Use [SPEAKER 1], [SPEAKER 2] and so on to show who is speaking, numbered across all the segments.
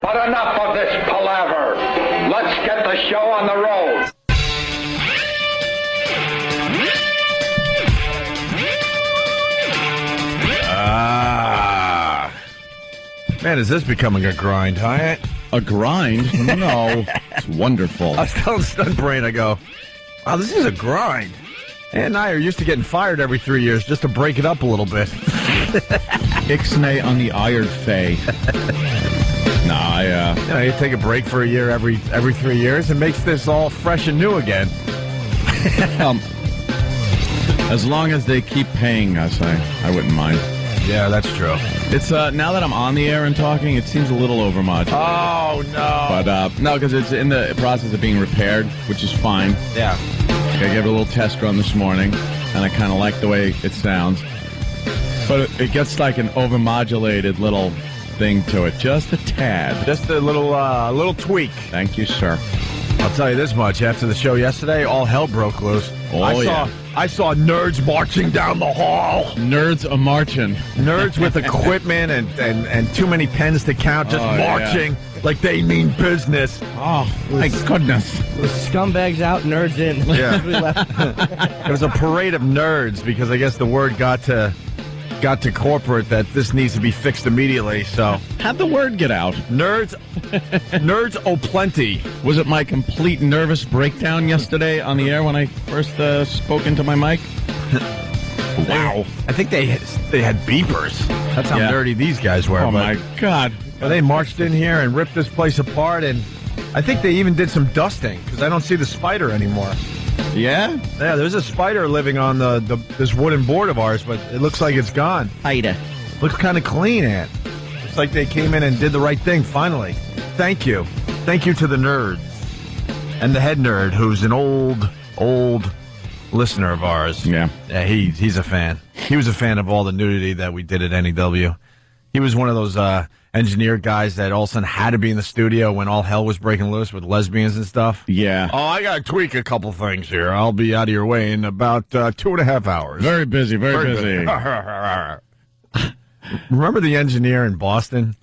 [SPEAKER 1] But enough of this palaver. Let's get the show on the road.
[SPEAKER 2] Man, is this becoming a grind, huh?
[SPEAKER 3] A grind? No. It's wonderful.
[SPEAKER 2] I was telling Stunt Brain, I go, wow, this is a grind. And I are used to getting fired every 3 years just to break it up a little bit.
[SPEAKER 3] Ixnay on the iron fay.
[SPEAKER 2] You take a break for a year every 3 years and makes this all fresh and new again.
[SPEAKER 3] As long as they keep paying us, I wouldn't mind.
[SPEAKER 2] Yeah, that's true.
[SPEAKER 3] It's now that I'm on the air and talking, it seems a little overmodulated.
[SPEAKER 2] Oh, no.
[SPEAKER 3] But, no, because it's in the process of being repaired, which is fine.
[SPEAKER 2] Yeah.
[SPEAKER 3] I gave it a little test run this morning, and I kind of like the way it sounds. But it gets like an overmodulated little thing to it. Just a tad.
[SPEAKER 2] Just a little tweak.
[SPEAKER 3] Thank you, sir.
[SPEAKER 2] I'll tell you this much. After the show yesterday, all hell broke loose. I saw nerds marching down the hall.
[SPEAKER 3] Nerds are marching.
[SPEAKER 2] Nerds with equipment and too many pens to count, just marching like they mean business.
[SPEAKER 3] Oh, my goodness.
[SPEAKER 4] The scumbags out, nerds in.
[SPEAKER 2] Yeah. It was a parade of nerds because I guess the word got to corporate that this needs to be fixed immediately. So
[SPEAKER 3] how'd the word get out?
[SPEAKER 2] Nerds plenty.
[SPEAKER 3] Was it my complete nervous breakdown yesterday on the air when I first spoke into my mic? Wow.
[SPEAKER 2] I think they had beepers. That's how nerdy these guys were.
[SPEAKER 3] Oh, my God.
[SPEAKER 2] They marched in here and ripped this place apart, and I think they even did some dusting because I don't see the spider anymore.
[SPEAKER 3] Yeah?
[SPEAKER 2] Yeah, there's a spider living on this wooden board of ours, but it looks like it's gone.
[SPEAKER 3] Spider.
[SPEAKER 2] Looks kind of clean, Ant. Looks like they came in and did the right thing, finally. Thank you. Thank you to the nerds. And the head nerd, who's an old listener of ours.
[SPEAKER 3] Yeah.
[SPEAKER 2] Yeah, he's a fan. He was a fan of all the nudity that we did at NEW. He was one of those engineer guys that all of a sudden had to be in the studio when all hell was breaking loose with lesbians and stuff.
[SPEAKER 3] Yeah.
[SPEAKER 2] Oh, I got to tweak a couple things here. I'll be out of your way in about 2.5 hours.
[SPEAKER 3] Very busy, very busy.
[SPEAKER 2] Remember the engineer in Boston?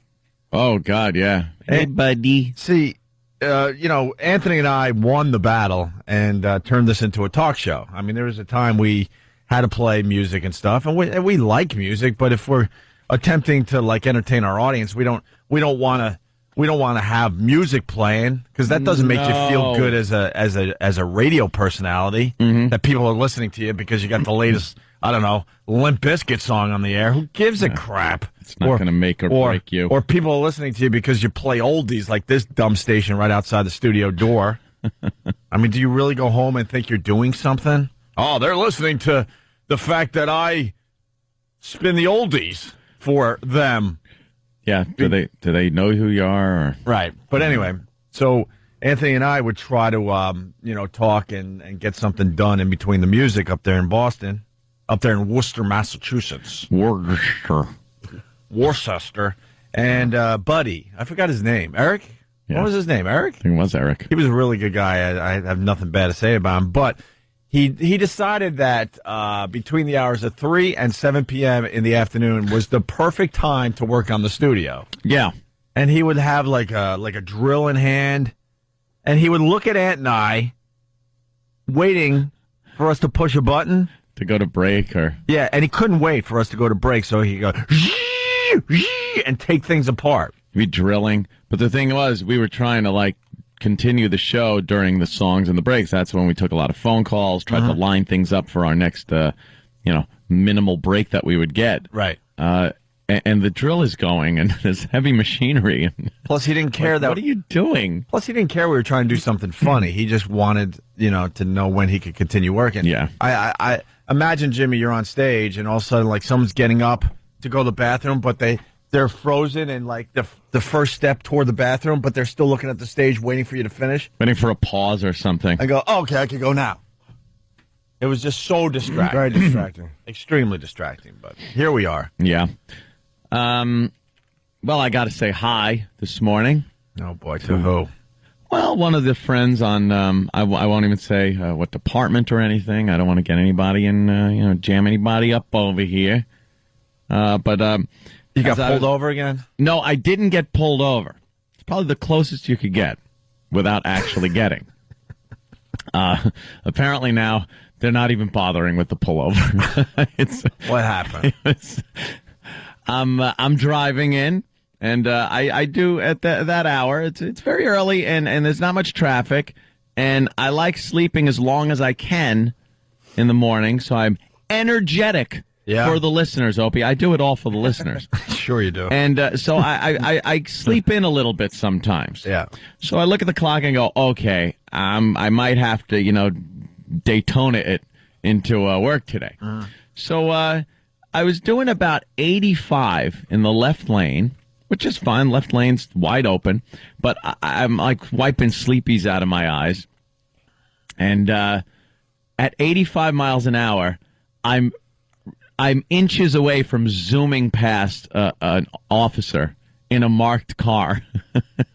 [SPEAKER 3] Oh, God, yeah.
[SPEAKER 4] Hey, buddy.
[SPEAKER 2] See, Anthony and I won the battle and turned this into a talk show. I mean, there was a time we had to play music and stuff, and we like music, but if we're attempting to like entertain our audience, we don't want to have music playing because that doesn't make you feel good as a radio personality that people are listening to you because you got the latest Limp Bizkit song on the air. Who gives a crap?
[SPEAKER 3] It's not going to make or break you.
[SPEAKER 2] Or people are listening to you because you play oldies like this dumb station right outside the studio door. I mean, do you really go home and think you're doing something? Oh, they're listening to the fact that I spin the oldies for them.
[SPEAKER 3] Yeah, do they know who you are? Or?
[SPEAKER 2] Right. But anyway, so Anthony and I would try to talk and get something done in between the music up there in Boston, up there in Worcester, Massachusetts. Worcester. And Buddy, I forgot his name. Eric? Yeah. What was his name? Eric?
[SPEAKER 3] I think it was Eric.
[SPEAKER 2] He was a really good guy. I have nothing bad to say about him, but He decided that between the hours of 3 and 7 p.m. in the afternoon was the perfect time to work on the studio.
[SPEAKER 3] Yeah.
[SPEAKER 2] And he would have like a drill in hand, and he would look at Ant and I, waiting for us to push a button.
[SPEAKER 3] To go to break or...
[SPEAKER 2] Yeah, and he couldn't wait for us to go to break, so he'd go, and take things apart.
[SPEAKER 3] He'd be drilling. But the thing was, we were trying to, continue the show during the songs and the breaks. That's when we took a lot of phone calls, tried to line things up for our next, minimal break that we would get.
[SPEAKER 2] Right.
[SPEAKER 3] And the drill is going, and there's heavy machinery.
[SPEAKER 2] Plus, he didn't care that.
[SPEAKER 3] What are you doing?
[SPEAKER 2] Plus, he didn't care we were trying to do something funny. He just wanted, to know when he could continue working.
[SPEAKER 3] Yeah.
[SPEAKER 2] I imagine, Jimmy, you're on stage, and all of a sudden, someone's getting up to go to the bathroom, but they're frozen in the first step toward the bathroom, but they're still looking at the stage waiting for you to finish.
[SPEAKER 3] Waiting for a pause or something.
[SPEAKER 2] I go, okay, I can go now. It was just so distracting.
[SPEAKER 4] Very distracting.
[SPEAKER 2] Extremely distracting, but here we are.
[SPEAKER 3] Yeah. Well, I got to say hi this morning.
[SPEAKER 2] Oh, boy, to who?
[SPEAKER 3] Well, one of the friends on, I won't even say what department or anything. I don't want to get anybody in, jam anybody up over here. But...
[SPEAKER 2] You got pulled over again?
[SPEAKER 3] No, I didn't get pulled over. It's probably the closest you could get without actually getting. Apparently now they're not even bothering with the pullover.
[SPEAKER 2] What happened?
[SPEAKER 3] I'm driving in, and I do at that hour. It's very early, and there's not much traffic, and I like sleeping as long as I can in the morning, so I'm energetic for the listeners, Opie. I do it all for the listeners.
[SPEAKER 2] Sure you do.
[SPEAKER 3] And so I sleep in a little bit sometimes.
[SPEAKER 2] Yeah.
[SPEAKER 3] So I look at the clock and go, okay, I might have to, Daytona it into work today. So I was doing about 85 in the left lane, which is fine. Left lane's wide open, but I'm like wiping sleepies out of my eyes. And at 85 miles an hour, I'm inches away from zooming past an officer in a marked car.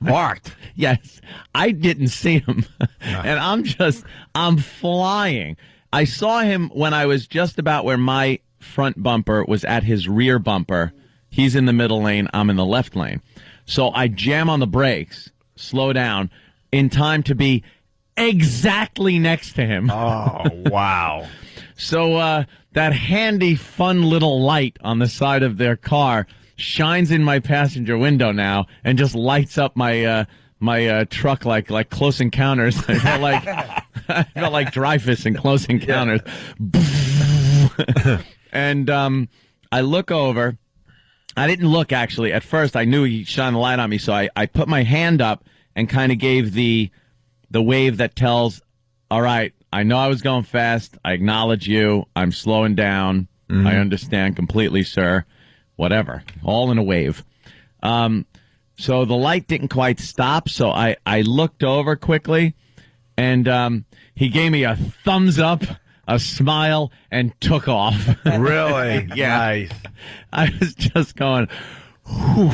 [SPEAKER 2] Marked?
[SPEAKER 3] Yes. I didn't see him. And I'm flying. I saw him when I was just about where my front bumper was at his rear bumper. He's in the middle lane. I'm in the left lane. So I jam on the brakes, slow down, in time to be exactly next to him.
[SPEAKER 2] Oh, wow.
[SPEAKER 3] So that handy, fun little light on the side of their car shines in my passenger window now and just lights up my my truck like Close Encounters. I felt like Dreyfus in Close Encounters. And I look over. I didn't look, actually. At first, I knew he shined the light on me, so I put my hand up and kind of gave the wave that tells, all right, I know I was going fast. I acknowledge you. I'm slowing down. I understand completely, sir. Whatever. All in a wave. So the light didn't quite stop, so I looked over quickly, and he gave me a thumbs up, a smile, and took off.
[SPEAKER 2] Really?
[SPEAKER 3] Yeah.
[SPEAKER 2] Nice.
[SPEAKER 3] I was just going, whew.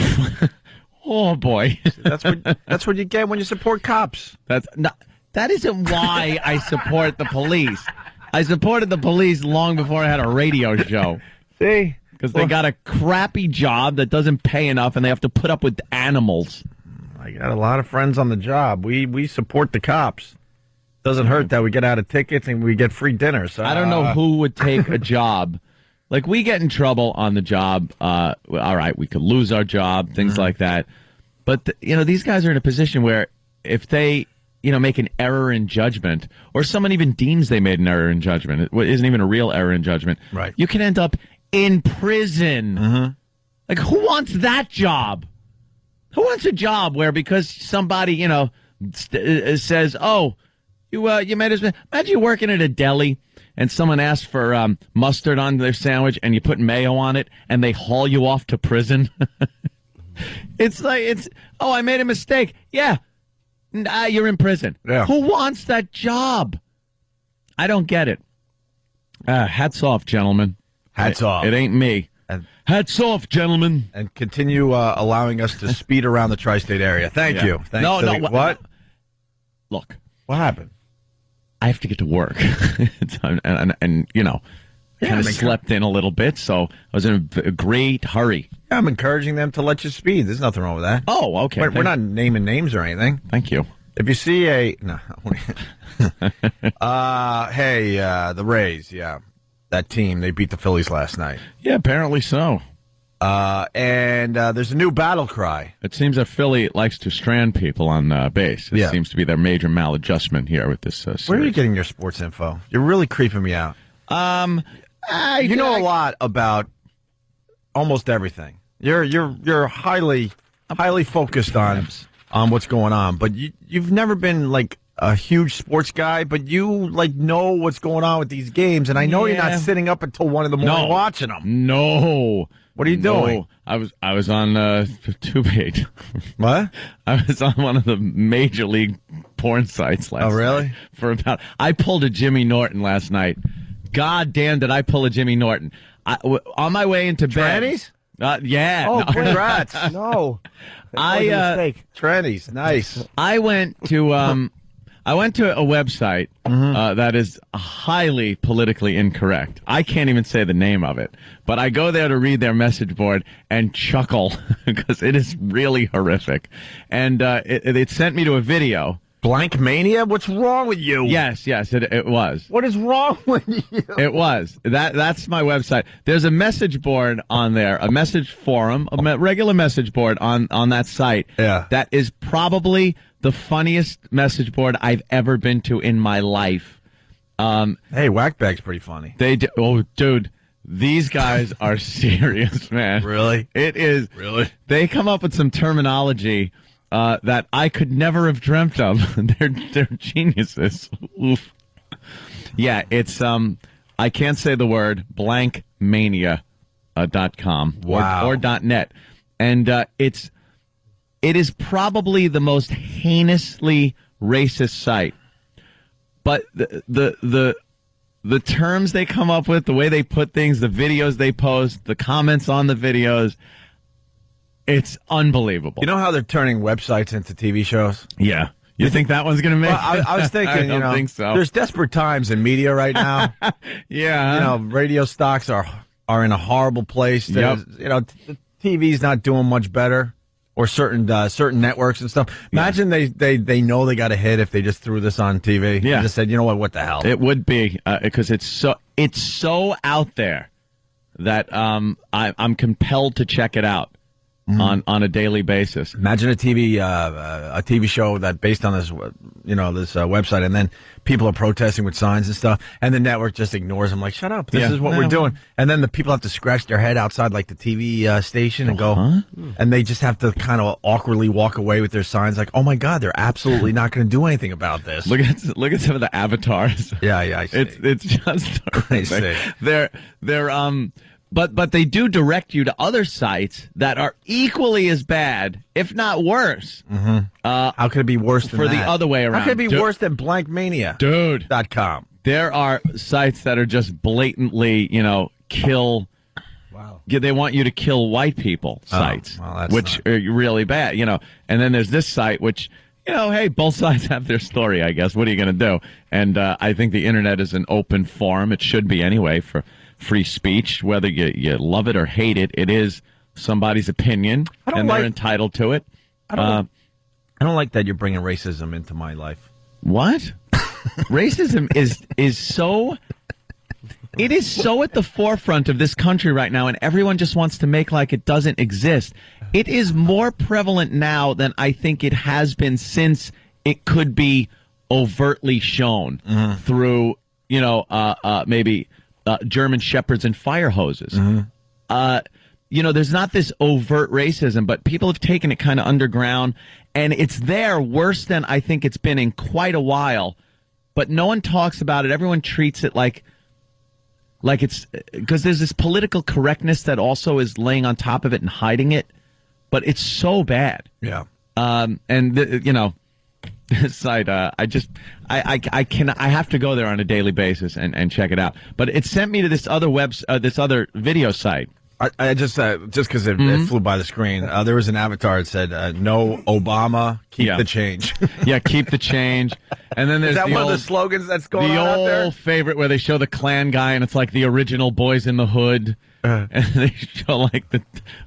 [SPEAKER 3] Oh, boy.
[SPEAKER 2] That's what you get when you support cops.
[SPEAKER 3] That isn't why I support the police. I supported the police long before I had a radio show.
[SPEAKER 2] See?
[SPEAKER 3] Because they got a crappy job that doesn't pay enough, and they have to put up with animals.
[SPEAKER 2] I got a lot of friends on the job. We support the cops. Doesn't hurt that we get out of tickets and we get free dinner. So
[SPEAKER 3] I don't know who would take a job. Like, we get in trouble on the job. All right, we could lose our job, things like that. But, these guys are in a position where if they, make an error in judgment, or someone even deems they made an error in judgment, it isn't even a real error in judgment,
[SPEAKER 2] right?
[SPEAKER 3] You can end up in prison. Like, who wants that job? Who wants a job where because somebody, says, oh, you made us. Imagine you working at a deli and someone asks for mustard on their sandwich and you put mayo on it and they haul you off to prison. Oh, I made a mistake. Yeah. You're in prison.
[SPEAKER 2] Yeah.
[SPEAKER 3] Who wants that job? I don't get it. Hats off, gentlemen.
[SPEAKER 2] Hats off.
[SPEAKER 3] It ain't me. Hats off, gentlemen.
[SPEAKER 2] And continue allowing us to speed around the tri-state area. Thank you. Thanks
[SPEAKER 3] No.
[SPEAKER 2] What?
[SPEAKER 3] Look.
[SPEAKER 2] What happened?
[SPEAKER 3] I have to get to work. and kind of slept in a little bit, so I was in a great hurry.
[SPEAKER 2] Yeah, I'm encouraging them to let you speed. There's nothing wrong with that.
[SPEAKER 3] Oh, okay.
[SPEAKER 2] We're not naming names or anything.
[SPEAKER 3] Thank you.
[SPEAKER 2] If you see the Rays, that team, they beat the Phillies last night.
[SPEAKER 3] Yeah, apparently so.
[SPEAKER 2] And there's a new battle cry.
[SPEAKER 3] It seems that Philly likes to strand people on base. It seems to be their major maladjustment here with this series.
[SPEAKER 2] Where are you getting your sports info? You're really creeping me out. You know a lot about almost everything. You're highly focused on what's going on, but you've never been like a huge sports guy, but you know what's going on with these games, and I know you're not sitting up until 1 a.m. watching them.
[SPEAKER 3] No.
[SPEAKER 2] What are you doing?
[SPEAKER 3] I was on TubeBait.
[SPEAKER 2] What?
[SPEAKER 3] I was on one of the major league porn sites last night.
[SPEAKER 2] Oh, really?
[SPEAKER 3] I pulled a Jimmy Norton last night. God damn, did I pull a Jimmy Norton. On my way into bed.
[SPEAKER 2] Trannies?
[SPEAKER 3] Yeah.
[SPEAKER 2] Oh, congrats.
[SPEAKER 4] No. That was a mistake.
[SPEAKER 2] Trannies, nice.
[SPEAKER 3] I went to I went to a website that is highly politically incorrect. I can't even say the name of it, but I go there to read their message board and chuckle because it is really horrific. And it sent me to a video.
[SPEAKER 2] Blank Mania? What's wrong with you?
[SPEAKER 3] Yes, it was.
[SPEAKER 2] What is wrong with you?
[SPEAKER 3] It was. That's my website. There's a message board on there, a message forum, a regular message board on that site.
[SPEAKER 2] Yeah.
[SPEAKER 3] That is probably the funniest message board I've ever been to in my life.
[SPEAKER 2] Hey, Whackbag's pretty funny.
[SPEAKER 3] Oh, dude, these guys are serious, man.
[SPEAKER 2] Really?
[SPEAKER 3] It is.
[SPEAKER 2] Really?
[SPEAKER 3] They come up with some terminology that I could never have dreamt of. They're geniuses. Oof. Yeah, it's I can't say the word blankmania.com
[SPEAKER 2] Wow.
[SPEAKER 3] or .net, and it is probably the most heinously racist site. But the terms they come up with, the way they put things, the videos they post, the comments on the videos. It's unbelievable.
[SPEAKER 2] You know how they're turning websites into TV shows?
[SPEAKER 3] Yeah. You think that one's going to make
[SPEAKER 2] Well, I was thinking,
[SPEAKER 3] I don't think so.
[SPEAKER 2] There's desperate times in media right now.
[SPEAKER 3] Yeah.
[SPEAKER 2] Radio stocks are in a horrible place.
[SPEAKER 3] Yep.
[SPEAKER 2] The TV's not doing much better, or certain networks and stuff. Imagine they know they got a hit if they just threw this on TV.
[SPEAKER 3] Yeah.
[SPEAKER 2] And just said, you know what the hell?
[SPEAKER 3] It would be, because it's so out there that I'm compelled to check it out. On a daily basis.
[SPEAKER 2] Imagine a TV show that based on this website, and then people are protesting with signs and stuff, and the network just ignores them, like, shut up, this is what we're doing. And then the people have to scratch their head outside like the TV station and go, and they just have to kind of awkwardly walk away with their signs like, oh my God, they're absolutely not going to do anything about this.
[SPEAKER 3] Look at some of the avatars.
[SPEAKER 2] Yeah, I see.
[SPEAKER 3] It's just
[SPEAKER 2] I see.
[SPEAKER 3] They're But they do direct you to other sites that are equally as bad, if not worse.
[SPEAKER 2] Mm-hmm. How could it be worse than
[SPEAKER 3] for
[SPEAKER 2] that?
[SPEAKER 3] the other way around?
[SPEAKER 2] How could it be worse than blankmania?
[SPEAKER 3] Dude.
[SPEAKER 2] .com.
[SPEAKER 3] There are sites that are just blatantly, kill. Wow. They want you to kill white people sites, which are really bad, And then there's this site, which, hey, both sides have their story, I guess. What are you going to do? And I think the internet is an open forum. It should be anyway for free speech, whether you love it or hate it. It is somebody's opinion, and they're entitled to it.
[SPEAKER 2] I don't like that you're bringing racism into my life.
[SPEAKER 3] What? Racism is so... It is so at the forefront of this country right now, and everyone just wants to make like it doesn't exist. It is more prevalent now than I think it has been since it could be overtly shown through, maybe... German shepherds and fire hoses. There's not this overt racism, but people have taken it kind of underground, and it's there worse than I think it's been in quite a while. But no one talks about it. Everyone treats it like it's because there's this political correctness that also is laying on top of it and hiding it. But it's so bad.
[SPEAKER 2] Yeah.
[SPEAKER 3] This site, I have to go there on a daily basis and check it out. But it sent me to this other video site.
[SPEAKER 2] I just because it flew by the screen, there was an avatar that said, "No Obama, keep the change."
[SPEAKER 3] Yeah, keep the change. And then there's
[SPEAKER 2] is that one of the slogans that's going on out there?
[SPEAKER 3] The old favorite where they show the Klan guy and it's like the original Boys in the Hood. And they show like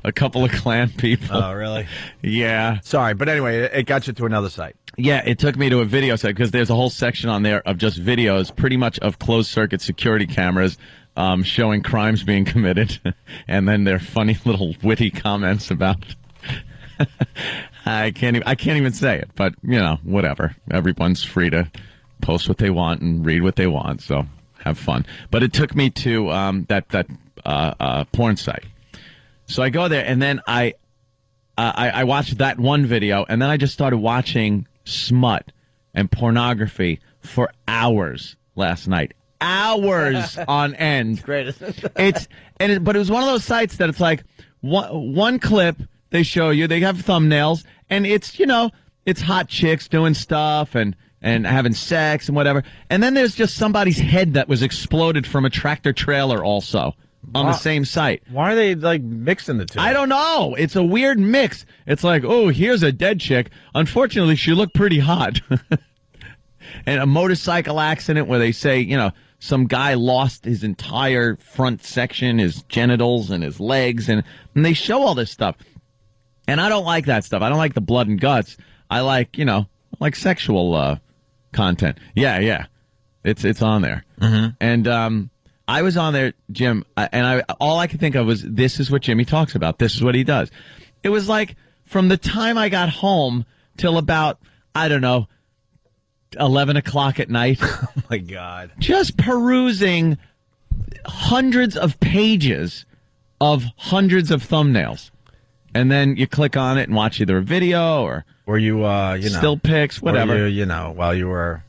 [SPEAKER 3] a couple of Klan people.
[SPEAKER 2] Oh, really?
[SPEAKER 3] Yeah.
[SPEAKER 2] Sorry, but anyway, it got you to another site.
[SPEAKER 3] Yeah, it took me to a video site because there's a whole section on there of just videos, pretty much of closed-circuit security cameras showing crimes being committed, and then their funny little witty comments about. I can't even say it, but whatever. Everyone's free to post what they want and read what they want, so have fun. But it took me to that porn site. So I go there, and then I watched that one video, and then I just started watching smut and pornography for hours last night. Hours on end.
[SPEAKER 4] Great, isn't it?
[SPEAKER 3] But it was one of those sites that it's like one clip they show you, they have thumbnails, and it's hot chicks doing stuff and having sex and whatever. And then there's just somebody's head that was exploded from a tractor trailer also on the same site.
[SPEAKER 2] Why are they like mixing the two?
[SPEAKER 3] I don't know. It's a weird mix. It's like, oh, here's a dead chick. Unfortunately, she looked pretty hot. and a motorcycle accident where they say, you know, some guy lost his entire front section, his genitals and his legs, and they show all this stuff. And I don't like that stuff. I don't like the blood and guts. I like, you know, like sexual content. Yeah. It's on there. Mm-hmm. And I was on there, Jim, and all I could think of was, this is what Jimmy talks about. This is what he does. It was like from the time I got home till about, I don't know, 11 o'clock at night.
[SPEAKER 2] Oh, my God.
[SPEAKER 3] Just perusing hundreds of pages of hundreds of thumbnails. And then you click on it and watch either a video or
[SPEAKER 2] you
[SPEAKER 3] still pics, whatever.
[SPEAKER 2] While you were...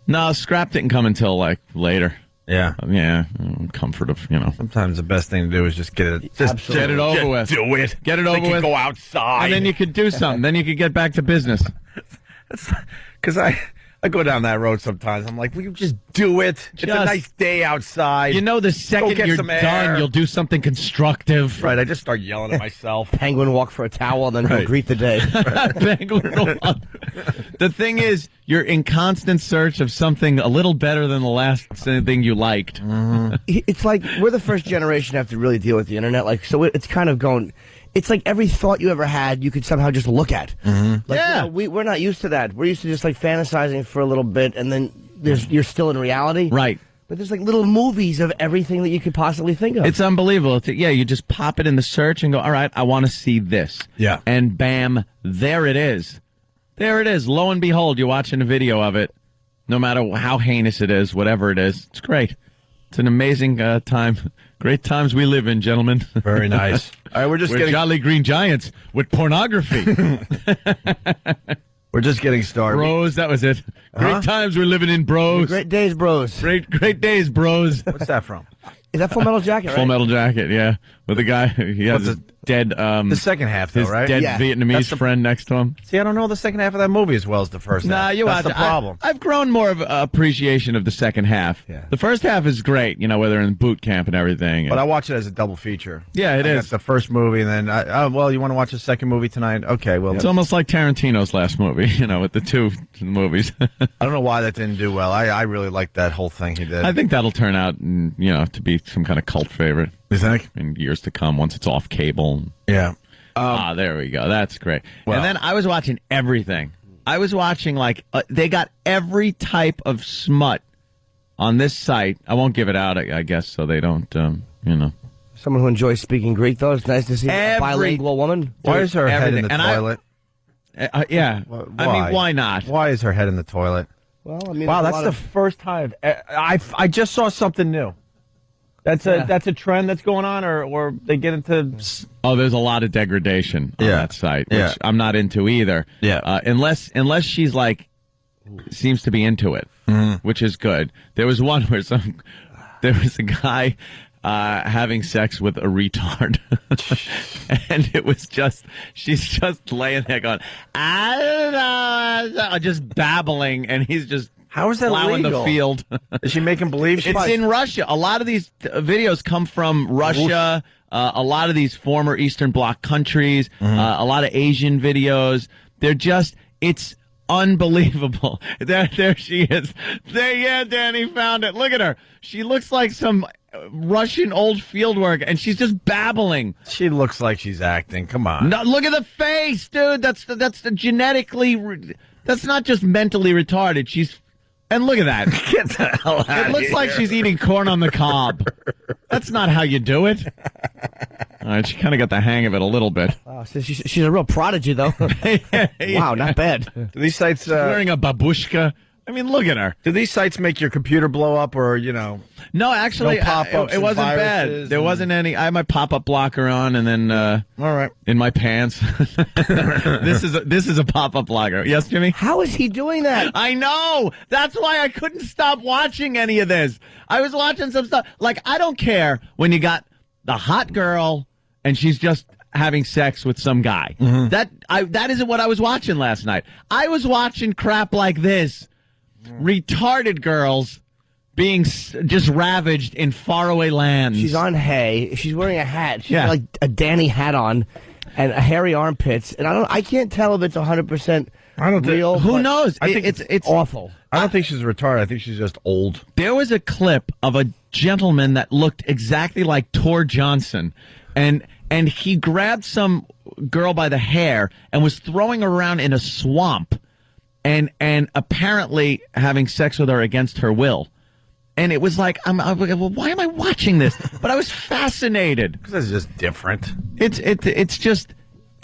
[SPEAKER 3] No, Scrap didn't come until, like, later.
[SPEAKER 2] Yeah.
[SPEAKER 3] Yeah. Comfort of, you know.
[SPEAKER 2] Sometimes the best thing to do is just get it over with.
[SPEAKER 3] Do it. Get it over with.
[SPEAKER 2] Go outside.
[SPEAKER 3] And then you could do something. Then you could get back to business.
[SPEAKER 2] Because I go down that road sometimes. I'm like, will you just do it? It's a nice day outside.
[SPEAKER 3] You know, the second you're done, you'll do something constructive.
[SPEAKER 2] Right, I just start yelling at myself.
[SPEAKER 4] Penguin walk for a towel, and then he'll greet the day.
[SPEAKER 3] Penguin walk. The thing is, you're in constant search of something a little better than the last thing you liked.
[SPEAKER 4] Mm-hmm. It's like we're the first generation to have to really deal with the internet. Like, so it's kind of going... It's like every thought you ever had, you could somehow just look at.
[SPEAKER 2] Mm-hmm.
[SPEAKER 4] Like, yeah. We're not used to that. We're used to just like fantasizing for a little bit, and then you're still in reality.
[SPEAKER 3] Right.
[SPEAKER 4] But there's like little movies of everything that you could possibly think of.
[SPEAKER 3] It's unbelievable. You just pop it in the search and go, all right, I want to see this.
[SPEAKER 2] Yeah.
[SPEAKER 3] And bam, there it is. There it is. Lo and behold, you're watching a video of it. No matter how heinous it is, whatever it is, it's great. It's an amazing time. Great times we live in, gentlemen.
[SPEAKER 2] Very nice. All right, we're getting
[SPEAKER 3] Jolly Green Giants with pornography.
[SPEAKER 2] We're just getting started.
[SPEAKER 3] Bros, that was it. Great times we're living in, bros.
[SPEAKER 4] Great days, bros.
[SPEAKER 3] Great days, bros.
[SPEAKER 2] What's that from?
[SPEAKER 4] Is that Full Metal Jacket, right?
[SPEAKER 3] Full Metal Jacket, yeah. With the guy, he has his dead...
[SPEAKER 2] the second half, though,
[SPEAKER 3] his
[SPEAKER 2] right?
[SPEAKER 3] dead Vietnamese friend next to him.
[SPEAKER 2] See, I don't know the second half of that movie as well as the first half.
[SPEAKER 3] Nah, you
[SPEAKER 2] That's
[SPEAKER 3] watch
[SPEAKER 2] the problem.
[SPEAKER 3] I've grown more of appreciation of the second half.
[SPEAKER 2] Yeah.
[SPEAKER 3] The first half is great, you know, where they're in boot camp and everything.
[SPEAKER 2] But I watch it as a double feature.
[SPEAKER 3] Yeah, it is.
[SPEAKER 2] The first movie, and then, you want to watch the second movie tonight? Okay, well...
[SPEAKER 3] It's almost like Tarantino's last movie, you know, with the two movies.
[SPEAKER 2] I don't know why that didn't do well. I really liked that whole thing he did.
[SPEAKER 3] I think that'll turn out, you know, to be some kind of cult favorite.
[SPEAKER 2] You think?
[SPEAKER 3] In years to come, once it's off cable.
[SPEAKER 2] Yeah.
[SPEAKER 3] There we go. That's great.
[SPEAKER 2] Well,
[SPEAKER 3] and then I was watching everything. I was watching, like, they got every type of smut on this site. I won't give it out, I guess, so they don't, you know.
[SPEAKER 4] Someone who enjoys speaking Greek, though. It's nice to see a bilingual woman.
[SPEAKER 2] Why is her head in the toilet?
[SPEAKER 3] Yeah.
[SPEAKER 2] Why?
[SPEAKER 3] I mean, why not?
[SPEAKER 2] Why is her head in the toilet?
[SPEAKER 4] Well, I mean,
[SPEAKER 2] wow, that's the first time. I just saw something new. That's a trend that's going on, or they get into...
[SPEAKER 3] Oh, there's a lot of degradation on that site, which I'm not into either.
[SPEAKER 2] Yeah.
[SPEAKER 3] Unless she's like, seems to be into it, which is good. There was one where there was a guy having sex with a retard. And it was she's just laying there going, I don't know, just babbling, and he's just...
[SPEAKER 2] How is that
[SPEAKER 3] plowing
[SPEAKER 2] legal?
[SPEAKER 3] The field.
[SPEAKER 2] Is she making believe?
[SPEAKER 3] It's in Russia. A lot of these videos come from Russia. A lot of these former Eastern Bloc countries. A lot of Asian videos. It's unbelievable. There she is. Yeah, Danny found it. Look at her. She looks like some Russian old fieldwork, and she's just babbling.
[SPEAKER 2] She looks like she's acting. Come on.
[SPEAKER 3] No, look at the face, dude. That's the genetically. That's not just mentally retarded. And look at that.
[SPEAKER 2] Get the hell out of here.
[SPEAKER 3] It looks like she's eating corn on the cob. That's not how you do it. All right, she kind of got the hang of it a little bit.
[SPEAKER 4] Oh, so she's a real prodigy, though.
[SPEAKER 3] Yeah.
[SPEAKER 4] Wow, not bad.
[SPEAKER 2] Do these sites...
[SPEAKER 3] wearing a babushka. I mean, look at her.
[SPEAKER 2] Do these sites make your computer blow up, or, you know...
[SPEAKER 3] No, actually,
[SPEAKER 2] no pop-ups
[SPEAKER 3] it wasn't bad.
[SPEAKER 2] viruses
[SPEAKER 3] There wasn't any... I had my pop-up blocker on, and then...
[SPEAKER 2] all right.
[SPEAKER 3] In my pants. This is a pop-up blocker. Yes, Jimmy?
[SPEAKER 4] How is he doing that?
[SPEAKER 3] I know! That's why I couldn't stop watching any of this. I was watching some stuff. Like, I don't care when you got the hot girl, and she's just having sex with some guy. Mm-hmm. That isn't what I was watching last night. I was watching crap like this. Retarded girls being just ravaged in faraway lands.
[SPEAKER 4] She's on hay. She's wearing a hat. She's got like a Danny hat on and a hairy armpits. And I can't tell if it's 100%
[SPEAKER 2] I don't think.
[SPEAKER 4] real.
[SPEAKER 3] Who
[SPEAKER 4] but
[SPEAKER 3] knows?
[SPEAKER 2] I think
[SPEAKER 3] it's
[SPEAKER 4] awful.
[SPEAKER 2] I don't think she's retarded. I think she's just old.
[SPEAKER 3] There was a clip of a gentleman that looked exactly like Tor Johnson, and he grabbed some girl by the hair and was throwing her around in a swamp, and apparently having sex with her against her will. And it was like, I'm like, well, why am I watching this? But I was fascinated.
[SPEAKER 2] Because it's just different.
[SPEAKER 3] It's just,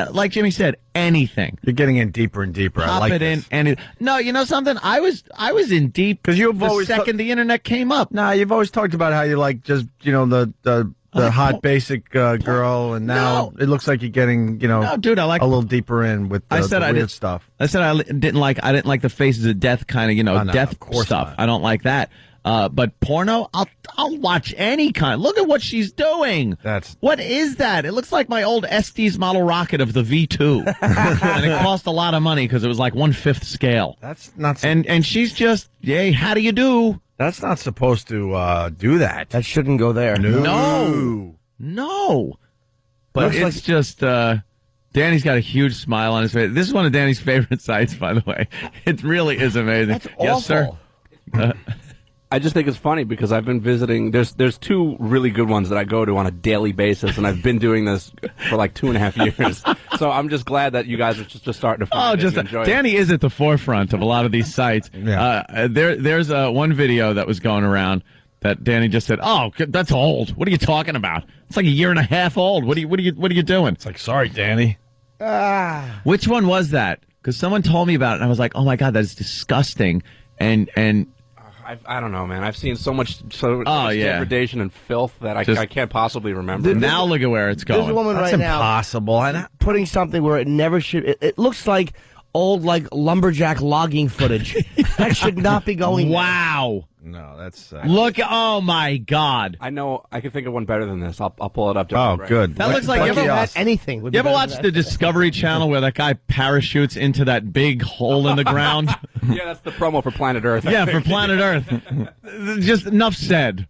[SPEAKER 3] like Jimmy said, anything.
[SPEAKER 2] You're getting in deeper and deeper.
[SPEAKER 3] Pop
[SPEAKER 2] I like
[SPEAKER 3] it
[SPEAKER 2] this.
[SPEAKER 3] in, no, you know something? I was in deep
[SPEAKER 2] because you've
[SPEAKER 3] the
[SPEAKER 2] always
[SPEAKER 3] second the internet came up.
[SPEAKER 2] Nah, you've always talked about how you like just the hot basic girl, and now it looks like you're getting
[SPEAKER 3] No, dude, I like
[SPEAKER 2] a little deeper in with the weird stuff.
[SPEAKER 3] I said I didn't like the Faces of Death kind of death stuff.
[SPEAKER 2] Not.
[SPEAKER 3] I don't like that. But porno, I'll watch any kind. Look at what she's doing. What is that? It looks like my old Estes model rocket of the V2, and it cost a lot of money because it was like 1/5 scale.
[SPEAKER 2] That's not.
[SPEAKER 3] And she's just, yay, how do you do?
[SPEAKER 2] That's not supposed to do that.
[SPEAKER 4] That shouldn't go there.
[SPEAKER 3] No. But
[SPEAKER 4] Looks
[SPEAKER 3] it's just. Danny's got a huge smile on his face. This is one of Danny's favorite sites, by the way. It really is amazing.
[SPEAKER 4] That's
[SPEAKER 3] yes,
[SPEAKER 4] awful.
[SPEAKER 3] sir.
[SPEAKER 5] I just think it's funny because I've been visiting. There's two really good ones that I go to on a daily basis, and I've been doing this for like 2.5 years. So I'm just glad that you guys are just starting to find it and enjoy
[SPEAKER 3] Danny is at the forefront of a lot of these sites.
[SPEAKER 2] Yeah.
[SPEAKER 3] There's one video that was going around that Danny just said, "Oh, that's old. What are you talking about? It's like 1.5 years old. What are you doing?"
[SPEAKER 2] It's like, sorry, Danny.
[SPEAKER 3] Which one was that? Because someone told me about it, and I was like, "Oh my god, that is disgusting." And
[SPEAKER 5] I don't know, man. I've seen so much degradation and filth that I can't possibly remember.
[SPEAKER 3] now look at where it's going.
[SPEAKER 4] There's a woman
[SPEAKER 2] That's
[SPEAKER 4] right now
[SPEAKER 2] impossible.
[SPEAKER 4] putting something where it never should. It looks like old lumberjack logging footage. That should not be going.
[SPEAKER 3] Wow.
[SPEAKER 2] No, that's
[SPEAKER 3] Look! Oh my God!
[SPEAKER 5] I know. I can think of one better than this. I'll pull it up.
[SPEAKER 2] Oh, good.
[SPEAKER 3] That looks like
[SPEAKER 4] You ever had anything?
[SPEAKER 3] You ever watch the Discovery Channel where that guy parachutes into that big hole in the ground?
[SPEAKER 5] Yeah, that's the promo for Planet Earth.
[SPEAKER 3] Yeah, for Planet Earth. Just enough said.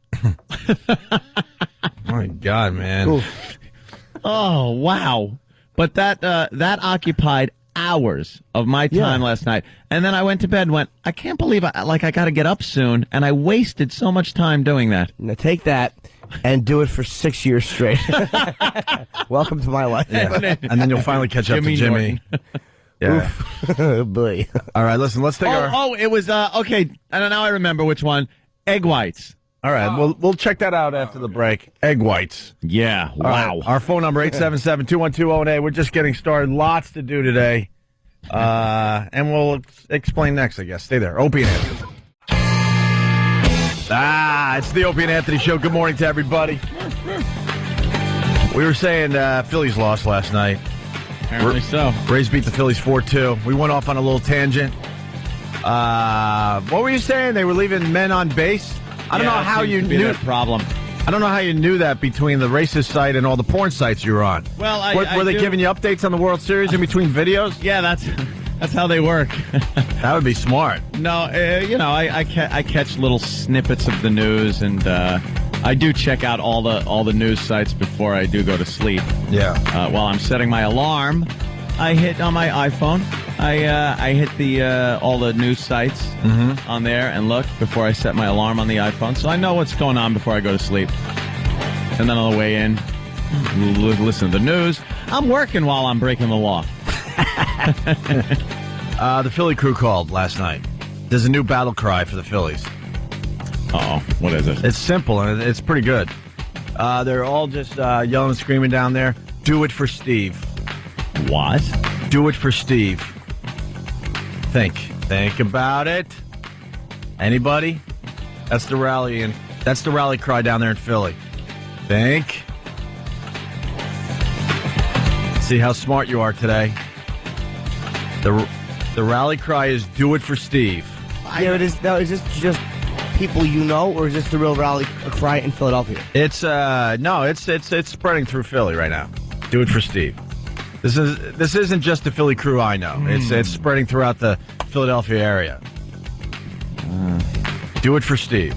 [SPEAKER 2] My God, man.
[SPEAKER 4] Oof.
[SPEAKER 3] Oh wow! But that occupied hours of my time last night, and then I went to bed and went, I can't believe I got to get up soon, and I wasted so much time doing that.
[SPEAKER 4] Now take that and do it for 6 years straight. Welcome to my life.
[SPEAKER 2] Yeah. And then you'll finally catch up to Jimmy. Yeah.
[SPEAKER 4] Oh, boy.
[SPEAKER 2] All right, listen, let's take our...
[SPEAKER 3] it was, okay, and now I remember which one. Egg whites.
[SPEAKER 2] All right, we'll check that out after the break. Egg whites.
[SPEAKER 3] Yeah,
[SPEAKER 2] All
[SPEAKER 3] wow.
[SPEAKER 2] right, our phone number, 877-212-08. We're just getting started. Lots to do today. And we'll explain next, I guess. Stay there. Opie and Anthony. It's the Opie and Anthony Show. Good morning to everybody. We were saying Phillies lost last night.
[SPEAKER 3] Apparently so.
[SPEAKER 2] Rays beat the Phillies 4-2. We went off on a little tangent. What were you saying? They were leaving men on base? I don't know how you knew
[SPEAKER 3] that problem.
[SPEAKER 2] I don't know how you knew that between the racist site and all the porn sites you were on.
[SPEAKER 3] Well,
[SPEAKER 2] were they giving you updates on the World Series in between videos?
[SPEAKER 3] Yeah, that's how they work.
[SPEAKER 2] That would be smart.
[SPEAKER 3] No, I catch little snippets of the news, and I do check out all the news sites before I do go to sleep.
[SPEAKER 2] Yeah.
[SPEAKER 3] While I'm setting my alarm, I hit on my iPhone. I hit the all the news sites on there and look before I set my alarm on the iPhone, so I know what's going on before I go to sleep. And then on the way in, listen to the news. I'm working while I'm breaking the law.
[SPEAKER 2] The Philly crew called last night. There's a new battle cry for the Phillies.
[SPEAKER 3] Uh-oh. What is it?
[SPEAKER 2] It's simple, and it's pretty good. They're all just yelling and screaming down there, "Do it for Steve."
[SPEAKER 3] What?
[SPEAKER 2] Do it for Steve. Think about it. Anybody? That's the rally, and that's the rally cry down there in Philly. Think. See how smart you are today. The rally cry is "Do it for Steve."
[SPEAKER 4] Yeah, it is. Now, is this just people you know, or is this the real rally cry in Philadelphia?
[SPEAKER 2] It's no, it's spreading through Philly right now. Do it for Steve. This isn't just the Philly crew I know. It's spreading throughout the Philadelphia area. Do it for Steve.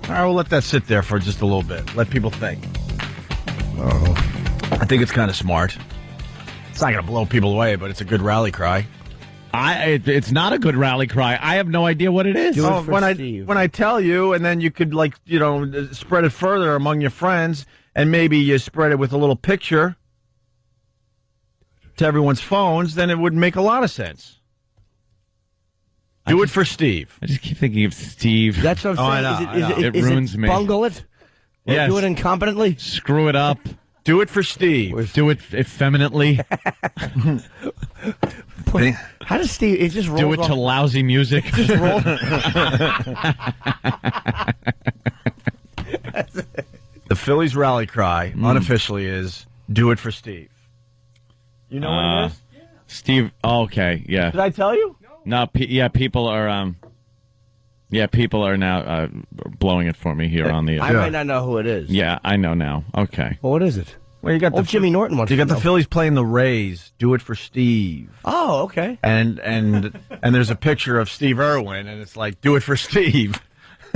[SPEAKER 2] All right, we'll let that sit there for just a little bit. Let people think. I think it's kind of smart. It's not going to blow people away, but it's a good rally cry.
[SPEAKER 3] It's not a good rally cry. I have no idea what it is.
[SPEAKER 4] Do it for Steve.
[SPEAKER 2] When I tell you, and then you could spread it further among your friends, and maybe you spread it with a little picture to everyone's phones, then it would make a lot of sense. Do it for Steve.
[SPEAKER 3] I just keep thinking of Steve.
[SPEAKER 4] That's what I'm saying.
[SPEAKER 3] It ruins me.
[SPEAKER 4] Bungle it? Or
[SPEAKER 3] Yes.
[SPEAKER 4] do it incompetently?
[SPEAKER 3] Screw it up.
[SPEAKER 2] Do it for Steve.
[SPEAKER 3] Do it effeminately.
[SPEAKER 4] How does Steve? It just rolls
[SPEAKER 3] Do it
[SPEAKER 4] off.
[SPEAKER 3] to lousy music.
[SPEAKER 4] Just roll.
[SPEAKER 2] The Phillies rally cry, unofficially, is do it for Steve. You know what it is?
[SPEAKER 3] Steve. Oh, okay. Yeah.
[SPEAKER 2] Did I tell you?
[SPEAKER 3] No. People are. People are now blowing it for me here on the.
[SPEAKER 4] I might not know who it is.
[SPEAKER 3] Yeah, I know now. Okay.
[SPEAKER 4] Well, what is it?
[SPEAKER 2] Well, you got
[SPEAKER 4] Jimmy Norton wants
[SPEAKER 2] You got
[SPEAKER 4] to
[SPEAKER 2] the
[SPEAKER 4] know.
[SPEAKER 2] Phillies playing the Rays. Do it for Steve.
[SPEAKER 4] Oh, okay.
[SPEAKER 2] And there's a picture of Steve Irwin, and it's like, do it for Steve.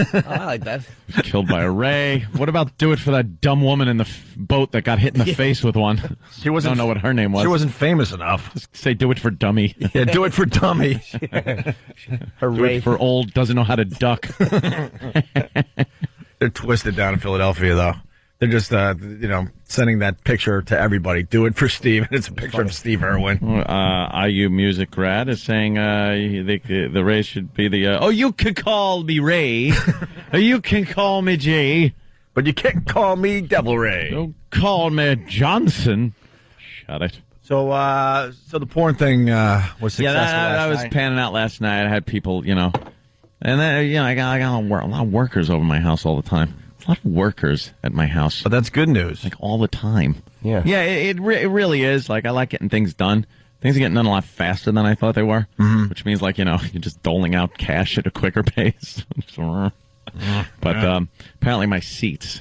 [SPEAKER 4] Oh, I like that.
[SPEAKER 3] Killed by a ray. What about do it for that dumb woman in the boat that got hit in the face with one?
[SPEAKER 2] She wasn't.
[SPEAKER 3] Don't know what her name was.
[SPEAKER 2] She wasn't famous enough.
[SPEAKER 3] Just say do it for dummy.
[SPEAKER 2] Yeah, do it for dummy.
[SPEAKER 4] Her
[SPEAKER 3] Do it for old doesn't know how to duck.
[SPEAKER 2] They're twisted down in Philadelphia, though. They're just, sending that picture to everybody. Do it for Steve. And it's a picture of Steve Irwin.
[SPEAKER 3] IU Music Grad is saying the Ray should be the... you can call me Ray. You can call me Jay.
[SPEAKER 2] But you can't call me Devil Ray.
[SPEAKER 3] Don't call me Johnson. Shut it.
[SPEAKER 2] So the porn thing was successful
[SPEAKER 3] that was
[SPEAKER 2] last night.
[SPEAKER 3] panning out last night. I had people, and then, I got a lot of workers over my house all the time. A lot of workers at my house.
[SPEAKER 2] But that's good news.
[SPEAKER 3] Like all the time.
[SPEAKER 4] Yeah.
[SPEAKER 3] Yeah, it really is. Like, I like getting things done. Things are getting done a lot faster than I thought they were. Mm-hmm. Which means, like, you're just doling out cash at a quicker pace. But apparently my seats.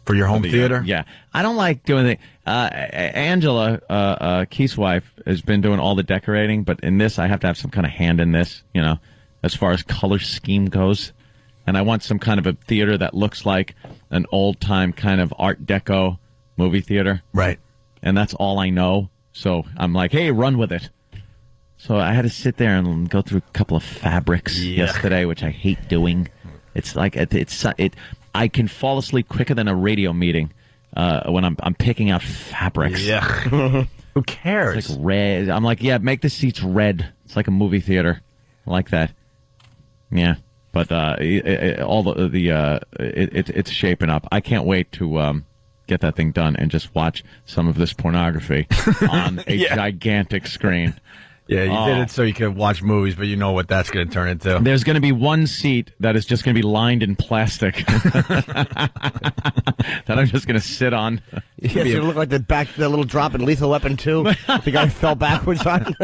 [SPEAKER 2] For your home theater?
[SPEAKER 3] Yeah. I don't like doing the... Angela, Keith's wife, has been doing all the decorating, but in this, I have to have some kind of hand in this, as far as color scheme goes. And I want some kind of a theater that looks like an old-time kind of Art Deco movie theater.
[SPEAKER 2] Right.
[SPEAKER 3] And that's all I know. So I'm like, hey, run with it. So I had to sit there and go through a couple of fabrics yesterday, which I hate doing. It's like I can fall asleep quicker than a radio meeting when I'm picking out fabrics.
[SPEAKER 2] Yeah. Who cares?
[SPEAKER 3] It's like red. I'm like, yeah, make the seats red. It's like a movie theater. I like that. Yeah. But it's shaping up. I can't wait to get that thing done and just watch some of this pornography on a gigantic screen.
[SPEAKER 2] Yeah, you did it so you could watch movies, but you know what that's going to turn into.
[SPEAKER 3] There's going to be one seat that is just going to be lined in plastic that I'm just going to sit on.
[SPEAKER 4] It's going to look like the little drop in Lethal Weapon 2. The guy fell backwards on.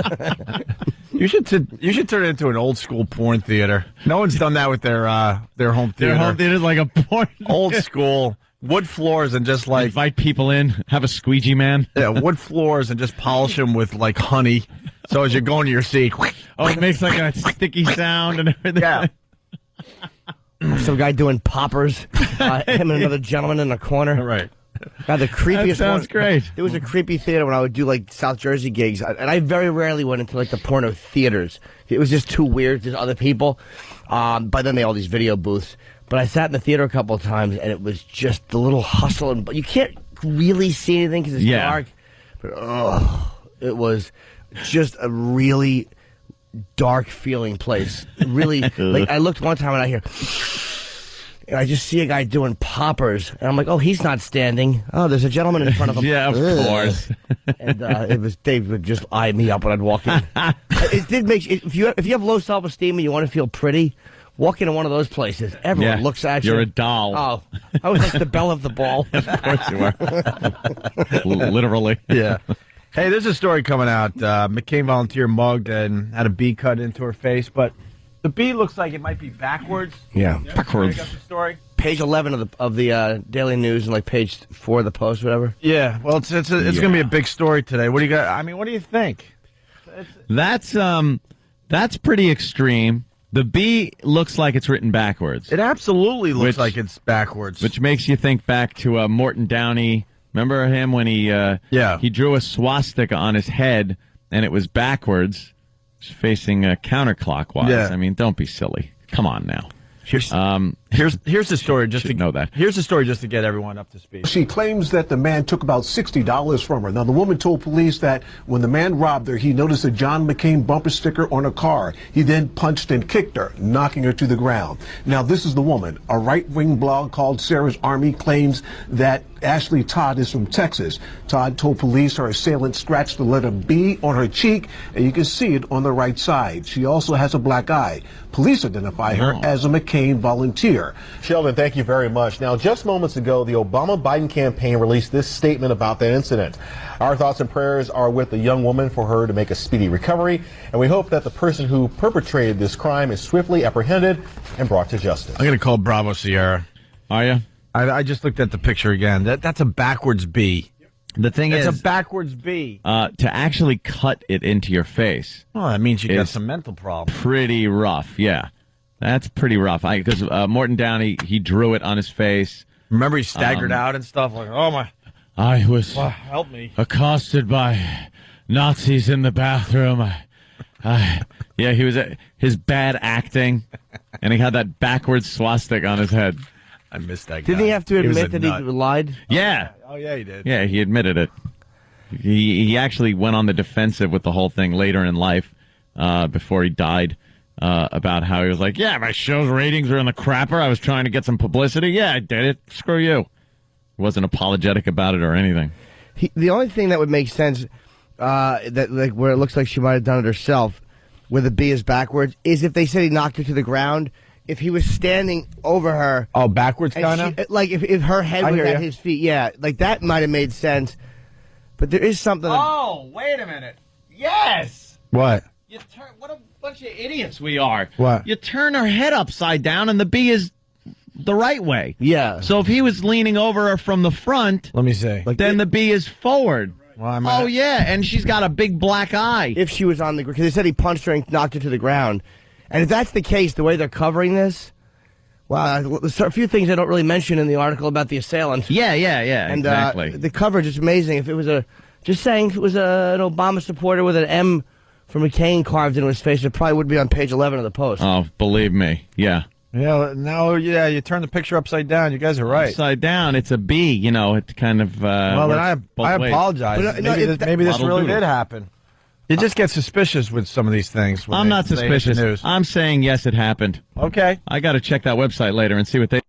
[SPEAKER 2] You should turn it into an old school porn theater. No one's done that with their home theater.
[SPEAKER 3] Their home theater is like a porn.
[SPEAKER 2] Old school. Wood floors and just like...
[SPEAKER 3] Invite people in, have a squeegee man.
[SPEAKER 2] Yeah, wood floors and just polish them with like honey. So as you're going to your seat...
[SPEAKER 3] it makes like a sticky sound and everything.
[SPEAKER 2] Yeah.
[SPEAKER 4] Some guy doing poppers. Him and another gentleman in a corner.
[SPEAKER 2] Right.
[SPEAKER 4] God, the creepiest
[SPEAKER 3] That sounds great.
[SPEAKER 4] There was a creepy theater when I would do like South Jersey gigs, and I very rarely went into like the porno theaters. It was just too weird. There's other people. By then they had all these video booths. But I sat in the theater a couple of times, and it was just the little hustle, but you can't really see anything because it's dark. But it was just a really dark feeling place. Really, like I looked one time and I hear. And I just see a guy doing poppers, and I'm like, "Oh, he's not standing. Oh, there's a gentleman in front of him."
[SPEAKER 3] Yeah, of course.
[SPEAKER 4] And they would just eye me up when I'd walk in. It did make if you have low self-esteem and you want to feel pretty, walk into one of those places. Everyone looks at you.
[SPEAKER 3] You're a doll.
[SPEAKER 4] Oh, I was like the belle of the ball.
[SPEAKER 3] Of course you are. Literally.
[SPEAKER 2] Yeah. Hey, there's a story coming out. McCain volunteer mugged and had a bee cut into her face, but the bee looks like it might be backwards.
[SPEAKER 4] Yeah,
[SPEAKER 2] backwards. You got the story?
[SPEAKER 4] Page 11 of the Daily News and like page 4 of the Post, whatever.
[SPEAKER 2] Yeah. Well, it's going to be a big story today. What do you got? I mean, what do you think?
[SPEAKER 3] That's pretty extreme. The B looks like it's written backwards.
[SPEAKER 2] It absolutely looks like it's backwards.
[SPEAKER 3] Which makes you think back to Morton Downey. Remember him when he drew a swastika on his head and it was backwards, She's facing counterclockwise.
[SPEAKER 2] Yeah.
[SPEAKER 3] I mean, don't be silly. Come on now.
[SPEAKER 2] Here's the story just to
[SPEAKER 3] know that.
[SPEAKER 2] Here's the story just to get everyone up to speed.
[SPEAKER 6] She claims that the man took about $60 from her. Now, the woman told police that when the man robbed her, he noticed a John McCain bumper sticker on her car. He then punched and kicked her, knocking her to the ground. Now, this is the woman. A right-wing blog called Sarah's Army claims that Ashley Todd is from Texas. Todd told police her assailant scratched the letter B on her cheek, and you can see it on the right side. She also has a black eye. Police identify her as a McCain volunteer.
[SPEAKER 7] Sheldon, thank you very much. Now, just moments ago, the Obama-Biden campaign released this statement about that incident. Our thoughts and prayers are with the young woman for her to make a speedy recovery, and we hope that the person who perpetrated this crime is swiftly apprehended and brought to justice.
[SPEAKER 2] I'm going to call Bravo Sierra.
[SPEAKER 3] Are you?
[SPEAKER 2] I just looked at the picture again. That's a backwards B.
[SPEAKER 3] The thing is,
[SPEAKER 2] it's a backwards B.
[SPEAKER 3] To actually cut it into your face.
[SPEAKER 2] Well, that means you got some mental problems.
[SPEAKER 3] Pretty rough, yeah. That's pretty rough. Because Morton Downey, he drew it on his face.
[SPEAKER 2] Remember, he staggered out and stuff. Like, oh my!
[SPEAKER 3] I was
[SPEAKER 2] help me.
[SPEAKER 3] accosted by Nazis in the bathroom. Yeah, he was his bad acting, and he had that backwards swastika on his head.
[SPEAKER 2] I missed that guy.
[SPEAKER 4] Didn't he have to admit that
[SPEAKER 2] nut.
[SPEAKER 4] he lied?
[SPEAKER 3] Yeah.
[SPEAKER 2] Oh yeah, he did.
[SPEAKER 3] Yeah, he admitted it. He actually went on the defensive with the whole thing later in life, before he died, about how he was like, yeah, my show's ratings are in the crapper. I was trying to get some publicity. Yeah, I did it. Screw you. He wasn't apologetic about it or anything.
[SPEAKER 4] The only thing that would make sense, that like where it looks like she might have done it herself, where the B is backwards, is if they said he knocked her to the ground. If he was standing over her,
[SPEAKER 2] backwards kind of,
[SPEAKER 4] like if her head was at his feet, yeah, like that might have made sense. But there is something.
[SPEAKER 3] Oh, wait a minute! Yes.
[SPEAKER 2] What?
[SPEAKER 3] You turn. What a bunch of idiots we are.
[SPEAKER 2] What?
[SPEAKER 3] You turn her head upside down, and the B is the right way.
[SPEAKER 4] Yeah.
[SPEAKER 3] So if he was leaning over her from the front,
[SPEAKER 2] Let me see.
[SPEAKER 3] then the B is forward.
[SPEAKER 2] Well,
[SPEAKER 3] yeah, and she's got a big black eye.
[SPEAKER 4] If she was on the ground, because they said he punched her and knocked her to the ground. And if that's the case, the way they're covering this, well, there's a few things I don't really mention in the article about the assailant.
[SPEAKER 3] Yeah,
[SPEAKER 4] And
[SPEAKER 3] exactly.
[SPEAKER 4] the coverage is amazing. If it was an Obama supporter with an M for McCain carved into his face, it probably would be on page 11 of the Post.
[SPEAKER 3] Oh, believe me, yeah.
[SPEAKER 2] Yeah, no, yeah, you turn the picture upside down. You guys are right.
[SPEAKER 3] Upside down, it's a B. You know, it kind of.
[SPEAKER 2] Well, then I apologize.
[SPEAKER 4] But,
[SPEAKER 2] maybe this really
[SPEAKER 3] doodle.
[SPEAKER 2] did happen. You just get suspicious with some of these things.
[SPEAKER 3] I'm not suspicious. I'm saying yes, it happened.
[SPEAKER 2] Okay.
[SPEAKER 3] I got to check that website later and see what they.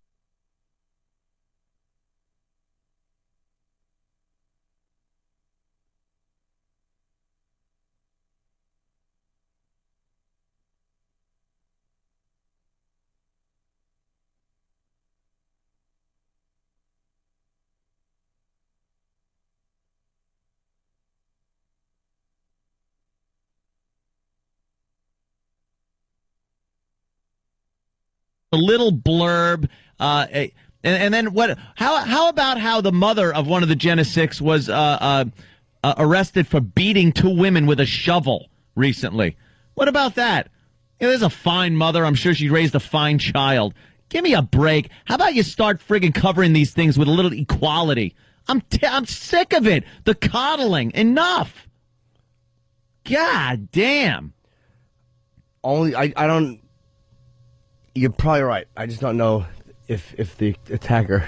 [SPEAKER 3] A little blurb, and then what? How about how the mother of one of the Gen 6 was arrested for beating two women with a shovel recently? What about that? You know, there's a fine mother. I'm sure she raised a fine child. Give me a break. How about you start friggin' covering these things with a little equality? I'm sick of it. The coddling. Enough. God damn.
[SPEAKER 4] I don't. You're probably right. I just don't know if the attacker,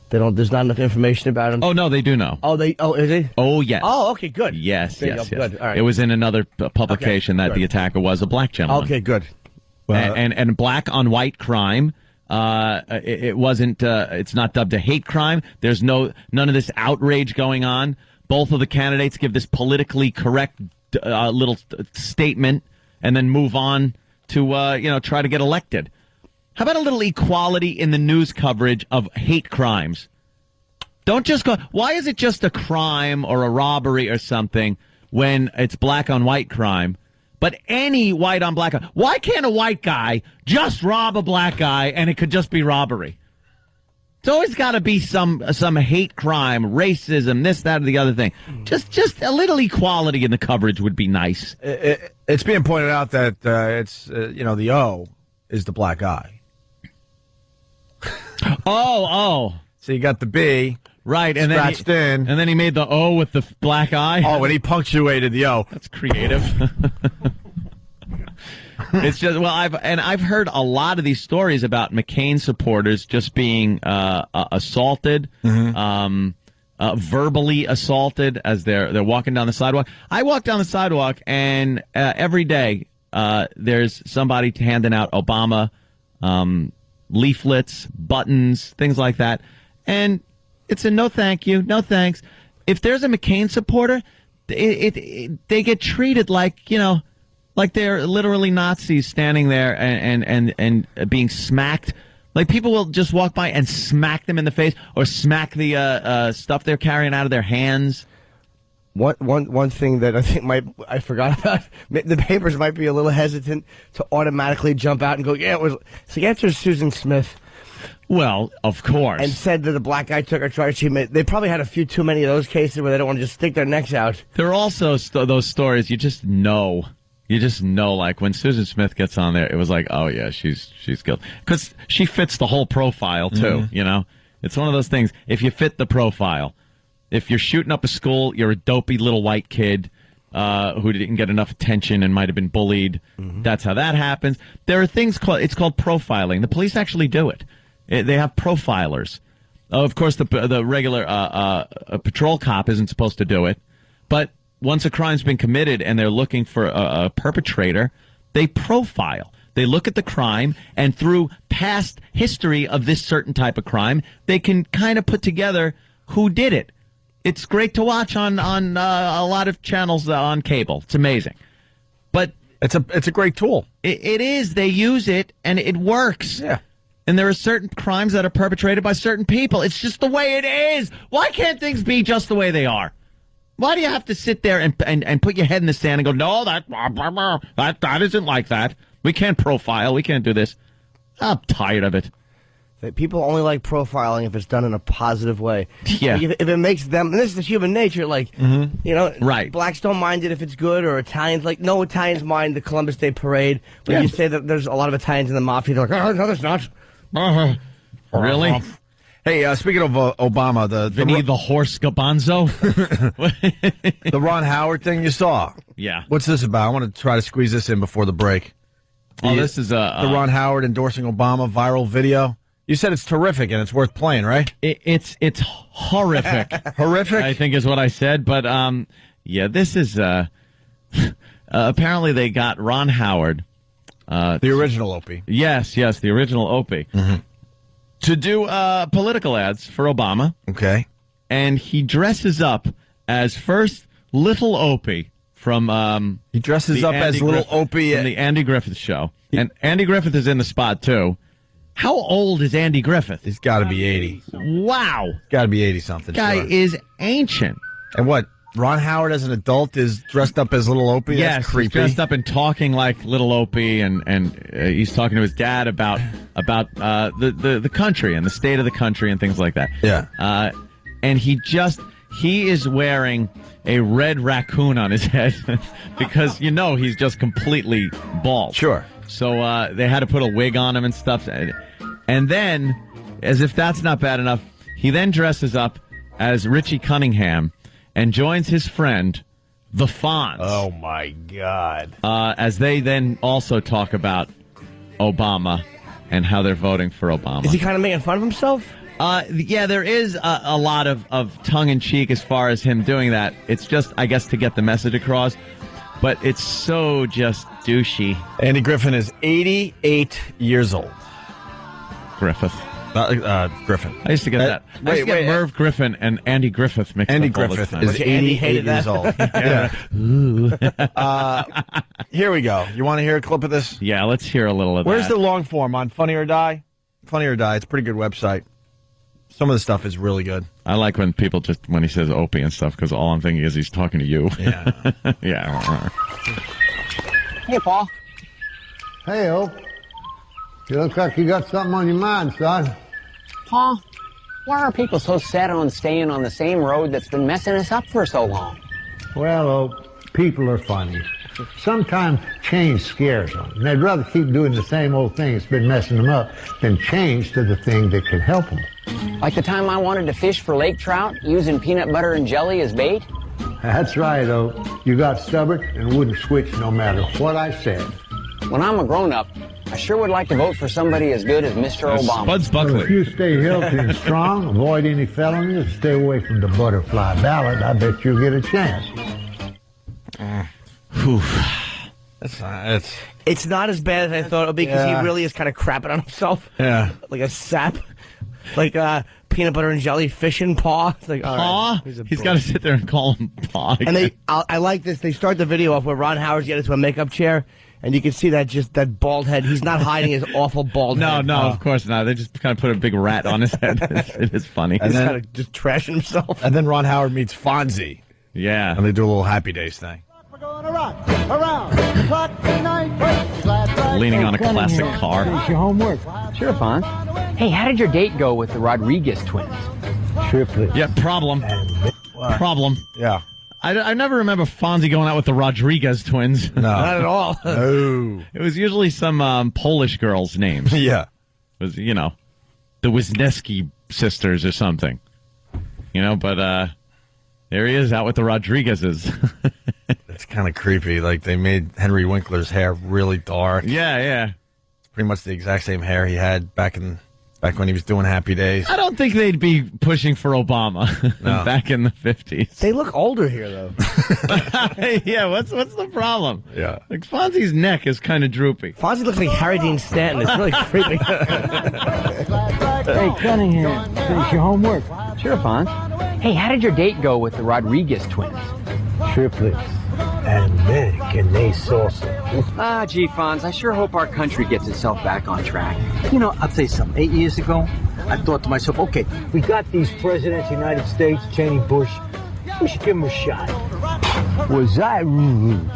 [SPEAKER 4] there's not enough information about him.
[SPEAKER 3] Oh, no, they do know.
[SPEAKER 4] Is he?
[SPEAKER 3] Oh, yes.
[SPEAKER 4] Oh, okay, good.
[SPEAKER 3] Yes.
[SPEAKER 4] Good. All right.
[SPEAKER 3] It was in another publication that the attacker was a black gentleman.
[SPEAKER 4] Okay, good.
[SPEAKER 3] Well, and black on white crime. It wasn't. It's not dubbed a hate crime. There's none of this outrage going on. Both of the candidates give this politically correct little statement and then move on to try to get elected. How about a little equality in the news coverage of hate crimes? Don't just go, why is it just a crime or a robbery or something when it's black on white crime? But any white on black, why can't a white guy just rob a black guy and it could just be robbery? It's always got to be some hate crime, racism, this, that, or the other thing. Just a little equality in the coverage would be nice.
[SPEAKER 2] It's being pointed out that the O is the black eye.
[SPEAKER 3] Oh.
[SPEAKER 2] So you got the B.
[SPEAKER 3] Right, and
[SPEAKER 2] scratched in.
[SPEAKER 3] And then he made the O with the black eye.
[SPEAKER 2] Oh, and he punctuated the O.
[SPEAKER 3] That's creative. It's just, well, I've heard a lot of these stories about McCain supporters just being assaulted, verbally assaulted as they're walking down the sidewalk. I walk down the sidewalk, and every day there's somebody handing out Obama leaflets, buttons, things like that, and it's a no thank you, no thanks. If there's a McCain supporter, they get treated like, you know, like they're literally Nazis standing there and being smacked. Like, people will just walk by and smack them in the face or smack the stuff they're carrying out of their hands.
[SPEAKER 4] One thing that I think I forgot about, the papers might be a little hesitant to automatically jump out and go, yeah, it was. So the answer is Susan Smith.
[SPEAKER 3] Well, of course.
[SPEAKER 4] And said that the black guy took her charge. They probably had a few too many of those cases where they don't want to just stick their necks out.
[SPEAKER 3] There are also those stories you just know. You just know, like, when Susan Smith gets on there, it was like, oh, yeah, she's guilty. Because she fits the whole profile, too, you know? It's one of those things, if you fit the profile. If you're shooting up a school, you're a dopey little white kid who didn't get enough attention and might have been bullied. That's how that happens. There are things it's called profiling. The police actually do it. They have profilers. Of course, the regular patrol cop isn't supposed to do it. But once a crime's been committed and they're looking for a perpetrator, they profile. They look at the crime, and through past history of this certain type of crime, they can kind of put together who did it. It's great to watch on a lot of channels on cable. It's amazing. But
[SPEAKER 2] it's a great tool.
[SPEAKER 3] It is. They use it, and it works.
[SPEAKER 2] Yeah.
[SPEAKER 3] And there are certain crimes that are perpetrated by certain people. It's just the way it is. Why can't things be just the way they are? Why do you have to sit there and put your head in the sand and go, no, that isn't like that. We can't profile. We can't do this. I'm tired of it.
[SPEAKER 4] People only like profiling if it's done in a positive way.
[SPEAKER 3] Yeah.
[SPEAKER 4] Like if it makes them, and this is human nature, like, you know,
[SPEAKER 3] right.
[SPEAKER 4] Blacks don't mind it if it's good, or Italians, like, no Italians mind the Columbus Day Parade. When you say that there's a lot of Italians in the mafia, they're like, oh, no, there's not.
[SPEAKER 3] Really?
[SPEAKER 2] Hey, speaking of Obama,
[SPEAKER 3] the horse Gabanzo,
[SPEAKER 2] the Ron Howard thing you saw.
[SPEAKER 3] Yeah.
[SPEAKER 2] What's this about? I want to try to squeeze this in before the break.
[SPEAKER 3] This is
[SPEAKER 2] the Ron Howard endorsing Obama viral video. You said it's terrific and it's worth playing, right?
[SPEAKER 3] It's horrific.
[SPEAKER 2] Horrific,
[SPEAKER 3] I think is what I said. But yeah, this is apparently they got Ron Howard,
[SPEAKER 2] the original Opie.
[SPEAKER 3] Yes, the original Opie. To do political ads for Obama.
[SPEAKER 2] Okay.
[SPEAKER 3] And he dresses up as first Little Opie from
[SPEAKER 2] he dresses up as Little Opie
[SPEAKER 3] from the Andy Griffith Show. And Andy Griffith is in the spot too. How old is Andy Griffith?
[SPEAKER 2] He's got to be 80.
[SPEAKER 3] Wow.
[SPEAKER 2] Got to be 80 something.
[SPEAKER 3] Guy is ancient.
[SPEAKER 2] And what? Ron Howard as an adult is dressed up as Little Opie?
[SPEAKER 3] Yes,
[SPEAKER 2] that's creepy.
[SPEAKER 3] He's dressed up and talking like Little Opie, and he's talking to his dad about the country and the state of the country and things like that.
[SPEAKER 2] Yeah.
[SPEAKER 3] And he is wearing a red raccoon on his head because, you know, he's just completely bald.
[SPEAKER 2] Sure.
[SPEAKER 3] So they had to put a wig on him and stuff. And then, as if that's not bad enough, he then dresses up as Richie Cunningham and joins his friend, the Fonz.
[SPEAKER 2] Oh, my God.
[SPEAKER 3] As they then also talk about Obama and how they're voting for Obama.
[SPEAKER 4] Is he kind of making fun of himself?
[SPEAKER 3] Yeah, there is a lot of tongue-in-cheek as far as him doing that. It's just, I guess, to get the message across. But it's so just douchey.
[SPEAKER 2] Andy Griffin is 88 years old.
[SPEAKER 3] Griffith.
[SPEAKER 2] Griffin.
[SPEAKER 3] I used to get that. I used to get Merv Griffin and Andy Griffith mixed
[SPEAKER 2] Andy
[SPEAKER 3] up all
[SPEAKER 2] Griffith
[SPEAKER 3] the time.
[SPEAKER 2] is 88 years old. Yeah. Here we go. You want to hear a clip of this?
[SPEAKER 3] Yeah, let's hear a little of that.
[SPEAKER 2] Where's the long form on Funny or Die? Funny or Die. It's a pretty good website. Some of the stuff is really good.
[SPEAKER 3] I like when people when he says Opie and stuff, because all I'm thinking is he's talking to you.
[SPEAKER 2] Yeah.
[SPEAKER 3] Yeah.
[SPEAKER 8] Hey, Paul.
[SPEAKER 9] Hey, Ope. You look like you got something on your mind, son.
[SPEAKER 8] Paul, why are people so set on staying on the same road that's been messing us up for so long?
[SPEAKER 9] Well, Ope, people are funny. Sometimes change scares them, and they'd rather keep doing the same old thing that's been messing them up than change to the thing that can help them.
[SPEAKER 8] Like the time I wanted to fish for lake trout using peanut butter and jelly as bait?
[SPEAKER 9] That's right, Ope. You got stubborn and wouldn't switch no matter what I said.
[SPEAKER 8] When I'm a grown-up, I sure would like to vote for somebody as good as Mr. Obama.
[SPEAKER 3] Spuds
[SPEAKER 9] Well, if
[SPEAKER 3] Buckley.
[SPEAKER 9] you stay healthy and strong, avoid any felonies, stay away from the butterfly ballot, I bet you'll get a chance.
[SPEAKER 4] It's not as bad as I thought it would be because he really is kind of crapping on himself.
[SPEAKER 2] Yeah.
[SPEAKER 4] Like a sap. Like peanut butter and jelly fishing paw. It's like, all
[SPEAKER 3] Paw?
[SPEAKER 4] right,
[SPEAKER 3] He's got to sit there and call him Paw.
[SPEAKER 4] And I like this. They start the video off where Ron Howard's getting into a makeup chair, and you can see that bald head. He's not hiding his awful bald head.
[SPEAKER 3] No, of course not. They just kind of put a big rat on his head. It is funny.
[SPEAKER 2] And
[SPEAKER 4] He's
[SPEAKER 2] then-
[SPEAKER 4] kind of just trashing himself.
[SPEAKER 2] And then Ron Howard meets Fonzie,
[SPEAKER 3] Yeah.
[SPEAKER 2] and they do a little Happy Days thing.
[SPEAKER 3] Leaning on a classic car.
[SPEAKER 8] Finish your homework. Sure, Fonz. Hey, how did your date go with the Rodriguez twins?
[SPEAKER 9] Triplets.
[SPEAKER 3] Yeah, problem. Problem.
[SPEAKER 2] Yeah.
[SPEAKER 3] I never remember Fonzie going out with the Rodriguez twins.
[SPEAKER 2] No.
[SPEAKER 4] Not at all.
[SPEAKER 2] No.
[SPEAKER 3] It was usually some Polish girls' names. It
[SPEAKER 2] Yeah.
[SPEAKER 3] was, the Wisniewski sisters or something. But there he is out with the Rodriguezes.
[SPEAKER 2] It's kind of creepy. Like, they made Henry Winkler's hair really dark.
[SPEAKER 3] Yeah.
[SPEAKER 2] It's pretty much the exact same hair he had back when he was doing Happy Days.
[SPEAKER 3] I don't think they'd be pushing for Obama
[SPEAKER 2] No.
[SPEAKER 3] back in the 50s.
[SPEAKER 4] They look older here, though.
[SPEAKER 3] Yeah, what's the problem?
[SPEAKER 2] Yeah.
[SPEAKER 3] Like, Fonzie's neck is kind of droopy.
[SPEAKER 4] Fonzie looks like Harry Dean Stanton. It's really creepy.
[SPEAKER 8] Hey, Cunningham, finish your homework. Sure, Fonz. Hey, how did your date go with the Rodriguez twins?
[SPEAKER 9] Triplets. And then can they sauce it?
[SPEAKER 8] Gee, Fonz, I sure hope our country gets itself back on track.
[SPEAKER 9] I'll tell you something. 8 years ago, I thought to myself, okay, we got these presidents of the United States, Cheney, Bush. We should give them a shot. Was I rude?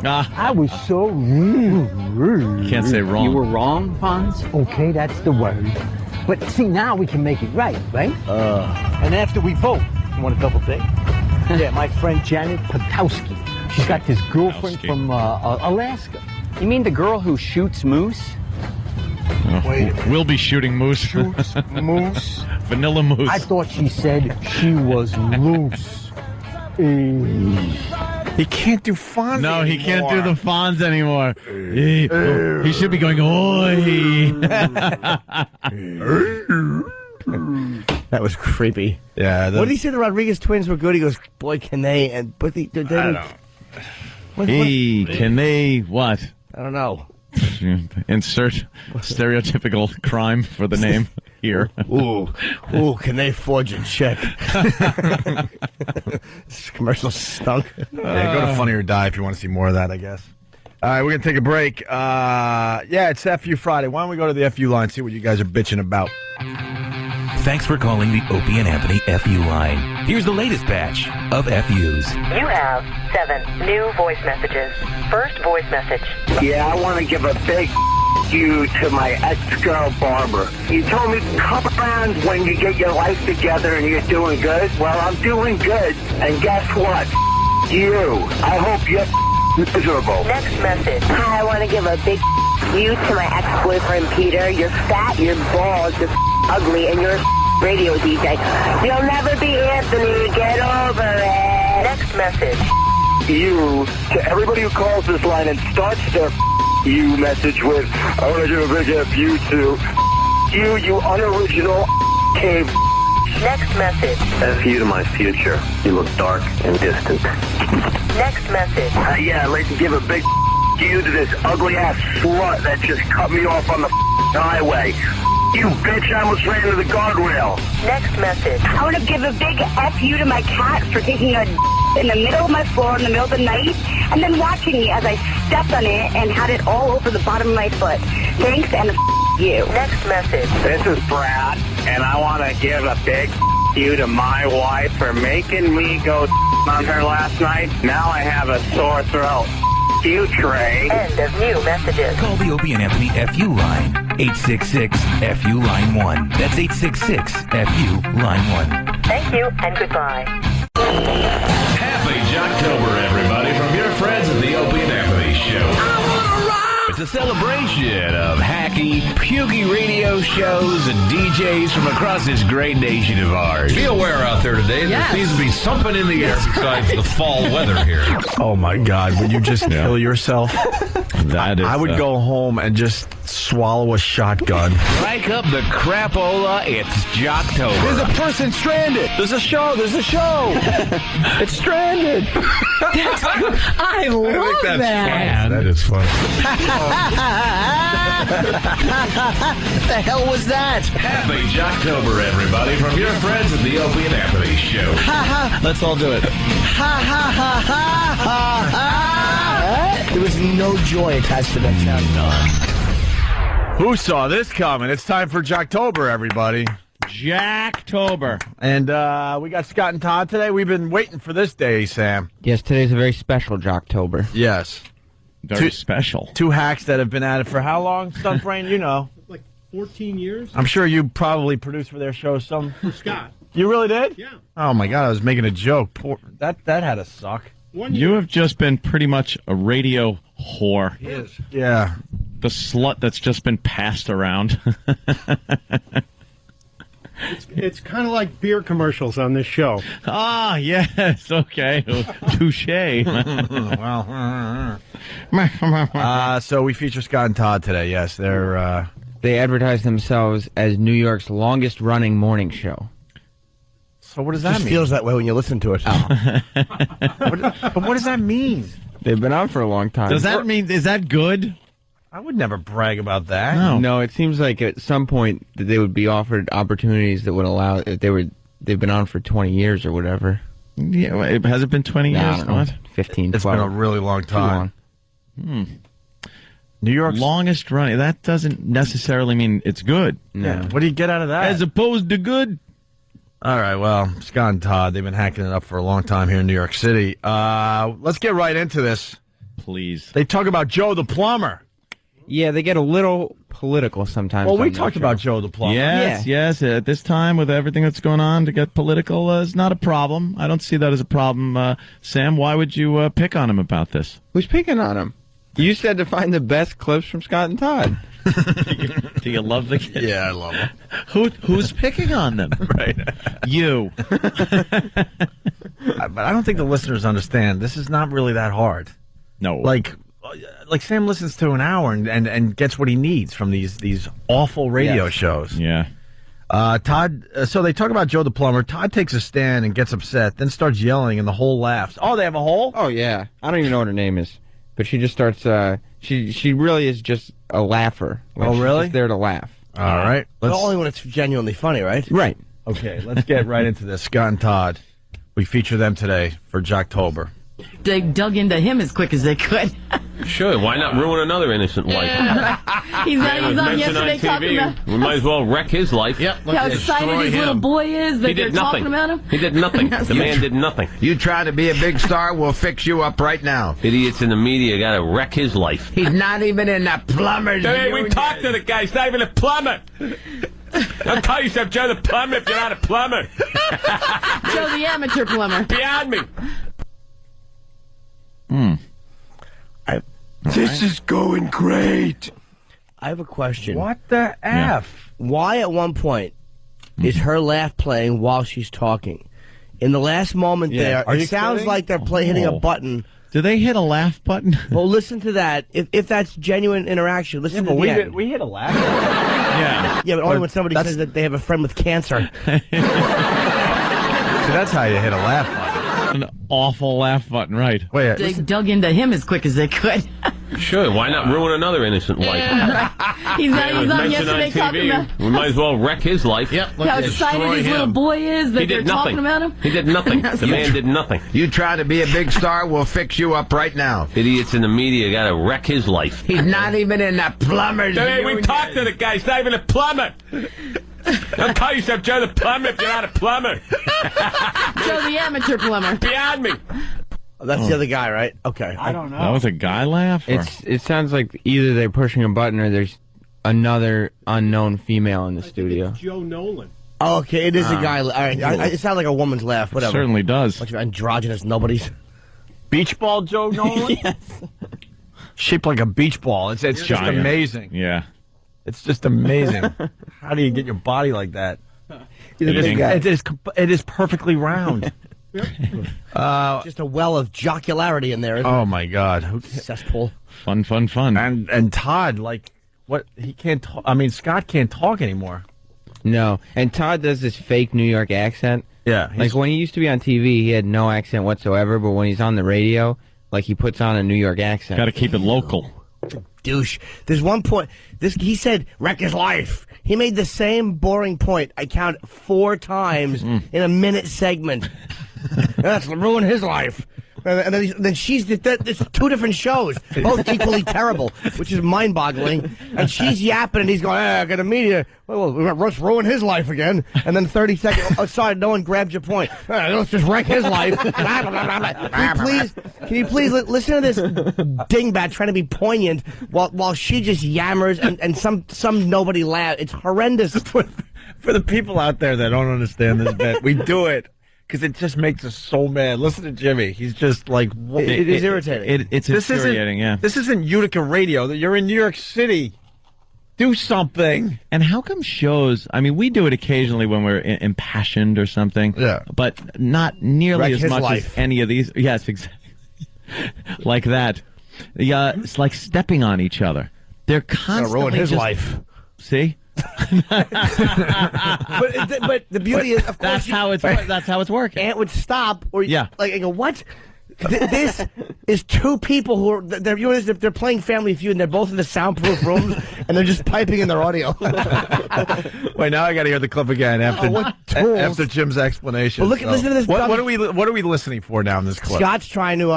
[SPEAKER 9] I was so rude.
[SPEAKER 3] Can't say wrong.
[SPEAKER 8] You were wrong, Fonz?
[SPEAKER 9] Okay, that's the word. But see, now we can make it right? And after we vote, you want a double date? Yeah, my friend Janet Potowski. She's got this girlfriend
[SPEAKER 3] Potowski.
[SPEAKER 9] from Alaska.
[SPEAKER 8] You mean the girl who shoots moose?
[SPEAKER 3] We'll be shooting moose.
[SPEAKER 9] Shoots moose.
[SPEAKER 3] Vanilla moose.
[SPEAKER 9] I thought she said she was loose.
[SPEAKER 2] He can't do Fonzie
[SPEAKER 3] No, he can't do
[SPEAKER 2] anymore.
[SPEAKER 3] the Fonz anymore. He should be going, oi.
[SPEAKER 4] That was creepy.
[SPEAKER 2] Yeah.
[SPEAKER 4] What did he say? The Rodriguez twins were good. He goes, boy, can they? And but they
[SPEAKER 2] I don't know.
[SPEAKER 3] Hey, can they what?
[SPEAKER 4] I don't know.
[SPEAKER 3] Insert stereotypical crime for the name here.
[SPEAKER 4] Ooh, can they forge a check? This commercial stunk.
[SPEAKER 2] Yeah, go to Funny or Die if you want to see more of that, I guess. All right, we're going to take a break. It's FU Friday. Why don't we go to the FU line, see what you guys are bitching about?
[SPEAKER 10] Thanks for calling the Opie and Anthony FU line. Here's the latest batch of FUs.
[SPEAKER 11] You have 7 new voice messages. First voice message.
[SPEAKER 12] Yeah, I want to give a big you to my ex-girl, Barbara. You told me to come around when you get your life together and you're doing good. Well, I'm doing good, and guess what? You. I hope you're miserable.
[SPEAKER 11] Next message.
[SPEAKER 13] Hi, I want to give a big you to my ex-boyfriend, Peter. You're fat, you're bald, you're ugly, and you're a radio DJ. You'll never be Anthony. Get over it.
[SPEAKER 11] Next message.
[SPEAKER 12] You, to everybody who calls this line and starts their you message with, I want to give a big F you to you unoriginal cave.
[SPEAKER 11] Next message.
[SPEAKER 12] F you to my future. You look dark and distant.
[SPEAKER 11] Next message.
[SPEAKER 12] Yeah, I'd like to give a big you to this ugly-ass slut that just cut me off on the highway. You bitch, I almost ran into the guardrail.
[SPEAKER 11] Next message.
[SPEAKER 13] I want to give a big F you to my cat for taking a in the middle of my floor in the middle of the night and then watching me as I stepped on it and had it all over the bottom of my foot. Thanks and you.
[SPEAKER 11] Next message.
[SPEAKER 12] This is Brad, and I want to give a big you to my wife for making me go on her last night. Now I have a sore throat. You, Trey.
[SPEAKER 11] End of new messages.
[SPEAKER 10] Call the Opie and Anthony FU line. 866-FU line 1. That's 866-FU line 1.
[SPEAKER 11] Thank you and goodbye.
[SPEAKER 14] Happy Jocktober, everybody, from your friends at the Opie and Anthony Show. I wanna rock! It's
[SPEAKER 10] a celebration of hacky, pukey radio shows and DJs from across this great nation of ours.
[SPEAKER 14] Be aware out there today. There seems to be something in the air besides the fall weather here.
[SPEAKER 2] Oh, my God. Would you just kill yourself?
[SPEAKER 3] I
[SPEAKER 2] would go home and just swallow a shotgun.
[SPEAKER 10] Strike up the crapola. It's Jocktober.
[SPEAKER 9] There's a person stranded. There's a show. It's stranded.
[SPEAKER 15] I love that.
[SPEAKER 2] That is funny.
[SPEAKER 4] What the hell was that?
[SPEAKER 10] Happy Jocktober, everybody, from your friends at the Opie and Anthony Show.
[SPEAKER 3] Let's all do it.
[SPEAKER 4] There was no joy attached to that sound.
[SPEAKER 2] Who saw this coming? It's time for Jocktober, everybody.
[SPEAKER 3] Jacktober.
[SPEAKER 2] And we got Scott and Todd today. We've been waiting for this day, Sam.
[SPEAKER 16] Yes, today's a very special Jocktober.
[SPEAKER 2] Yes.
[SPEAKER 3] Very special.
[SPEAKER 2] Two hacks that have been at it for how long, Stunt Brain? You know.
[SPEAKER 17] Like 14 years.
[SPEAKER 2] I'm sure you probably produced for their show some.
[SPEAKER 17] For Scott.
[SPEAKER 2] You really did?
[SPEAKER 17] Yeah.
[SPEAKER 2] Oh, my God. I was making a joke. That had to suck.
[SPEAKER 3] You have just been pretty much a radio whore.
[SPEAKER 2] He is. Yeah.
[SPEAKER 3] The slut that's just been passed around.
[SPEAKER 17] It's kind of like beer commercials on this show.
[SPEAKER 3] Ah, yes. Okay. Touche.
[SPEAKER 2] So we feature Scott and Todd today. Yes,
[SPEAKER 16] they advertise themselves as New York's longest-running morning show.
[SPEAKER 2] So what does that mean?
[SPEAKER 4] It feels that way when you listen to it.
[SPEAKER 2] But what does that mean?
[SPEAKER 16] They've been on for a long time.
[SPEAKER 3] Does that mean, is that good?
[SPEAKER 2] I would never brag about that.
[SPEAKER 16] No, it seems like at some point that they would be offered opportunities that would allow if they've been on for 20 years or whatever.
[SPEAKER 3] Yeah, has it been 20 years? What?
[SPEAKER 16] 15,
[SPEAKER 2] It's
[SPEAKER 16] 12.
[SPEAKER 2] been a really long time.
[SPEAKER 16] Long.
[SPEAKER 2] New York's
[SPEAKER 3] longest running. That doesn't necessarily mean it's good.
[SPEAKER 16] No.
[SPEAKER 2] Yeah. What do you get out of that?
[SPEAKER 3] As opposed to good.
[SPEAKER 2] All right, well, Scott and Todd, they've been hacking it up for a long time here in New York City. Let's get right into this.
[SPEAKER 3] Please.
[SPEAKER 2] They talk about Joe the plumber.
[SPEAKER 16] Yeah, they get a little political sometimes.
[SPEAKER 2] Well, we talked about Joe the plumber.
[SPEAKER 3] Yes. At this time, with everything that's going on, to get political is not a problem. I don't see that as a problem. Sam, why would you pick on him about this?
[SPEAKER 16] Who's picking on him? You said to find the best clips from Scott and Todd.
[SPEAKER 3] Do you love the kid?
[SPEAKER 2] Yeah, I love them.
[SPEAKER 3] Who's picking on them? Right. You.
[SPEAKER 2] But I don't think the listeners understand. This is not really that hard.
[SPEAKER 3] No.
[SPEAKER 2] Like Sam listens to an hour and gets what he needs from these awful radio shows.
[SPEAKER 3] Yeah.
[SPEAKER 2] Todd, so they talk about Joe the plumber. Todd takes a stand and gets upset, then starts yelling, and the whole laughs. Oh, they have a hole?
[SPEAKER 16] Oh, yeah. I don't even know what her name is. But she just starts, she really is just a laugher.
[SPEAKER 2] Oh, really?
[SPEAKER 16] She's just there to laugh.
[SPEAKER 2] All right.
[SPEAKER 4] But only when it's genuinely funny, right?
[SPEAKER 16] Right.
[SPEAKER 2] Okay, let's get right into this. Scott and Todd, we feature them today for Jocktober.
[SPEAKER 15] They dug into him as quick as they could.
[SPEAKER 14] Sure, why not ruin another innocent life?
[SPEAKER 15] He's on yesterday talking about
[SPEAKER 14] we might as well wreck his life.
[SPEAKER 15] how excited his little boy is that they're talking about him.
[SPEAKER 14] He did nothing. The man did nothing.
[SPEAKER 18] You try to be a big star, we'll fix you up right now.
[SPEAKER 14] Idiots in the media got to wreck his life.
[SPEAKER 18] He's not even in the plumber's
[SPEAKER 14] Hey, we
[SPEAKER 18] union.
[SPEAKER 14] talked to the guy. He's not even a plumber. Don't call yourself Joe the plumber if you're not a plumber.
[SPEAKER 15] Joe the amateur plumber.
[SPEAKER 14] Beyond me.
[SPEAKER 18] This is going great.
[SPEAKER 4] I have a question.
[SPEAKER 2] What the F?
[SPEAKER 4] Why at one point is her laugh playing while she's talking? In the last moment there,
[SPEAKER 2] Are you
[SPEAKER 4] it sounds
[SPEAKER 2] kidding?
[SPEAKER 4] like they're hitting a button.
[SPEAKER 3] Do they hit a laugh button?
[SPEAKER 4] Well, listen to that. If that's genuine interaction, listen to the end.
[SPEAKER 2] We hit a laugh.
[SPEAKER 4] Yeah, but only when somebody says that they have a friend with cancer.
[SPEAKER 2] So that's how you hit a laugh button.
[SPEAKER 3] An awful laugh button, right.
[SPEAKER 2] Wait,
[SPEAKER 15] They dug into him as quick as they could.
[SPEAKER 14] Sure, why not ruin another innocent life?
[SPEAKER 15] He's
[SPEAKER 14] Man was
[SPEAKER 15] on
[SPEAKER 14] mentioned
[SPEAKER 15] yesterday
[SPEAKER 14] on
[SPEAKER 15] talking
[SPEAKER 14] TV.
[SPEAKER 15] about
[SPEAKER 14] We might as well wreck his life.
[SPEAKER 15] how excited his little boy is that
[SPEAKER 14] He
[SPEAKER 15] they're
[SPEAKER 14] did nothing.
[SPEAKER 15] talking about him.
[SPEAKER 14] He did nothing. The man did nothing.
[SPEAKER 18] You try to be a big star, we'll fix you up right now.
[SPEAKER 14] Idiots in the media got to wreck his life.
[SPEAKER 18] He's not even in the plumber's
[SPEAKER 14] Hey, we
[SPEAKER 18] union.
[SPEAKER 14] talked to the guy. He's not even a plumber. Don't call yourself Joe the plumber if you're not a plumber.
[SPEAKER 15] Joe the amateur plumber.
[SPEAKER 14] Beyond me.
[SPEAKER 4] Oh, that's the other guy, right? Okay.
[SPEAKER 17] I don't know.
[SPEAKER 3] That was a guy laugh? Or?
[SPEAKER 16] It sounds like either they're pushing a button or there's another unknown female in the studio.
[SPEAKER 17] Joe Nolan.
[SPEAKER 4] Oh, okay, it is a guy. All right, it sounds like a woman's laugh. Whatever.
[SPEAKER 3] Certainly does.
[SPEAKER 4] Bunch of androgynous nobodies.
[SPEAKER 2] Beach ball Joe Nolan?
[SPEAKER 4] Yes.
[SPEAKER 2] shaped like a beach ball. It's just
[SPEAKER 3] giant.
[SPEAKER 2] amazing.
[SPEAKER 3] Yeah.
[SPEAKER 2] It's just amazing. How do you get your body like that? It is perfectly round.
[SPEAKER 4] Just a well of jocularity in there. Isn't
[SPEAKER 2] Oh
[SPEAKER 4] it?
[SPEAKER 2] my God!
[SPEAKER 4] Cesspool.
[SPEAKER 3] Fun.
[SPEAKER 2] And Todd, like, what? He can't talk. I mean, Scott can't talk anymore.
[SPEAKER 16] No, and Todd does this fake New York accent.
[SPEAKER 2] Yeah,
[SPEAKER 16] like when he used to be on TV, he had no accent whatsoever. But when he's on the radio, like he puts on a New York accent.
[SPEAKER 3] Got to keep it local.
[SPEAKER 4] Douche. There's one point. He said, "Wreck his life." He made the same boring point. I count 4 times in a minute segment. That's ruin his life. And then she's it's 2 different shows, both equally terrible, which is mind-boggling. And she's yapping, and he's going, "I got a media. Well, let's ruin his life again." And then 30 seconds. Oh, sorry, no one grabbed your point. Let's just wreck his life. Can you please listen to this dingbat trying to be poignant while she just yammers and some nobody laughs. It's horrendous.
[SPEAKER 2] For the people out there that don't understand this bit, we do it because it just makes us so mad. Listen to Jimmy. He's just like...
[SPEAKER 4] It is irritating.
[SPEAKER 3] It's infuriating, yeah.
[SPEAKER 2] This isn't Utica Radio. You're in New York City. Do something.
[SPEAKER 3] And how come shows... I mean, we do it occasionally when we're impassioned or something.
[SPEAKER 2] Yeah.
[SPEAKER 3] But not nearly as much as any of these. Yes, exactly. Like that. Yeah, it's like stepping on each other. They're constantly
[SPEAKER 4] ruin his life.
[SPEAKER 3] See?
[SPEAKER 4] But the beauty is, of course,
[SPEAKER 3] that's how it's working.
[SPEAKER 4] Ant would stop, or
[SPEAKER 3] yeah,
[SPEAKER 4] like I go, what? This is 2 people who are they're playing Family Feud, and they're both in the soundproof rooms, and they're just piping in their audio.
[SPEAKER 2] Wait, now I got to hear the clip again after Jim's explanation.
[SPEAKER 4] Well, listen to this.
[SPEAKER 2] What are we listening for now in this clip?
[SPEAKER 4] Scott's trying to,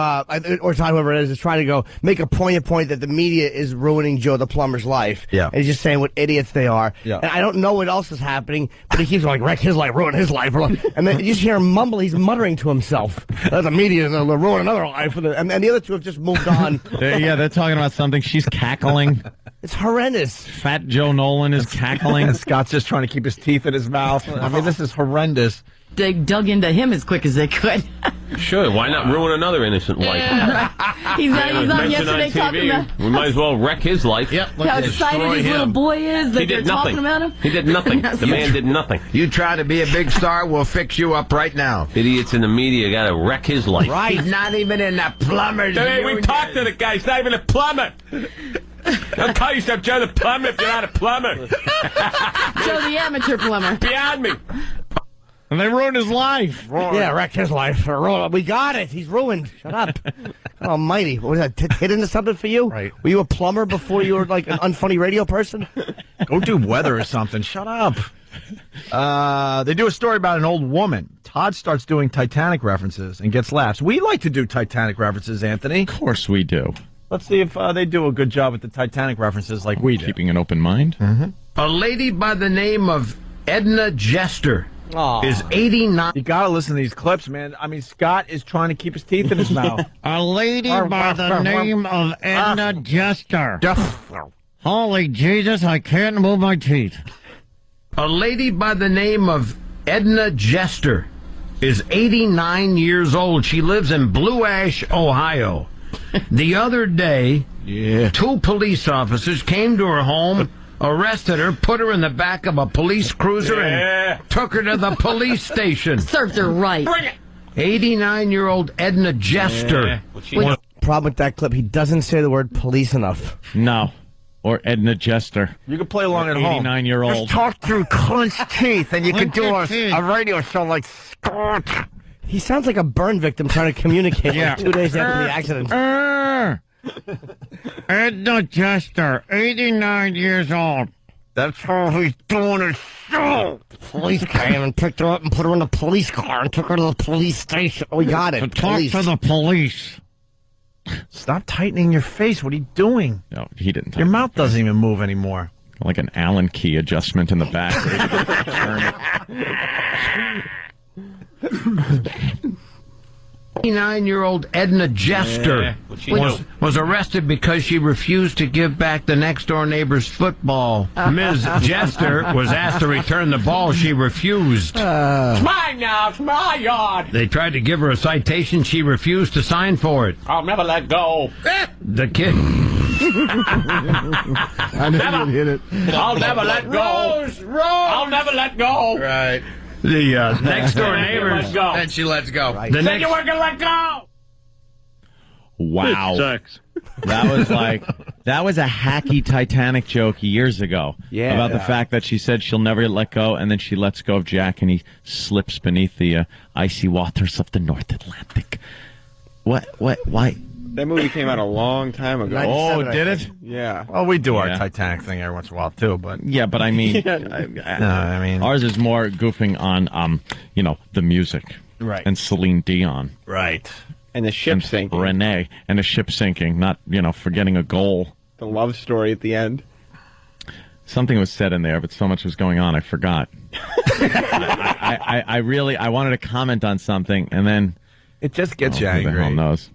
[SPEAKER 4] or Todd, whoever it is trying to go make a poignant point that the media is ruining Joe the plumber's life.
[SPEAKER 2] Yeah,
[SPEAKER 4] and he's just saying what idiots they are.
[SPEAKER 2] Yeah,
[SPEAKER 4] and I don't know what else is happening, but he keeps going, wreck his life, ruin his life, and then you just hear him mumble. He's muttering to himself. The media is ruin another life, and the other 2 have just moved on.
[SPEAKER 3] They're talking about something. She's cackling.
[SPEAKER 4] It's horrendous.
[SPEAKER 3] Fat Joe Nolan is cackling.
[SPEAKER 2] And Scott's just trying to keep his teeth in his mouth. I mean, this is horrendous.
[SPEAKER 15] They dug into him as quick as they could.
[SPEAKER 14] Sure, why not ruin another innocent life?
[SPEAKER 15] He's on yesterday talking about...
[SPEAKER 14] We might as well wreck his life.
[SPEAKER 15] Yep, how excited his little boy is that they're talking about him.
[SPEAKER 14] He did nothing. The man did nothing.
[SPEAKER 18] You try to be a big star, we'll fix you up right now.
[SPEAKER 14] Idiots in the media got to wreck his life.
[SPEAKER 18] Right. He's not even in the plumber's
[SPEAKER 14] Hey, we
[SPEAKER 18] union.
[SPEAKER 14] talked to the guy. He's not even a plumber. Don't call yourself Joe the plumber if you're not a plumber.
[SPEAKER 15] Joe the amateur plumber.
[SPEAKER 14] Beyond me.
[SPEAKER 3] And they ruined his life.
[SPEAKER 4] Yeah, wreck his life. We got it. He's ruined. Shut up. Almighty. What was that? Hit into something for you?
[SPEAKER 2] Right.
[SPEAKER 4] Were you a plumber before you were like an unfunny radio person?
[SPEAKER 2] Go do weather or something. Shut up. They do a story about an old woman. Todd starts doing Titanic references and gets laughs. We like to do Titanic references, Anthony.
[SPEAKER 3] Of course we do.
[SPEAKER 2] Let's see if they do a good job with the Titanic references like we do.
[SPEAKER 3] Keeping an open mind.
[SPEAKER 2] Mm-hmm.
[SPEAKER 18] A lady by the name of Edna Jester is 89.
[SPEAKER 2] You gotta listen to these clips, man. I mean, Scott is trying to keep his teeth in his mouth.
[SPEAKER 19] A lady by the name of Edna Jester. Holy Jesus, I can't move my teeth.
[SPEAKER 18] A lady by the name of Edna Jester is 89 years old. She lives in Blue Ash, Ohio. The other day, 2 police officers came to her home, arrested her, put her in the back of a police cruiser, and took her to the police station.
[SPEAKER 15] Served her right.
[SPEAKER 14] Bring it.
[SPEAKER 18] 89-year-old Edna Jester.
[SPEAKER 4] Problem with that clip, he doesn't say the word police enough.
[SPEAKER 3] No. Or Edna Jester.
[SPEAKER 2] You can play along at home.
[SPEAKER 3] 89-year-old.
[SPEAKER 19] Just talk through clenched teeth, and you can do a radio show like Scott.
[SPEAKER 4] He sounds like a burn victim trying to communicate like 2 days after the accident.
[SPEAKER 19] Edna Jester, 89 years old. That's how he's doing his show.
[SPEAKER 4] The police came and picked her up and put her in a police car and took her to the police station. We got it.
[SPEAKER 19] To talk to the police.
[SPEAKER 2] Stop tightening your face. What are you doing?
[SPEAKER 3] No, he didn't.
[SPEAKER 2] Your mouth doesn't even move anymore.
[SPEAKER 3] Like an Allen key adjustment in the back.
[SPEAKER 18] 89-year-old Edna Jester was arrested because she refused to give back the next-door neighbor's football. Ms. Jester was asked to return the ball. She refused.
[SPEAKER 14] It's mine now. It's my yard.
[SPEAKER 18] They tried to give her a citation. She refused to sign for it.
[SPEAKER 14] I'll never let go.
[SPEAKER 18] The kid
[SPEAKER 2] I never hit it.
[SPEAKER 14] I'll never let go. Rose. I'll never let go.
[SPEAKER 2] Right.
[SPEAKER 18] The next door neighbors.
[SPEAKER 2] And she lets go.
[SPEAKER 18] Right.
[SPEAKER 14] You said you weren't going to let go.
[SPEAKER 3] Wow.
[SPEAKER 18] Sucks.
[SPEAKER 3] That was a hacky Titanic joke years ago.
[SPEAKER 5] Yeah.
[SPEAKER 3] About the fact that she said she'll never let go, and then she lets go of Jack, and he slips beneath the icy waters of the North Atlantic. Why?
[SPEAKER 16] That movie came out a long time ago.
[SPEAKER 2] Oh, did it?
[SPEAKER 16] Yeah.
[SPEAKER 2] Well, we do our Titanic thing every once in a while too, but
[SPEAKER 3] yeah, but I mean,
[SPEAKER 2] I mean,
[SPEAKER 3] ours is more goofing on, the music,
[SPEAKER 2] right,
[SPEAKER 3] and Celine Dion,
[SPEAKER 2] right,
[SPEAKER 16] and the ship sinking,
[SPEAKER 3] Renee, and the ship sinking, not forgetting a goal,
[SPEAKER 16] the love story at the end.
[SPEAKER 3] Something was said in there, but so much was going on, I forgot. I really wanted to comment on something, and then
[SPEAKER 2] it just gets you angry.
[SPEAKER 3] Who the hell knows?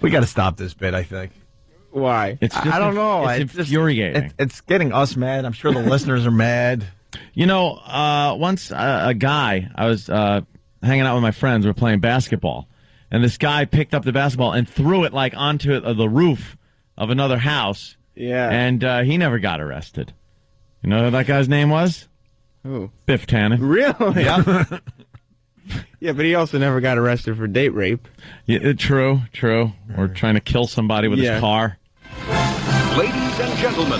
[SPEAKER 2] We got to stop this bit, I think.
[SPEAKER 16] Why?
[SPEAKER 3] It's just
[SPEAKER 2] I don't know.
[SPEAKER 3] It's infuriating.
[SPEAKER 2] It's getting us mad. I'm sure the listeners are mad.
[SPEAKER 3] Once a guy, I was hanging out with my friends. We were playing basketball, and this guy picked up the basketball and threw it onto the roof of another house.
[SPEAKER 16] Yeah.
[SPEAKER 3] And he never got arrested. You know who that guy's name was?
[SPEAKER 16] Who?
[SPEAKER 3] Biff Tannen.
[SPEAKER 16] Really?
[SPEAKER 3] Yeah.
[SPEAKER 16] Yeah, but he also never got arrested for date rape.
[SPEAKER 3] Yeah, true. Or trying to kill somebody with his car.
[SPEAKER 20] Ladies and gentlemen,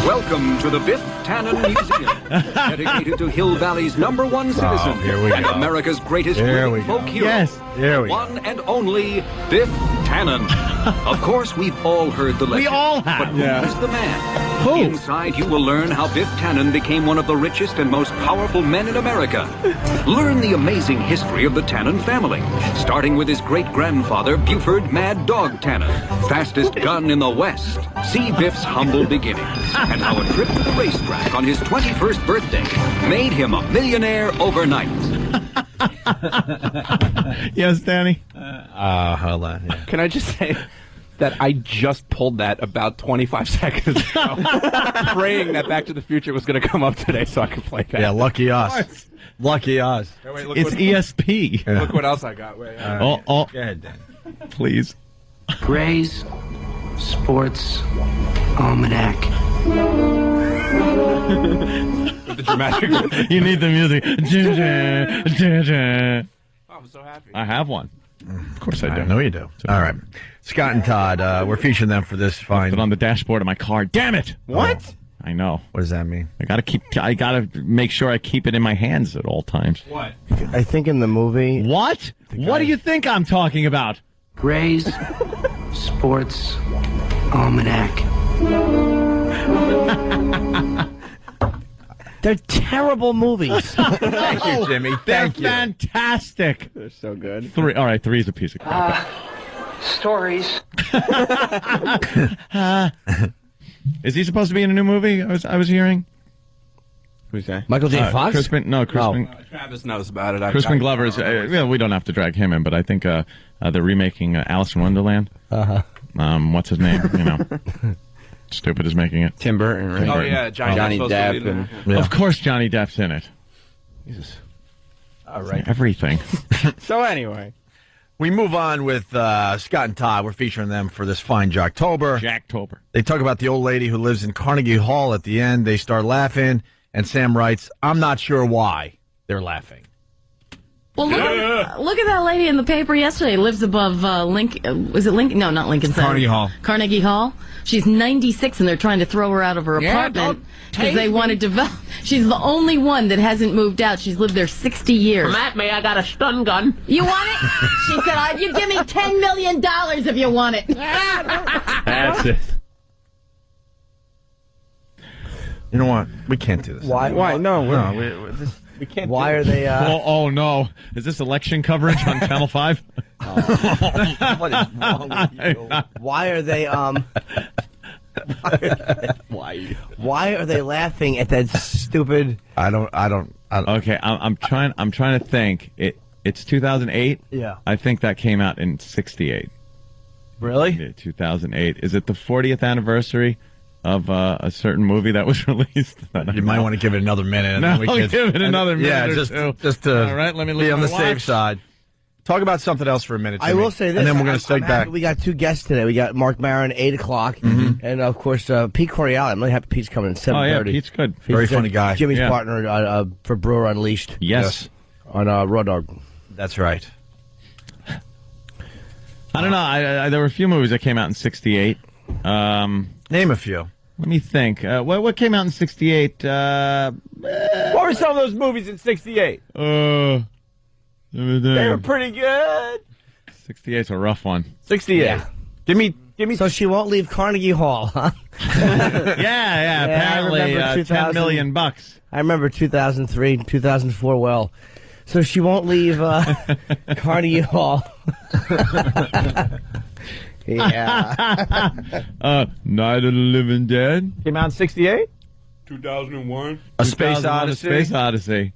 [SPEAKER 20] welcome to the Biff Tannen Museum, dedicated to Hill Valley's #1 citizen and America's greatest folk hero.
[SPEAKER 2] Yes, here we go.
[SPEAKER 20] One and only Biff Tannen. Of course, we've all heard the legend.
[SPEAKER 3] We all have.
[SPEAKER 20] But who is the man? Who? Inside, you will learn how Biff Tannen became one of the richest and most powerful men in America. Learn the amazing history of the Tannen family, starting with his great-grandfather, Buford Mad Dog Tannen, fastest gun in the West. See Biff's humble beginnings, and how a trip to the racetrack on his 21st birthday made him a millionaire overnight.
[SPEAKER 3] Yes, Danny?
[SPEAKER 2] Hold on. Yeah.
[SPEAKER 5] Can I just say that I just pulled that about 25 seconds ago, praying that Back to the Future was going to come up today so I could play that.
[SPEAKER 2] Yeah, lucky us. Lucky us.
[SPEAKER 5] Hey, wait,
[SPEAKER 3] It's ESP.
[SPEAKER 2] Yeah.
[SPEAKER 5] Look what else I got. Wait,
[SPEAKER 3] Oh,
[SPEAKER 2] Go ahead, Dan.
[SPEAKER 3] please.
[SPEAKER 21] Gray's Sports Almanac.
[SPEAKER 5] With the dramatic.
[SPEAKER 3] You need the music.
[SPEAKER 5] Oh, I'm so happy.
[SPEAKER 3] I have one. Of course I do.
[SPEAKER 2] I know you do. All right. Scott and Todd, we're featuring them for this fine.
[SPEAKER 3] Put on the dashboard of my car. Damn it!
[SPEAKER 2] What?
[SPEAKER 3] I know.
[SPEAKER 2] What does that mean?
[SPEAKER 3] I gotta make sure I keep it in my hands at all times.
[SPEAKER 5] What?
[SPEAKER 4] I think in the movie.
[SPEAKER 3] What? What do you think I'm talking about?
[SPEAKER 21] Gray's Sports Almanac.
[SPEAKER 4] They're terrible movies.
[SPEAKER 2] Thank you, Jimmy. Thank you.
[SPEAKER 3] They're fantastic.
[SPEAKER 16] They're so good.
[SPEAKER 3] All right, 3's a piece of crap.
[SPEAKER 21] Stories.
[SPEAKER 3] Is he supposed to be in a new movie? I was hearing.
[SPEAKER 16] Who's that?
[SPEAKER 4] Michael J. Fox?
[SPEAKER 3] Crispin
[SPEAKER 5] Travis knows about it.
[SPEAKER 3] Crispin Glover is. We don't have to drag him in, but I think they're remaking Alice in Wonderland. What's his name? Stupid is making it.
[SPEAKER 16] Tim Burton, right?
[SPEAKER 5] Oh, yeah, Johnny
[SPEAKER 16] Depp. And,
[SPEAKER 3] Of course, Johnny Depp's in it.
[SPEAKER 2] Jesus. All right.
[SPEAKER 3] Everything.
[SPEAKER 16] So anyway,
[SPEAKER 2] we move on with Scott and Todd. We're featuring them for this fine Jocktober.
[SPEAKER 3] Jacktober.
[SPEAKER 2] They talk about the old lady who lives in Carnegie Hall. At the end, they start laughing, and Sam writes, "I'm not sure why they're laughing."
[SPEAKER 15] Well, look at that lady in the paper yesterday. Lives above is it Lincoln? No, not Lincoln Center.
[SPEAKER 2] Carnegie Hall.
[SPEAKER 15] Carnegie Hall. She's 96, and they're trying to throw her out of her apartment because they want to develop. She's the only one that hasn't moved out. She's lived there 60 years.
[SPEAKER 14] Come at me, I got a stun gun.
[SPEAKER 15] You want it? She said, "You give me $10 million if you want it."
[SPEAKER 3] That's it.
[SPEAKER 2] You know what? We can't do this.
[SPEAKER 4] Why?
[SPEAKER 2] No, we can't.
[SPEAKER 4] Why are they?
[SPEAKER 3] Oh no! Is this election coverage on Channel 5?
[SPEAKER 4] What is wrong with you? Why are they? Why are they laughing at that stupid?
[SPEAKER 2] I don't.
[SPEAKER 3] Okay, I'm trying to think. It's 2008.
[SPEAKER 4] Yeah.
[SPEAKER 3] I think that came out in '68.
[SPEAKER 2] Really?
[SPEAKER 3] Yeah, 2008. Is it the 40th anniversary of a certain movie that was released?
[SPEAKER 2] You might want to give it another minute. And
[SPEAKER 3] No,
[SPEAKER 2] then we could
[SPEAKER 3] give it another minute.
[SPEAKER 2] Yeah,
[SPEAKER 3] or
[SPEAKER 2] just
[SPEAKER 3] two.
[SPEAKER 2] to
[SPEAKER 3] All right, let me look
[SPEAKER 2] be
[SPEAKER 3] at
[SPEAKER 2] on
[SPEAKER 3] my
[SPEAKER 2] the safe
[SPEAKER 3] watch.
[SPEAKER 2] side. Talk about something else for a minute,
[SPEAKER 4] I
[SPEAKER 2] Jimmy,
[SPEAKER 4] will say this.
[SPEAKER 2] and then we're going to stay
[SPEAKER 4] I'm
[SPEAKER 2] back.
[SPEAKER 4] happy we got 2 guests today. We got Mark Maron, 8 o'clock, and of course Pete Coriale. I'm really happy Pete's coming at 7:30.
[SPEAKER 3] Oh yeah, Pete's good.
[SPEAKER 2] Very funny guy.
[SPEAKER 4] Jimmy's
[SPEAKER 2] Yeah.
[SPEAKER 4] partner for Brewer Unleashed.
[SPEAKER 3] Yes.
[SPEAKER 4] On Raw Dog.
[SPEAKER 2] That's right.
[SPEAKER 3] I don't know. There were a few movies that came out in '68.
[SPEAKER 2] Name a few.
[SPEAKER 3] Let me think. What came out in '68?
[SPEAKER 2] What were some of those movies in '68? They were pretty good.
[SPEAKER 3] 68's a rough one.
[SPEAKER 2] 68.
[SPEAKER 4] Yeah.
[SPEAKER 2] Give me.
[SPEAKER 4] So she won't leave Carnegie Hall, huh?
[SPEAKER 3] Yeah. Apparently,
[SPEAKER 4] I remember
[SPEAKER 3] $10 million.
[SPEAKER 4] I remember 2003, 2004 well. So she won't leave Carnegie Hall. Yeah.
[SPEAKER 3] Night of the Living Dead
[SPEAKER 2] Came out in '68.
[SPEAKER 14] 2001.
[SPEAKER 2] A Space
[SPEAKER 3] 2001, A
[SPEAKER 2] Odyssey.
[SPEAKER 3] Space Odyssey.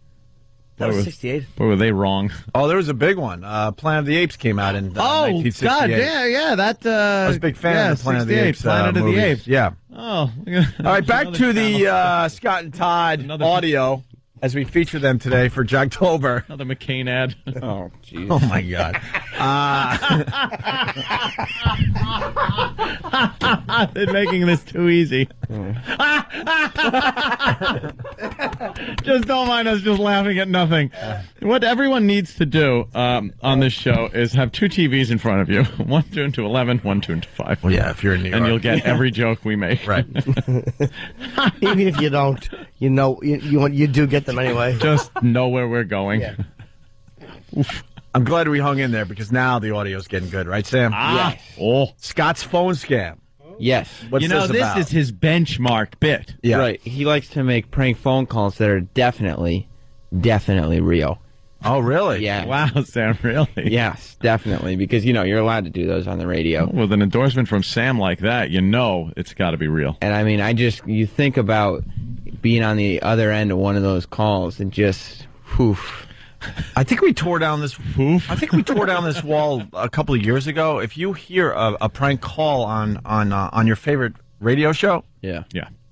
[SPEAKER 4] That was 68.
[SPEAKER 3] Boy, were they wrong?
[SPEAKER 2] Oh, there was a big one. Planet of the Apes came out in 1968.
[SPEAKER 3] God, yeah. That
[SPEAKER 2] I was a big fan of the Planet of the Apes.
[SPEAKER 3] Planet of the
[SPEAKER 2] movies.
[SPEAKER 3] Apes.
[SPEAKER 2] Yeah.
[SPEAKER 3] Oh.
[SPEAKER 2] All right, back to the Scott and Todd audio as we feature them today for Jacktober.
[SPEAKER 3] Another McCain ad.
[SPEAKER 16] Oh, jeez.
[SPEAKER 2] Oh my God.
[SPEAKER 3] They're making this too easy. Just don't mind us just laughing at nothing. What everyone needs to do on this show is have 2 TVs in front of you. One tuned to 11, one tuned to 5.
[SPEAKER 2] Well, yeah, if you're in New York.
[SPEAKER 3] And you'll get every joke we make.
[SPEAKER 2] Right.
[SPEAKER 4] Even if you don't, you do get them anyway.
[SPEAKER 3] Just know where we're going.
[SPEAKER 4] Yeah.
[SPEAKER 2] Oof. I'm glad we hung in there because now the audio's getting good, right, Sam?
[SPEAKER 3] Yes.
[SPEAKER 2] Oh, Scott's phone scam.
[SPEAKER 16] Yes.
[SPEAKER 2] What's
[SPEAKER 3] this
[SPEAKER 2] about?
[SPEAKER 3] is his benchmark bit.
[SPEAKER 2] Yeah.
[SPEAKER 16] Right. He likes to make prank phone calls that are definitely real.
[SPEAKER 2] Oh, really?
[SPEAKER 16] Yeah.
[SPEAKER 3] Wow, Sam, really?
[SPEAKER 16] Yes, definitely. Because, you're allowed to do those on the radio.
[SPEAKER 3] With an endorsement from Sam like that, it's got to be real.
[SPEAKER 16] And I mean, you think about being on the other end of one of those calls and just, whoof.
[SPEAKER 2] I think we tore down this. I think we tore down this wall a couple of years ago. If you hear a prank call on your favorite radio show,
[SPEAKER 16] yeah,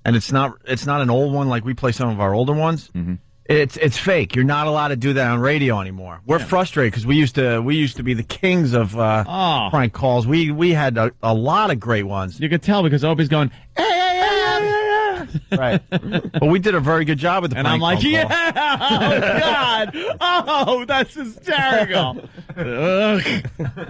[SPEAKER 2] and it's not an old one like we play some of our older ones.
[SPEAKER 3] Mm-hmm.
[SPEAKER 2] It's fake. You're not allowed to do that on radio anymore. We're frustrated because we used to be the kings of prank calls. We had a lot of great ones.
[SPEAKER 3] You could tell because Opie's going,
[SPEAKER 2] right. But we did a very good job with the
[SPEAKER 3] and
[SPEAKER 2] prank
[SPEAKER 3] I'm like,
[SPEAKER 2] phone
[SPEAKER 3] yeah,
[SPEAKER 2] call.
[SPEAKER 3] oh God, oh, that's hysterical. Ugh.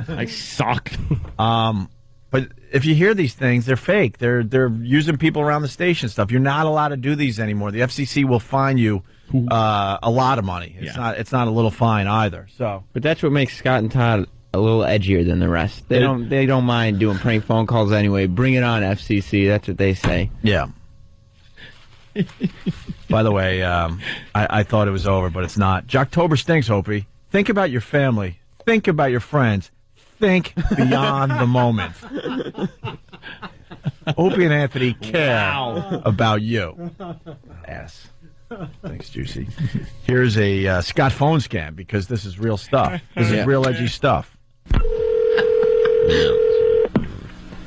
[SPEAKER 3] I sucked.
[SPEAKER 2] But if you hear these things, they're fake. They're using people around the station stuff. You're not allowed to do these anymore. The FCC will fine you a lot of money. It's not a little fine either. So,
[SPEAKER 16] but that's what makes Scott and Todd a little edgier than the rest. They don't mind doing prank phone calls anyway. Bring it on, FCC. That's what they say.
[SPEAKER 2] Yeah. By the way, I thought it was over, but it's not. Jocktober stinks, Opie. Think about your family. Think about your friends. Think beyond the moment. Opie and Anthony care about you. Ass. Thanks, Juicy. Here's a Scott phone scam because this is real stuff. This is real edgy stuff.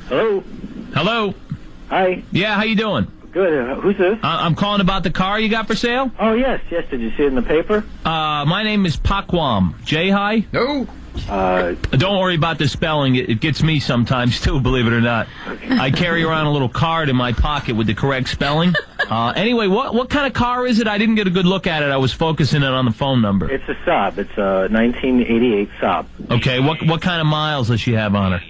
[SPEAKER 1] Hello.
[SPEAKER 22] Hello.
[SPEAKER 1] Hi.
[SPEAKER 22] Yeah, how you doing?
[SPEAKER 1] Good. Who's this?
[SPEAKER 22] I'm calling about the car you got for sale.
[SPEAKER 1] Oh, yes. Did you see it in the paper?
[SPEAKER 22] My name is Pakwam. J-Hi?
[SPEAKER 1] No.
[SPEAKER 22] Don't worry about the spelling. It gets me sometimes, too, believe it or not. I carry around a little card in my pocket with the correct spelling. Anyway, what kind of car is it? I didn't get a good look at it. I was focusing it on the phone number.
[SPEAKER 1] It's a Saab. It's a 1988 Saab.
[SPEAKER 22] Okay, what kind of miles does she have on her?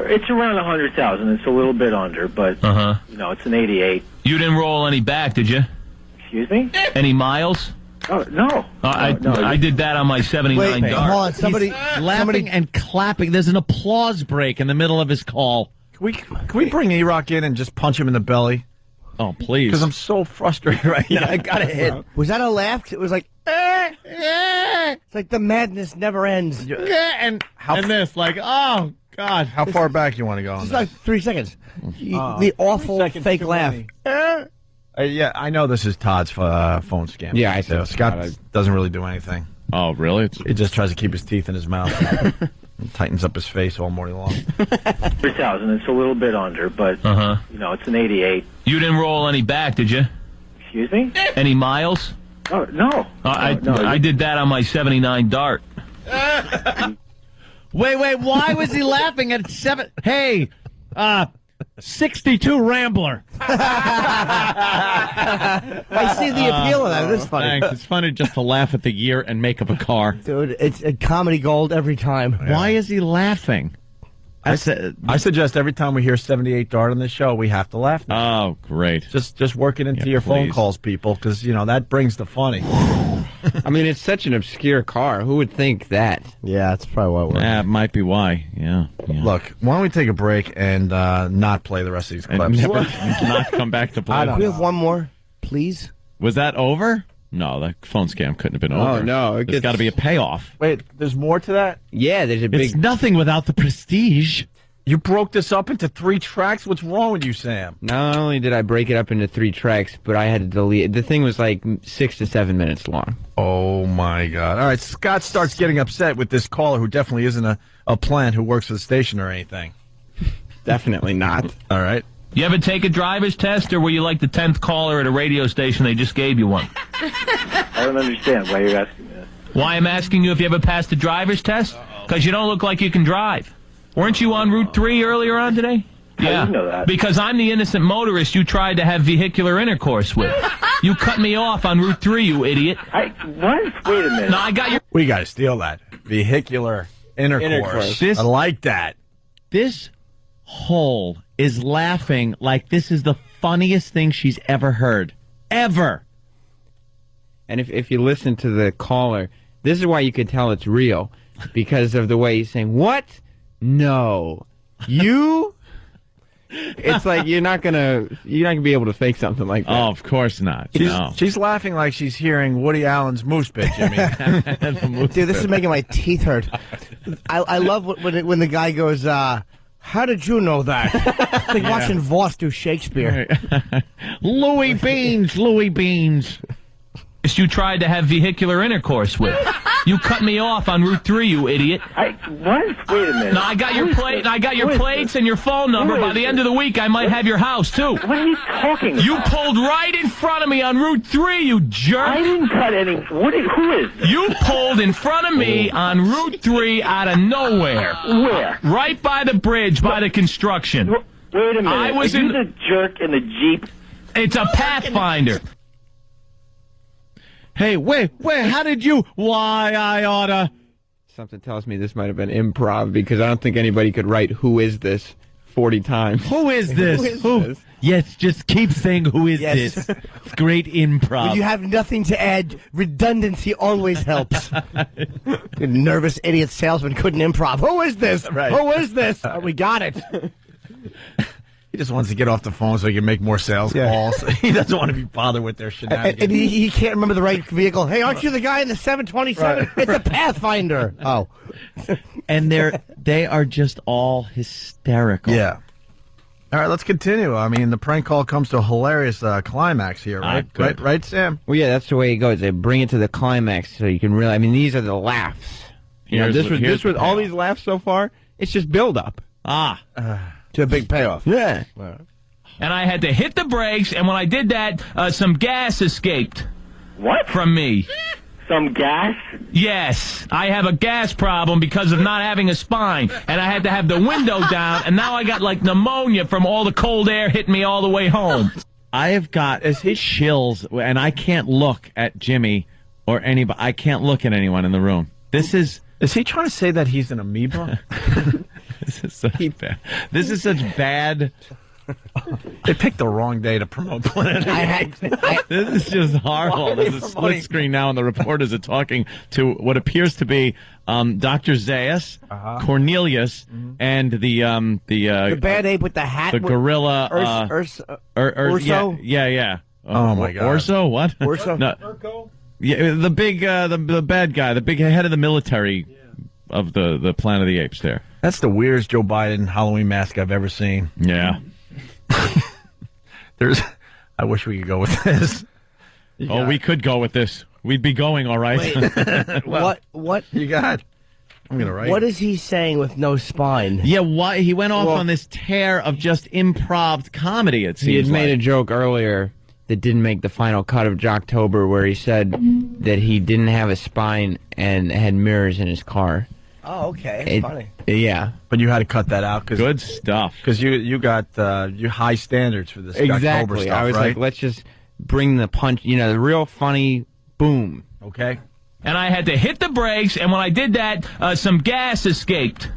[SPEAKER 1] It's around 100,000. It's a little bit under, but it's an 88.
[SPEAKER 22] You didn't roll any back, did you?
[SPEAKER 1] Excuse me?
[SPEAKER 22] Any miles?
[SPEAKER 1] Oh, no.
[SPEAKER 22] I did that on my 79
[SPEAKER 4] Wait,
[SPEAKER 22] Dart.
[SPEAKER 4] hold on. Somebody
[SPEAKER 3] laughing and clapping. There's an applause break in the middle of his call.
[SPEAKER 2] Can we bring A-Rock in and just punch him in the belly?
[SPEAKER 3] Oh, please.
[SPEAKER 2] Because I'm so frustrated right now. I got to hit.
[SPEAKER 4] Was that a laugh? It was like, it's like the madness never ends.
[SPEAKER 3] And this, like, oh, God.
[SPEAKER 2] How far back you want to go on
[SPEAKER 4] It's
[SPEAKER 2] that?
[SPEAKER 4] like 3 seconds. The awful fake laugh.
[SPEAKER 2] Yeah, I know this is Todd's phone scam.
[SPEAKER 16] Yeah, I see.
[SPEAKER 2] Scott doesn't really do anything.
[SPEAKER 3] Oh, really?
[SPEAKER 2] He just tries to keep his teeth in his mouth. And tightens up his face all morning long.
[SPEAKER 1] 100,000. It's a little bit under, but it's an 88.
[SPEAKER 22] You didn't roll any back, did you?
[SPEAKER 1] Excuse me?
[SPEAKER 22] Any miles?
[SPEAKER 1] Oh, no.
[SPEAKER 22] I did that on my 79 Dart.
[SPEAKER 18] Wait, why was he laughing at 7? Hey, 62 Rambler.
[SPEAKER 4] I see the appeal of that. It's funny.
[SPEAKER 3] Thanks. It's funny just to laugh at the year and make up a car.
[SPEAKER 4] Dude, it's a comedy gold every time.
[SPEAKER 3] Why is he laughing?
[SPEAKER 2] I suggest every time we hear 78 Dart on this show, we have to laugh.
[SPEAKER 3] Oh, great.
[SPEAKER 2] Just work it into your phone calls, people, because, that brings the funny.
[SPEAKER 16] I mean, it's such an obscure car. Who would think that?
[SPEAKER 4] Yeah, that's probably what it was.
[SPEAKER 3] That might be why. Yeah.
[SPEAKER 2] Look, why don't we take a break and not play the rest of these clips?
[SPEAKER 3] And never not come back to play.
[SPEAKER 4] Can we have one more, please?
[SPEAKER 3] Was that over? No, the phone scam couldn't have been over.
[SPEAKER 16] Oh, no.
[SPEAKER 3] There's got to be a payoff.
[SPEAKER 2] Wait, there's more to that?
[SPEAKER 16] Yeah, there's a big...
[SPEAKER 3] It's nothing without the prestige.
[SPEAKER 2] You broke this up into 3 tracks? What's wrong with you, Sam?
[SPEAKER 16] Not only did I break it up into 3 tracks, but I had to delete it. The thing was like 6 to 7 minutes long.
[SPEAKER 2] Oh, my God. All right, Scott starts getting upset with this caller who definitely isn't a plant who works for the station or anything.
[SPEAKER 16] Definitely not.
[SPEAKER 2] All right.
[SPEAKER 22] You ever take a driver's test, or were you like the 10th caller at a radio station? They just gave you one.
[SPEAKER 1] I don't understand why you're asking that.
[SPEAKER 22] Why I'm asking you if you ever passed a driver's test? Because you don't look like you can drive. Weren't you on Route 3 earlier on today?
[SPEAKER 1] How do you know that?
[SPEAKER 22] Because I'm the innocent motorist you tried to have vehicular intercourse with. You cut me off on Route 3, you idiot.
[SPEAKER 1] What? Wait a minute.
[SPEAKER 22] No, I got your...
[SPEAKER 2] We got to steal that. Vehicular intercourse. I like that.
[SPEAKER 3] This hole is laughing like this is the funniest thing she's ever heard. Ever.
[SPEAKER 16] And if you listen to the caller, this is why you can tell it's real. Because of the way he's saying, what? No. You? It's like you're not gonna be able to fake something like that.
[SPEAKER 3] Oh, of course not.
[SPEAKER 2] She's laughing like she's hearing Woody Allen's Moose Pit, Jimmy.
[SPEAKER 4] Dude, this is making my teeth hurt. I love when the guy goes, how did you know that? It's like watching Voss do Shakespeare.
[SPEAKER 18] Louis Beans.
[SPEAKER 22] You tried to have vehicular intercourse with. You cut me off on Route 3, you idiot.
[SPEAKER 1] What? Wait a minute.
[SPEAKER 22] No, I got your plate. I got your plates and your phone number. By the end of the week, I might have your house too.
[SPEAKER 1] What are you talking about?
[SPEAKER 22] You pulled right in front of me on Route 3, you jerk.
[SPEAKER 1] I didn't cut any. Who is this?
[SPEAKER 22] You pulled in front of me on Route 3 out of nowhere.
[SPEAKER 1] Where?
[SPEAKER 22] Right by the bridge, by the construction.
[SPEAKER 1] Wait a minute.
[SPEAKER 22] I was
[SPEAKER 1] are you the jerk in the Jeep?
[SPEAKER 22] It's a Pathfinder.
[SPEAKER 18] Hey, wait, how did you... Why I oughta...
[SPEAKER 16] Something tells me this might have been improv, because I don't think anybody could write "Who is this?" 40 times.
[SPEAKER 18] Who is this? Who? Yes, just keep saying "Who is this?" It's great improv.
[SPEAKER 4] When you have nothing to add, redundancy always helps. The nervous idiot salesman couldn't improv. Who is this?
[SPEAKER 2] Right.
[SPEAKER 4] Who is this? We got it.
[SPEAKER 2] He just wants to get off the phone so he can make more sales calls. He doesn't want to be bothered with their shenanigans.
[SPEAKER 4] And he can't remember the right vehicle. Hey, aren't you the guy in the 727? It's a Pathfinder. Oh.
[SPEAKER 3] And they are just all hysterical.
[SPEAKER 2] Yeah. All right, let's continue. I mean, the prank call comes to a hilarious climax here, right? Right, Sam?
[SPEAKER 16] Well, yeah, that's the way it goes. They bring it to the climax so you can really... I mean, these are the laughs. This was all these laughs so far, it's just build-up.
[SPEAKER 4] To a big payoff.
[SPEAKER 16] Yeah.
[SPEAKER 22] And I had to hit the brakes, and when I did that, some gas escaped.
[SPEAKER 1] What?
[SPEAKER 22] From me.
[SPEAKER 1] Some gas?
[SPEAKER 22] Yes. I have a gas problem because of not having a spine, and I had to have the window down, and now I got like pneumonia from all the cold air hitting me all the way home.
[SPEAKER 3] I have got chills, and I can't look at Jimmy or anybody. I can't look at anyone in the room. This is...
[SPEAKER 2] Is he trying to say that he's an amoeba?
[SPEAKER 3] This is such bad. This is such bad.
[SPEAKER 2] They picked the wrong day to promote Planet.
[SPEAKER 3] This is just horrible. There's a split screen now, and the reporters are talking to what appears to be Dr. Zayas, Cornelius, and the
[SPEAKER 4] bad ape with the hat,
[SPEAKER 3] the gorilla,
[SPEAKER 4] Urso.
[SPEAKER 3] Yeah.
[SPEAKER 2] Oh my God,
[SPEAKER 3] Orso, what?
[SPEAKER 4] Orso.
[SPEAKER 3] No. Yeah, the big, the bad guy, the big head of the military of the Planet of the Apes. There.
[SPEAKER 2] That's the weirdest Joe Biden Halloween mask I've ever seen.
[SPEAKER 3] Yeah.
[SPEAKER 2] I wish we could go with this.
[SPEAKER 3] We could go with this. We'd be going all right.
[SPEAKER 4] Wait, what
[SPEAKER 2] you got? I'm gonna write.
[SPEAKER 4] What is he saying with no spine?
[SPEAKER 3] Yeah, why he went off on this tear of just improv comedy? It seems
[SPEAKER 16] he had made a joke earlier. that didn't make the final cut of Jocktober, where he said that he didn't have a spine and had mirrors in his car.
[SPEAKER 4] Oh, okay. That's funny.
[SPEAKER 16] Yeah.
[SPEAKER 2] But you had to cut that out.
[SPEAKER 3] Good stuff.
[SPEAKER 2] Because you got you high standards for this
[SPEAKER 16] Exactly.
[SPEAKER 2] October stuff,
[SPEAKER 16] I was
[SPEAKER 2] right?
[SPEAKER 16] like, let's just bring the punch, the real funny boom.
[SPEAKER 2] Okay.
[SPEAKER 22] And I had to hit the brakes, and when I did that, some gas escaped.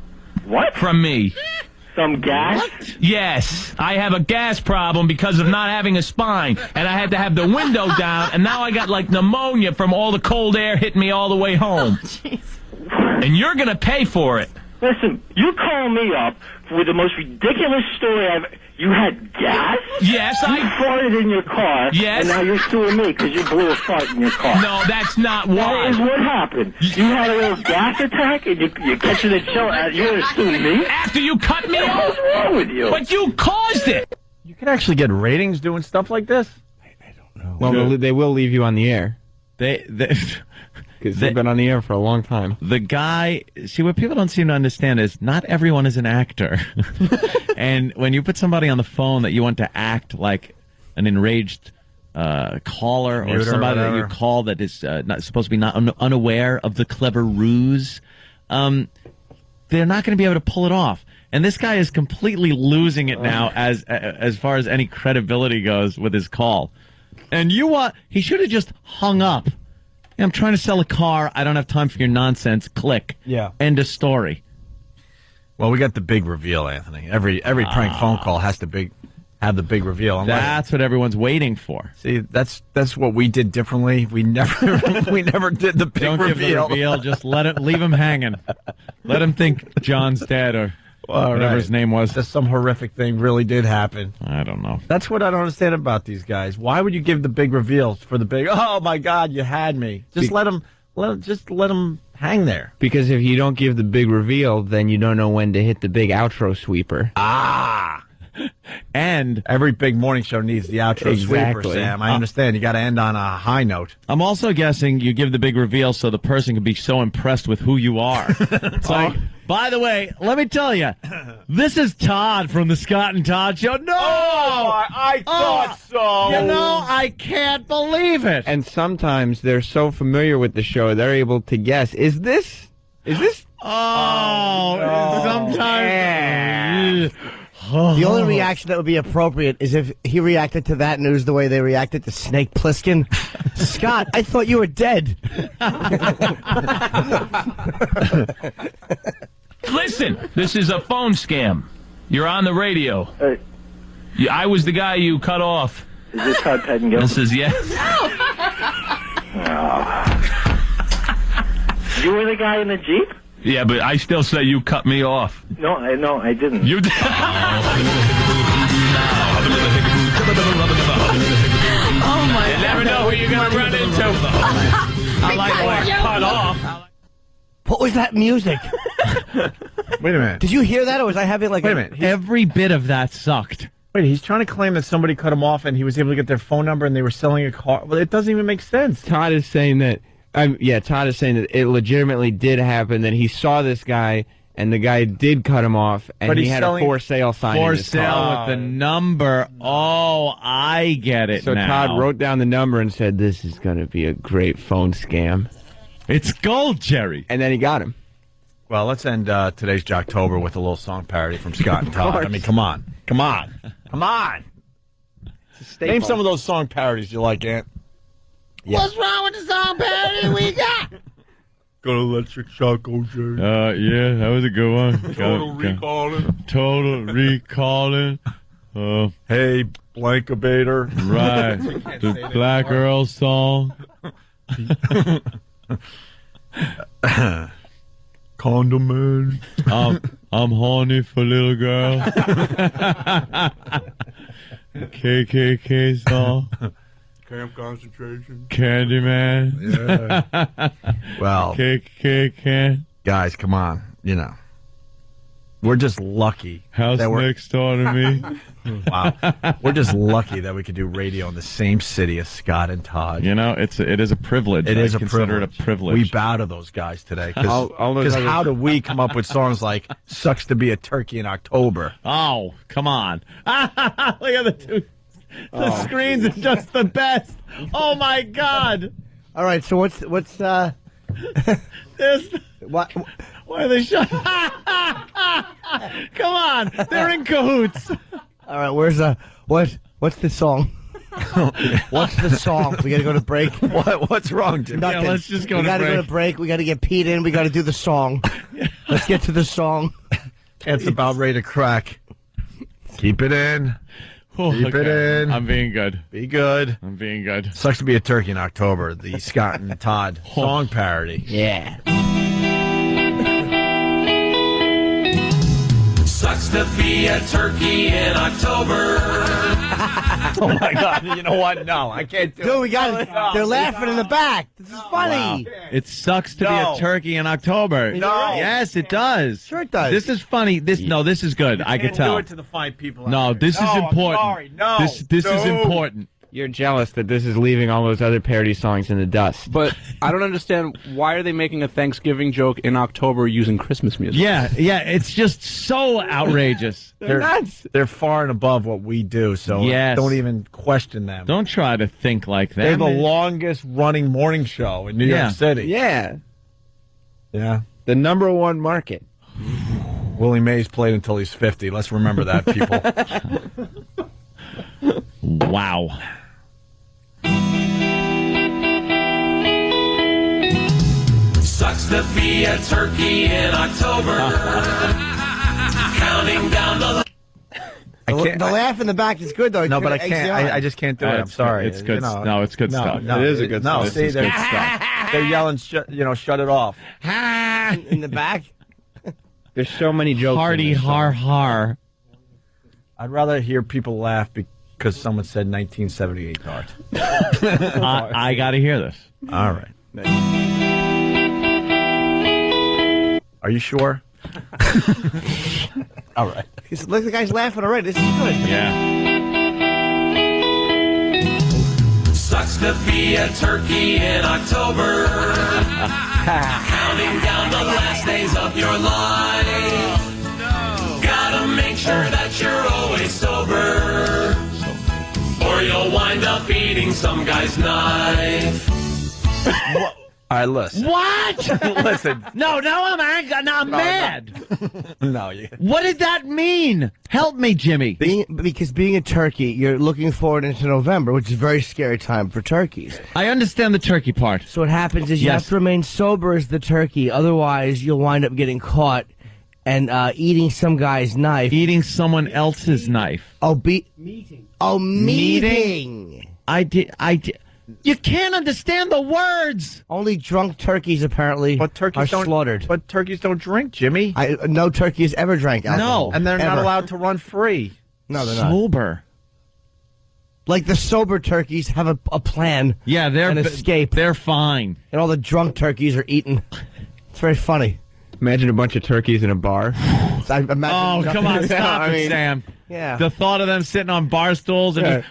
[SPEAKER 1] What?
[SPEAKER 22] From me.
[SPEAKER 1] Some gas?
[SPEAKER 22] Yes. I have a gas problem because of not having a spine, and I had to have the window down, and now I got like pneumonia from all the cold air hitting me all the way home. And you're going to pay for it.
[SPEAKER 1] Listen, you call me up with the most ridiculous story I've... You had gas?
[SPEAKER 22] Yes,
[SPEAKER 1] you farted in your car.
[SPEAKER 22] Yes.
[SPEAKER 1] And now you're suing me because you blew a fart in your car.
[SPEAKER 22] No, that's not why.
[SPEAKER 1] That is what happened. You had a little gas attack and you're catching a chill. You're going to sue me?
[SPEAKER 22] After you cut me off?
[SPEAKER 1] What's wrong with you?
[SPEAKER 22] But you caused it.
[SPEAKER 2] You can actually get ratings doing stuff like this?
[SPEAKER 16] I don't know. Well, they will leave you on the air. Because they've been on the air for a long time.
[SPEAKER 3] The guy, see, what people don't seem to understand is not everyone is an actor. And when you put somebody on the phone that you want to act like an enraged caller or somebody that you call that is not supposed to be unaware of the clever ruse, they're not going to be able to pull it off. And this guy is completely losing it now as far as any credibility goes with his call. And he should have just hung up. I'm trying to sell a car. I don't have time for your nonsense. Click.
[SPEAKER 2] Yeah.
[SPEAKER 3] End of story.
[SPEAKER 2] Well, we got the big reveal, Anthony. Every prank phone call has to have the big reveal.
[SPEAKER 3] That's what everyone's waiting for.
[SPEAKER 2] See, that's what we did differently. We never did the big
[SPEAKER 3] Don't
[SPEAKER 2] reveal.
[SPEAKER 3] give the reveal. Just leave him hanging. Let him think John's dead or whatever his name was.
[SPEAKER 2] That some horrific thing really did happen.
[SPEAKER 3] I don't know.
[SPEAKER 2] That's what I don't understand about these guys. Why would you give the big reveal for the big? Oh my God, you had me. Just let them hang there.
[SPEAKER 16] Because if you don't give the big reveal, then you don't know when to hit the big outro sweeper.
[SPEAKER 2] And every big morning show needs the outro sweeper, Sam. I understand. You got to end on a high note.
[SPEAKER 3] I'm also guessing you give the big reveal so the person can be so impressed with who you are. It's like, by the way, let me tell you, this is Todd from the Scott and Todd Show. No!
[SPEAKER 2] I thought so.
[SPEAKER 3] I can't believe it.
[SPEAKER 16] And sometimes they're so familiar with the show, they're able to guess, is this?
[SPEAKER 3] Sometimes...
[SPEAKER 4] The only reaction that would be appropriate is if he reacted to that news the way they reacted to Snake Plissken. Scott, I thought you were dead.
[SPEAKER 22] Listen, this is a phone scam. You're on the radio. I was the guy you cut off.
[SPEAKER 1] Is this Todd Pettengill?
[SPEAKER 22] This is yes.
[SPEAKER 1] You were the guy in the Jeep?
[SPEAKER 22] Yeah, but I still say you cut me off.
[SPEAKER 1] No, I didn't.
[SPEAKER 22] You did.
[SPEAKER 15] Oh my
[SPEAKER 22] You never know who you're going to run into. I like cut off.
[SPEAKER 4] What was that music?
[SPEAKER 2] Wait a minute.
[SPEAKER 4] Did you hear that, or was I having like
[SPEAKER 2] Wait a minute.
[SPEAKER 3] Every bit of that sucked.
[SPEAKER 2] Wait, he's trying to claim that somebody cut him off and he was able to get their phone number and they were selling a car. Well, it doesn't even make sense.
[SPEAKER 16] Todd is saying that Todd is saying that it legitimately did happen, that he saw this guy, and the guy did cut him off, and he had a for sale sign in his car.
[SPEAKER 3] For sale with the number. Oh, I get it
[SPEAKER 16] So
[SPEAKER 3] now.
[SPEAKER 16] Todd wrote down the number and said, this is going to be a great phone scam.
[SPEAKER 3] It's gold, Jerry.
[SPEAKER 16] And then he got him.
[SPEAKER 2] Well, let's end today's Jocktober with a little song parody from Scott and Todd. I mean, come on. Name some of those song parodies you like, Ant.
[SPEAKER 19] Yeah. What's wrong with the song parody we got?
[SPEAKER 2] Got electric shock, Jerry.
[SPEAKER 3] Yeah, that was a good one.
[SPEAKER 2] Total recalling.
[SPEAKER 3] Total recalling.
[SPEAKER 2] Hey, Blankabator.
[SPEAKER 3] Right. The Black Earl song.
[SPEAKER 2] Condom Man.
[SPEAKER 3] I'm horny for little girl. KKK song.
[SPEAKER 2] Camp Concentration.
[SPEAKER 3] Candyman.
[SPEAKER 2] Yeah. Well,
[SPEAKER 3] KKK.
[SPEAKER 2] Guys, come on. We're just lucky.
[SPEAKER 3] House next door to me.
[SPEAKER 2] Wow. We're just lucky that we could do radio in the same city as Scott and Todd.
[SPEAKER 3] It is a privilege.
[SPEAKER 2] It is
[SPEAKER 3] a privilege.
[SPEAKER 2] We bow to those guys today. Because how do we come up with songs like "Sucks to Be a Turkey in October"?
[SPEAKER 3] Oh, come on! Look at the two.
[SPEAKER 2] The screens are just the best. Oh my God!
[SPEAKER 4] All right, so what's
[SPEAKER 2] This.
[SPEAKER 4] what?
[SPEAKER 2] Why are they shut? Come on, they're in cahoots.
[SPEAKER 4] All right, where's what's the song? What's the song? We gotta go to break.
[SPEAKER 2] What's wrong, Jim?
[SPEAKER 4] Nothing.
[SPEAKER 2] Yeah, let's just go to
[SPEAKER 4] We gotta
[SPEAKER 2] break.
[SPEAKER 4] go to break. We gotta get Pete in. We gotta do the song. Let's get to the song.
[SPEAKER 2] It's about ready to crack. Keep it in. Keep it in.
[SPEAKER 3] I'm being good.
[SPEAKER 2] Be good.
[SPEAKER 3] I'm being good.
[SPEAKER 2] Sucks to be a turkey in October. The Scott and Todd song parody.
[SPEAKER 4] Yeah.
[SPEAKER 14] Sucks to be a turkey in October.
[SPEAKER 2] Oh my God! You know what? No, I can't do it.
[SPEAKER 4] Dude, we got it. They're laughing in the back. This is funny.
[SPEAKER 3] Wow. It sucks to be a turkey in October.
[SPEAKER 2] No.
[SPEAKER 3] Yes, it does.
[SPEAKER 4] Sure it does.
[SPEAKER 3] This is funny. This is good. I can tell.
[SPEAKER 2] Do it to the fine people.
[SPEAKER 3] No, this is important.
[SPEAKER 2] I'm sorry. No.
[SPEAKER 3] This is important.
[SPEAKER 16] You're jealous that this is leaving all those other parody songs in the dust.
[SPEAKER 5] But I don't understand, why are they making a Thanksgiving joke in October using Christmas music?
[SPEAKER 3] Yeah, it's just so outrageous.
[SPEAKER 2] They're nuts. They're far and above what we do, so don't even question them.
[SPEAKER 3] Don't try to think like that.
[SPEAKER 2] They're the longest running morning show in New York City.
[SPEAKER 16] Yeah.
[SPEAKER 2] Yeah.
[SPEAKER 16] The #1 market.
[SPEAKER 2] Willie Mays played until he's 50. Let's remember that, people.
[SPEAKER 3] Wow.
[SPEAKER 14] Sucks to be a turkey in October. Counting down the...
[SPEAKER 4] The laugh in the back is good, though.
[SPEAKER 2] No, but I can't. I just can't do it. I'm sorry.
[SPEAKER 3] It's good. No, it's good stuff.
[SPEAKER 2] No,
[SPEAKER 3] it is a good
[SPEAKER 2] no,
[SPEAKER 3] stuff.
[SPEAKER 2] see,
[SPEAKER 3] It's good stuff.
[SPEAKER 2] they're yelling, shut it off.
[SPEAKER 4] in the back.
[SPEAKER 16] There's so many jokes.
[SPEAKER 3] Hardy har har.
[SPEAKER 2] I'd rather hear people laugh because someone said 1978 Dart.
[SPEAKER 3] I got to hear this.
[SPEAKER 2] All right. Are you sure? All right.
[SPEAKER 4] Look, the guy's laughing already. This is good.
[SPEAKER 3] Yeah.
[SPEAKER 14] Sucks to be a turkey in October. Counting down the last days of your life. Gotta make sure that you're always sober, or you'll wind up eating some guy's knife.
[SPEAKER 2] All right, listen.
[SPEAKER 3] What?
[SPEAKER 2] Listen.
[SPEAKER 3] No, now I'm angry. Now I'm mad.
[SPEAKER 2] No.
[SPEAKER 3] What did that mean? Help me, Jimmy.
[SPEAKER 4] Because being a turkey, you're looking forward into November, which is a very scary time for turkeys.
[SPEAKER 3] I understand the turkey part.
[SPEAKER 4] So what happens is you have to remain sober as the turkey. Otherwise, you'll wind up getting caught and eating some guy's knife.
[SPEAKER 3] Eating someone else's knife.
[SPEAKER 4] Meeting.
[SPEAKER 3] I did. You can't understand the words.
[SPEAKER 4] Only drunk turkeys apparently are slaughtered.
[SPEAKER 2] But turkeys don't drink, Jimmy.
[SPEAKER 4] No turkey has ever drank alcohol.
[SPEAKER 2] No, and they're not
[SPEAKER 4] Ever.
[SPEAKER 2] allowed to run free.
[SPEAKER 4] No, they're not.
[SPEAKER 3] Sober.
[SPEAKER 4] Like the sober turkeys have a plan.
[SPEAKER 3] Yeah, they're
[SPEAKER 4] an escape.
[SPEAKER 3] They're fine.
[SPEAKER 4] And all the drunk turkeys are eaten. It's very funny.
[SPEAKER 16] Imagine a bunch of turkeys in a bar.
[SPEAKER 3] Oh, come on, stop it, Sam.
[SPEAKER 4] Yeah.
[SPEAKER 3] The thought of them sitting on bar stools and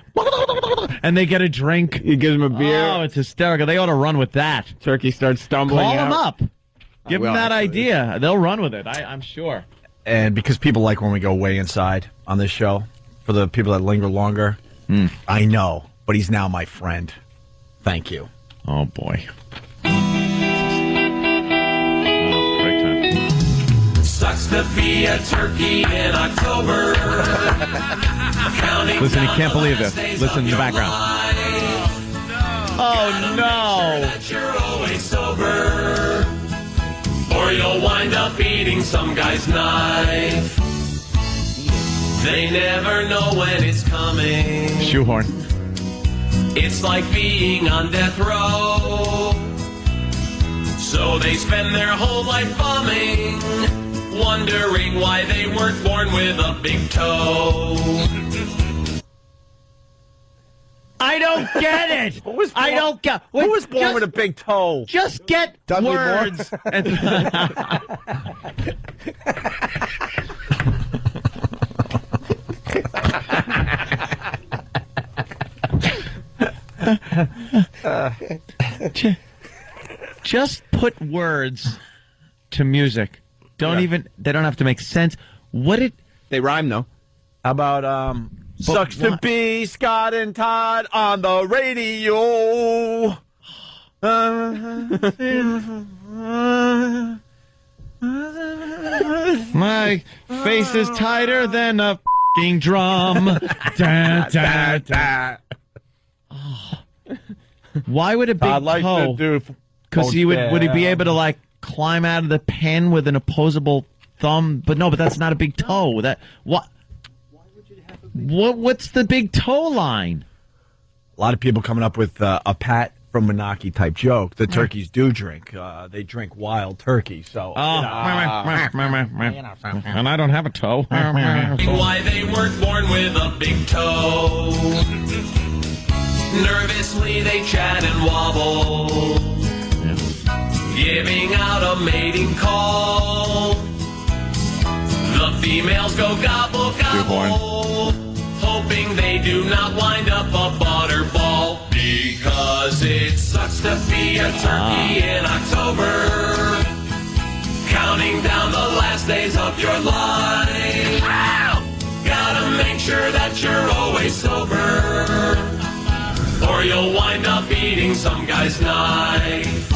[SPEAKER 3] and they get a drink.
[SPEAKER 16] He gives them a beer.
[SPEAKER 3] Oh, it's hysterical. They ought to run with that.
[SPEAKER 16] Turkey starts stumbling
[SPEAKER 3] Call
[SPEAKER 16] out.
[SPEAKER 3] them up. Give them that idea. They'll run with it. I'm sure.
[SPEAKER 2] And because people like when we go way inside on this show, for the people that linger longer, I know, but he's now my friend. Thank you.
[SPEAKER 3] Oh, boy.
[SPEAKER 14] Sucks to be a turkey in October.
[SPEAKER 3] Listen, you can't believe this. Listen in the background.
[SPEAKER 14] Oh no! That you're always sober, or you'll wind up eating some guy's knife. They never know when it's coming.
[SPEAKER 3] Shoehorn.
[SPEAKER 14] It's like being on death row. So they spend their whole life bumming, wondering why they weren't born with a big toe.
[SPEAKER 3] I don't get it. I don't get.
[SPEAKER 2] Who was born with a big toe?
[SPEAKER 3] Just get
[SPEAKER 4] Dudley
[SPEAKER 3] words. Just put words to music. They don't have to make sense. They rhyme though.
[SPEAKER 2] How about Sucks to be Scott and Todd on the radio.
[SPEAKER 3] My face is tighter than a f***ing drum. Da, da, da. Oh. Why would a big toe? Because would he be able to like climb out of the pen with an opposable thumb? But no, but that's not a big toe. What's the big toe line?
[SPEAKER 2] A lot of people coming up with a Pat from Menaki type joke. The turkeys do drink. They drink wild turkey. So,
[SPEAKER 3] and I don't have a toe.
[SPEAKER 14] Why they weren't born with a big toe. Nervously they chat and wobble, giving out a mating call. The females go gobble gobble, hoping they do not wind up a butterball. Because it sucks to be a turkey in October, counting down the last days of your life. Gotta make sure that you're always sober, or you'll wind up eating some guy's knife.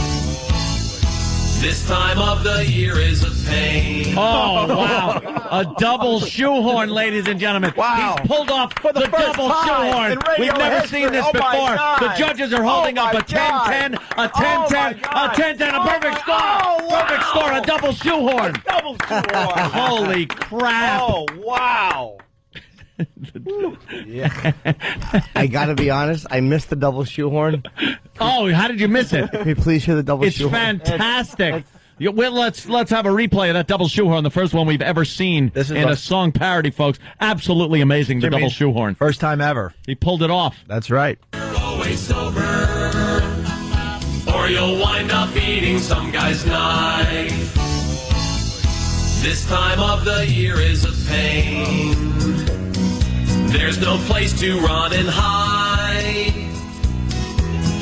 [SPEAKER 14] This time of the year is a pain.
[SPEAKER 3] Oh, wow. A double shoehorn, ladies and gentlemen.
[SPEAKER 2] Wow.
[SPEAKER 3] He's pulled off the double shoehorn. We've never seen this before. The judges are holding up a 10-10, a 10-10, a 10-10, a perfect score. Perfect score, a double shoehorn.
[SPEAKER 2] Double shoehorn.
[SPEAKER 3] Holy crap.
[SPEAKER 2] Oh, wow.
[SPEAKER 4] Yeah. I gotta be honest, I missed the double shoehorn.
[SPEAKER 3] Oh, how did you miss it?
[SPEAKER 4] Can you please hear the double shoehorn?
[SPEAKER 3] It's fantastic. Let's have a replay of that double shoehorn, the first one we've ever seen in a song parody, folks. Absolutely amazing, the double shoehorn.
[SPEAKER 2] First time ever.
[SPEAKER 3] He pulled it off.
[SPEAKER 2] That's right.
[SPEAKER 14] You're always sober, or you'll wind up eating some guy's knife. This time of the year is a pain. There's no place to run and hide.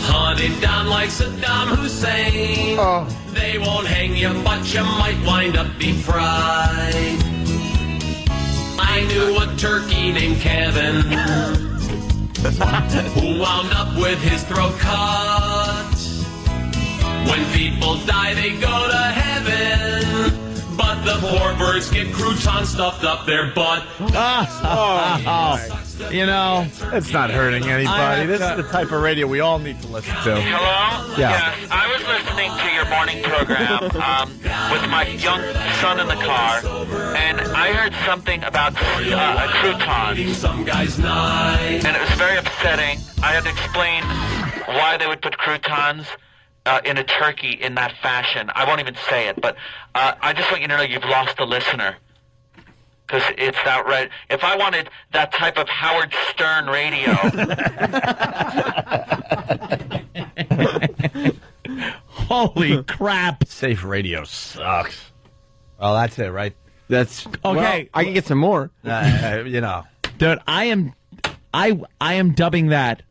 [SPEAKER 14] Hunted down like Saddam Hussein. They won't hang you, but you might wind up deep fried. I knew a turkey named Kevin who wound up with his throat cut. When people die, they go to heaven, but the poor birds get croutons stuffed up their butt.
[SPEAKER 3] You know,
[SPEAKER 2] it's not hurting anybody. This is the type of radio we all need to listen to.
[SPEAKER 6] Hello?
[SPEAKER 2] Yeah.
[SPEAKER 6] Yes, I was listening to your morning program with my young son in the car, and I heard something about croutons. And it was very upsetting. I had to explain why they would put croutons in a turkey in that fashion. I won't even say it, but I just want you to know you've lost a listener. Because it's outright. If I wanted that type of Howard Stern radio.
[SPEAKER 3] Holy crap.
[SPEAKER 2] Safe radio sucks. Well, that's it, right?
[SPEAKER 16] That's
[SPEAKER 3] okay.
[SPEAKER 16] Well, I can get some more.
[SPEAKER 2] You know.
[SPEAKER 3] Dude, I am dubbing that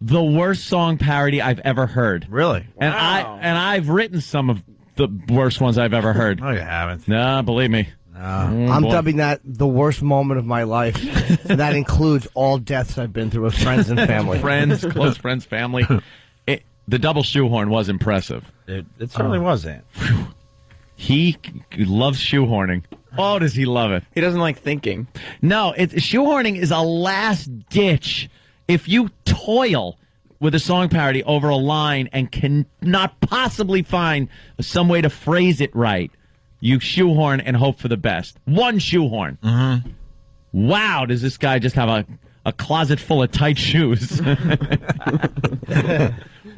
[SPEAKER 3] the worst song parody I've ever heard.
[SPEAKER 2] Really?
[SPEAKER 3] And I've written some of the worst ones I've ever heard.
[SPEAKER 2] No, you haven't.
[SPEAKER 3] No, believe me.
[SPEAKER 4] I'm dubbing that the worst moment of my life. And that includes all deaths I've been through with friends and family.
[SPEAKER 3] Close friends, family. The double shoehorn was impressive.
[SPEAKER 2] It certainly wasn't.
[SPEAKER 3] He loves shoehorning. Oh, does he love it?
[SPEAKER 16] He doesn't like thinking.
[SPEAKER 3] No, shoehorning is a last ditch. If you toil with a song parody over a line and cannot possibly find some way to phrase it right, you shoehorn and hope for the best. One shoehorn.
[SPEAKER 2] Mm-hmm.
[SPEAKER 3] Wow, does this guy just have a closet full of tight shoes?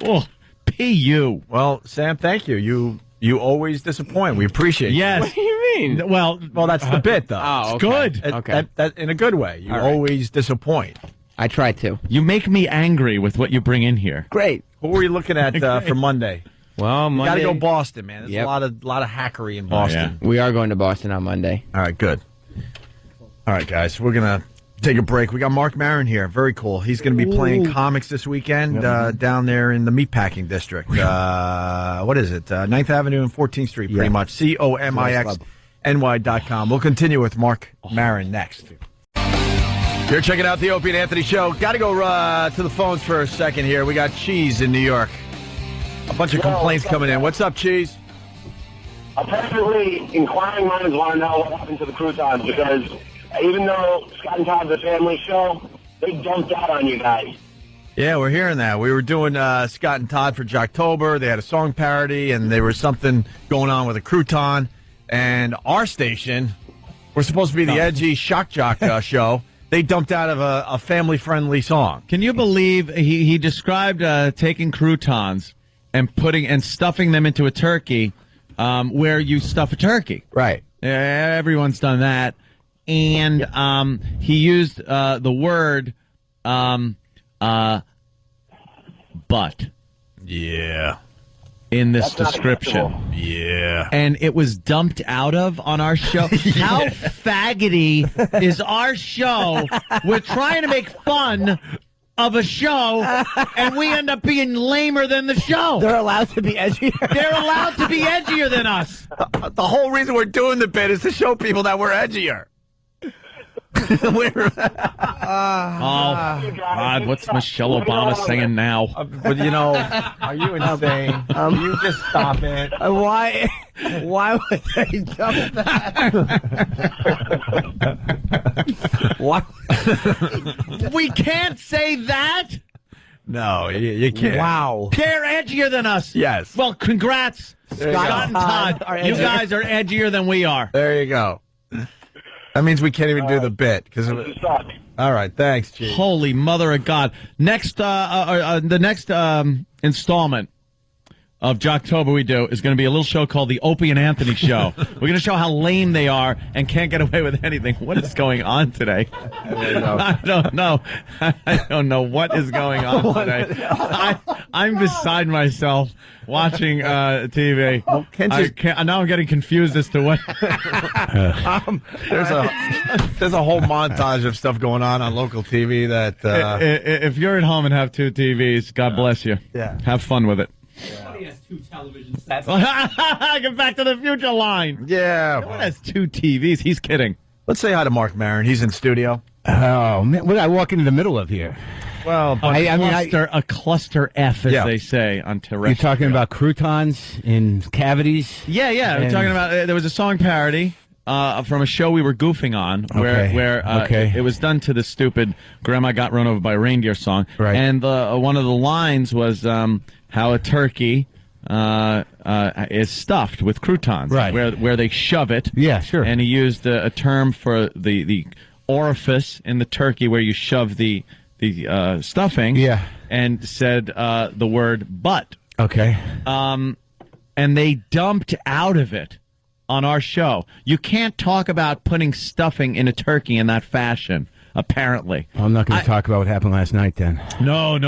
[SPEAKER 3] Oh, P.U.
[SPEAKER 2] Well, Sam, thank you. You always disappoint. We appreciate you.
[SPEAKER 3] Yes.
[SPEAKER 16] What do you mean?
[SPEAKER 2] Well, that's the bit, though.
[SPEAKER 16] Oh,
[SPEAKER 3] it's good.
[SPEAKER 16] Okay.
[SPEAKER 2] That in a good way. You always disappoint.
[SPEAKER 16] I try to.
[SPEAKER 3] You make me angry with what you bring in here.
[SPEAKER 4] Great.
[SPEAKER 2] Who were you looking at for Monday?
[SPEAKER 16] Well, Monday.
[SPEAKER 2] You got to go Boston, man. There's a lot of hackery in Boston.
[SPEAKER 16] We are going to Boston on Monday.
[SPEAKER 2] All right, good. All right, guys, we're going to take a break. We got Mark Maron here. Very cool. He's going to be playing comics this weekend down there in the Meatpacking District. What is it? 9th Avenue and 14th Street, pretty much. COMIXNY.com. We'll continue with Mark Maron next. You're checking out the Opie and Anthony Show. Got to go to the phones for a second here. We got Cheese in New York. A bunch of complaints coming in. What's up, Cheese?
[SPEAKER 7] Apparently, inquiring minds want to know what happened to the croutons because even though Scott and Todd's a family show, they dumped out on you guys.
[SPEAKER 2] Yeah, we're hearing that. We were doing Scott and Todd for Jocktober. They had a song parody, and there was something going on with a crouton. And our station, we're supposed to be the edgy shock jock show. They dumped out of a family-friendly song.
[SPEAKER 3] Can you believe he described taking croutons and stuffing them into a turkey where you stuff a turkey?
[SPEAKER 2] Right.
[SPEAKER 3] Everyone's done that. And he used the word butt.
[SPEAKER 2] Yeah.
[SPEAKER 3] In this description.
[SPEAKER 2] Yeah.
[SPEAKER 3] And it was dumped out of on our show.
[SPEAKER 2] Yeah.
[SPEAKER 3] How faggoty is our show? We're trying to make fun of a show, and we end up being lamer than the show.
[SPEAKER 4] They're allowed to be edgier.
[SPEAKER 3] They're allowed to be edgier than us.
[SPEAKER 2] The whole reason we're doing the bit is to show people that we're edgier.
[SPEAKER 3] God, what's Michelle Obama saying now?
[SPEAKER 2] But you know, are you insane? You just stop it.
[SPEAKER 4] Why would they dump that?
[SPEAKER 3] Why? We can't say that.
[SPEAKER 2] No, you can't.
[SPEAKER 4] Wow.
[SPEAKER 3] They're edgier than us.
[SPEAKER 2] Yes.
[SPEAKER 3] Well, congrats, Scott and Todd. You guys are edgier than we are.
[SPEAKER 2] There you go. That means we can't even do the bit because of it. All right, thanks, Chief.
[SPEAKER 3] Holy mother of God! Next, the next installment of Jocktober we do is going to be a little show called the Opie and Anthony Show. We're going to show how lame they are and can't get away with anything. What is going on today? I don't know. I don't know what is going on today. I'm beside myself watching TV. Well, now I'm getting confused as to what.
[SPEAKER 2] There's a whole montage of stuff going on local TV that.
[SPEAKER 3] If you're at home and have two TVs, God bless you.
[SPEAKER 2] Yeah.
[SPEAKER 3] Have fun with it.
[SPEAKER 5] Somebody has two television sets.
[SPEAKER 3] Get Back to the Future line.
[SPEAKER 2] Yeah.
[SPEAKER 3] No one has two TVs. He's kidding.
[SPEAKER 2] Let's say hi to Mark Maron. He's in studio.
[SPEAKER 8] Oh, man. What did I walk into the middle of here?
[SPEAKER 2] Well,
[SPEAKER 3] a cluster F, as they say on terrestrial.
[SPEAKER 8] You're talking about croutons in cavities?
[SPEAKER 3] Yeah. We're talking about, there was a song parody from a show we were goofing on where it was done to the stupid Grandma Got Run Over by a Reindeer song.
[SPEAKER 8] Right.
[SPEAKER 3] And one of the lines was how a turkey is stuffed with croutons.
[SPEAKER 8] Right.
[SPEAKER 3] Where they shove it.
[SPEAKER 8] Yeah, sure.
[SPEAKER 3] And he used a term for the orifice in the turkey where you shove the stuffing.
[SPEAKER 8] Yeah.
[SPEAKER 3] And said the word butt.
[SPEAKER 8] Okay.
[SPEAKER 3] And they dumped out of it on our show. You can't talk about putting stuffing in a turkey in that fashion, apparently.
[SPEAKER 8] I'm not going to talk about what happened last night, then.
[SPEAKER 3] No.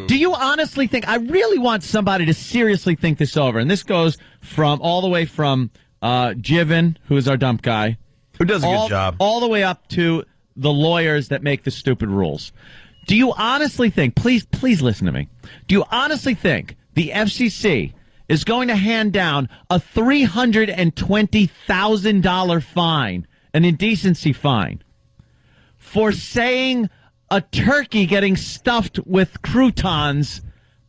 [SPEAKER 3] Do you honestly think, I really want somebody to seriously think this over, and this goes all the way from Jiven, who is our dump guy.
[SPEAKER 2] Who does a good job.
[SPEAKER 3] All the way up to the lawyers that make the stupid rules. Do you honestly think, please listen to me, do you honestly think the FCC is going to hand down a $320,000 fine, an indecency fine, for saying a turkey getting stuffed with croutons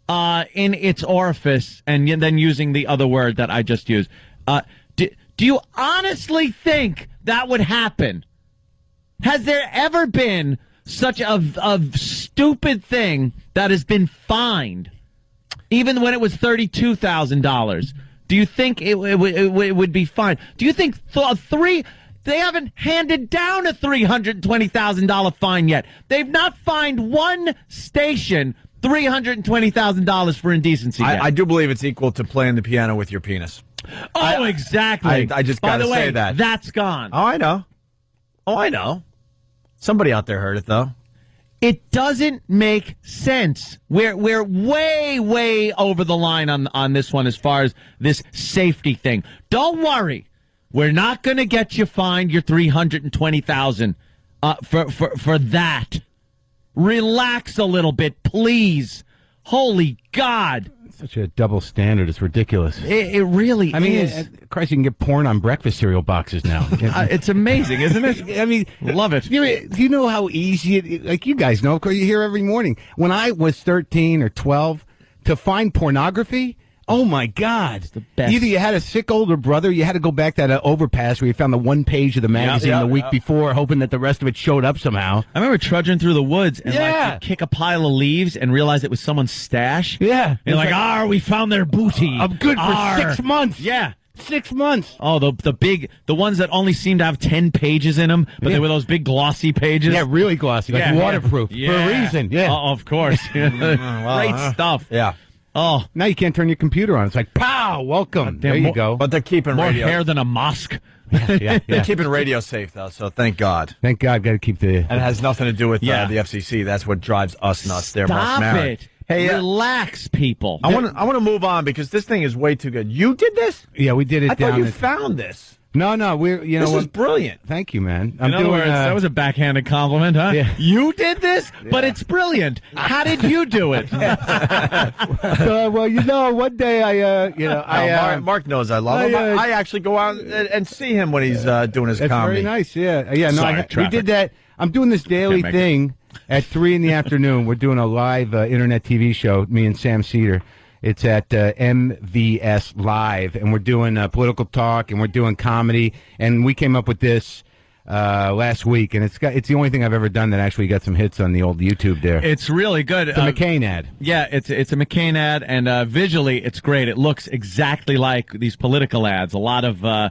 [SPEAKER 3] in its orifice and then using the other word that I just used? Do you honestly think that would happen? Has there ever been such a stupid thing that has been fined? Even when it was $32,000, do you think it would be fine? Do you think they haven't handed down a $320,000 fine yet? They've not fined one station $320,000 for indecency yet.
[SPEAKER 2] I do believe it's equal to playing the piano with your penis.
[SPEAKER 3] Oh, exactly.
[SPEAKER 2] I just got to say that.
[SPEAKER 3] That's gone.
[SPEAKER 2] Oh, I know. Somebody out there heard it, though.
[SPEAKER 3] It doesn't make sense. We're way over the line on this one as far as this safety thing. Don't worry. We're not going to get you fined your $320,000 for that. Relax a little bit, please. Holy God.
[SPEAKER 8] Such a double standard. It's ridiculous.
[SPEAKER 3] It really is.
[SPEAKER 8] Christ, you can get porn on breakfast cereal boxes now.
[SPEAKER 3] It's amazing, isn't it?
[SPEAKER 8] I mean,
[SPEAKER 3] love it.
[SPEAKER 8] Do you know how easy it, like you guys know, because you hear every morning. When I was 13 or 12, to find pornography, oh my God.
[SPEAKER 3] It's the best.
[SPEAKER 8] Either you had a sick older brother, you had to go back that overpass where you found the one page of the magazine the week before, hoping that the rest of it showed up somehow.
[SPEAKER 3] I remember trudging through the woods and like you'd kick a pile of leaves and realize it was someone's stash.
[SPEAKER 8] Yeah.
[SPEAKER 3] And like, we found their booty.
[SPEAKER 8] I'm good for 6 months.
[SPEAKER 3] Yeah.
[SPEAKER 8] 6 months.
[SPEAKER 3] Oh, the ones that only seem to have 10 pages in them, but they were those big glossy pages.
[SPEAKER 8] Yeah, really glossy, like waterproof for a reason. Yeah.
[SPEAKER 3] Of course. Great stuff.
[SPEAKER 2] Yeah.
[SPEAKER 3] Oh,
[SPEAKER 8] now you can't turn your computer on. It's like, pow, welcome. There you go.
[SPEAKER 2] But they're keeping
[SPEAKER 3] more
[SPEAKER 2] radio.
[SPEAKER 3] hair than a mosque.
[SPEAKER 2] They're keeping radio safe, though, so thank God.
[SPEAKER 8] Thank God. Got to keep the...
[SPEAKER 2] And it has nothing to do with the FCC. That's what drives us nuts there, Mark
[SPEAKER 3] Stop
[SPEAKER 2] Maron.
[SPEAKER 3] it. Hey, relax, people.
[SPEAKER 2] I want to move on because this thing is way too good. You did this?
[SPEAKER 8] Yeah, we did it
[SPEAKER 2] I
[SPEAKER 8] down
[SPEAKER 2] thought you
[SPEAKER 8] at...
[SPEAKER 2] found this.
[SPEAKER 8] No,
[SPEAKER 2] this is brilliant.
[SPEAKER 8] Thank you, man.
[SPEAKER 3] In other words, that was a backhanded compliment, huh?
[SPEAKER 8] Yeah.
[SPEAKER 3] You did this, but it's brilliant. How did you do it?
[SPEAKER 8] Well, one day
[SPEAKER 2] Mark knows I love him. I actually go out and see him when he's doing his
[SPEAKER 8] That's
[SPEAKER 2] comedy.
[SPEAKER 8] very nice, yeah. Yeah, no,
[SPEAKER 3] Sorry,
[SPEAKER 8] we did that. I'm doing this daily thing at 3 in the afternoon. We're doing a live internet TV show, me and Sam Cedar. It's at MVS Live, and we're doing political talk, and we're doing comedy, and we came up with this last week, and it's the only thing I've ever done that actually got some hits on the old YouTube there.
[SPEAKER 3] It's really good.
[SPEAKER 8] It's a McCain ad.
[SPEAKER 3] Yeah, it's a McCain ad, and visually it's great. It looks exactly like these political ads. A lot of the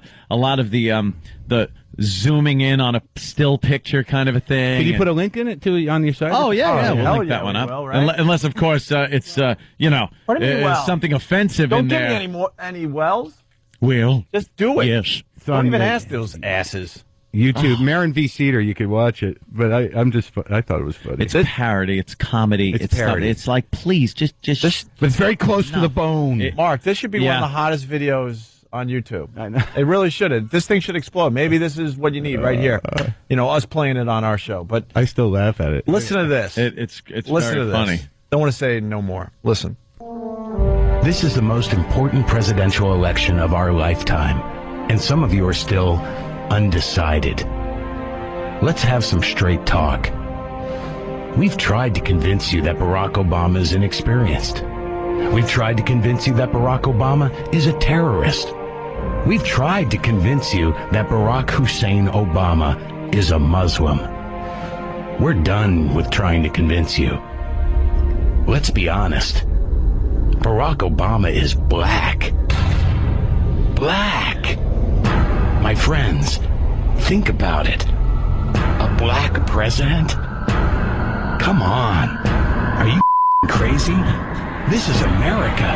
[SPEAKER 3] zooming in on a still picture kind of a thing.
[SPEAKER 8] Can you put a link in it on your site?
[SPEAKER 3] Oh yeah, we'll link that one up.
[SPEAKER 2] Will, right?
[SPEAKER 3] Unless, of course, it's
[SPEAKER 2] What do you mean, well?
[SPEAKER 3] something offensive
[SPEAKER 2] Don't
[SPEAKER 3] in
[SPEAKER 2] give
[SPEAKER 3] there.
[SPEAKER 2] me any wells.
[SPEAKER 3] Will
[SPEAKER 2] Just do it.
[SPEAKER 3] yes.
[SPEAKER 2] Don't even ask those asses.
[SPEAKER 8] YouTube, Marin V. Cedar, you could watch it, but I thought it was funny.
[SPEAKER 3] It's parody. It's comedy.
[SPEAKER 8] It's parody.
[SPEAKER 3] It's like, please, just.
[SPEAKER 8] But it's very close to the bone.
[SPEAKER 2] Mark, this should be one of the hottest videos on YouTube.
[SPEAKER 8] I know.
[SPEAKER 2] It really should. This thing should explode. Maybe this is what you need right here. Us playing it on our show. But
[SPEAKER 8] I still laugh at it.
[SPEAKER 2] Listen to this.
[SPEAKER 3] It's
[SPEAKER 2] Listen
[SPEAKER 3] very
[SPEAKER 2] to this.
[SPEAKER 3] funny.
[SPEAKER 2] Don't want to say no more. Listen.
[SPEAKER 12] This is the most important presidential election of our lifetime, and some of you are still undecided. Let's have some straight talk. We've tried to convince you that Barack Obama is inexperienced. We've tried to convince you that Barack Obama is a terrorist. We've tried to convince you that Barack Hussein Obama is a Muslim. We're done with trying to convince you. Let's be honest. Barack Obama is black. Black. My friends, think about it. A black president? Come on. Are you crazy? This is America.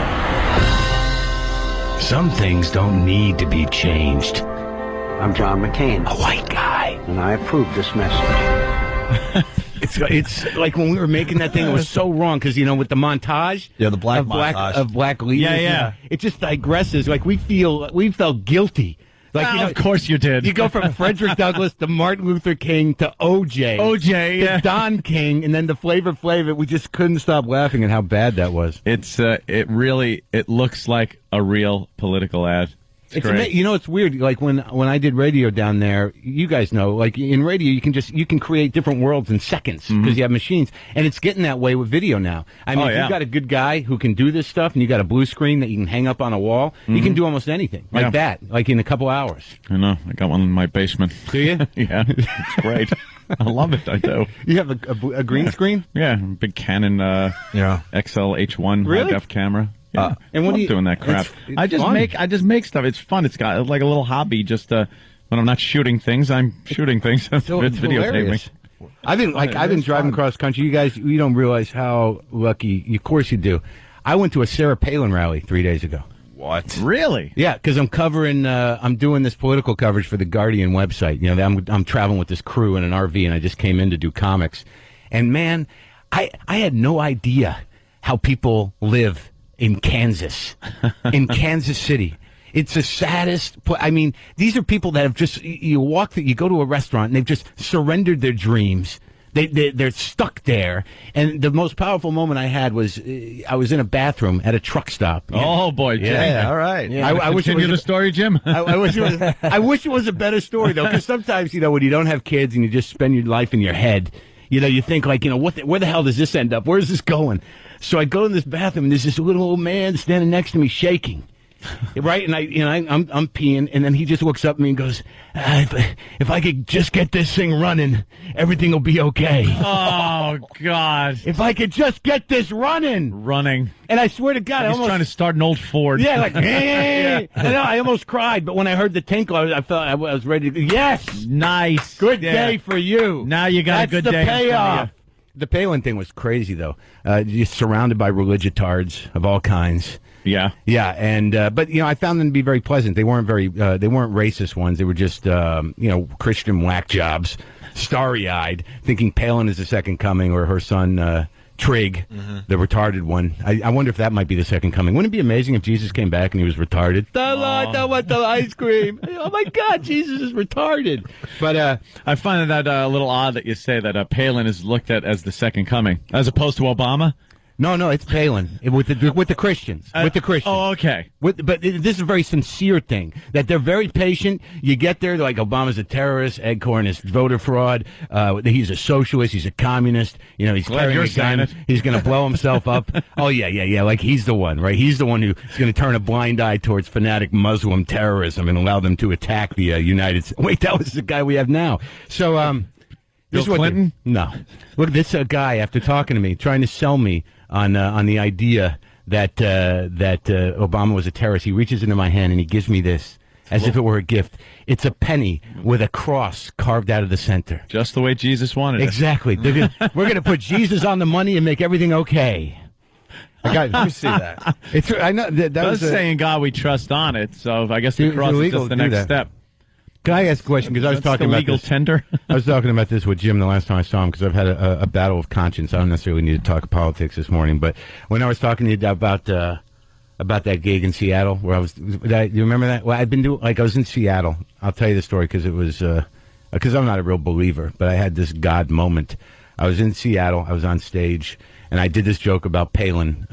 [SPEAKER 12] Some things don't need to be changed.
[SPEAKER 21] I'm John McCain,
[SPEAKER 12] A white guy.
[SPEAKER 21] and I approve this message.
[SPEAKER 8] It's like when we were making that thing, it was so wrong because with the montage,
[SPEAKER 2] the black
[SPEAKER 8] of
[SPEAKER 2] montage
[SPEAKER 8] of black leaders,
[SPEAKER 3] Yeah.
[SPEAKER 8] it just digresses. Like we felt guilty. Like
[SPEAKER 3] Of course you did.
[SPEAKER 8] You go from Frederick Douglass to Martin Luther King to OJ,
[SPEAKER 3] OJ,
[SPEAKER 8] to Don King, and then the Flavor Flav. We just couldn't stop laughing at how bad that was.
[SPEAKER 3] It looks like a real political ad. It's great.
[SPEAKER 8] It's weird. Like when I did radio down there, you guys know, like in radio, you can create different worlds in seconds because you have machines, and it's getting that way with video now. I mean, if you've got a good guy who can do this stuff, and you got a blue screen that you can hang up on a wall, you can do almost anything like that, like in a couple hours.
[SPEAKER 3] I know. I got one in my basement.
[SPEAKER 8] Do you?
[SPEAKER 3] Yeah, it's great. I love it. I do.
[SPEAKER 8] You have a green screen?
[SPEAKER 3] Yeah, big Canon XL H1
[SPEAKER 8] Really?
[SPEAKER 3] high def camera. Yeah.
[SPEAKER 8] And what
[SPEAKER 3] I'm
[SPEAKER 8] do you
[SPEAKER 3] doing that crap?
[SPEAKER 8] It's
[SPEAKER 3] I just
[SPEAKER 8] fun.
[SPEAKER 3] make stuff. It's fun. It's got like a little hobby. Just when I'm not shooting things, I'm shooting things.
[SPEAKER 8] So
[SPEAKER 3] it's videotaping.
[SPEAKER 8] hilarious. I've been driving cross country. You guys, you don't realize how lucky. Of course you do. I went to a Sarah Palin rally 3 days ago.
[SPEAKER 2] What?
[SPEAKER 3] Really?
[SPEAKER 8] Yeah, because I'm covering. I'm doing this political coverage for the Guardian website. I'm traveling with this crew in an RV, and I just came in to do comics. And man, I had no idea how people live in Kansas, in Kansas City. It's the saddest. I mean, these are people that have just, you go to a restaurant and they've just surrendered their dreams. They're stuck there. And the most powerful moment I had was I was in a bathroom at a truck stop.
[SPEAKER 3] Oh, boy, Jim.
[SPEAKER 2] Yeah, all right.
[SPEAKER 8] Yeah, I wish it was
[SPEAKER 3] the story, Jim.
[SPEAKER 8] I wish it was a better story, though, because sometimes, when you don't have kids and you just spend your life in your head, you think like, where the hell does this end up? Where's this going? So I go in this bathroom and there's this little old man standing next to me shaking. Right, and I'm peeing, and then he just looks up at me and goes, "If I could just get this thing running, everything will be okay."
[SPEAKER 3] Oh God!
[SPEAKER 8] If I could just get this running, and I swear to God,
[SPEAKER 3] he's trying to start an old Ford.
[SPEAKER 8] Yeah, like, hey. I almost cried, but when I heard the tinkle, I felt I was ready to. Yes,
[SPEAKER 3] nice,
[SPEAKER 8] good day for you.
[SPEAKER 3] Now you got
[SPEAKER 8] That's
[SPEAKER 3] a good
[SPEAKER 8] the
[SPEAKER 3] day.
[SPEAKER 8] Payoff. The Palin thing was crazy, though. Just surrounded by religiotards of all kinds.
[SPEAKER 3] Yeah,
[SPEAKER 8] and but I found them to be very pleasant. They weren't racist ones. They were just Christian whack jobs, starry-eyed, thinking Palin is the second coming, or her son Trig, the retarded one. I wonder if that might be the second coming. Wouldn't it be amazing if Jesus came back and he was retarded? I want the ice cream. Oh my God, Jesus is retarded. But
[SPEAKER 3] I find that a little odd that you say that Palin is looked at as the second coming, as opposed to Obama.
[SPEAKER 8] No, it's Palin with the Christians. With the Christians.
[SPEAKER 3] Oh, okay.
[SPEAKER 8] But this is a very sincere thing, that they're very patient. You get there, they're like, Obama's a terrorist, Eggcorn is voter fraud, he's a socialist, he's a communist, he's carrying a gun, he's going to blow himself up. Oh, yeah, like he's the one, right? He's the one who's going to turn a blind eye towards fanatic Muslim terrorism and allow them to attack the United States. Wait, that was the guy we have now. So,
[SPEAKER 3] Bill Clinton?
[SPEAKER 8] No. Look, this guy, after talking to me, trying to sell me on the idea that Obama was a terrorist, he reaches into my hand and he gives me this as if it were a gift. It's a penny with a cross carved out of the center.
[SPEAKER 3] Just the way Jesus wanted it.
[SPEAKER 8] Exactly. We're going to put Jesus on the money and make everything okay.
[SPEAKER 2] Let me see that.
[SPEAKER 8] I know that
[SPEAKER 3] was saying God we trust on it, so I guess the cross is just the next step.
[SPEAKER 8] Can I ask a question? Because I was talking about
[SPEAKER 3] legal tender.
[SPEAKER 8] I was talking about this with Jim the last time I saw him, because I've had a battle of conscience. I don't necessarily need to talk politics this morning, but when I was talking to you about that gig in Seattle, where do you remember that? Well, I was in Seattle. I'll tell you the story because it was because I'm not a real believer, but I had this God moment. I was in Seattle. I was on stage, and I did this joke about Palin.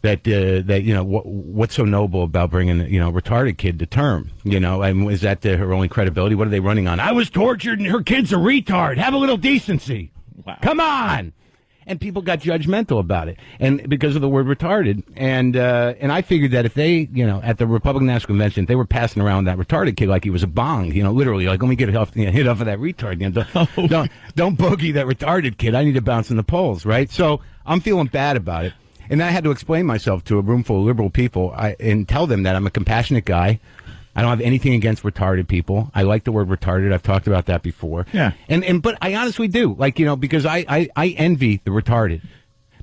[SPEAKER 8] What's so noble about bringing a retarded kid to term? And is that her only credibility? What are they running on? I was tortured and her kid's a retard. Have a little decency. Wow. Come on. And people got judgmental about it, and because of the word retarded. And I figured that if they, at the Republican National Convention, they were passing around that retarded kid like he was a bong, literally, like, let me get hit off of that retard. Don't boogie that retarded kid. I need to bounce in the polls, right? So I'm feeling bad about it. And I had to explain myself to a room full of liberal people and tell them that I'm a compassionate guy. I don't have anything against retarded people. I like the word retarded. I've talked about that before.
[SPEAKER 3] Yeah.
[SPEAKER 8] But I honestly do. Because I envy the retarded.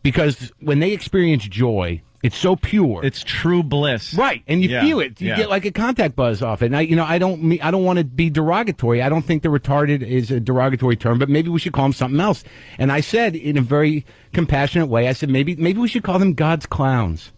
[SPEAKER 8] Because when they experience joy, it's so pure.
[SPEAKER 3] It's true bliss.
[SPEAKER 8] Right. And you feel it. You get like a contact buzz off it. And I don't want to be derogatory. I don't think the retarded is a derogatory term, but maybe we should call them something else. And I said in a very compassionate way, I said maybe we should call them God's clowns.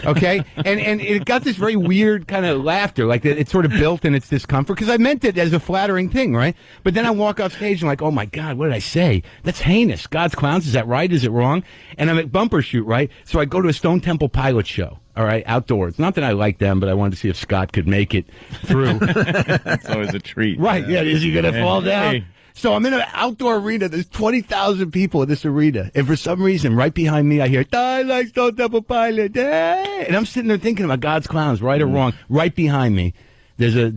[SPEAKER 8] Okay? And it got this very weird kind of laughter, like it's sort of built in its discomfort, because I meant it as a flattering thing, right? But then I walk off stage and like, oh my God, what did I say? That's heinous. God's clowns, is that right? Is it wrong? And I'm at bumper shoot, right? So I go to a Stone Temple Pilots show, all right, outdoors. Not that I like them, but I wanted to see if Scott could make it through.
[SPEAKER 3] It's always a treat.
[SPEAKER 8] Right, yeah, is he going to fall down?
[SPEAKER 3] Hey.
[SPEAKER 8] So I'm in an outdoor arena. There's 20,000 people in this arena. And for some reason, right behind me, I hear, I like Stone Temple Pilots. And I'm sitting there thinking about God's clowns, right or wrong. Right behind me, there's a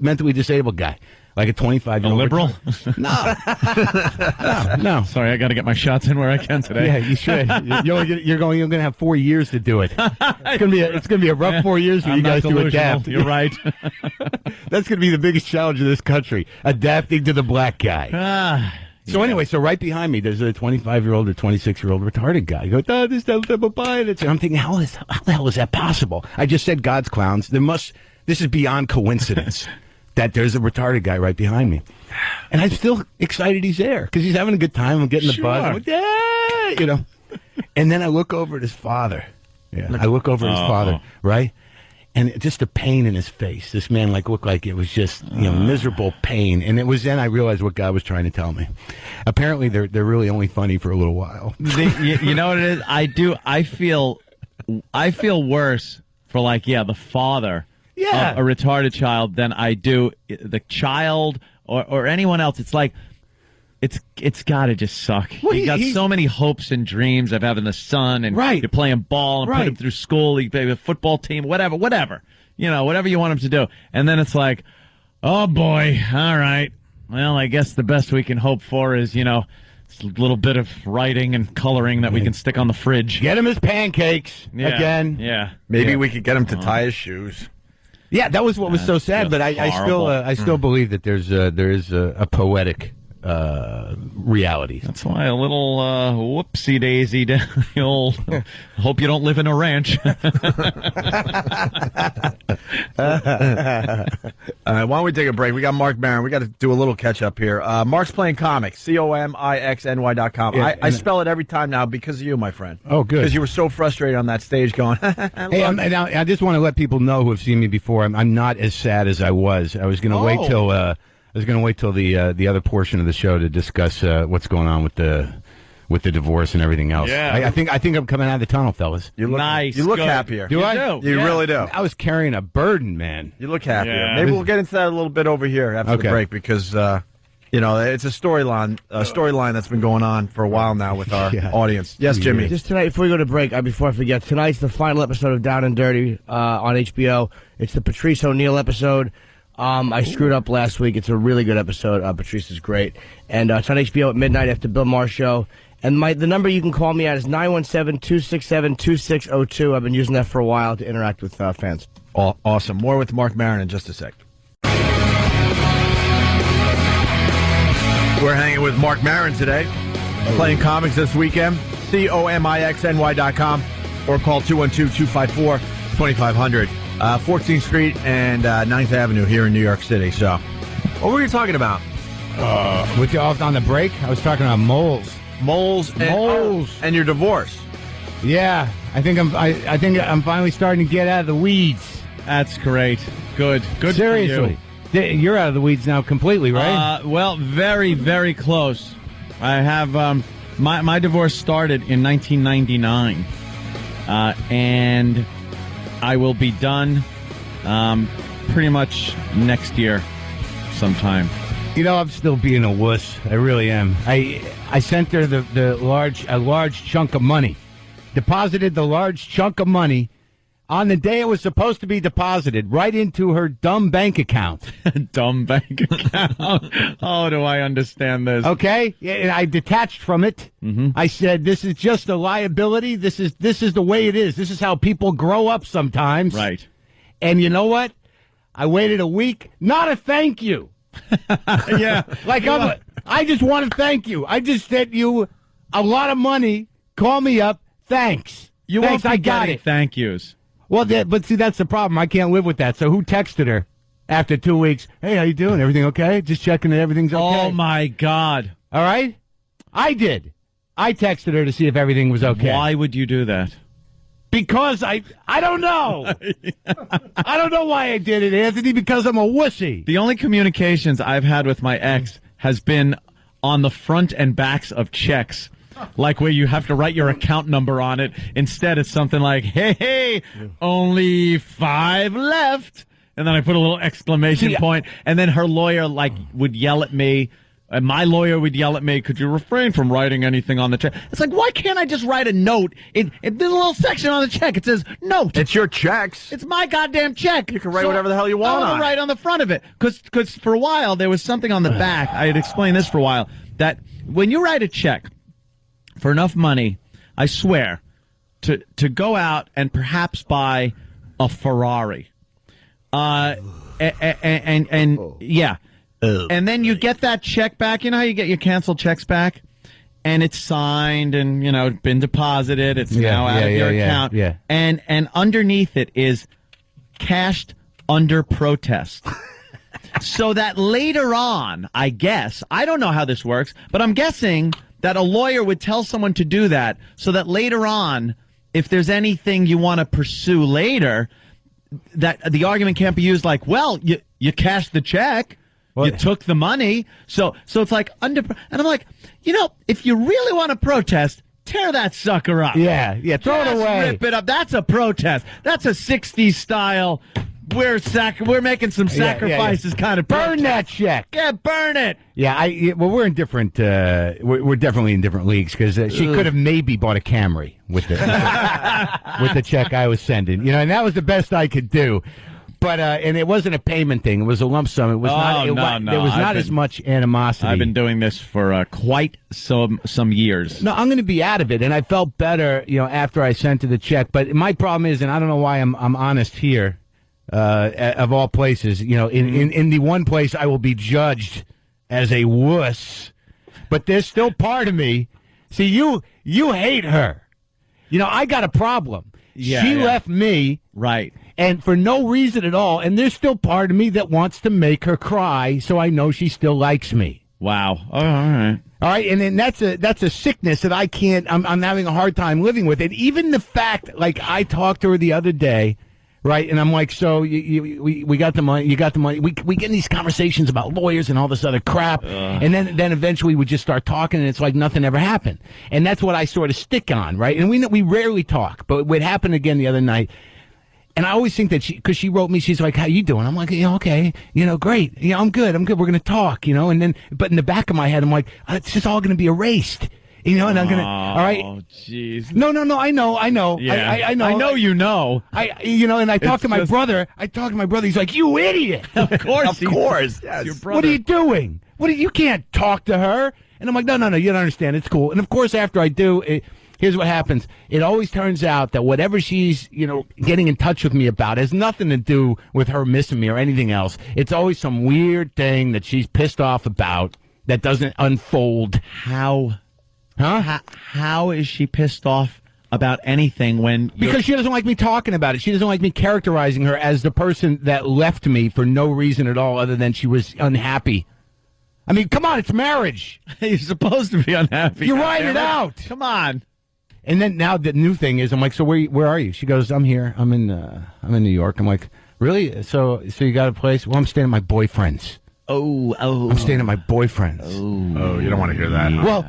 [SPEAKER 8] mentally disabled guy. Like a 25-year-old.
[SPEAKER 3] A liberal?
[SPEAKER 8] No.
[SPEAKER 3] Sorry, I got to get my shots in where I can today.
[SPEAKER 8] Yeah, you should. You're going to have 4 years to do it. It's going to be a rough 4 years for you guys to adapt.
[SPEAKER 3] You're right.
[SPEAKER 8] That's going to be the biggest challenge of this country, adapting to the black guy. So anyway, right behind me, there's a 25-year-old or 26-year-old retarded guy. You go, this Stone Temple Pilots. And I'm thinking, how the hell is that possible? I just said God's clowns. This is beyond coincidence. That there's a retarded guy right behind me. And I'm still excited he's there because he's having a good time. I'm getting the buzz. I'm like, yeah, And then I look over at his father. Yeah, I look over at his father, right? and just the pain in his face. This man looked like it was just miserable pain, and it was then I realized what God was trying to tell me. Apparently, they're really only funny for a little while.
[SPEAKER 3] You know what it is? I feel worse for the father of a retarded child than I do the child or anyone else. It's like it's got to just suck.
[SPEAKER 8] Well,
[SPEAKER 3] you got so many hopes and dreams of having the son, and you're playing ball and put him through school, a football team, whatever. Whatever you want him to do. And then it's like, oh boy, all right. Well, I guess the best we can hope for is, a little bit of writing and coloring that we can stick on the fridge.
[SPEAKER 8] Get him his pancakes again.
[SPEAKER 3] Yeah.
[SPEAKER 2] Maybe we could get him to tie his shoes.
[SPEAKER 8] Yeah, that was what was so sad. But I still believe that there is a poetic reality.
[SPEAKER 3] That's why a little whoopsie daisy down the old. Hope you don't live in a ranch.
[SPEAKER 2] All right, why don't we take a break? We got Mark Maron. We got to do a little catch up here. Mark's playing comics. COMIXNY.com. I spell it every time now because of you, my friend.
[SPEAKER 8] Oh, good.
[SPEAKER 2] Because you were so frustrated on that stage going.
[SPEAKER 8] Hey, I just want to let people know who have seen me before. I'm not as sad as I was. I was going to wait till. I was going to wait till the other portion of the show to discuss what's going on with the divorce and everything else.
[SPEAKER 3] Yeah.
[SPEAKER 8] I think I'm coming out of the tunnel, fellas.
[SPEAKER 2] You look
[SPEAKER 3] nice.
[SPEAKER 2] You look
[SPEAKER 3] good.
[SPEAKER 2] happier.
[SPEAKER 8] Do I?
[SPEAKER 2] You really do.
[SPEAKER 8] I was carrying a burden, man.
[SPEAKER 2] You look happier.
[SPEAKER 3] Yeah.
[SPEAKER 2] Maybe we'll get into that a little bit over here after the break because it's a storyline that's been going on for a while now with our audience. Yes, Jimmy.
[SPEAKER 4] Just tonight, before we go to break, before I forget, tonight's the final episode of Down and Dirty on HBO. It's the Patrice O'Neill episode. I screwed up last week. It's a really good episode. Patrice is great. And it's on HBO at midnight after Bill Maher show. And the number you can call me at is 917-267-2602. I've been using that for a while to interact with fans.
[SPEAKER 2] Awesome. More with Mark Maron in just a sec. We're hanging with Mark Maron today. Playing comics this weekend. COMIXNY.com or call 212-254-2500. 14th Street and 9th Avenue here in New York City. So, what were you talking about?
[SPEAKER 8] With you off on the break, I was talking about moles.
[SPEAKER 2] Moles and your divorce.
[SPEAKER 8] Yeah, I think I'm finally starting to get out of the weeds.
[SPEAKER 3] That's great. Good.
[SPEAKER 8] Seriously, you're out of the weeds now completely, right?
[SPEAKER 3] Well, very, very close. I have my divorce started in 1999, and I will be done pretty much next year sometime.
[SPEAKER 8] I'm still being a wuss. I really am. I sent her a large chunk of money. Deposited the large chunk of money on the day it was supposed to be deposited right into her dumb bank account.
[SPEAKER 3] Dumb bank account. Oh, do I understand this?
[SPEAKER 8] Okay, and I detached from it. Mm-hmm. I said, "This is just a liability. This is the way it is. This is how people grow up sometimes."
[SPEAKER 3] Right.
[SPEAKER 8] And you know what? I waited a week. Not a thank you.
[SPEAKER 3] Yeah.
[SPEAKER 8] I just want to thank you. I just sent you a lot of money. Call me up. Thanks.
[SPEAKER 3] Thanks,
[SPEAKER 8] I got it.
[SPEAKER 3] Thank yous.
[SPEAKER 8] Well, but see, that's the problem. I can't live with that. So who texted her after 2 weeks? Hey, how you doing? Everything okay? Just checking that everything's okay.
[SPEAKER 3] Oh, my God.
[SPEAKER 8] All right? I did. I texted her to see if everything was okay.
[SPEAKER 3] Why would you do that?
[SPEAKER 8] Because I don't know. I don't know why I did it, Anthony, because I'm a wussy.
[SPEAKER 3] The only communications I've had with my ex has been on the front and backs of checks. Like where you have to write your account number on it. Instead, it's something like, hey, only 5 left. And then I put a little exclamation point. And then her lawyer would yell at me. And my lawyer would yell at me, could you refrain from writing anything on the check? It's like, why can't I just write a note? There's a little section on the check. It says, note.
[SPEAKER 2] It's your checks.
[SPEAKER 3] It's my goddamn check.
[SPEAKER 2] You can write whatever the hell you want
[SPEAKER 3] on it. Write on the front of it. Because for a while, there was something on the back. I had explained this for a while. That when you write a check for enough money, I swear, to go out and perhaps buy a Ferrari. And then you get that check back. You know how you get your canceled checks back? And it's signed and, been deposited. It's now out of your account.
[SPEAKER 8] Yeah.
[SPEAKER 3] And underneath it is cashed under protest. So that later on, I guess, I don't know how this works, but I'm guessing that a lawyer would tell someone to do that so that later on, if there's anything you want to pursue later, that the argument can't be used like, well, you cashed the check, you took the money, so it's like and I'm like, if you really want to protest, tear that sucker up.
[SPEAKER 8] Yeah, throw it away.
[SPEAKER 3] Rip it up. That's a protest. That's a 60s style. We're making some sacrifices kind of protest.
[SPEAKER 8] Burn that check.
[SPEAKER 3] Yeah, burn it.
[SPEAKER 8] Yeah, we're in different. We're definitely in different leagues because she could have maybe bought a Camry with the check I was sending. And that was the best I could do. But and it wasn't a payment thing; it was a lump sum. It was not. There was not as much animosity.
[SPEAKER 3] I've been doing this for quite some years.
[SPEAKER 8] No, I'm going to be out of it, and I felt better, after I sent her the check. But my problem is, and I don't know why I'm honest here, of all places, in the one place I will be judged as a wuss, but there's still part of me. See, you hate her. I got a problem. She left me.
[SPEAKER 3] Right.
[SPEAKER 8] And for no reason at all, and there's still part of me that wants to make her cry, so I know she still likes me.
[SPEAKER 3] Wow. All right.
[SPEAKER 8] All right, and then that's a sickness that I can't. I'm having a hard time living with it. Even the fact, like I talked to her the other day, right, and I'm like, so we got the money. You got the money. We get in these conversations about lawyers and all this other crap, and then eventually we just start talking, and it's like nothing ever happened. And that's what I sort of stick on, right? And we rarely talk, but it happened again the other night. And I always think that because she wrote me, she's like, how you doing? I'm like, okay, great. I'm good. We're going to talk, and then, but in the back of my head, I'm like, it's just all going to be erased, and I'm going to, all right.
[SPEAKER 3] Oh, jeez.
[SPEAKER 8] No, I know.
[SPEAKER 3] Yeah.
[SPEAKER 8] I know.
[SPEAKER 3] I know you know.
[SPEAKER 8] And I talked to my brother. He's like, you idiot.
[SPEAKER 3] Of course.
[SPEAKER 2] Yes.
[SPEAKER 3] Your brother.
[SPEAKER 8] What are you doing? You can't talk to her. And I'm like, no, you don't understand. It's cool. And of course, after I do, here's what happens. It always turns out that whatever she's, getting in touch with me about has nothing to do with her missing me or anything else. It's always some weird thing that she's pissed off about that doesn't unfold.
[SPEAKER 3] How? Huh? How is she pissed off about anything when...
[SPEAKER 8] Because she doesn't like me talking about it. She doesn't like me characterizing her as the person that left me for no reason at all other than she was unhappy. I mean, come on, it's marriage.
[SPEAKER 3] You're supposed to be unhappy.
[SPEAKER 8] You write it out.
[SPEAKER 3] Come on.
[SPEAKER 8] And then now the new thing is, I'm like, so where are you? She goes, I'm here. I'm in New York. I'm like, really? So you got a place? Well, I'm staying at my boyfriend's.
[SPEAKER 3] Oh.
[SPEAKER 8] I'm staying at my boyfriend's.
[SPEAKER 2] Oh, you don't want to hear that.
[SPEAKER 8] Well,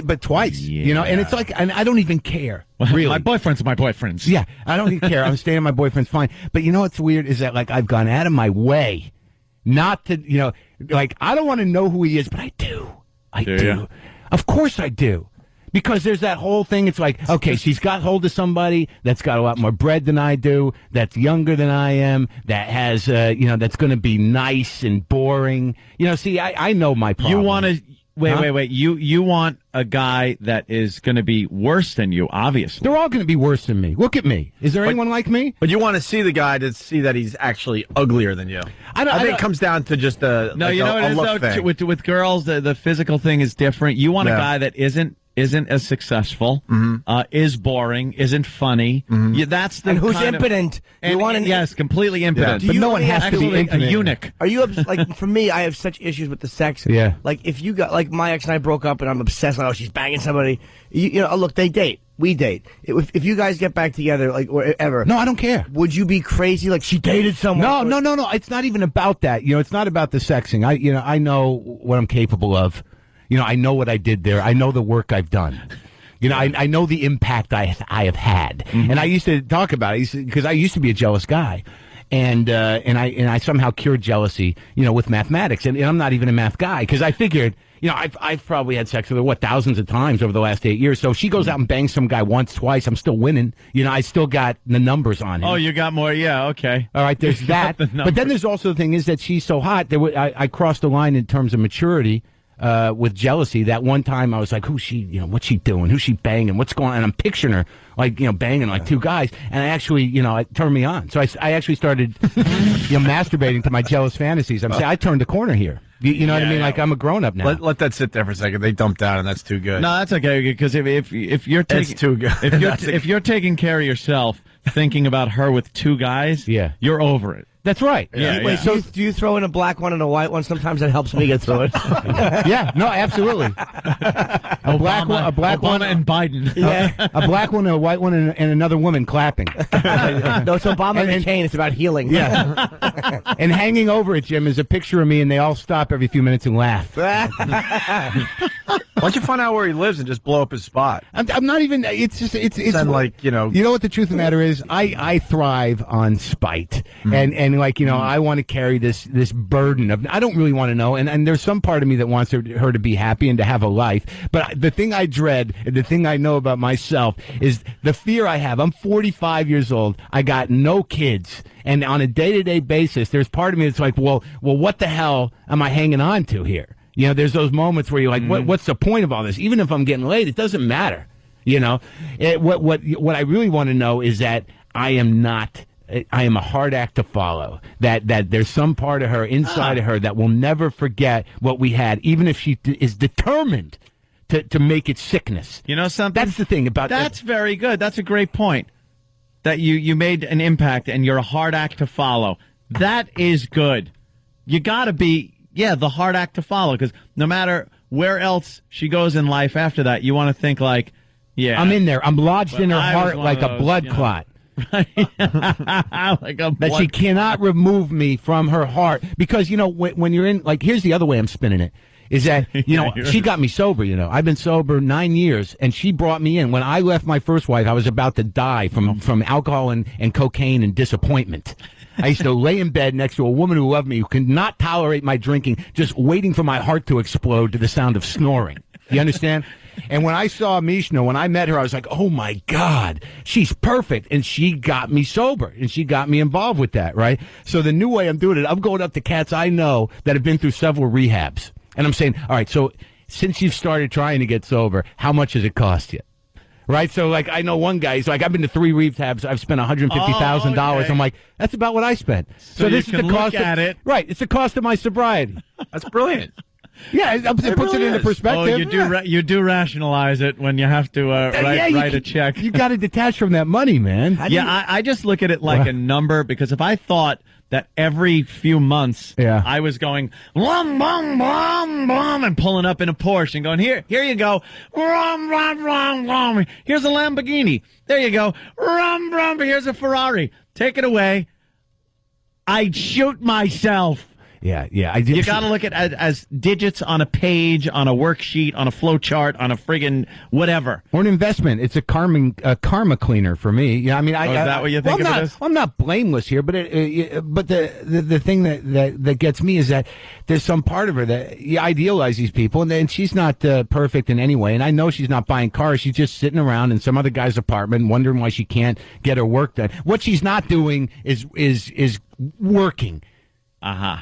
[SPEAKER 8] but twice, and it's like, and I don't even care. Really.
[SPEAKER 3] My boyfriend's my boyfriend's.
[SPEAKER 8] Yeah, I don't even care. I'm staying at my boyfriend's, fine. But what's weird is that, like, I've gone out of my way not to, like, I don't want to know who he is, but I do. I do. Of course I do. Because there's that whole thing. It's like, okay, she's got hold of somebody that's got a lot more bread than I do, that's younger than I am, that has, that's going to be nice and boring. See, I know my problem.
[SPEAKER 3] You want to... Wait. You want a guy that is going to be worse than you, obviously.
[SPEAKER 8] They're all going to be worse than me. Look at me. Is there anyone like me?
[SPEAKER 2] But you want to see the guy to see that he's actually uglier than you. I think it comes down to just a look thing.
[SPEAKER 3] With girls, the physical thing is different. You want a guy that isn't as successful, is boring, isn't funny. That's the
[SPEAKER 4] and who's
[SPEAKER 3] kind
[SPEAKER 4] impotent.
[SPEAKER 3] Yes, completely impotent.
[SPEAKER 8] Yeah. But no one has to be
[SPEAKER 3] a eunuch.
[SPEAKER 4] Are you like? For me, I have such issues with the sex.
[SPEAKER 8] Yeah.
[SPEAKER 4] Like if you got like my ex and I broke up, and I'm obsessed. Like, oh, she's banging somebody. Look, they date. We date. If you guys get back together, like or ever.
[SPEAKER 8] No, I don't care.
[SPEAKER 4] Would you be crazy? Like she dated someone?
[SPEAKER 8] No. It's not even about that. It's not about the sexing. I know what I'm capable of. I know what I did there. I know the work I've done. I know the impact I have had. And I used to talk about it because I used to be a jealous guy. And I somehow cured jealousy, with mathematics. And I'm not even a math guy because I figured, I've probably had sex with her, thousands of times over the last 8 years. So if she goes out and bangs some guy once, twice, I'm still winning. I still got the numbers on him.
[SPEAKER 3] Oh, you got more? Yeah, okay.
[SPEAKER 8] All right, there's that. But then there's also the thing is that she's so hot. I crossed the line in terms of maturity. With jealousy, that one time I was like, who's she, what's she doing? Who's she banging? What's going on? And I'm picturing her like, banging like two guys. And I actually, it turned me on. So I actually started, masturbating to my jealous fantasies. I'm saying I turned the corner here. You know what I mean? Like I'm a grown up now.
[SPEAKER 2] Let that sit there for a second. They dumped out and that's too good.
[SPEAKER 3] No, that's okay because if you're taking,
[SPEAKER 2] it's too good.
[SPEAKER 3] If you're taking care of yourself, thinking about her with two guys, you're over it.
[SPEAKER 8] That's right.
[SPEAKER 4] Wait, so do you throw in a black one and a white one? Sometimes that helps me get through it.
[SPEAKER 8] Yeah, no, absolutely. A black one,
[SPEAKER 3] and Biden.
[SPEAKER 4] Yeah.
[SPEAKER 8] A black one, a white one, and another woman clapping.
[SPEAKER 4] No, it's Obama and McCain. It's about healing.
[SPEAKER 8] Yeah. And hanging over it, Jim, is a picture of me, and they all stop every few minutes and laugh.
[SPEAKER 2] Why don't you find out where he lives and just blow up his spot?
[SPEAKER 8] I'm not even. It's just it's
[SPEAKER 2] like
[SPEAKER 8] You know what the truth of the matter is? I thrive on spite, and like I want to carry this burden of I don't really want to know, and there's some part of me that wants her to be happy and to have a life, but the thing I dread, and the thing I know about myself is the fear I have. I'm 45 years old. I got no kids, and on a day-to-day basis, there's part of me that's like, well, what the hell am I hanging on to here? There's those moments where you're like, what's the point of all this? Even if I'm getting laid, it doesn't matter. What I really want to know is that I am a hard act to follow. That there's some part of her inside of her that will never forget what we had, even if she is determined to make it sickness.
[SPEAKER 3] You know something?
[SPEAKER 8] That's the thing about
[SPEAKER 3] That's very good. That's a great point. That you made an impact and you're a hard act to follow. That is good. You got to be the hard act to follow, because no matter where else she goes in life after that, you want to think like,
[SPEAKER 8] I'm in there. I'm lodged in her heart like a blood clot.
[SPEAKER 3] Like a blood
[SPEAKER 8] that she cannot remove me from her heart, because when you're in, like, here's the other way I'm spinning it, is that she got me sober. I've been sober 9 years, and she brought me in. When I left my first wife, I was about to die from alcohol and cocaine and disappointment. I used to lay in bed next to a woman who loved me, who could not tolerate my drinking, just waiting for my heart to explode to the sound of snoring. You understand? And when I saw Mishna, when I met her, I was like, oh, my God, she's perfect. And she got me sober, and she got me involved with that, right? So the new way I'm doing it, I'm going up to cats I know that have been through several rehabs. And I'm saying, all right, so since you've started trying to get sober, how much has it cost you? Right? So, like, I know one guy, he's like, I've been to 3 rehabs, I've spent $150,000.
[SPEAKER 3] Okay.
[SPEAKER 8] I'm like, that's about what I spent.
[SPEAKER 3] So
[SPEAKER 8] this
[SPEAKER 3] you
[SPEAKER 8] is
[SPEAKER 3] can
[SPEAKER 8] the cost
[SPEAKER 3] look at it.
[SPEAKER 8] Right, it's the cost of my sobriety.
[SPEAKER 2] That's brilliant.
[SPEAKER 8] Yeah, it puts
[SPEAKER 2] really
[SPEAKER 8] it into
[SPEAKER 2] is.
[SPEAKER 8] perspective.
[SPEAKER 3] Oh, you do rationalize it when you have to write a check.
[SPEAKER 8] You got to detach from that money, man.
[SPEAKER 3] I just look at it like a number, because if I thought that every few months I was going bum bum bum bum and pulling up in a Porsche and going, here you go, rum rum rum rum, here's a Lamborghini, there you go, rum rum, here's a Ferrari, take it away, I'd shoot myself.
[SPEAKER 8] Yeah.
[SPEAKER 3] You got to look at it as digits on a page, on a worksheet, on a flow chart, on a friggin' whatever.
[SPEAKER 8] Or an investment. It's a karma cleaner for me. Yeah, I mean,
[SPEAKER 3] is that what you think of it as?
[SPEAKER 8] I'm not blameless here, but the thing that gets me is that there's some part of her that you idealize these people, and she's not perfect in any way. And I know she's not buying cars. She's just sitting around in some other guy's apartment, wondering why she can't get her work done. What she's not doing is working.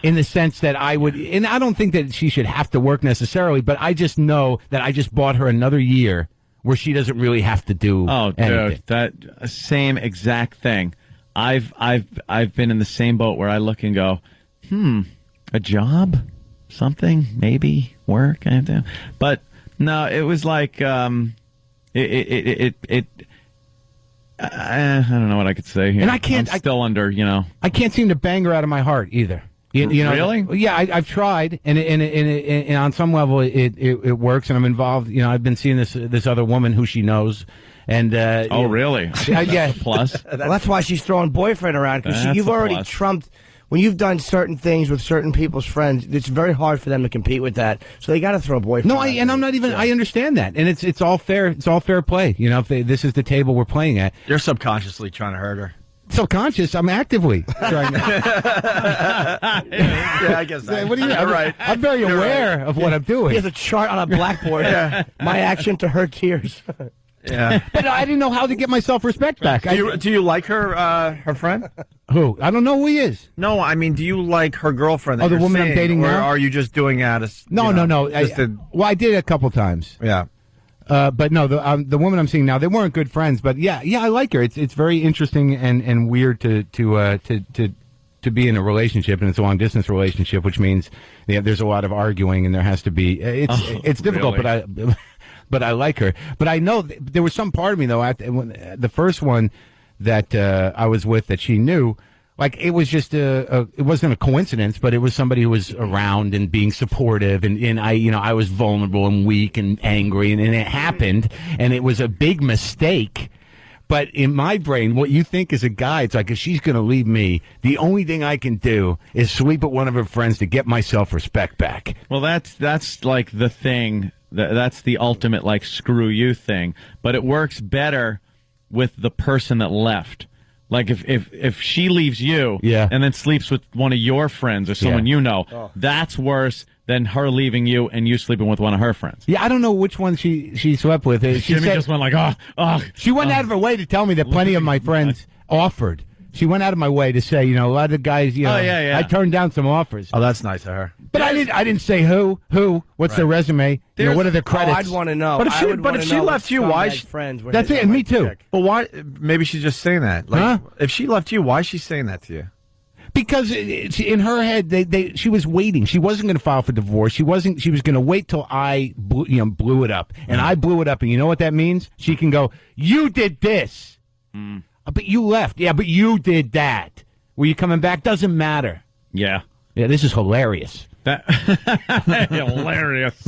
[SPEAKER 8] In the sense that I would, and I don't think that she should have to work necessarily, but I just know that I just bought her another year where she doesn't really have to do anything.
[SPEAKER 3] Dude, that same exact thing. I've been in the same boat where I look and go, a job, something, maybe work, anything. But no, it was like I don't know what I could say here.
[SPEAKER 8] And I'm
[SPEAKER 3] still under,
[SPEAKER 8] I can't seem to bang her out of my heart either.
[SPEAKER 3] Really?
[SPEAKER 8] Yeah, I've tried, and on some level it works, and I'm involved. I've been seeing this other woman who she knows, and
[SPEAKER 3] really?
[SPEAKER 8] Yeah.
[SPEAKER 3] Plus,
[SPEAKER 4] well, that's why she's throwing boyfriend around, because you've already trumped. When you've done certain things with certain people's friends, it's very hard for them to compete with that. So they got to throw a boyfriend.
[SPEAKER 8] No, I'm not even. I understand that, and it's all fair. It's all fair play. If this is the table we're playing at,
[SPEAKER 2] you're subconsciously trying to hurt her.
[SPEAKER 8] Subconscious, I'm actively trying to.
[SPEAKER 2] Yeah, I guess that.
[SPEAKER 8] What do you? I'm right. I'm very aware of what I'm doing.
[SPEAKER 4] He has a chart on a blackboard. My action to her tears.
[SPEAKER 2] Yeah,
[SPEAKER 8] but I didn't know how to get my self-respect back.
[SPEAKER 2] Do you like her friend?
[SPEAKER 8] Who? I don't know who he is.
[SPEAKER 2] No, I mean, do you like her girlfriend? That
[SPEAKER 8] the woman
[SPEAKER 2] seeing,
[SPEAKER 8] I'm dating
[SPEAKER 2] or
[SPEAKER 8] now?
[SPEAKER 2] are you just doing that as
[SPEAKER 8] No. I did it a couple times.
[SPEAKER 2] Yeah.
[SPEAKER 8] But no, the woman I'm seeing now, they weren't good friends. But yeah, I like her. It's very interesting and weird to be in a relationship, and it's a long distance relationship, which means there's a lot of arguing, and there has to be. It's difficult, really? But I like her. But I know there was some part of me though. The first one that I was with that she knew. Like, it was just it wasn't a coincidence, but it was somebody who was around and being supportive, and I was vulnerable and weak and angry, and it happened, and it was a big mistake. But in my brain, what you think is a guy, it's like, if she's going to leave me, the only thing I can do is sleep with one of her friends to get my self-respect back.
[SPEAKER 3] Well, that's like the thing. That's the ultimate, like, screw you thing. But it works better with the person that left. Like, if she leaves you and then sleeps with one of your friends or someone you know, that's worse than her leaving you and you sleeping with one of her friends.
[SPEAKER 8] Yeah, I don't know which one she slept with.
[SPEAKER 3] Jimmy just went like,
[SPEAKER 8] She went out of her way to tell me that plenty of my friends offered. She went out of my way to say, a lot of the guys, I turned down some offers.
[SPEAKER 2] Oh, that's nice of her.
[SPEAKER 8] But I didn't say who, what's their resume, what are their credits.
[SPEAKER 4] I'd want to know.
[SPEAKER 2] But if she left you, why?
[SPEAKER 8] That's it, and me too.
[SPEAKER 2] But why? Maybe she's just saying that. Like, if she left you, why is she saying that to you?
[SPEAKER 8] Because in her head, she was waiting. She wasn't going to file for divorce. She was going to wait till I blew it up, and I blew it up. And you know what that means? She can go, "You did this, but you left. Yeah, but you did that. Were you coming back? Doesn't matter."
[SPEAKER 3] Yeah.
[SPEAKER 8] This is hilarious.
[SPEAKER 3] Hilarious.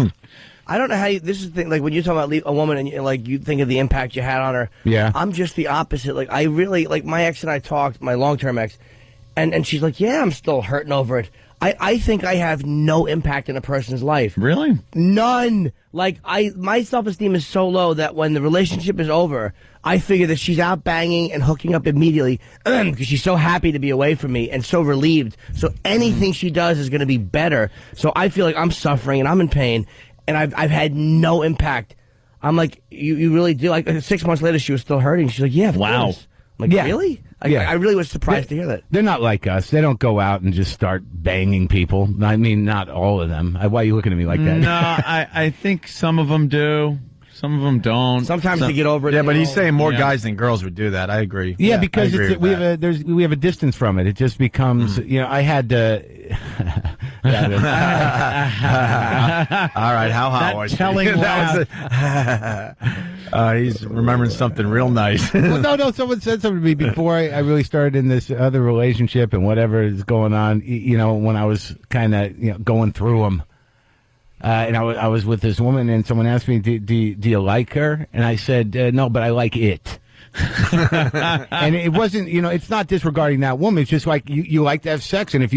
[SPEAKER 4] I don't know how this is the thing. Like, when you're talking about a woman and you think of the impact you had on her.
[SPEAKER 8] Yeah.
[SPEAKER 4] I'm just the opposite. Like, I really my ex and I talked, my long-term ex. And she's like, yeah, I'm still hurting over it. I think I have no impact in a person's life.
[SPEAKER 3] Really?
[SPEAKER 4] None. Like, my self-esteem is so low that when the relationship is over, I figure that she's out banging and hooking up immediately because she's so happy to be away from me and so relieved. So anything she does is going to be better. So I feel like I'm suffering and I'm in pain, and I've had no impact. I'm like, you really do? Like, 6 months later, she was still hurting. She's like, yeah, of course. I'm like, really? I really was surprised to hear that.
[SPEAKER 8] They're not like us. They don't go out and just start banging people. I mean, not all of them. Why are you looking at me like that?
[SPEAKER 3] No, I think some of them do. Some of them don't.
[SPEAKER 4] Sometimes they get over it.
[SPEAKER 2] Yeah, but he's saying more guys than girls would do that. I agree.
[SPEAKER 8] Yeah, because we have a distance from it. It just becomes, I had
[SPEAKER 2] all right, how was
[SPEAKER 3] telling
[SPEAKER 2] he's remembering something real nice.
[SPEAKER 8] Well, no, someone said something to me before I really started in this other relationship and whatever is going on, when I was kind of going through them. And I was with this woman, and someone asked me, do you like her? And I said, no, but I like it. And it wasn't, it's not disregarding that woman. It's just like you like to have sex, and if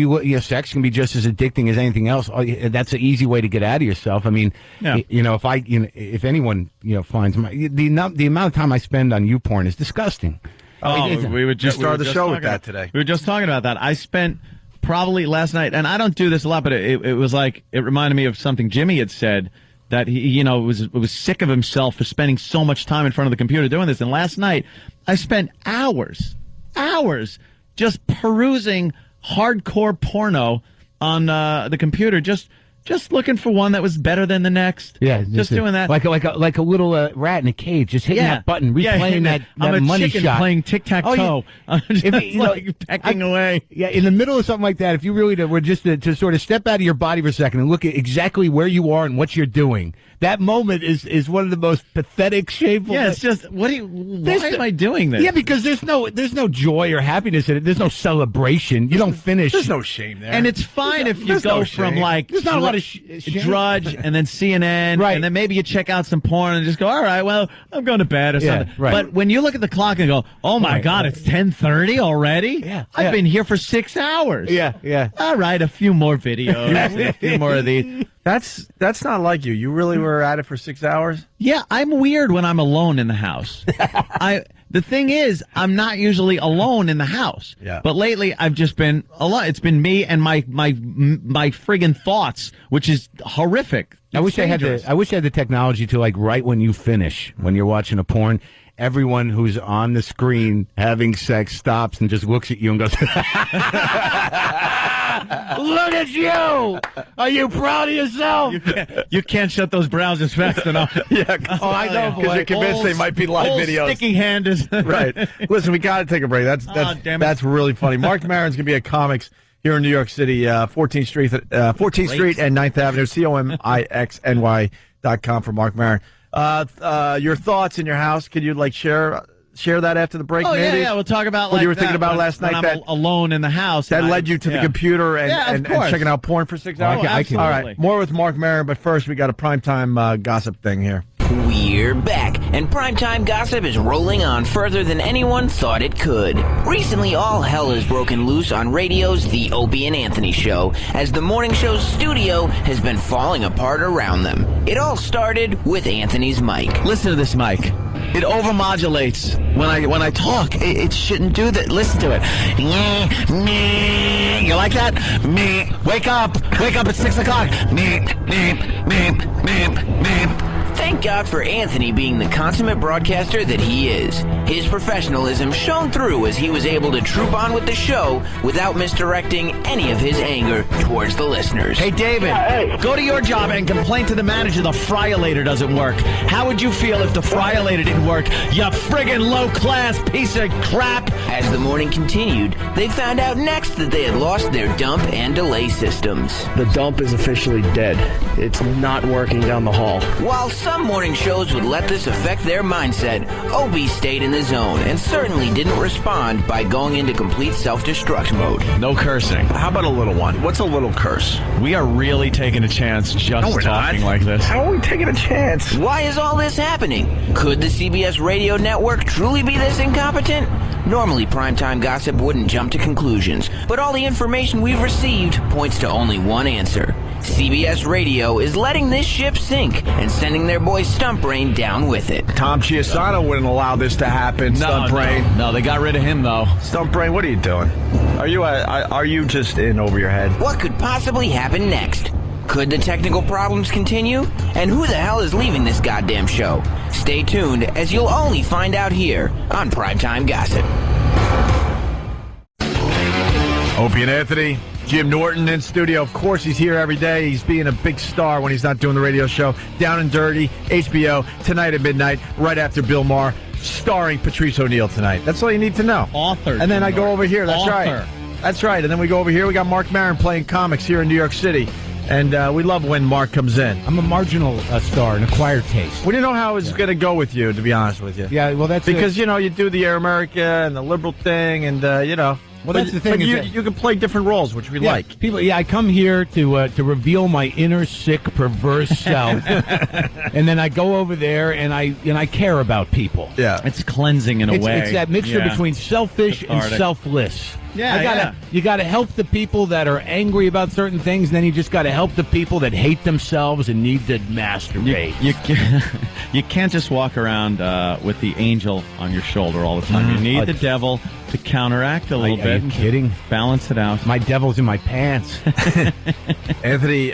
[SPEAKER 8] sex can be just as addicting as anything else, that's an easy way to get out of yourself. I mean, if anyone finds the amount of time I spend on YouPorn is disgusting.
[SPEAKER 2] We started the show with that today.
[SPEAKER 3] We were just talking about that. I spent probably last night, and I don't do this a lot, but it was like, it reminded me of something Jimmy had said, that he, was sick of himself for spending so much time in front of the computer doing this. And last night, I spent hours just perusing hardcore porno on the computer, just looking for one that was better than the next.
[SPEAKER 8] Yeah,
[SPEAKER 3] just doing that,
[SPEAKER 8] like a little rat in a cage, just hitting that button, replaying that
[SPEAKER 3] I'm a
[SPEAKER 8] money
[SPEAKER 3] chicken
[SPEAKER 8] shot,
[SPEAKER 3] playing tic-tac-toe. Pecking away.
[SPEAKER 8] Yeah, in the middle of something like that, if you really were just to sort of step out of your body for a second and look at exactly where you are and what you're doing, that moment is one of the most pathetic, shameful.
[SPEAKER 3] Yeah, it's just why am I doing this?
[SPEAKER 8] Yeah, because there's no joy or happiness in it. There's no celebration. You don't finish.
[SPEAKER 2] There's no shame there.
[SPEAKER 3] And it's fine if you go from like
[SPEAKER 8] there's not a lot of
[SPEAKER 3] Drudge and then CNN, right, and then maybe you check out some porn and just go, all right, well, I'm going to bed or something.
[SPEAKER 8] Right.
[SPEAKER 3] But when you look at the clock and go, oh my God, it's 10:30 already?
[SPEAKER 8] Yeah.
[SPEAKER 3] I've been here for 6 hours.
[SPEAKER 8] Yeah.
[SPEAKER 3] All right, a few more videos, a few more of these.
[SPEAKER 2] That's not like you. You really were at it for 6 hours?
[SPEAKER 3] Yeah, I'm weird when I'm alone in the house. The thing is, I'm not usually alone in the house.
[SPEAKER 2] Yeah.
[SPEAKER 3] But lately, I've just been alone. It's been me and my friggin' thoughts, which is horrific.
[SPEAKER 8] I wish I had the technology to, like, right when you finish, when you're watching a porn, everyone who's on the screen having sex stops and just looks at you and goes, look at you! Are you proud of yourself?
[SPEAKER 3] You can't shut those browsers fast enough.
[SPEAKER 2] I know, because you're convinced they might be live videos.
[SPEAKER 3] Sticky hand is
[SPEAKER 2] right. Listen, we got to take a break. That's really funny. Mark Maron's gonna be at Comics here in New York City, 14th Street and 9th Avenue, COMIXNY.com for Mark Maron. Your thoughts in your house? Could you share share that after the break?
[SPEAKER 3] Oh,
[SPEAKER 2] maybe?
[SPEAKER 3] yeah. We'll talk about
[SPEAKER 2] what
[SPEAKER 3] like
[SPEAKER 2] you were thinking about
[SPEAKER 3] when,
[SPEAKER 2] last night.
[SPEAKER 3] When
[SPEAKER 2] that
[SPEAKER 3] I'm alone in the house.
[SPEAKER 2] That led you to the computer and checking out porn for 6 hours?
[SPEAKER 3] absolutely.
[SPEAKER 2] All right, more with Mark Maron, but first we got a primetime gossip thing here.
[SPEAKER 11] We're back, and primetime gossip is rolling on further than anyone thought it could. Recently, all hell has broken loose on radio's The Opie and Anthony Show, as the morning show's studio has been falling apart around them. It all started with Anthony's mic.
[SPEAKER 13] Listen to this mic. It overmodulates when I talk. It shouldn't do that. Listen to it. You like that? Wake up. Wake up at 6 o'clock.
[SPEAKER 11] Thank God for Anthony being the consummate broadcaster that he is. His professionalism shone through as he was able to troop on with the show without misdirecting any of his anger towards the listeners.
[SPEAKER 13] Hey, David, go to your job and complain to the manager the fryolator doesn't work. How would you feel if the fryolator didn't work, you friggin' low-class piece of crap?
[SPEAKER 11] As the morning continued, they found out next that they had lost their dump and delay systems.
[SPEAKER 23] The dump is officially dead. It's not working down the hall.
[SPEAKER 11] While some morning shows would let this affect their mindset, Opie stayed in the zone and certainly didn't respond by going into complete self-destruct mode.
[SPEAKER 13] No cursing.
[SPEAKER 2] How about a little one? What's a little curse?
[SPEAKER 3] We are really taking a chance just talking like this.
[SPEAKER 2] How are we taking a chance?
[SPEAKER 11] Why is all this happening? Could the CBS radio network truly be this incompetent? Normally, primetime gossip wouldn't jump to conclusions, but all the information we've received points to only one answer. CBS Radio is letting this ship sink and sending their boy Stumpbrain down with it.
[SPEAKER 2] Tom Chiasano wouldn't allow this to happen. Stumpbrain.
[SPEAKER 3] No, they got rid of him though.
[SPEAKER 2] Stumpbrain, what are you doing? Are you just in over your head?
[SPEAKER 11] What could possibly happen next? Could the technical problems continue? And who the hell is leaving this goddamn show? Stay tuned, as you'll only find out here on Primetime Gossip.
[SPEAKER 2] Opie and Anthony, Jim Norton in studio. Of course, he's here every day. He's being a big star when he's not doing the radio show. Down and Dirty, HBO, tonight at midnight, right after Bill Maher, starring Patrice O'Neal tonight. That's all you need to know.
[SPEAKER 3] Author.
[SPEAKER 2] And then I go over here. That's right. That's right. And then we go over here. We got Mark Maron playing comics here in New York City. And we love when Mark comes in.
[SPEAKER 8] I'm a marginal star, an acquired taste.
[SPEAKER 2] We didn't know how it was going to go with you, to be honest with you.
[SPEAKER 8] Yeah, well, that's
[SPEAKER 2] because, you do the Air America and the liberal thing, and,
[SPEAKER 8] Well, that's the thing.
[SPEAKER 2] But you can play different roles, which we like.
[SPEAKER 8] People, I come here to reveal my inner sick, perverse self, and then I go over there and I care about people.
[SPEAKER 2] Yeah,
[SPEAKER 3] it's cleansing in a way.
[SPEAKER 8] It's that mixture between selfish and selfless.
[SPEAKER 3] Yeah,
[SPEAKER 8] you gotta help the people that are angry about certain things, and then you just gotta help the people that hate themselves and need to masturbate.
[SPEAKER 3] You can't just walk around with the angel on your shoulder all the time. You need the devil to counteract a little bit.
[SPEAKER 8] Are you kidding?
[SPEAKER 3] Balance it out.
[SPEAKER 8] My devil's in my pants.
[SPEAKER 2] Anthony,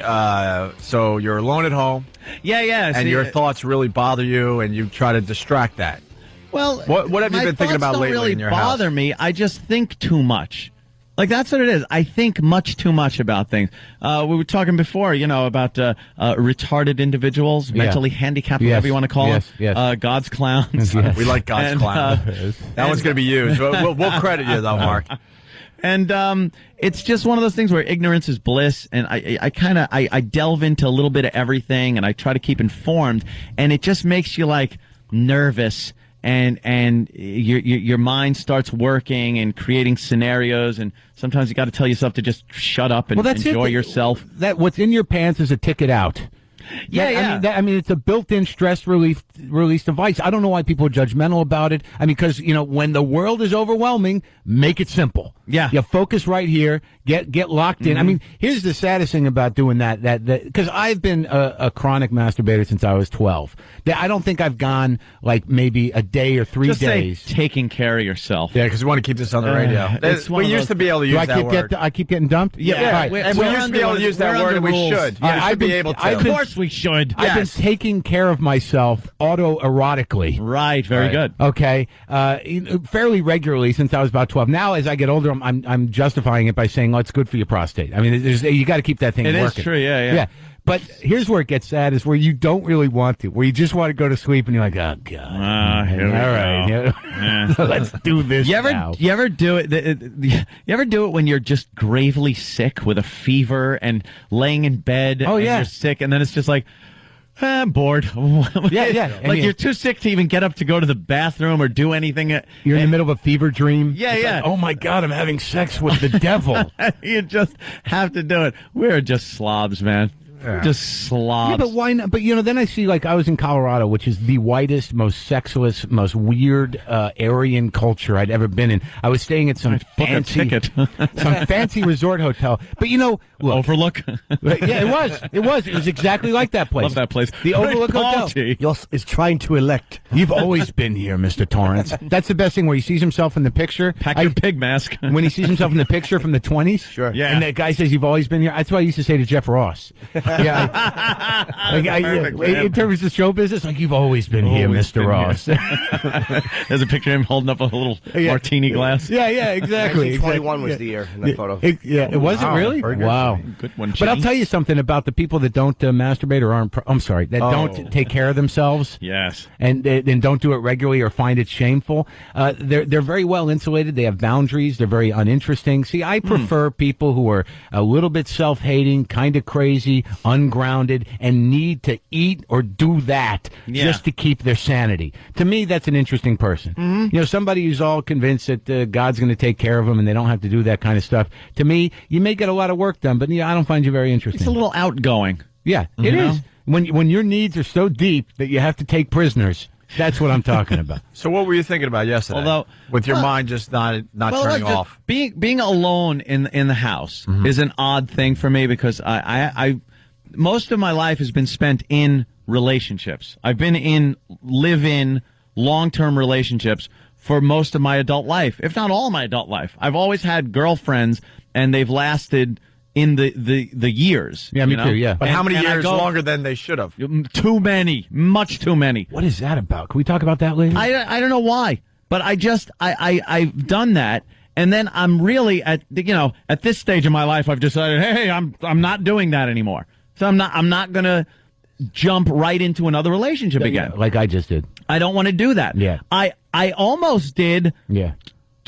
[SPEAKER 2] so you're alone at home.
[SPEAKER 3] Yeah.
[SPEAKER 2] And your thoughts really bother you, and you try to distract that.
[SPEAKER 3] Well,
[SPEAKER 2] what have you been thinking about lately
[SPEAKER 3] really
[SPEAKER 2] in your
[SPEAKER 3] bother
[SPEAKER 2] house?
[SPEAKER 3] me. I just think too much. Like, that's what it is. I think much too much about things. We were talking before, about retarded individuals, mentally handicapped, whatever you want to call them.
[SPEAKER 8] Yes.
[SPEAKER 3] God's clowns.
[SPEAKER 2] We like God's clowns. That one's going to be used. We'll credit you, though, Mark.
[SPEAKER 3] And it's just one of those things where ignorance is bliss, and I delve into a little bit of everything, and I try to keep informed, and it just makes you, nervous. And your mind starts working and creating scenarios, and sometimes you got to tell yourself to just shut up and enjoy yourself.
[SPEAKER 8] That what's in your pants is a ticket out. I mean, it's a built-in stress release device. I don't know why people are judgmental about it. I mean, because when the world is overwhelming, make it simple.
[SPEAKER 3] Yeah,
[SPEAKER 8] you focus right here. Get locked in. I mean, here's the saddest thing about doing that because I've been a chronic masturbator since I was 12. I don't think I've gone maybe a day or 3 days.
[SPEAKER 3] Say taking care of yourself.
[SPEAKER 2] Yeah, because we want to keep this on the radio. We used to be able to use that word.
[SPEAKER 8] I keep getting dumped.
[SPEAKER 2] Yeah,
[SPEAKER 8] right.
[SPEAKER 2] And we used to be able to use that word, and we should. I'd be able to.
[SPEAKER 3] Of course we should.
[SPEAKER 8] I've been taking care of myself autoerotically.
[SPEAKER 3] Right, very good.
[SPEAKER 8] Okay, fairly regularly since I was about 12. Now, as I get older, I'm justifying it by saying, it's good for your prostate. I mean, you got to keep that thing working.
[SPEAKER 3] It is true, yeah.
[SPEAKER 8] But here's where it gets sad, is where you don't really want to, where you just want to go to sleep and you're like, oh, God.
[SPEAKER 3] Here we go.
[SPEAKER 8] Let's do this now.
[SPEAKER 3] You ever do it? You ever do it when you're just gravely sick with a fever and laying in bed and you're sick, and then it's just like, I'm bored.
[SPEAKER 8] Yeah.
[SPEAKER 3] Like you're too sick to even get up to go to the bathroom or do anything.
[SPEAKER 8] You're in the middle of a fever dream.
[SPEAKER 3] Yeah,
[SPEAKER 8] It's
[SPEAKER 3] yeah.
[SPEAKER 8] like, oh my God, I'm having sex with the devil.
[SPEAKER 3] You just have to do it. We're just slobs, man.
[SPEAKER 8] Yeah.
[SPEAKER 3] Just slobs.
[SPEAKER 8] Yeah, but why not? But then I see, I was in Colorado, which is the whitest, most sexless, most weird Aryan culture I'd ever been in. I was staying at some fancy resort hotel. But look,
[SPEAKER 3] Overlook.
[SPEAKER 8] Yeah, it was exactly like that place.
[SPEAKER 3] Love that place.
[SPEAKER 8] The Overlook Hotel
[SPEAKER 4] is trying to elect.
[SPEAKER 8] You've always been here, Mr. Torrance. That's the best thing, where he sees himself in the picture.
[SPEAKER 3] Pack your pig mask.
[SPEAKER 8] When he sees himself in the picture from the 20s.
[SPEAKER 4] Sure.
[SPEAKER 3] Yeah.
[SPEAKER 8] And that guy says, you've always been here. That's what I used to say to Jeff Ross. Yeah. In terms of show business, you've always been here, Mr. Ross.
[SPEAKER 3] There's a picture of him holding up a little martini glass.
[SPEAKER 8] Yeah, exactly.
[SPEAKER 4] 1921 was the year in that photo.
[SPEAKER 8] It wasn't really?
[SPEAKER 3] Wow. Good one,
[SPEAKER 8] But I'll tell you something about the people that don't masturbate or aren't, don't take care of themselves.
[SPEAKER 3] Yes.
[SPEAKER 8] And don't do it regularly or find it shameful. They're very well insulated. They have boundaries. They're very uninteresting. See, I prefer people who are a little bit self-hating, kind of crazy, ungrounded, and need to eat or do that just to keep their sanity. To me, that's an interesting person. Somebody who's all convinced that God's going to take care of them and they don't have to do that kind of stuff. To me, you may get a lot of work done, but I don't find you very interesting.
[SPEAKER 3] It's a little outgoing.
[SPEAKER 8] Yeah, it is. When your needs are so deep that you have to take prisoners. That's what I'm talking about.
[SPEAKER 2] So what were you thinking about yesterday? With your mind just not turning off.
[SPEAKER 3] Being alone in the house is an odd thing for me because I most of my life has been spent in relationships. I've been in live-in long-term relationships for most of my adult life, if not all of my adult life. I've always had girlfriends, and they've lasted in the years.
[SPEAKER 8] Yeah, me too, yeah.
[SPEAKER 2] But how many years longer than they should have?
[SPEAKER 3] Too many. Much too many.
[SPEAKER 8] What is that about? Can we talk about that later?
[SPEAKER 3] I don't know why, but I've done that. And then I'm really at this stage of my life, I've decided, hey, I'm not doing that anymore. So I'm not going to jump right into another relationship again.
[SPEAKER 8] Like I just did.
[SPEAKER 3] I don't want to do that.
[SPEAKER 8] Yeah.
[SPEAKER 3] I almost did.
[SPEAKER 8] Yeah.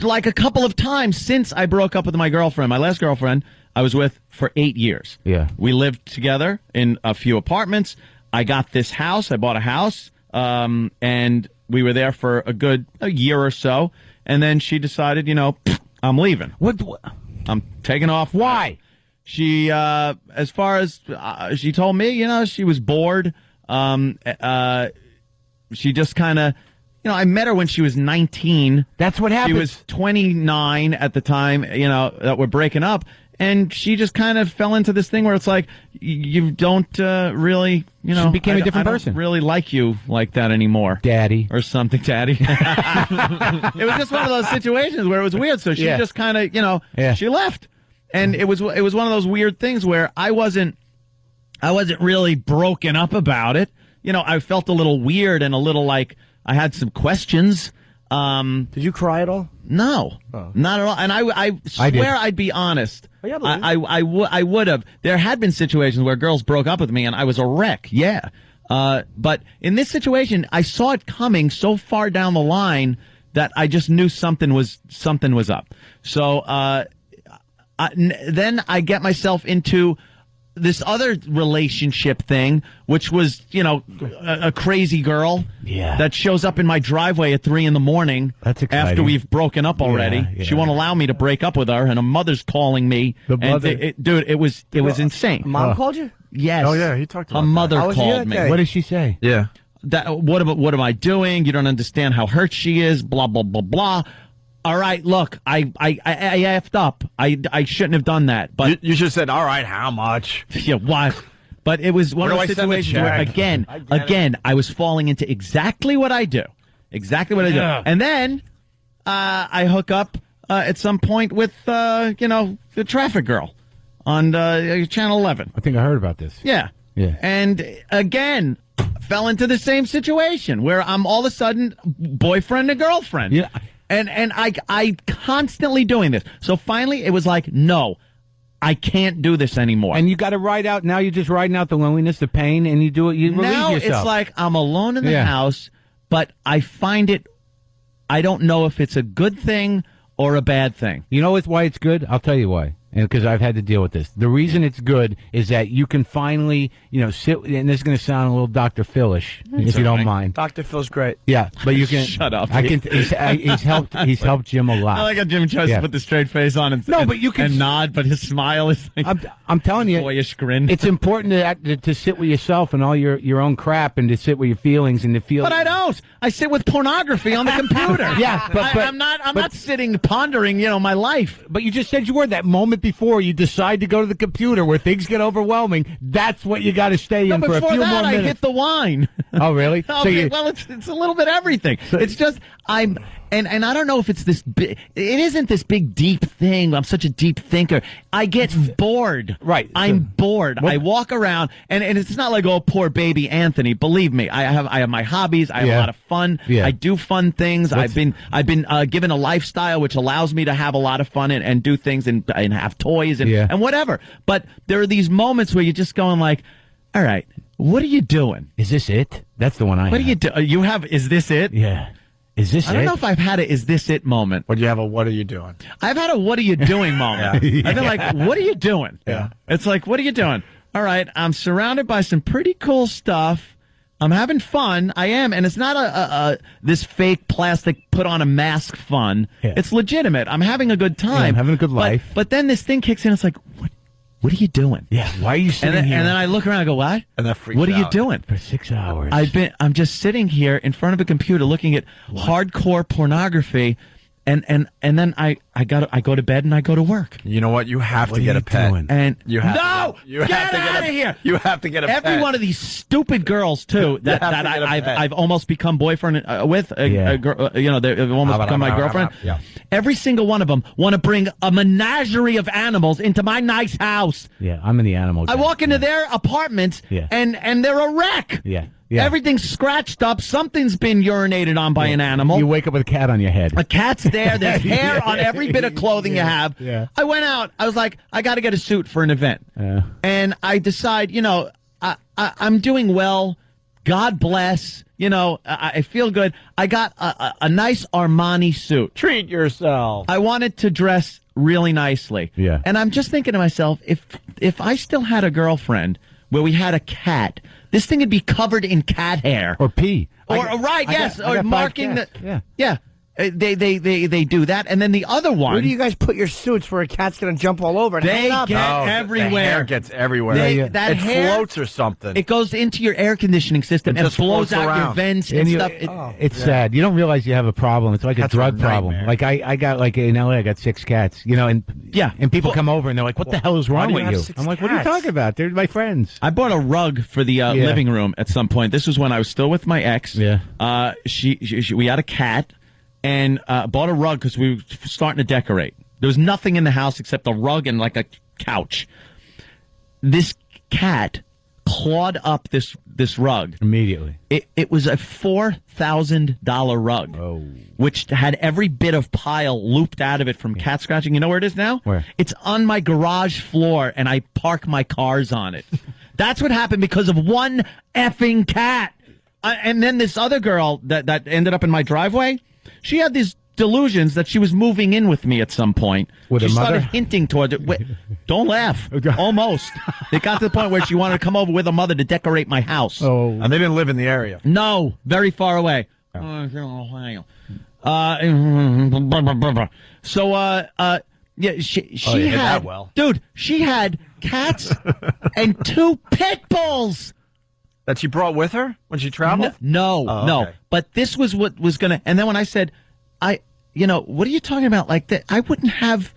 [SPEAKER 3] Like a couple of times since I broke up with my girlfriend. My last girlfriend I was with for 8 years.
[SPEAKER 8] Yeah.
[SPEAKER 3] We lived together in a few apartments. I got this house. I bought a house. And we were there for a year or so. And then she decided, I'm leaving.
[SPEAKER 8] What?
[SPEAKER 3] I'm taking off.
[SPEAKER 8] Why?
[SPEAKER 3] She, as far as she told me, she was bored. She just kind of, I met her when she was 19.
[SPEAKER 8] That's what happened.
[SPEAKER 3] She was 29 at the time, that we're breaking up. And she just kind of fell into this thing where it's like, you don't really,
[SPEAKER 8] She became a different
[SPEAKER 3] I
[SPEAKER 8] person.
[SPEAKER 3] don't really like you like that anymore.
[SPEAKER 8] Daddy.
[SPEAKER 3] Or something, Daddy. It was just one of those situations where it was weird. So she just kind of, she left. And it was one of those weird things where I wasn't really broken up about it. I felt a little weird and a little like I had some questions.
[SPEAKER 4] Did you cry at all?
[SPEAKER 3] No, not at all. And I swear I'd be honest.
[SPEAKER 4] Oh, yeah,
[SPEAKER 3] I would have. There had been situations where girls broke up with me and I was a wreck. Yeah. But in this situation, I saw it coming so far down the line that I just knew something was up. So, then I get myself into this other relationship thing, which was, a crazy girl that shows up in my driveway at 3 a.m.
[SPEAKER 8] That's exciting.
[SPEAKER 3] After we've broken up already.
[SPEAKER 8] Yeah.
[SPEAKER 3] She won't allow me to break up with her, and her mother's calling me.
[SPEAKER 8] The mother?
[SPEAKER 3] Dude, it was insane.
[SPEAKER 4] Mom called you?
[SPEAKER 3] Yes.
[SPEAKER 2] Oh, yeah, he talked about
[SPEAKER 3] her mother called me.
[SPEAKER 8] What did she say?
[SPEAKER 2] Yeah.
[SPEAKER 3] What am I doing? You don't understand how hurt she is, blah, blah, blah, blah. All right, look, I effed up. I shouldn't have done that. But
[SPEAKER 2] you should have said, all right, how much?
[SPEAKER 3] Yeah, why? But it was one of those situations where, again, I was falling into exactly what I do. Exactly what I do. And then I hook up at some point with, the traffic girl on Channel 11.
[SPEAKER 8] I think I heard about this.
[SPEAKER 3] Yeah.
[SPEAKER 8] Yeah.
[SPEAKER 3] And again, fell into the same situation where I'm all of a sudden boyfriend and girlfriend.
[SPEAKER 8] Yeah.
[SPEAKER 3] And I constantly doing this. So finally it was like, no, I can't do this anymore.
[SPEAKER 8] And you got to ride out. Now you're just riding out the loneliness, the pain, and you do it. You relieve
[SPEAKER 3] now
[SPEAKER 8] yourself.
[SPEAKER 3] It's like I'm alone in the house, but I find it. I don't know if it's a good thing or a bad thing.
[SPEAKER 8] You know why it's good? I'll tell you why. because I've had to deal with this. The reason it's good is that you can finally, sit, and this is going to sound a little Dr. Phil-ish, if you don't mind.
[SPEAKER 4] Dr. Phil's great.
[SPEAKER 8] Yeah, but you can...
[SPEAKER 3] Shut up.
[SPEAKER 8] He's helped Jim a lot.
[SPEAKER 3] I like how Jim tries to put the straight face on
[SPEAKER 8] but you can...
[SPEAKER 3] and nod, but his smile is like
[SPEAKER 8] I'm telling you,
[SPEAKER 3] boyish grin.
[SPEAKER 8] It's important to sit with yourself and all your own crap and to sit with your feelings and to feel...
[SPEAKER 3] But I don't. I sit with pornography on the computer.
[SPEAKER 8] Yeah, but
[SPEAKER 3] I'm not sitting pondering, my life.
[SPEAKER 8] But you just said you were. That moment before you decide to go to the computer where things get overwhelming, that's what you got to stay in for a few more minutes.
[SPEAKER 3] I hit the wine.
[SPEAKER 8] Oh, really?
[SPEAKER 3] It's a little bit everything. It's just and I don't know if it's this big. It isn't this big deep thing. I'm such a deep thinker. I get bored.
[SPEAKER 8] Right.
[SPEAKER 3] I'm bored. I walk around and it's not like, oh, poor baby Anthony. Believe me, I have my hobbies. I have a lot of fun.
[SPEAKER 8] Yeah.
[SPEAKER 3] I do fun things. I've been given a lifestyle which allows me to have a lot of fun and do things and have toys and whatever. But there are these moments where you're just going like, all right, what are you doing?
[SPEAKER 8] Is this it? That's the one I
[SPEAKER 3] What do you do? You have, is this it?
[SPEAKER 8] Yeah. Is this
[SPEAKER 3] I don't know if I've had a is this it moment.
[SPEAKER 2] Or do you have a what are you doing?
[SPEAKER 3] I've had a what are you doing moment. I've been like, what are you doing?
[SPEAKER 2] Yeah.
[SPEAKER 3] It's like, what are you doing? All right, I'm surrounded by some pretty cool stuff. I'm having fun. I am, and it's not a this fake plastic put on a mask fun.
[SPEAKER 8] Yeah.
[SPEAKER 3] It's legitimate. I'm having a good time.
[SPEAKER 8] Yeah, I'm having a good life.
[SPEAKER 3] But then this thing kicks in. It's like, what are you doing?
[SPEAKER 8] Yeah, why are you sitting here?
[SPEAKER 3] And then I look around and go, what?
[SPEAKER 2] And that freaks
[SPEAKER 3] What are you
[SPEAKER 2] out.
[SPEAKER 3] doing?
[SPEAKER 8] For 6 hours.
[SPEAKER 3] I'm just sitting here in front of a computer looking at hardcore pornography, and then I go to bed and I go to work.
[SPEAKER 2] You know what? You have to get a pet.
[SPEAKER 3] And
[SPEAKER 2] you have
[SPEAKER 3] get out of here!
[SPEAKER 2] You have to get a pet.
[SPEAKER 3] Every one of these stupid girls too that I've almost become boyfriend with. They've almost become my girlfriend.
[SPEAKER 2] Yeah.
[SPEAKER 3] Every single one of them want to bring a menagerie of animals into my nice house.
[SPEAKER 8] Yeah, I'm in the animal.
[SPEAKER 3] I walk into their apartment and they're a wreck.
[SPEAKER 8] Yeah.
[SPEAKER 3] Everything's scratched up. Something's been urinated on by an animal.
[SPEAKER 8] You wake up with a cat on your head.
[SPEAKER 3] A cat's there. There's hair on every bit of clothing you have.
[SPEAKER 8] Yeah.
[SPEAKER 3] I went out. I was like, I got to get a suit for an event. And I decide, I'm doing well. God bless. I feel good. I got a nice Armani suit.
[SPEAKER 2] Treat yourself.
[SPEAKER 3] I wanted to dress really nicely.
[SPEAKER 8] Yeah.
[SPEAKER 3] And I'm just thinking to myself, if I still had a girlfriend where we had a cat, this thing would be covered in cat hair.
[SPEAKER 8] Or pee.
[SPEAKER 3] Or marking the... Yeah. They do that, and then the other one.
[SPEAKER 4] Where do you guys put your suits where a cat's going to jump all over? And
[SPEAKER 3] They get everywhere.
[SPEAKER 2] The hair gets everywhere.
[SPEAKER 3] That hair
[SPEAKER 2] floats or something.
[SPEAKER 3] It goes into your air conditioning system and
[SPEAKER 2] just
[SPEAKER 3] blows
[SPEAKER 2] floats
[SPEAKER 3] out
[SPEAKER 2] around.
[SPEAKER 3] your vents and stuff.
[SPEAKER 8] It's sad. You don't realize you have a problem. It's like
[SPEAKER 2] Cats
[SPEAKER 8] a drug
[SPEAKER 2] are a
[SPEAKER 8] problem.
[SPEAKER 2] nightmare.
[SPEAKER 8] Like I got in LA, I got 6 cats. And people come over and they're like, "What the hell is wrong with you?" I'm like, "What are you talking about? They're my friends."
[SPEAKER 3] I bought a rug for the living room at some point. This was when I was still with my ex.
[SPEAKER 8] Yeah.
[SPEAKER 3] We had a cat. And bought a rug because we were starting to decorate. There was nothing in the house except a rug and like a couch. This cat clawed up this rug
[SPEAKER 8] immediately.
[SPEAKER 3] It was a $4,000 rug, which had every bit of pile looped out of it from cat scratching. You know where it is now?
[SPEAKER 8] Where?
[SPEAKER 3] It's on my garage floor, and I park my cars on it. That's what happened because of one effing cat. And then this other girl that ended up in my driveway. She had these delusions that she was moving in with me at some point.
[SPEAKER 8] With
[SPEAKER 3] she
[SPEAKER 8] her
[SPEAKER 3] started
[SPEAKER 8] mother?
[SPEAKER 3] hinting toward it. Wait, don't laugh. Almost. It got to the point where she wanted to come over with her mother to decorate my house.
[SPEAKER 8] Oh.
[SPEAKER 2] And they didn't live in the area.
[SPEAKER 3] No, very far away. She had
[SPEAKER 2] that well.
[SPEAKER 3] Dude, she had cats and 2 pit bulls.
[SPEAKER 2] That she brought with her when she traveled?
[SPEAKER 3] No.
[SPEAKER 2] Okay.
[SPEAKER 3] But this was what was going to... And then when I said, what are you talking about like that? I wouldn't have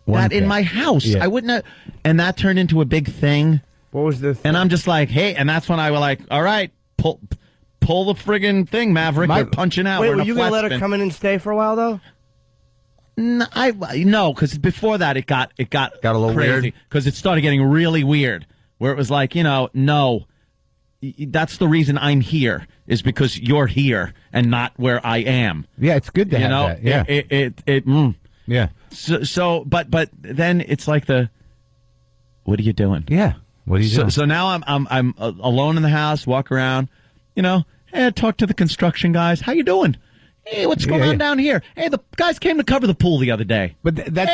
[SPEAKER 3] that in my house.
[SPEAKER 8] Yeah.
[SPEAKER 3] I wouldn't have... And that turned into a big thing.
[SPEAKER 4] What was the thing?
[SPEAKER 3] And I'm just like, hey, and that's when I was like, all right, pull the friggin' thing, Maverick. We're punching out.
[SPEAKER 4] Wait,
[SPEAKER 3] We're
[SPEAKER 4] were
[SPEAKER 3] in a
[SPEAKER 4] you going to
[SPEAKER 3] flat
[SPEAKER 4] let her
[SPEAKER 3] spin.
[SPEAKER 4] come in and stay for a while, though?
[SPEAKER 3] No, because before that it got
[SPEAKER 2] a little
[SPEAKER 3] crazy,
[SPEAKER 2] weird.
[SPEAKER 3] because it started getting really weird, where it was like, no. That's the reason I'm here, is because you're here and not where I am.
[SPEAKER 8] Yeah, it's good to have that. Yeah. Yeah.
[SPEAKER 3] But then it's like what are you doing?
[SPEAKER 8] Yeah. What are you doing?
[SPEAKER 3] So now I'm alone in the house, walk around, hey, I talk to the construction guys. How you doing?
[SPEAKER 13] Hey, what's going on down here? Hey, the guys came to cover the pool the other day.
[SPEAKER 8] But that's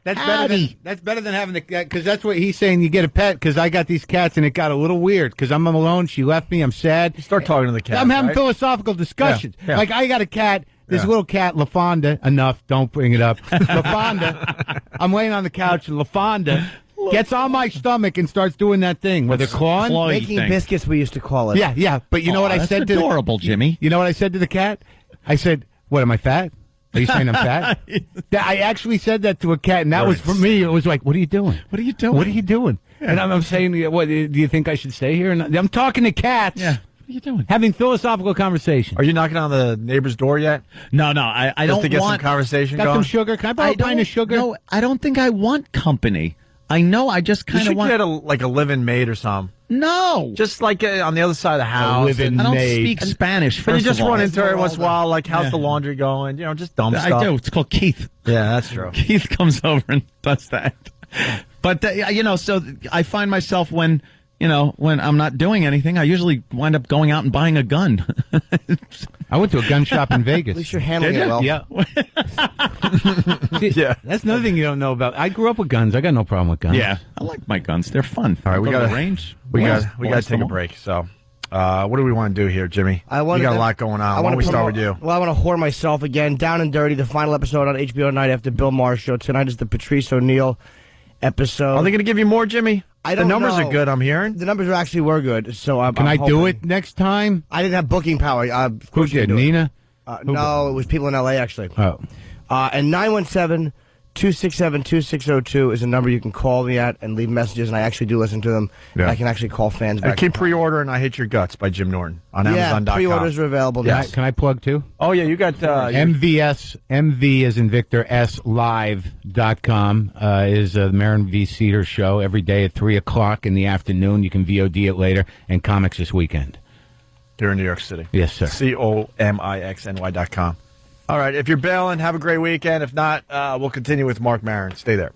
[SPEAKER 8] better than having the cat, because that's what he's saying. You get a pet because I got these cats and it got a little weird because I'm alone. She left me. I'm sad.
[SPEAKER 2] You start talking to the cat.
[SPEAKER 8] I'm having philosophical discussions.
[SPEAKER 2] Yeah.
[SPEAKER 8] Like I got a cat. This little cat, LaFonda. Enough. Don't bring it up. LaFonda. I'm laying on the couch. And LaFonda gets on my stomach and starts doing that thing with her clawing.
[SPEAKER 4] Making biscuits, we used to call it.
[SPEAKER 8] Yeah. But you know what I said to
[SPEAKER 13] adorable, Jimmy.
[SPEAKER 8] You know what I said to the cat? I said, "What, am I fat? Are you saying I'm fat?" I actually said that to a cat, and that was for me. It was like, "What are you doing?
[SPEAKER 13] What are you doing?
[SPEAKER 8] What are you doing?" Yeah. And I'm saying, "What do you think I should stay here?" And I'm talking to cats.
[SPEAKER 13] Yeah. What are you doing?
[SPEAKER 8] Having philosophical conversation.
[SPEAKER 2] Are you knocking on the neighbor's door yet?
[SPEAKER 13] No. I don't
[SPEAKER 2] Just to get
[SPEAKER 13] want
[SPEAKER 2] some conversation
[SPEAKER 8] Got
[SPEAKER 2] going?
[SPEAKER 8] some sugar? Can I borrow a pint of sugar?
[SPEAKER 13] No, I don't think I want company. I know. I just
[SPEAKER 2] You
[SPEAKER 13] kind
[SPEAKER 2] should
[SPEAKER 13] of want.
[SPEAKER 2] get a live-in maid or something.
[SPEAKER 13] No.
[SPEAKER 2] Just like on the other side of the house.
[SPEAKER 8] live-in
[SPEAKER 13] I don't
[SPEAKER 8] maid.
[SPEAKER 13] speak Spanish.
[SPEAKER 2] But you
[SPEAKER 13] First
[SPEAKER 2] just
[SPEAKER 13] of all.
[SPEAKER 2] run into her every once in a while, like, how's
[SPEAKER 13] Yeah.
[SPEAKER 2] the laundry going? You know, just dumb stuff.
[SPEAKER 13] I do. It's called Keith.
[SPEAKER 2] Yeah, that's true.
[SPEAKER 13] Keith comes over and does that. But, so I find myself when I'm not doing anything, I usually wind up going out and buying a gun.
[SPEAKER 8] I went to a gun shop in Vegas.
[SPEAKER 4] At least you're handling
[SPEAKER 8] Did
[SPEAKER 4] it well.
[SPEAKER 8] Yeah. Yeah. That's another thing you don't know about. I grew up with guns. I got no problem with guns.
[SPEAKER 13] Yeah. I like my guns. They're fun.
[SPEAKER 2] All right, we
[SPEAKER 13] Go to
[SPEAKER 2] got
[SPEAKER 13] the range.
[SPEAKER 2] We got to
[SPEAKER 13] Blast
[SPEAKER 2] take
[SPEAKER 13] them
[SPEAKER 2] a
[SPEAKER 13] all.
[SPEAKER 2] break. So, what do we want to do here, Jimmy? You got a lot going on. Why don't we start with you?
[SPEAKER 4] Well, I want to whore myself again. Down and Dirty, the final episode on HBO tonight after Bill Maher's show. Tonight is the Patrice O'Neill episode.
[SPEAKER 2] Are they going to give you more, Jimmy?
[SPEAKER 4] I don't
[SPEAKER 2] The numbers
[SPEAKER 4] know.
[SPEAKER 2] are good, I'm hearing.
[SPEAKER 4] The numbers actually were good. So
[SPEAKER 8] Can I do it next time?
[SPEAKER 4] I didn't have booking power. Of
[SPEAKER 8] Who
[SPEAKER 4] course you
[SPEAKER 8] did?
[SPEAKER 4] can do it.
[SPEAKER 8] Nina?
[SPEAKER 4] No, it was people in L.A. actually.
[SPEAKER 8] Oh.
[SPEAKER 4] And 917-267-2602 is a number you can call me at and leave messages, and I actually do listen to them.
[SPEAKER 2] Yeah.
[SPEAKER 4] I can actually call fans back.
[SPEAKER 2] And keep pre-ordering I Hate Your Guts by Jim Norton on Amazon.com.
[SPEAKER 4] pre-orders are available now.
[SPEAKER 8] Can I plug too?
[SPEAKER 2] Oh, yeah, you got...
[SPEAKER 8] MV as in Victor, SLive.com is the Marin V. Cedar show every day at 3 o'clock in the afternoon. You can VOD it later, and comics this weekend.
[SPEAKER 2] Here in New York City.
[SPEAKER 8] Yes, sir.
[SPEAKER 2] COMIXNY.com. All right, if you're bailing, have a great weekend. If not, we'll continue with Mark Maron. Stay there.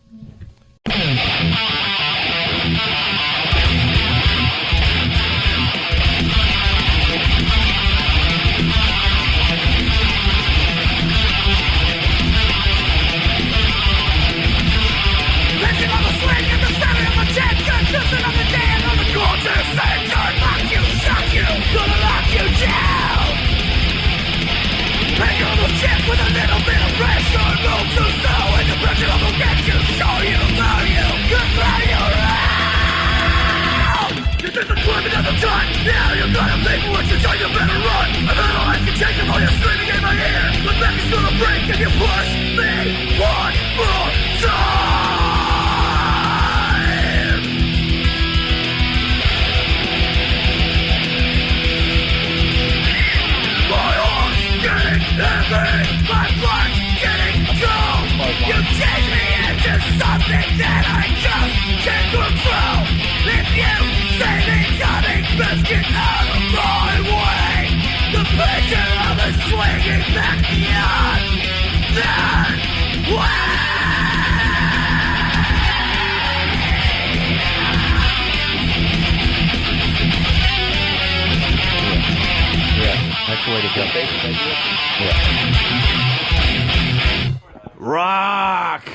[SPEAKER 14] With a little bit of pressure, move too slow, and the pressure will get you, show you value, good value around. You did the club another time, now you're gonna make what you try, you better run. I've had a life to change them, all you're screaming in my ear. But back is gonna break if you push me one more time. My arms getting heavy. My blood's getting cold. You change me into something that I just can't control. If you say me coming, best get out of my way. The picture of us swinging back beyond that way.
[SPEAKER 2] That's the way to go. Rock!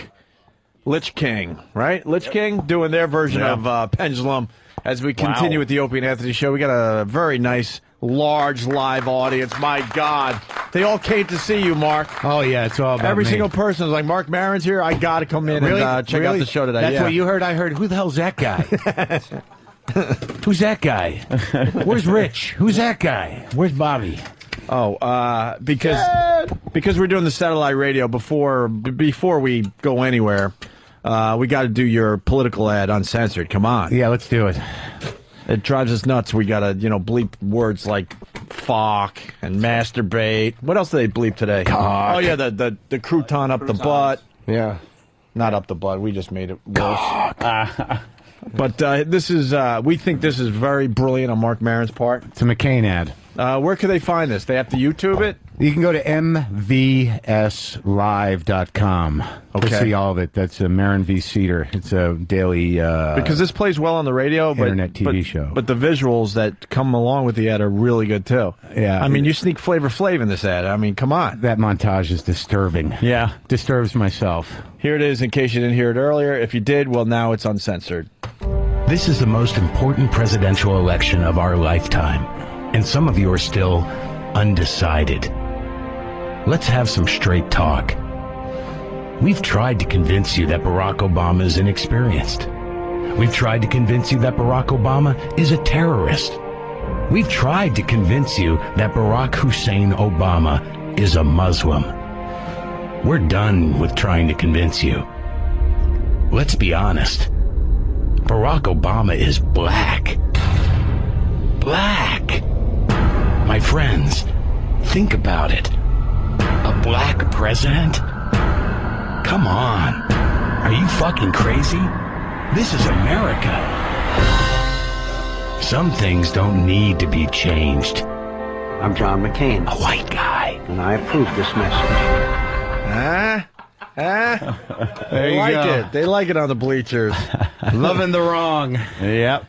[SPEAKER 2] Lich King, right? Lich King doing their version of Pendulum as we continue with the Opie and Anthony show. We got a very nice, large live audience. My God. They all came to see you, Mark.
[SPEAKER 8] Oh, yeah, it's all about
[SPEAKER 2] Every
[SPEAKER 8] me.
[SPEAKER 2] single person was like, Mark Maron's here. I got to come in and check out the show today.
[SPEAKER 8] That's what you heard? I heard, who the hell's that guy? Who's that guy? Where's Rich? Who's that guy? Where's Bobby?
[SPEAKER 2] Oh, because we're doing the satellite radio before we go anywhere, we got to do your political ad uncensored. Come on.
[SPEAKER 8] Yeah, let's do it.
[SPEAKER 2] It drives us nuts. We got to, bleep words like fuck and masturbate. What else do they bleep today?
[SPEAKER 8] Cock.
[SPEAKER 2] Oh, yeah, the crouton up the butt.
[SPEAKER 4] Yeah.
[SPEAKER 2] Not up the butt. We just made it worse. But this is, we think this is very brilliant on Mark Maron's part.
[SPEAKER 8] It's a McCain ad.
[SPEAKER 2] Where can they find this? They have to YouTube it?
[SPEAKER 8] You can go to mvslive.com to see all of it. That's Marin V. Cedar. It's a daily...
[SPEAKER 2] because this plays well on the radio,
[SPEAKER 8] internet TV show.
[SPEAKER 2] But the visuals that come along with the ad are really good, too.
[SPEAKER 8] Yeah.
[SPEAKER 2] I mean, you sneak Flavor Flav in this ad. I mean, come on.
[SPEAKER 8] That montage is disturbing.
[SPEAKER 2] Yeah.
[SPEAKER 8] Disturbs myself.
[SPEAKER 2] Here it is, in case you didn't hear it earlier. If you did, well, now it's uncensored.
[SPEAKER 12] This is the most important presidential election of our lifetime, and some of you are still undecided. Let's have some straight talk. We've tried to convince you that Barack Obama is inexperienced. We've tried to convince you that Barack Obama is a terrorist. We've tried to convince you that Barack Hussein Obama is a Muslim. We're done with trying to convince you. Let's be honest. Barack Obama is black. Black. My friends, think about it. A black president? Come on. Are you fucking crazy? This is America. Some things don't need to be changed.
[SPEAKER 21] I'm John McCain,
[SPEAKER 12] a white guy,
[SPEAKER 21] and I approve this message.
[SPEAKER 2] They like it. They like it on the bleachers.
[SPEAKER 8] Loving the wrong.
[SPEAKER 2] Yep.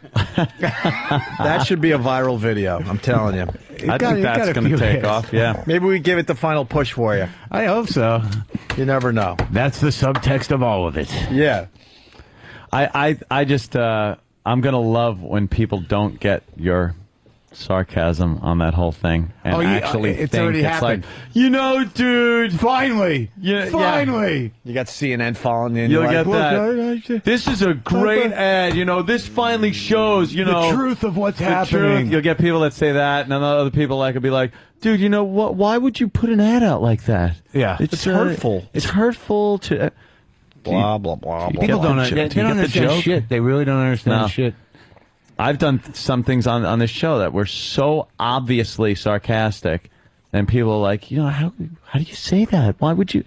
[SPEAKER 2] That should be a viral video, I'm telling you.
[SPEAKER 3] I think that's going to take off, yeah.
[SPEAKER 2] Maybe we give it the final push for you.
[SPEAKER 8] I hope so.
[SPEAKER 2] You never know.
[SPEAKER 8] That's the subtext of all of it.
[SPEAKER 2] Yeah.
[SPEAKER 3] I just, I'm going to love when people don't get your sarcasm on that whole thing and actually
[SPEAKER 8] it's
[SPEAKER 3] think
[SPEAKER 8] already
[SPEAKER 3] it's
[SPEAKER 8] happened.
[SPEAKER 3] like, you know, dude,
[SPEAKER 8] finally,
[SPEAKER 3] finally.
[SPEAKER 2] You got CNN following in.
[SPEAKER 3] You'll get that. This is a great ad. You know, this finally shows, you know,
[SPEAKER 8] the truth of what's
[SPEAKER 3] the
[SPEAKER 8] happening.
[SPEAKER 3] Truth. You'll get people that say that, and then other people like will be like, dude, you know what? Why would you put an ad out like that?
[SPEAKER 8] Yeah,
[SPEAKER 2] it's hurtful.
[SPEAKER 3] It's hurtful to
[SPEAKER 2] blah blah blah.
[SPEAKER 8] People don't understand shit. They really don't understand shit.
[SPEAKER 3] I've done some things on this show that were so obviously sarcastic, and people are like, you know, how do you say that? Why would you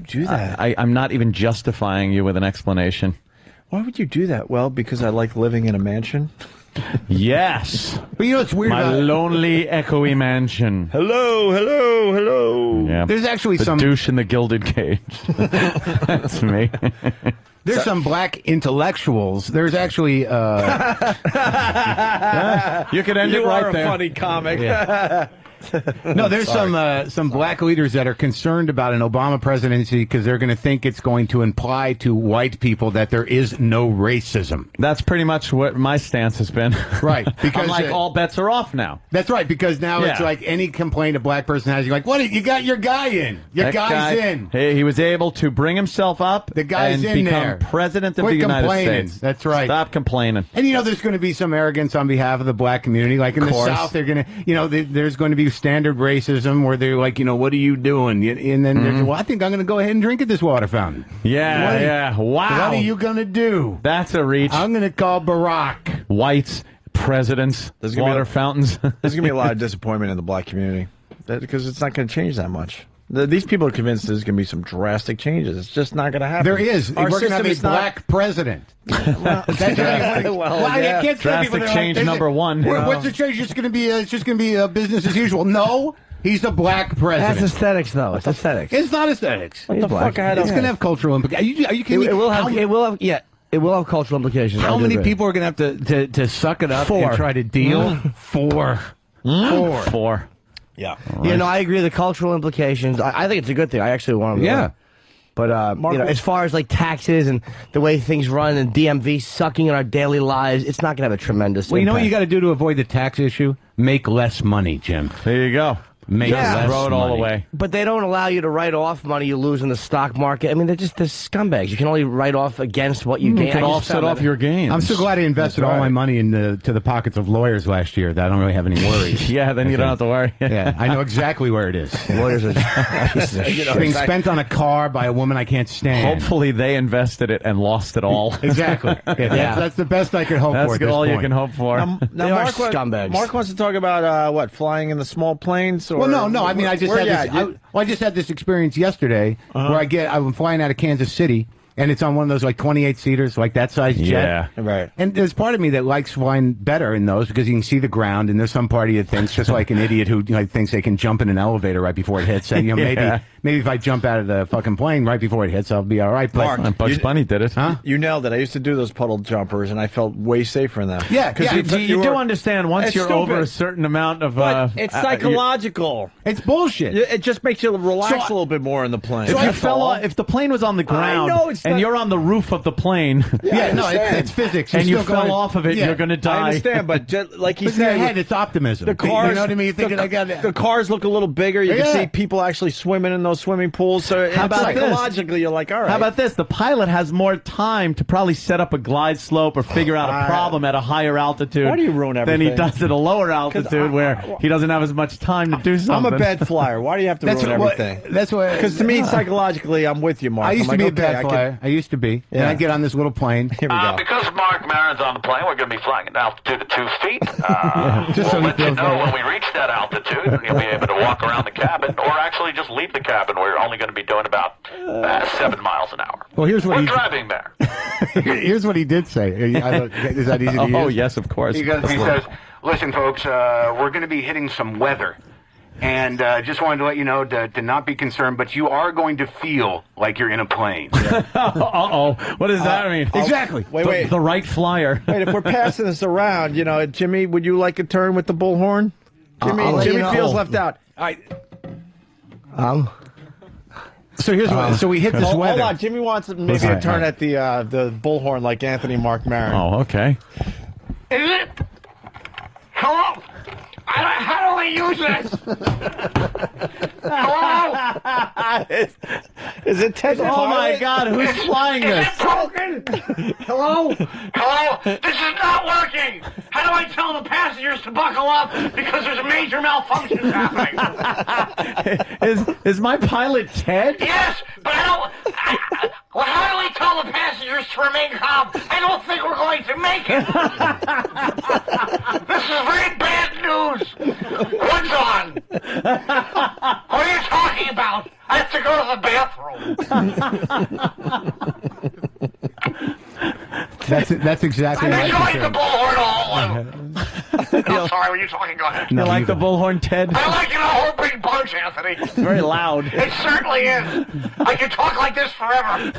[SPEAKER 2] do that?
[SPEAKER 3] I'm not even justifying you with an explanation.
[SPEAKER 2] Why would you do that? Well, because I like living in a mansion.
[SPEAKER 3] Yes.
[SPEAKER 8] But you know what's weird?
[SPEAKER 3] My lonely, echoey mansion.
[SPEAKER 2] Hello, hello, hello.
[SPEAKER 3] Yeah.
[SPEAKER 8] There's actually
[SPEAKER 3] the douche in the gilded cage. That's me.
[SPEAKER 8] There's some black intellectuals. There's actually.
[SPEAKER 2] You could end it right there. You are a funny comic.
[SPEAKER 8] Yeah. No, there's some black leaders that are concerned about an Obama presidency because they're going to think it's going to imply to white people that there is no racism.
[SPEAKER 3] That's pretty much what my stance has been.
[SPEAKER 8] Right. Because
[SPEAKER 3] I'm like, all bets are off now.
[SPEAKER 8] That's right, because now it's like any complaint a black person has, you're like, what? You got your guy in. Your guy's in.
[SPEAKER 3] Hey, he was able to bring himself up.
[SPEAKER 8] The guy's
[SPEAKER 3] and
[SPEAKER 8] in
[SPEAKER 3] become
[SPEAKER 8] there.
[SPEAKER 3] president of
[SPEAKER 8] Quit
[SPEAKER 3] the United
[SPEAKER 8] complaining.
[SPEAKER 3] States.
[SPEAKER 8] That's right.
[SPEAKER 3] Stop complaining.
[SPEAKER 8] And, you know, there's going to be some arrogance on behalf of the black community. Like in the South, they're going to, you know, there's going to be standard racism where they're like, you know, what are you doing? And then they're, well, I think I'm going to go ahead and drink at this water fountain.
[SPEAKER 3] Yeah, wow.
[SPEAKER 8] What are you going to do?
[SPEAKER 3] That's a reach.
[SPEAKER 8] I'm going to call Barack.
[SPEAKER 3] Whites, presidents, water fountains.
[SPEAKER 2] There's going to be a lot of disappointment in the black community because it's not going to change that much. These people are convinced there's going to be some drastic changes. It's just not going to happen.
[SPEAKER 8] There is. We're going to have a black president.
[SPEAKER 2] Drastic
[SPEAKER 3] change number one.
[SPEAKER 8] What's the change? It's going to be business as usual. No. He's a black president.
[SPEAKER 4] That's aesthetics, though. It's aesthetics.
[SPEAKER 8] It's not aesthetics.
[SPEAKER 4] What the fuck?
[SPEAKER 8] It's going to have cultural implications. Are you kidding me?
[SPEAKER 4] It will have cultural implications.
[SPEAKER 8] How many people are going to have to suck it up and try to deal? Four.
[SPEAKER 2] Yeah.
[SPEAKER 4] Yeah, no, I agree. The cultural implications, I think it's a good thing. I actually want them to win. But, you know, as far as, like, taxes and the way things run and DMV sucking in our daily lives, it's not going to have a tremendous
[SPEAKER 8] Well, you know what
[SPEAKER 4] impact.
[SPEAKER 8] you got to do to avoid the tax issue? Make less money, Jim.
[SPEAKER 3] There you go.
[SPEAKER 8] Make less
[SPEAKER 3] throw it all
[SPEAKER 8] money.
[SPEAKER 3] away.
[SPEAKER 4] But they don't allow you to write off money you lose in the stock market. I mean, they're scumbags. You can only write off against what you gain.
[SPEAKER 3] You can offset off your gains.
[SPEAKER 8] I'm so glad I invested all my money to the pockets of lawyers last year that I don't really have any worries.
[SPEAKER 3] Yeah, then you don't have to worry.
[SPEAKER 8] Yeah, I know exactly where it is.
[SPEAKER 4] Lawyers are pieces of shit.
[SPEAKER 8] Being spent on a car by a woman I can't stand.
[SPEAKER 3] Hopefully they invested it and lost it all.
[SPEAKER 8] Exactly. That's the best I could hope for at this
[SPEAKER 3] all
[SPEAKER 8] point.
[SPEAKER 3] you can hope for.
[SPEAKER 2] Now
[SPEAKER 4] They are scumbags.
[SPEAKER 2] Mark wants to talk about flying in the small planes. Or,
[SPEAKER 8] Well, no. I mean, I just had this. I just had this experience yesterday where I'm flying out of Kansas City, And it's on one of those like 28-seaters, like that size jet.
[SPEAKER 2] Yeah, right.
[SPEAKER 8] And there's part of me that likes flying better in those because you can see the ground, and there's some part of you that thinks, just like an idiot who thinks they can jump in an elevator right before it hits. And, maybe if I jump out of the fucking plane right before it hits, I'll be all right. But
[SPEAKER 2] Mark,
[SPEAKER 3] Bugs Bunny did it.
[SPEAKER 8] Huh?
[SPEAKER 2] You nailed it. I used to do those puddle jumpers, and I felt way safer in them.
[SPEAKER 8] Yeah,
[SPEAKER 2] because
[SPEAKER 3] you do understand once you're
[SPEAKER 2] stupid.
[SPEAKER 3] over a certain amount of...
[SPEAKER 2] But it's psychological.
[SPEAKER 8] It's bullshit.
[SPEAKER 2] It just makes you relax a little bit more in the plane.
[SPEAKER 3] If the plane was on the ground and you're on the roof of the plane,
[SPEAKER 8] it's physics.
[SPEAKER 3] And you fell off of it, you're going to die.
[SPEAKER 2] I understand, but like he
[SPEAKER 8] in
[SPEAKER 2] said,
[SPEAKER 8] your head, it's optimism.
[SPEAKER 2] the cars,
[SPEAKER 8] you know what I mean? You're thinking,
[SPEAKER 2] the cars look a little bigger. You can see people actually swimming in those swimming pools. So
[SPEAKER 3] How about
[SPEAKER 2] psychologically, you're like, all right.
[SPEAKER 3] How about this? The pilot has more time to probably set up a glide slope or figure out a problem at a higher altitude.
[SPEAKER 2] Why do you ruin everything?
[SPEAKER 3] Than he does at a lower altitude where he doesn't have as much time to do something.
[SPEAKER 2] I'm a bad flyer. Why do you have to ruin everything?
[SPEAKER 8] That's why.
[SPEAKER 2] Because to me, psychologically, I'm with you, Mark.
[SPEAKER 8] I used to be a bad flyer. I used to be. And I'd get on this little plane.
[SPEAKER 2] Here we go.
[SPEAKER 6] Because Mark Maron's on the plane, we're going to be flying at an altitude of 2 feet.
[SPEAKER 8] Just so
[SPEAKER 6] we'll
[SPEAKER 8] he
[SPEAKER 6] let you
[SPEAKER 8] feels
[SPEAKER 6] know
[SPEAKER 8] better.
[SPEAKER 6] when we reach that altitude, and you'll be able to walk around the cabin, or actually just leave the cabin. We're only going to be doing about 7 miles an hour.
[SPEAKER 8] Well, here's what
[SPEAKER 6] we're driving there.
[SPEAKER 8] Here's what he did say. Is that easy to use?
[SPEAKER 3] Oh, yes, of course.
[SPEAKER 9] He says, listen, folks, we're going to be hitting some weather. And just wanted to let you know to not be concerned, but you are going to feel like you're in a plane.
[SPEAKER 3] Uh-oh. What does that mean?
[SPEAKER 8] Exactly.
[SPEAKER 2] Wait.
[SPEAKER 3] The right flyer.
[SPEAKER 2] Wait, if we're passing this around, Jimmy, would you like a turn with the bullhorn? Jimmy feels left out. All right.
[SPEAKER 8] So here's what. So we hit this weather.
[SPEAKER 2] Hold on. Jimmy wants maybe a turn at the bullhorn like Anthony Mark Maron.
[SPEAKER 3] Oh, okay.
[SPEAKER 9] Is it? Hello? How do I use this? Hello?
[SPEAKER 2] Is it Ted?
[SPEAKER 3] Oh my God! Who's flying this?
[SPEAKER 9] Is it broken? Hello? Hello? This is not working. How do I tell the passengers to buckle up because there's major malfunctions happening?
[SPEAKER 3] Is my pilot Ted?
[SPEAKER 9] Yes, but I don't. Well, how do we tell the passengers to remain calm? I don't think we're going to make it. This is very bad news. What's on? What are you talking about? I have to go to the bathroom.
[SPEAKER 8] That's exactly
[SPEAKER 9] I
[SPEAKER 8] right.
[SPEAKER 9] like the bullhorn all. I'm sorry, were you talking? Go ahead.
[SPEAKER 3] You like the bullhorn, Ted?
[SPEAKER 9] I like it a whole big bunch, Anthony.
[SPEAKER 3] It's very loud.
[SPEAKER 9] It certainly is. I can talk like this forever.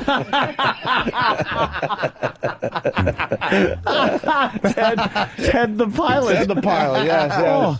[SPEAKER 3] Ted the pilot.
[SPEAKER 2] Ted the pilot, yes.
[SPEAKER 3] Oh.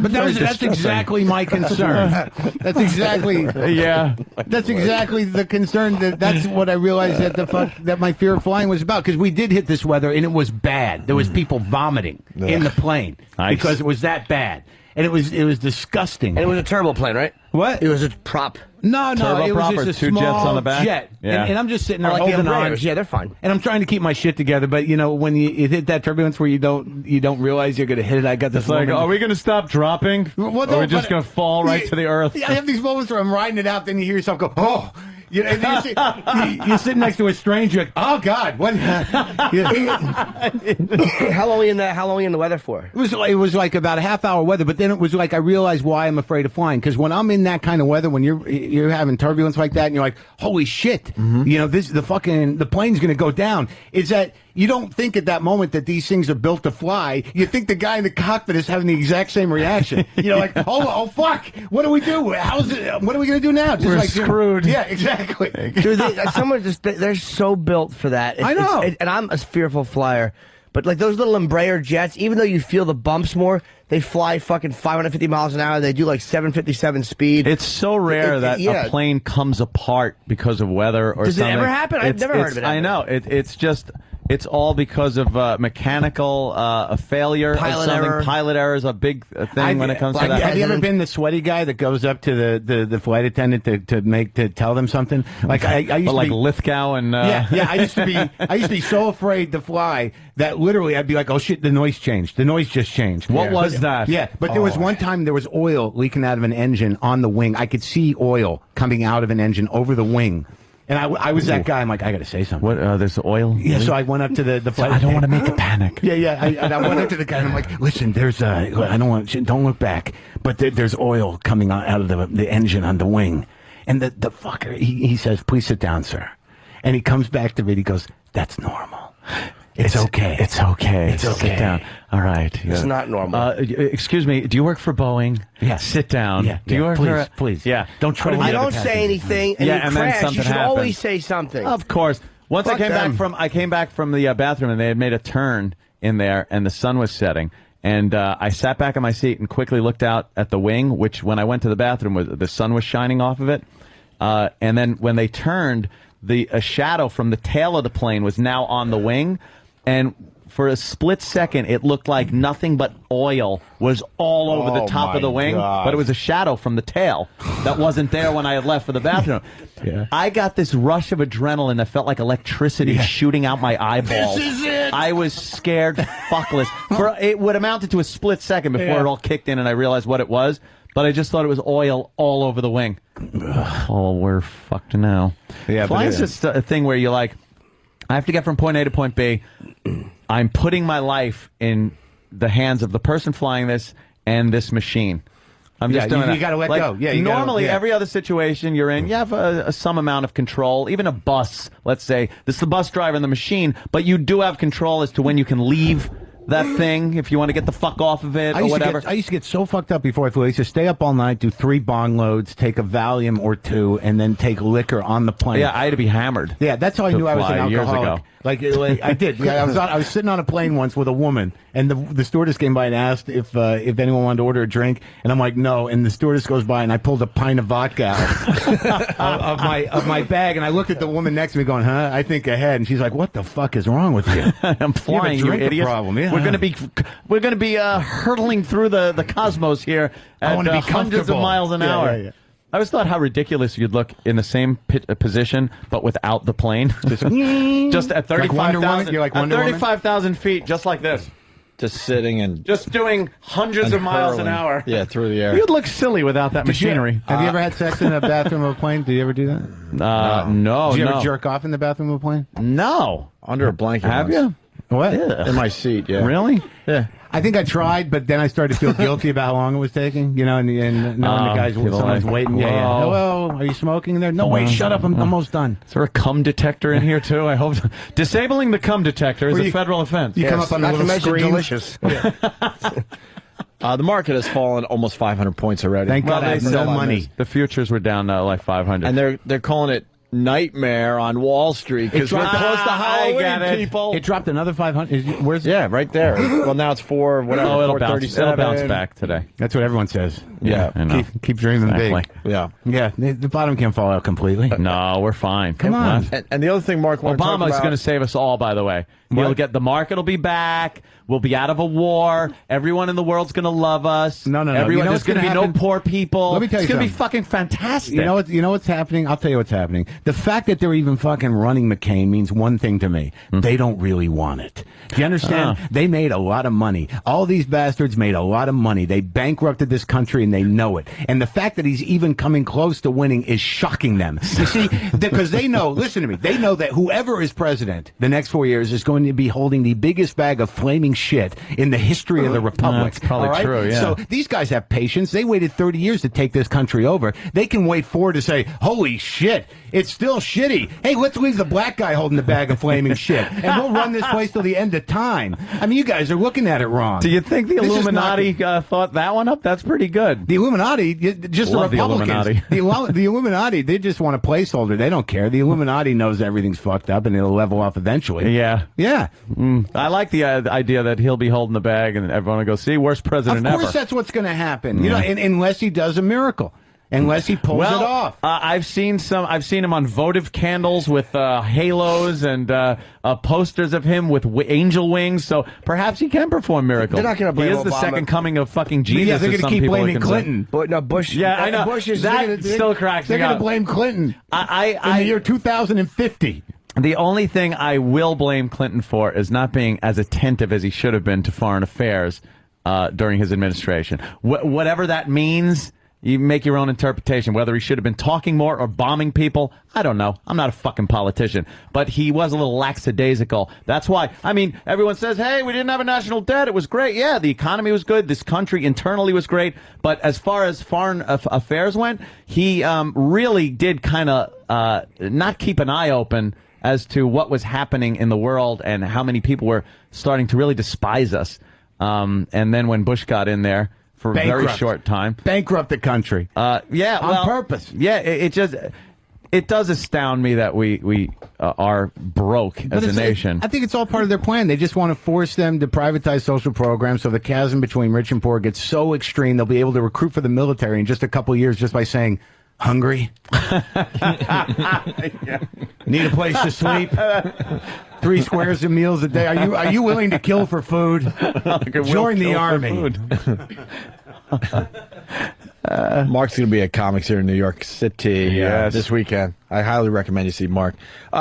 [SPEAKER 8] But that's exactly my concern. That's exactly That's exactly the concern. That's what I realized that my fear of flying was about, because we did hit this weather and it was bad. There was people vomiting in the plane because it was that bad, and it was disgusting.
[SPEAKER 4] And it was a turbo plane, right?
[SPEAKER 8] What?
[SPEAKER 4] It was a prop.
[SPEAKER 8] No, it was just a
[SPEAKER 3] two
[SPEAKER 8] small
[SPEAKER 3] jets on the back?
[SPEAKER 8] jet.
[SPEAKER 3] Yeah.
[SPEAKER 8] And I'm just sitting there
[SPEAKER 4] Like the
[SPEAKER 8] holding on.
[SPEAKER 4] Embraers. Yeah, they're fine.
[SPEAKER 8] And I'm trying to keep my shit together, but when you hit that turbulence where you don't realize you're going to hit it, I got this.
[SPEAKER 3] It's like, are we going to stop dropping? Or are we just going to fall right to the earth?
[SPEAKER 8] I have these moments where I'm riding it out, then you hear yourself go, oh. And then you're sitting next to a stranger, like, oh God, what?
[SPEAKER 4] How long are we in the weather for?
[SPEAKER 8] It was like about a half-hour weather, but then it was like I realized why I'm afraid of flying, because when I'm in that kind of weather, when you're having turbulence like that, and you're like, holy shit, the plane's going to go down. Is that you don't think at that moment that these things are built to fly. You think the guy in the cockpit is having the exact same reaction. You're like, oh fuck, what do we do? What are we going to do now?
[SPEAKER 3] We're screwed.
[SPEAKER 8] Yeah, exactly.
[SPEAKER 4] Dude, they're so built for that.
[SPEAKER 8] I know.
[SPEAKER 4] And I'm a fearful flyer. But like those little Embraer jets, even though you feel the bumps more, they fly fucking 550 miles an hour. They do like 757 speed.
[SPEAKER 3] It's so rare that a plane comes apart because of weather or
[SPEAKER 4] Does
[SPEAKER 3] something.
[SPEAKER 4] Does it ever happen? I've never heard of it.
[SPEAKER 3] I know. It's just... It's all because of mechanical failure.
[SPEAKER 4] Pilot error.
[SPEAKER 3] Pilot error is a big thing when it comes to that.
[SPEAKER 8] Have you ever been the sweaty guy that goes up to the flight attendant to tell them something? Like I used to
[SPEAKER 3] like
[SPEAKER 8] be,
[SPEAKER 3] Lithgow and
[SPEAKER 8] I used to be so afraid to fly that literally I'd be like, oh shit, the noise changed. The noise just changed.
[SPEAKER 3] What was that?
[SPEAKER 8] Yeah, but there was one time there was oil leaking out of an engine on the wing. I could see oil coming out of an engine over the wing. And I was that guy. I'm like, I got to say something.
[SPEAKER 3] What? There's oil?
[SPEAKER 8] Yeah, so I went up to the flight.
[SPEAKER 3] I don't want to make a panic.
[SPEAKER 8] Yeah. I went up to the guy and I'm like, listen, don't look back, but there's oil coming out of the engine on the wing. And the fucker, he says, please sit down, sir. And he comes back to me and he goes, "That's normal. It's okay.
[SPEAKER 3] It's okay.
[SPEAKER 8] It's okay.
[SPEAKER 3] Sit down. All right.
[SPEAKER 4] It's not normal.
[SPEAKER 3] Excuse me. Do you work for Boeing?
[SPEAKER 8] Yeah.
[SPEAKER 3] Sit down.
[SPEAKER 8] Yeah.
[SPEAKER 3] Do you work
[SPEAKER 8] please,
[SPEAKER 3] for?
[SPEAKER 8] please.
[SPEAKER 3] Yeah.
[SPEAKER 8] Don't try to.
[SPEAKER 4] I don't say anything, and
[SPEAKER 3] Yeah,
[SPEAKER 4] you
[SPEAKER 3] and then
[SPEAKER 4] crash.
[SPEAKER 3] something
[SPEAKER 4] You should
[SPEAKER 3] happens.
[SPEAKER 4] always say something.
[SPEAKER 3] Of course. Once
[SPEAKER 4] Fuck
[SPEAKER 3] I came back from the bathroom, and they had made a turn in there, and the sun was setting. And I sat back in my seat and quickly looked out at the wing, which when I went to the bathroom, the sun was shining off of it. And then when they turned, a shadow from the tail of the plane was now on the wing. And for a split second, it looked like nothing but oil was all over the top of the wing.
[SPEAKER 2] God.
[SPEAKER 3] But it was a shadow from the tail that wasn't there when I had left for the bathroom.
[SPEAKER 8] Yeah.
[SPEAKER 3] I got this rush of adrenaline that felt like electricity shooting out my eyeballs.
[SPEAKER 14] This is it!
[SPEAKER 3] I was scared fuckless. It would amounted to a split second before it all kicked in and I realized what it was. But I just thought it was oil all over the wing. Oh, we're fucked now.
[SPEAKER 2] Yeah,
[SPEAKER 3] Flying's just a thing where you're like, I have to get from point A to point B. I'm putting my life in the hands of the person flying this and this machine. I'm just doing
[SPEAKER 8] you got to let go. Yeah,
[SPEAKER 3] normally, every other situation you're in, you have some amount of control. Even a bus, let's say, this is the bus driver and the machine, but you do have control as to when you can leave that thing if you want to get the fuck off of it or whatever.
[SPEAKER 8] I used to get so fucked up before I flew. I used to stay up all night, do 3 bong loads, take a Valium or 2, and then take liquor on the plane.
[SPEAKER 3] Yeah, I had to be hammered.
[SPEAKER 8] Yeah, that's how I knew I was an alcoholic.
[SPEAKER 3] Years ago.
[SPEAKER 8] Like I did. Yeah, I was sitting on a plane once with a woman, and the stewardess came by and asked if anyone wanted to order a drink, and I'm like, no. And the stewardess goes by, and I pulled a pint of vodka out of my bag, and I looked at the woman next to me, going, "Huh?" I think ahead, and she's like, "What the fuck is wrong with you?"
[SPEAKER 3] I'm flying, you idiot.
[SPEAKER 8] Problem. Yeah.
[SPEAKER 3] We're gonna be hurtling through the cosmos here at hundreds of miles an hour.
[SPEAKER 8] Yeah.
[SPEAKER 3] I always thought how ridiculous you'd look in the same position, but without the plane. Just at 35,000.
[SPEAKER 8] You're like
[SPEAKER 3] at
[SPEAKER 8] Wonder Woman?
[SPEAKER 3] 35,000 feet, just like this.
[SPEAKER 2] Just sitting and
[SPEAKER 3] just doing hundreds of miles an hour.
[SPEAKER 2] Yeah, through the air.
[SPEAKER 3] You'd look silly without that machinery.
[SPEAKER 8] Have you ever had sex in a bathroom of a plane? Did you ever do that?
[SPEAKER 3] No.
[SPEAKER 8] Did you ever jerk off in the bathroom of a plane?
[SPEAKER 3] No.
[SPEAKER 2] Under a blanket.
[SPEAKER 3] Have
[SPEAKER 2] once.
[SPEAKER 3] you?
[SPEAKER 8] What?
[SPEAKER 3] Yeah.
[SPEAKER 2] In my seat, yeah.
[SPEAKER 3] Really?
[SPEAKER 2] Yeah.
[SPEAKER 8] I think I tried, but then I started to feel guilty about how long it was taking. You know, and knowing the guys, someone's waiting. Yeah. Hello, are you smoking in there? No, wait, shut up. I'm almost done.
[SPEAKER 3] Is there a cum detector in here too? I hope disabling the cum detector is a federal offense.
[SPEAKER 8] You come up on the little screen.
[SPEAKER 4] Delicious.
[SPEAKER 2] The market has fallen almost 500 points already.
[SPEAKER 8] Thank God I have no money.
[SPEAKER 3] The futures were down like 500,
[SPEAKER 2] and they're calling it nightmare on Wall Street because we're close to Halloween, people.
[SPEAKER 8] It dropped another 500. Where's?
[SPEAKER 2] Yeah, right there. Well, now it's 437.
[SPEAKER 3] It'll bounce back today.
[SPEAKER 8] That's what everyone says.
[SPEAKER 3] Yeah, I know.
[SPEAKER 8] Keep dreaming big.
[SPEAKER 2] Yeah.
[SPEAKER 8] Yeah, the bottom can't fall out completely.
[SPEAKER 3] No, we're fine.
[SPEAKER 8] Come on.
[SPEAKER 2] And the other thing, Mark,
[SPEAKER 3] Obama is going to save us all. By the way, the market will be back. We'll be out of a war. Everyone in the world's going to love us.
[SPEAKER 8] No.
[SPEAKER 3] Everyone, there's going to be no poor people.
[SPEAKER 8] Let me tell you
[SPEAKER 3] it's going to be
[SPEAKER 8] something.
[SPEAKER 3] fucking fantastic.
[SPEAKER 8] You know what's happening? I'll tell you what's happening. The fact that they're even fucking running McCain means one thing to me. They don't really want it. Do you understand? They made a lot of money. All these bastards made a lot of money. They bankrupted this country and they know it. And the fact that he's even coming close to winning is shocking them. You see, because they know, listen to me, they know that whoever is president the next 4 years is going to be holding the biggest bag of flaming shit in the history of the republic.
[SPEAKER 3] That's probably true, yeah.
[SPEAKER 8] So these guys have patience. They waited 30 years to take this country over. They can wait 4 to say, holy shit, it's still shitty. Hey, let's leave the black guy holding the bag of flaming shit. And we'll run this place till the end of time. I mean, you guys are looking at it wrong.
[SPEAKER 3] Do you think the Illuminati thought that one up? That's pretty good.
[SPEAKER 8] The Illuminati, just
[SPEAKER 3] Love
[SPEAKER 8] the Republicans. The Illuminati, they just want a placeholder. They don't care. The Illuminati knows everything's fucked up and it'll level off eventually.
[SPEAKER 3] Yeah.
[SPEAKER 8] Yeah.
[SPEAKER 3] I like the idea that he'll be holding the bag and everyone will go, see, worst president ever.
[SPEAKER 8] Of course that's what's going to happen. You know, unless he does a miracle. Unless he pulls it off.
[SPEAKER 3] I've seen him on votive candles with halos and posters of him with angel wings. So perhaps he can perform miracles.
[SPEAKER 4] They're not going to blame
[SPEAKER 3] He is
[SPEAKER 4] Obama.
[SPEAKER 3] the second coming of fucking Jesus.
[SPEAKER 8] Yeah, they're going to keep blaming Clinton.
[SPEAKER 4] But no, Bush.
[SPEAKER 3] Yeah, I know.
[SPEAKER 4] Bush is
[SPEAKER 3] Still cracks me
[SPEAKER 8] They're going
[SPEAKER 3] up.
[SPEAKER 8] to blame Clinton in the year 2050.
[SPEAKER 3] The only thing I will blame Clinton for is not being as attentive as he should have been to foreign affairs during his administration. Whatever that means. You make your own interpretation. Whether he should have been talking more or bombing people, I don't know. I'm not a fucking politician. But he was a little lackadaisical. That's why. I mean, everyone says, hey, we didn't have a national debt. It was great. Yeah, the economy was good. This country internally was great. But as far as foreign affairs went, he really did kind of not keep an eye open as to what was happening in the world and how many people were starting to really despise us. And then when Bush got in there for a very short time,
[SPEAKER 8] bankrupt the country.
[SPEAKER 3] On
[SPEAKER 8] purpose.
[SPEAKER 3] Yeah, it does astound me that we are broke as a nation.
[SPEAKER 8] I think it's all part of their plan. They just want to force them to privatize social programs so the chasm between rich and poor gets so extreme they'll be able to recruit for the military in just a couple of years just by saying, hungry? Need a place to sleep? 3 squares of meals a day? Are you willing to kill for food? Join the army.
[SPEAKER 2] Mark's going to be at Comics here in New York City this weekend. I highly recommend you see Mark.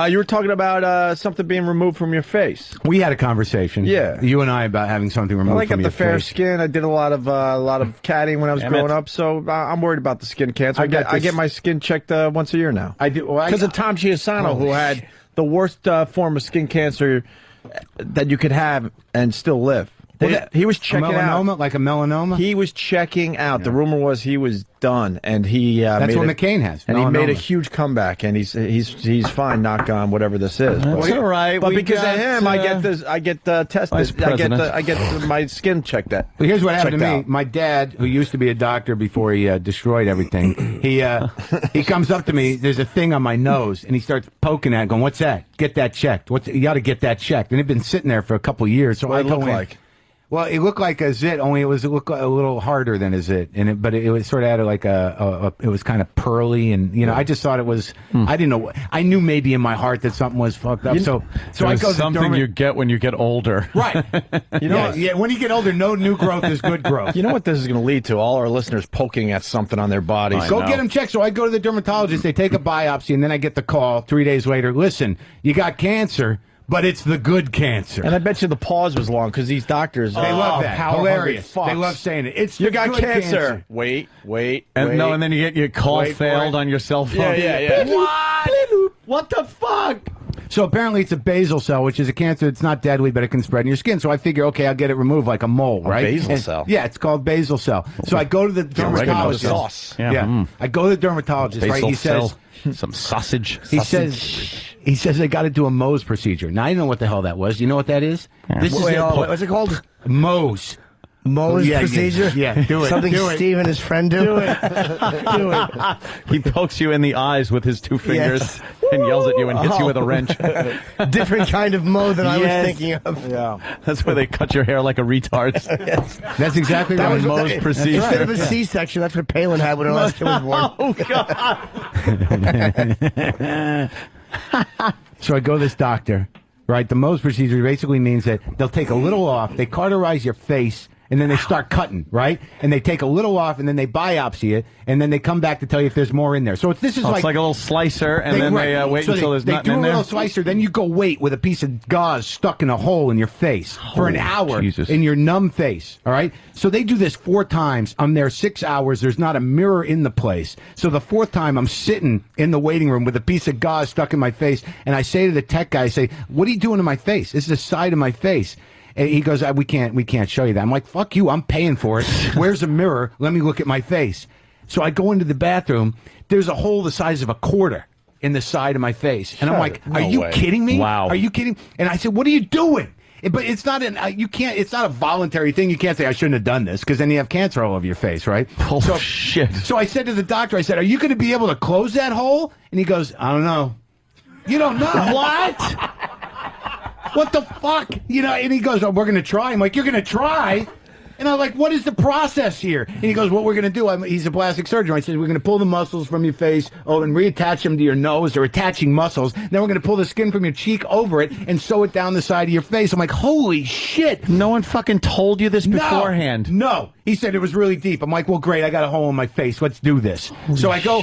[SPEAKER 2] You were talking about something being removed from your face.
[SPEAKER 8] We had a conversation.
[SPEAKER 2] Yeah,
[SPEAKER 8] you and I about having something removed from your face.
[SPEAKER 2] I got the fair skin. I did a lot of catting when I was growing up, so I'm worried about the skin cancer. I get my skin checked once a year now.
[SPEAKER 8] I do
[SPEAKER 2] because of Tom Chiusano, who had the worst form of skin cancer that you could have and still live. He was checking
[SPEAKER 8] out. Like a melanoma?
[SPEAKER 2] He was checking out. Yeah. The rumor was he was done, and he
[SPEAKER 8] that's what McCain has.
[SPEAKER 2] And melanoma. He made a huge comeback, and he's fine. Knock on whatever this is.
[SPEAKER 3] That's all right.
[SPEAKER 2] But because of him, I get tested. I get my skin checked out.
[SPEAKER 8] Well, here's what happened to me. My dad, who used to be a doctor before he destroyed everything, he comes up to me. There's a thing on my nose, and he starts poking at it, going, "What's that? Get that checked. You got to get that checked." And it'd been sitting there for a couple of years. So
[SPEAKER 2] what I look like.
[SPEAKER 8] Well, it looked like a zit, only it looked a little harder than a zit, but it was sort of had like it was kind of pearly, and I just thought it was. I didn't know. I knew maybe in my heart that something was fucked up. So I go
[SPEAKER 3] something you get when you get older,
[SPEAKER 8] right? Yeah. When you get older, no new growth is good growth.
[SPEAKER 2] You know what this is going to lead to? All our listeners poking at something on their bodies.
[SPEAKER 8] Go get them checked. So I go to the dermatologist. They take a biopsy, and then I get the call 3 days later. Listen, you got cancer. But it's the good cancer.
[SPEAKER 2] And I bet you the pause was long because these doctors,
[SPEAKER 8] they love that. Hilarious. They love saying it. It's
[SPEAKER 2] you got
[SPEAKER 8] good
[SPEAKER 2] cancer. Wait.
[SPEAKER 3] And then you get your call failed on your cell phone.
[SPEAKER 2] Yeah.
[SPEAKER 8] What the fuck? So apparently it's a basal cell, which is a cancer that's not deadly, but it can spread in your skin. So I figure, okay, I'll get it removed like a mole, right?
[SPEAKER 2] Basal cell.
[SPEAKER 8] Yeah, it's called basal cell. So I go to the dermatologist.
[SPEAKER 2] Sauce.
[SPEAKER 8] Yeah. I go to the dermatologist,
[SPEAKER 3] basal
[SPEAKER 8] right? He
[SPEAKER 3] cell.
[SPEAKER 8] says
[SPEAKER 3] some sausage.
[SPEAKER 8] He says they got to do a Mohs procedure. Now I didn't know what the hell that was. You know what that is?
[SPEAKER 4] Yeah.
[SPEAKER 8] This is
[SPEAKER 4] what's it called?
[SPEAKER 8] Mohs.
[SPEAKER 4] Mohs procedure?
[SPEAKER 8] Yeah, do it.
[SPEAKER 4] Something Steve and his friend do?
[SPEAKER 8] Do it. Do it.
[SPEAKER 3] He pokes you in the eyes with his 2 fingers and yells at you and hits you with a wrench.
[SPEAKER 4] Different kind of Moh than I was thinking of.
[SPEAKER 2] Yeah.
[SPEAKER 3] That's where they cut your hair like a retard's.
[SPEAKER 4] Yes.
[SPEAKER 8] That's exactly right.
[SPEAKER 3] Mohs procedure.
[SPEAKER 4] Instead of a C-section, that's what Palin had when her last kid was born.
[SPEAKER 3] Oh,
[SPEAKER 8] God. So I go to this doctor, right? The Mohs procedure basically means that they'll take a little off, they cauterize your face, and then they start cutting, right? And they take a little off, and then they biopsy it, and then they come back to tell you if there's more in there. So it's like
[SPEAKER 3] a little slicer, and then they wait until there's nothing in there.
[SPEAKER 8] They do a little slicer, then you go wait with a piece of gauze stuck in a hole in your face for an hour in your numb face, all right? So they do this 4 times. I'm there 6 hours. There's not a mirror in the place. So the 4th time, I'm sitting in the waiting room with a piece of gauze stuck in my face, and I say to the tech guy, I say, what are you doing to my face? This is the side of my face. And he goes, we can't show you that. I'm like, fuck you, I'm paying for it. Where's a mirror? Let me look at my face. So I go into the bathroom. There's a hole the size of a quarter in the side of my face. And I'm like, are you kidding me?
[SPEAKER 3] Wow.
[SPEAKER 8] Are you kidding? And I said, what are you doing? But it's not it's not a voluntary thing. You can't say, I shouldn't have done this, because then you have cancer all over your face, right?
[SPEAKER 3] Oh, shit.
[SPEAKER 8] So I said to the doctor, I said, are you going to be able to close that hole? And he goes, I don't know. You don't know?
[SPEAKER 3] What?
[SPEAKER 8] What the fuck? And he goes, we're going to try. I'm like, you're going to try? And I'm like, what is the process here? And he goes, what we're going to do, he's a plastic surgeon. I said, we're going to pull the muscles from your face, and reattach them to your nose. They're attaching muscles. Then we're going to pull the skin from your cheek over it and sew it down the side of your face. I'm like, holy shit.
[SPEAKER 3] No one fucking told you this beforehand.
[SPEAKER 8] No. He said it was really deep. I'm like, well, great. I got a hole in my face. Let's do this.
[SPEAKER 3] Holy
[SPEAKER 8] so I go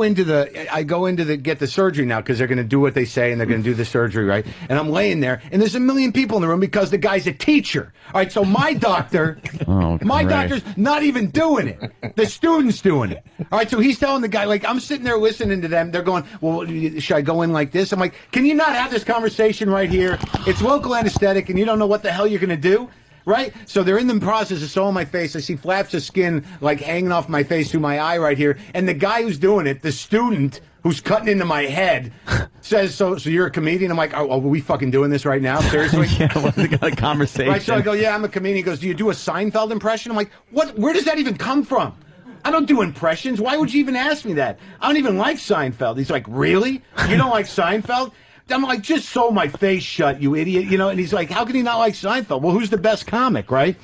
[SPEAKER 8] into
[SPEAKER 3] shit.
[SPEAKER 8] get the surgery now, because they're going to do what they say, and they're going to do the surgery, right? And I'm laying there, and there's 1 million people in the room because the guy's a teacher. All right, so my doctor, my doctor's not even doing it. The student's doing it. All right, so he's telling the guy, like, I'm sitting there listening to them. They're going, well, should I go in like this? I'm like, can you not have this conversation right here? It's local anesthetic, and you don't know what the hell you're going to do.
[SPEAKER 10] Right? So they're in the process of sewing my face. I see flaps of skin like hanging off my face through my eye right here. And the guy who's doing it, the student who's cutting into my head, says, so you're a comedian? I'm like, oh, are we fucking doing this right now? Seriously?
[SPEAKER 3] Yeah, well, they got a conversation.
[SPEAKER 10] Right, so I go, yeah, I'm a comedian. He goes, do you do a Seinfeld impression? I'm like, what? Where does that even come from? I don't do impressions. Why would you even ask me that? I don't even like Seinfeld. He's like, really? You don't like Seinfeld? I'm like, just sew my face shut, you idiot. You know, and he's like, how can he not like Seinfeld? Well, who's the best comic, right?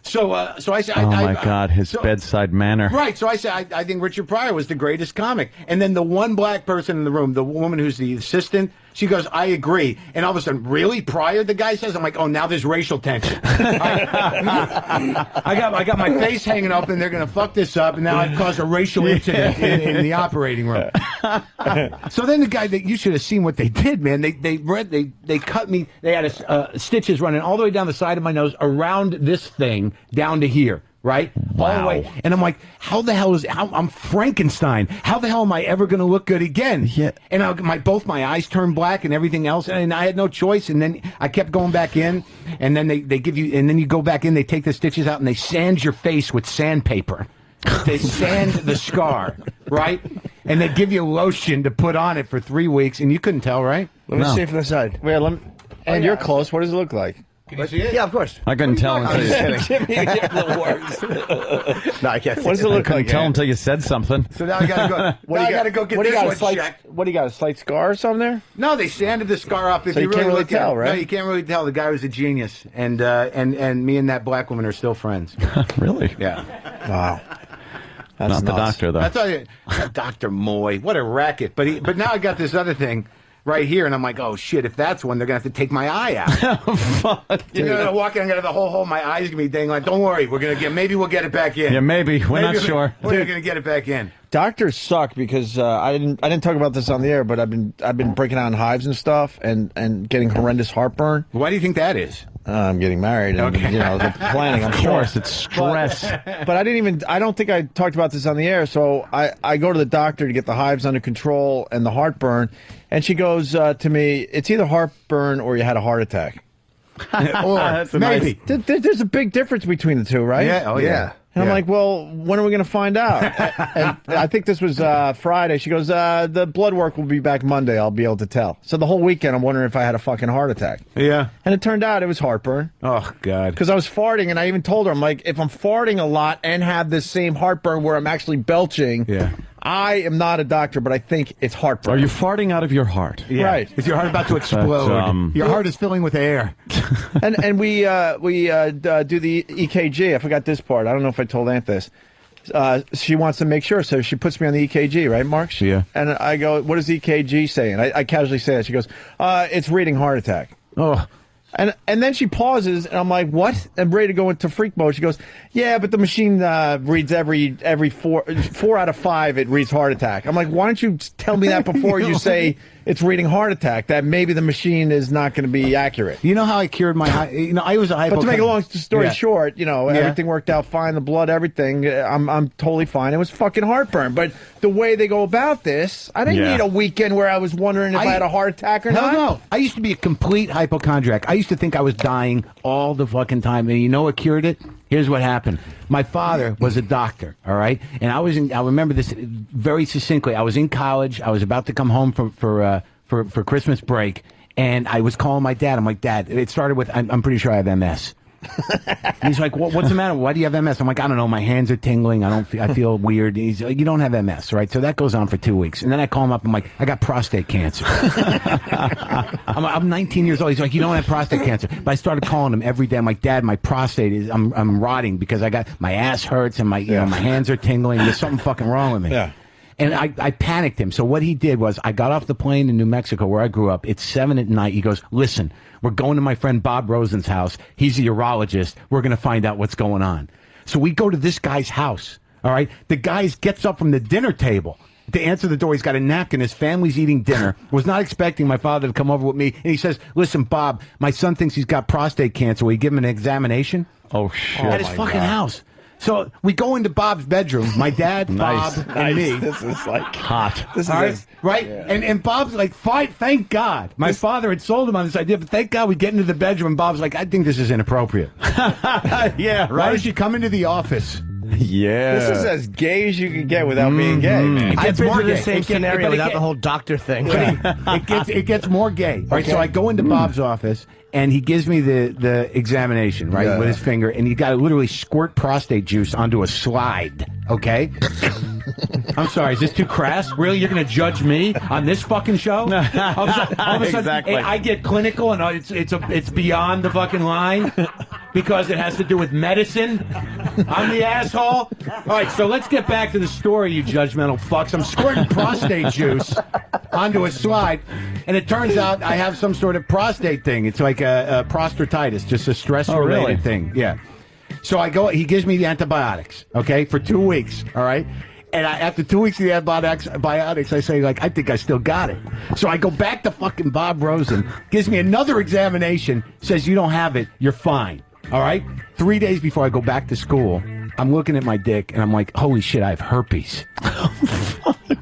[SPEAKER 10] So I said,
[SPEAKER 3] oh my God, his bedside manner.
[SPEAKER 10] Right. So I said, I think Richard Pryor was the greatest comic. And then the one black person in the room, the woman who's the assistant, she goes, I agree. And all of a sudden, really? Pryor, the guy says? I'm like, oh, now there's racial tension. I got my face hanging up, and they're going to fuck this up, and now I've caused a racial incident in the operating room. So then the guy, you should have seen what they did, man. They cut me. They had stitches running all the way down the side of my nose, around this thing, down to here. Right? Wow. All the way. And I'm like, how the hell I'm Frankenstein. How the hell am I ever going to look good again? Yeah. And both my eyes turned black and everything else. And I had no choice. And then I kept going back in. And then they give you, and then you go back in, they take the stitches out and they sand your face with sandpaper. They sand the scar, right? And they give you lotion to put on it for 3 weeks. And you couldn't tell, right?
[SPEAKER 4] Let me see from the side.
[SPEAKER 2] Wait, and you're close. What does it look like?
[SPEAKER 10] Can you see it?
[SPEAKER 4] Yeah, of course.
[SPEAKER 3] I couldn't tell until you
[SPEAKER 4] Jimmy, no, I can't.
[SPEAKER 2] What does it look like?
[SPEAKER 3] Tell until you said something.
[SPEAKER 10] So now I gotta go. I gotta go get this one checked.
[SPEAKER 2] What do you got? A slight scar or something there?
[SPEAKER 10] No, they sanded the scar off. If
[SPEAKER 2] so you
[SPEAKER 10] really
[SPEAKER 2] can't really
[SPEAKER 10] look
[SPEAKER 2] tell,
[SPEAKER 10] right?
[SPEAKER 2] right?
[SPEAKER 10] No, you can't really tell. The guy was a genius, and me and that black woman are still friends.
[SPEAKER 3] Really?
[SPEAKER 10] Yeah.
[SPEAKER 2] Wow.
[SPEAKER 3] That's not the doctor, though.
[SPEAKER 10] I tell you, Dr. Moy, what a racket. But now I got this other thing right here, and I'm like, oh shit! If that's one, they're gonna have to take my eye out.
[SPEAKER 3] Fuck,
[SPEAKER 10] You're gonna walk in, I'm gonna have the whole hole. My eyes gonna be dangling. Like, don't worry, maybe we'll get it back in.
[SPEAKER 3] Yeah, maybe. We're not sure.
[SPEAKER 10] We're gonna get it back in.
[SPEAKER 2] Doctors suck because I didn't talk about this on the air, but I've been breaking out in hives and stuff and getting horrendous heartburn.
[SPEAKER 10] Why do you think that is?
[SPEAKER 2] I'm getting married, and
[SPEAKER 10] okay.
[SPEAKER 2] The planning.
[SPEAKER 3] Of course, it's stress.
[SPEAKER 2] But I don't think I talked about this on the air. So I go to the doctor to get the hives under control and the heartburn, and she goes to me, "It's either heartburn or you had a heart attack."
[SPEAKER 10] Or maybe
[SPEAKER 2] there's a big difference between the two, right?
[SPEAKER 10] Yeah. Oh yeah.
[SPEAKER 2] And I'm like, well, when are we going to find out? And I think this was Friday. She goes, the blood work will be back Monday. I'll be able to tell. So the whole weekend, I'm wondering if I had a fucking heart attack.
[SPEAKER 10] Yeah.
[SPEAKER 2] And it turned out it was heartburn.
[SPEAKER 10] Oh, God.
[SPEAKER 2] Because I was farting, and I even told her, I'm like, if I'm farting a lot and have this same heartburn where I'm actually belching, I am not a doctor, but I think it's heartburn.
[SPEAKER 3] Are you farting out of your heart?
[SPEAKER 10] Yeah.
[SPEAKER 2] Right.
[SPEAKER 10] Is your heart about to explode? Your heart is filling with air.
[SPEAKER 2] and we do the EKG. I forgot this part. I don't know if I told Aunt this. She wants to make sure, so she puts me on the EKG, right, Mark?
[SPEAKER 3] Yeah.
[SPEAKER 2] And I go, what is EKG saying? I casually say it. She goes, it's reading heart attack.
[SPEAKER 10] Oh.
[SPEAKER 2] And then she pauses, and I'm like, what? I'm ready to go into freak mode. She goes, yeah, but the machine reads every four out of 5, it reads heart attack. I'm like, why don't you tell me that before you say it's reading heart attack, that maybe the machine is not going to be accurate.
[SPEAKER 10] You know how I cured my, I was a hypochondriac.
[SPEAKER 2] But to make a long story short, everything worked out fine, the blood, everything, I'm totally fine. It was fucking heartburn. But the way they go about this, I didn't need a weekend where I was wondering if I had a heart attack or not.
[SPEAKER 10] No. I used to be a complete hypochondriac. I used to think I was dying all the fucking time. And you know what cured it? Here's what happened. My father was a doctor, all right? And I remember this very succinctly. I was in college. I was about to come home for Christmas break, and I was calling my dad. I'm like, Dad, it started with, I'm pretty sure I have MS. And he's like, what's the matter? Why do you have MS? I'm like, I don't know. My hands are tingling. I feel weird. He's like, you don't have MS, right? So that goes on for 2 weeks. And then I call him up. I'm like, I got prostate cancer. I'm 19 years old. He's like, you don't have prostate cancer. But I started calling him every day. I'm like, Dad, my prostate is, I'm rotting because I got, my ass hurts and my hands are tingling. There's something fucking wrong with me.
[SPEAKER 2] Yeah.
[SPEAKER 10] And I panicked him. So what he did was, I got off the plane in New Mexico where I grew up. It's 7 at night. He goes, listen, we're going to my friend Bob Rosen's house. He's a urologist. We're going to find out what's going on. So we go to this guy's house. All right. The guy gets up from the dinner table to answer the door. He's got a napkin. His family's eating dinner. Was not expecting my father to come over with me. And he says, listen, Bob, my son thinks he's got prostate cancer. Will you give him an examination?
[SPEAKER 3] Oh, shit.
[SPEAKER 10] At his fucking house. So we go into Bob's bedroom, my dad, Bob, and me.
[SPEAKER 3] This is like hot.
[SPEAKER 10] This is right? Yeah. And Bob's like, fine, thank God. My father had sold him on this idea, but thank God we get into the bedroom. And Bob's like, I think this is inappropriate.
[SPEAKER 2] Yeah, right.
[SPEAKER 10] Why don't you come into the office?
[SPEAKER 3] Yeah.
[SPEAKER 2] This is as gay as you can get without being gay, man.
[SPEAKER 4] I've been
[SPEAKER 10] more
[SPEAKER 4] through the
[SPEAKER 10] gay.
[SPEAKER 4] same scenario
[SPEAKER 10] but
[SPEAKER 4] without the whole doctor thing.
[SPEAKER 10] It gets more gay. Right, so I go into Bob's office, and he gives me the examination, right, with his finger, and you got to literally squirt prostate juice onto a slide, okay? I'm sorry, is this too crass? Really? You're going to judge me on this fucking show? All of a sudden,
[SPEAKER 3] Exactly.
[SPEAKER 10] I get clinical, and it's beyond the fucking line because it has to do with medicine. I'm the asshole. All right, so let's get back to the story, you judgmental fucks. I'm squirting prostate juice onto a slide, and it turns out I have some sort of prostate thing. It's like a prostatitis, just a stress-related thing. Yeah. So I go. He gives me the antibiotics, okay, for 2 weeks. All right. And after 2 weeks of the antibiotics, I say, like, I think I still got it. So I go back to fucking Bob Rosen, gives me another examination, says, you don't have it, you're fine. All right? 3 days before I go back to school, I'm looking at my dick, and I'm like, holy shit, I have herpes. All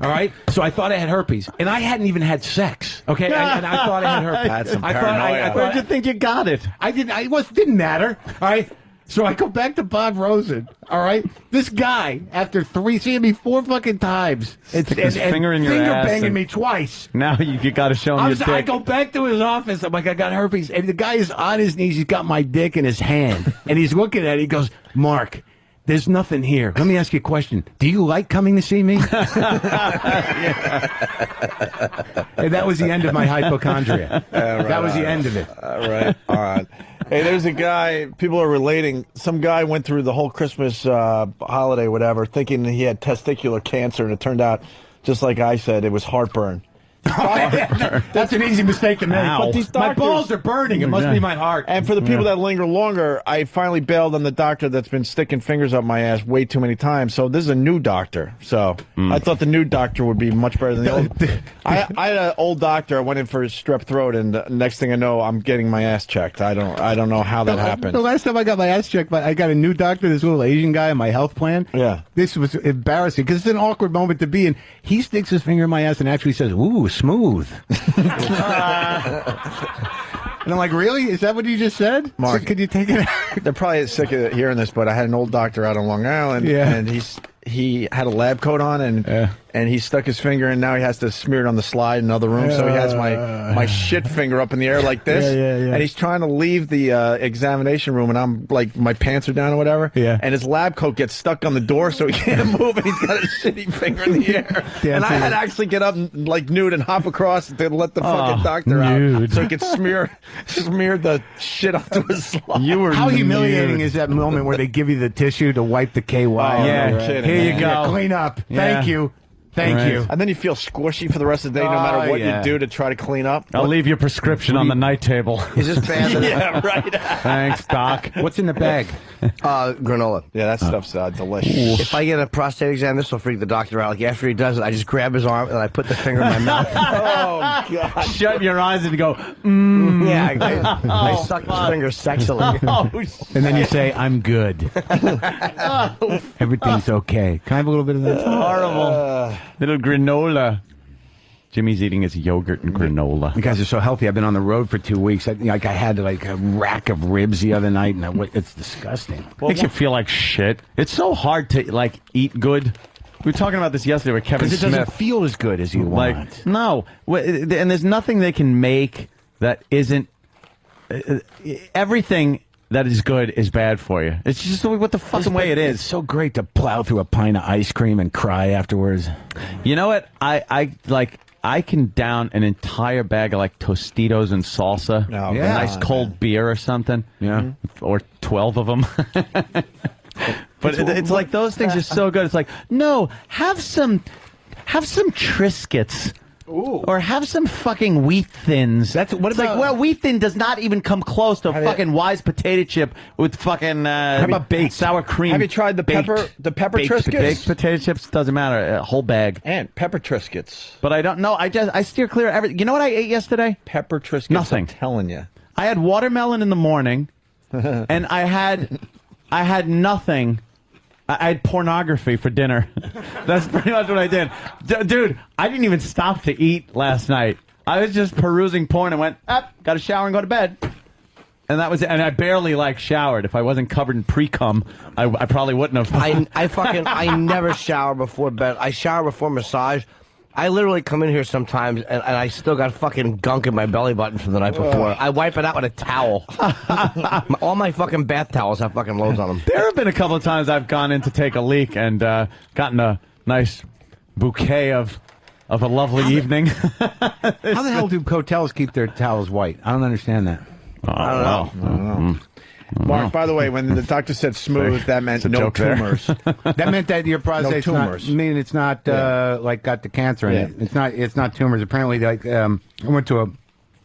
[SPEAKER 10] right? So I thought I had herpes, and I hadn't even had sex, okay? And I thought I had herpes.
[SPEAKER 2] That's some paranoia.
[SPEAKER 3] Where'd you think you got it?
[SPEAKER 10] I didn't. It didn't matter. All right. So I go back to Bob Rosen. All right. This guy, after seeing me 4 fucking times,
[SPEAKER 3] Stick his finger in your ass
[SPEAKER 10] banging
[SPEAKER 3] and-
[SPEAKER 10] me twice.
[SPEAKER 3] Now you got to show him your dick.
[SPEAKER 10] I go back to his office. I'm like, I got herpes, and the guy is on his knees. He's got my dick in his hand, and he's looking at it. He goes, Mark, there's nothing here. Let me ask you a question. Do you like coming to see me? And that was the end of my hypochondria. That was the end of it.
[SPEAKER 2] Right. All right. Hey, there's a guy, people are relating, some guy went through the whole Christmas holiday, whatever, thinking he had testicular cancer, and it turned out, just like I said, it was heartburn.
[SPEAKER 10] That's an easy mistake to make.
[SPEAKER 2] But these
[SPEAKER 10] My
[SPEAKER 2] doctors-
[SPEAKER 10] balls are burning. It must be my heart.
[SPEAKER 2] And for the people that linger longer, I finally bailed on the doctor that's been sticking fingers up my ass way too many times. So this is a new doctor. So I thought the new doctor would be much better than the old. I had an old doctor. I went in for his strep throat, and next thing I know, I'm getting my ass checked. I don't know how that happened.
[SPEAKER 10] The last time I got my ass checked, I got a new doctor, this little Asian guy on my health plan.
[SPEAKER 2] Yeah.
[SPEAKER 10] This was embarrassing because it's an awkward moment to be in. He sticks his finger in my ass and actually says, ooh, smooth. And I'm like, really? Is that what you just said?
[SPEAKER 2] Mark,
[SPEAKER 10] So could you take it out?
[SPEAKER 2] They're probably sick of hearing this, but I had an old doctor out on Long Island, and he had a lab coat on, and he stuck his finger in. Now he has to smear it on the slide in another room, so he has my shit finger up in the air like this, and he's trying to leave the examination room, and I'm like, my pants are down or whatever, and his lab coat gets stuck on the door, so he can't move, and he's got a shitty finger in the air. And I had to actually get up and, like, nude and hop across to let the fucking doctor out, so he could smear the shit onto his slide.
[SPEAKER 10] How humiliating is that moment where they give you the tissue to wipe the KY?
[SPEAKER 2] Here you go.
[SPEAKER 10] Clean up. Thank you. Thank you.
[SPEAKER 2] And then you feel squishy for the rest of the day, no matter what you do to try to clean up.
[SPEAKER 3] I'll leave your prescription on the night table.
[SPEAKER 4] Is this bad?
[SPEAKER 2] Yeah, right.
[SPEAKER 3] Thanks, Doc.
[SPEAKER 10] What's in the bag?
[SPEAKER 4] Granola.
[SPEAKER 2] Yeah, that stuff's delicious.
[SPEAKER 4] If I get a prostate exam, this will freak the doctor out. Like, after he does it, I just grab his arm and I put the finger in my mouth.
[SPEAKER 2] Oh, God.
[SPEAKER 3] Shut your eyes and go,
[SPEAKER 4] Yeah, I suck his finger sexily.
[SPEAKER 10] And then you say, I'm good. Everything's okay. Can I have a little bit of that?
[SPEAKER 3] horrible. Little granola. Jimmy's eating his yogurt and granola.
[SPEAKER 10] You guys are so healthy. I've been on the road for 2 weeks. I had like a rack of ribs the other night, and it's disgusting.
[SPEAKER 3] Makes you feel like shit. It's so hard to like eat good. We were talking about this yesterday with Kevin
[SPEAKER 10] Because it
[SPEAKER 3] Smith.
[SPEAKER 10] doesn't feel as good as you want.
[SPEAKER 3] Like, no. And there's nothing they can make that isn't... everything that is good is bad for you. It's just what the fucking way it is.
[SPEAKER 10] It's so great to plow through a pint of ice cream and cry afterwards.
[SPEAKER 3] You know what? I can down an entire bag of like Tostitos and salsa.
[SPEAKER 2] Oh,
[SPEAKER 3] a nice cold beer or something.
[SPEAKER 10] Yeah.
[SPEAKER 3] Or 12 of them. But it's like those things are so good. It's like, no, have some Triscuits.
[SPEAKER 10] Ooh.
[SPEAKER 3] Or have some fucking Wheat Thins. It's like, well, Wheat Thin does not even come close to a fucking Wise potato chip with fucking
[SPEAKER 10] how about baked
[SPEAKER 3] sour cream.
[SPEAKER 2] Have you tried the pepper Triscuits?
[SPEAKER 3] Baked potato chips doesn't matter. A whole bag.
[SPEAKER 2] And pepper Triscuits.
[SPEAKER 3] But I don't know. I steer clear of everything. You know what I ate yesterday?
[SPEAKER 2] Pepper Triscuits.
[SPEAKER 3] Nothing.
[SPEAKER 2] I'm telling you.
[SPEAKER 3] I had watermelon in the morning, and I had nothing
[SPEAKER 17] I had pornography for dinner. That's pretty much what I did. Dude, I didn't even stop to eat last night. I was just perusing porn and went, got to shower and go to bed. And that was it. And I barely, showered. If I wasn't covered in pre-cum, I probably wouldn't have.
[SPEAKER 4] I never shower before bed. I shower before massage. I literally come in here sometimes, and I still got fucking gunk in my belly button from the night before. I wipe it out with a towel. All my fucking bath towels have fucking loads on them.
[SPEAKER 17] There have been a couple of times I've gone in to take a leak and gotten a nice bouquet of a lovely evening.
[SPEAKER 10] How the hell do hotels keep their towels white? I don't understand that.
[SPEAKER 2] I don't know. Mark, by the way, when the doctor said smooth, that meant no tumors.
[SPEAKER 10] That meant that your prostate's
[SPEAKER 2] no tumors.
[SPEAKER 10] it's not got the cancer in it. It's not tumors. Apparently, I went to a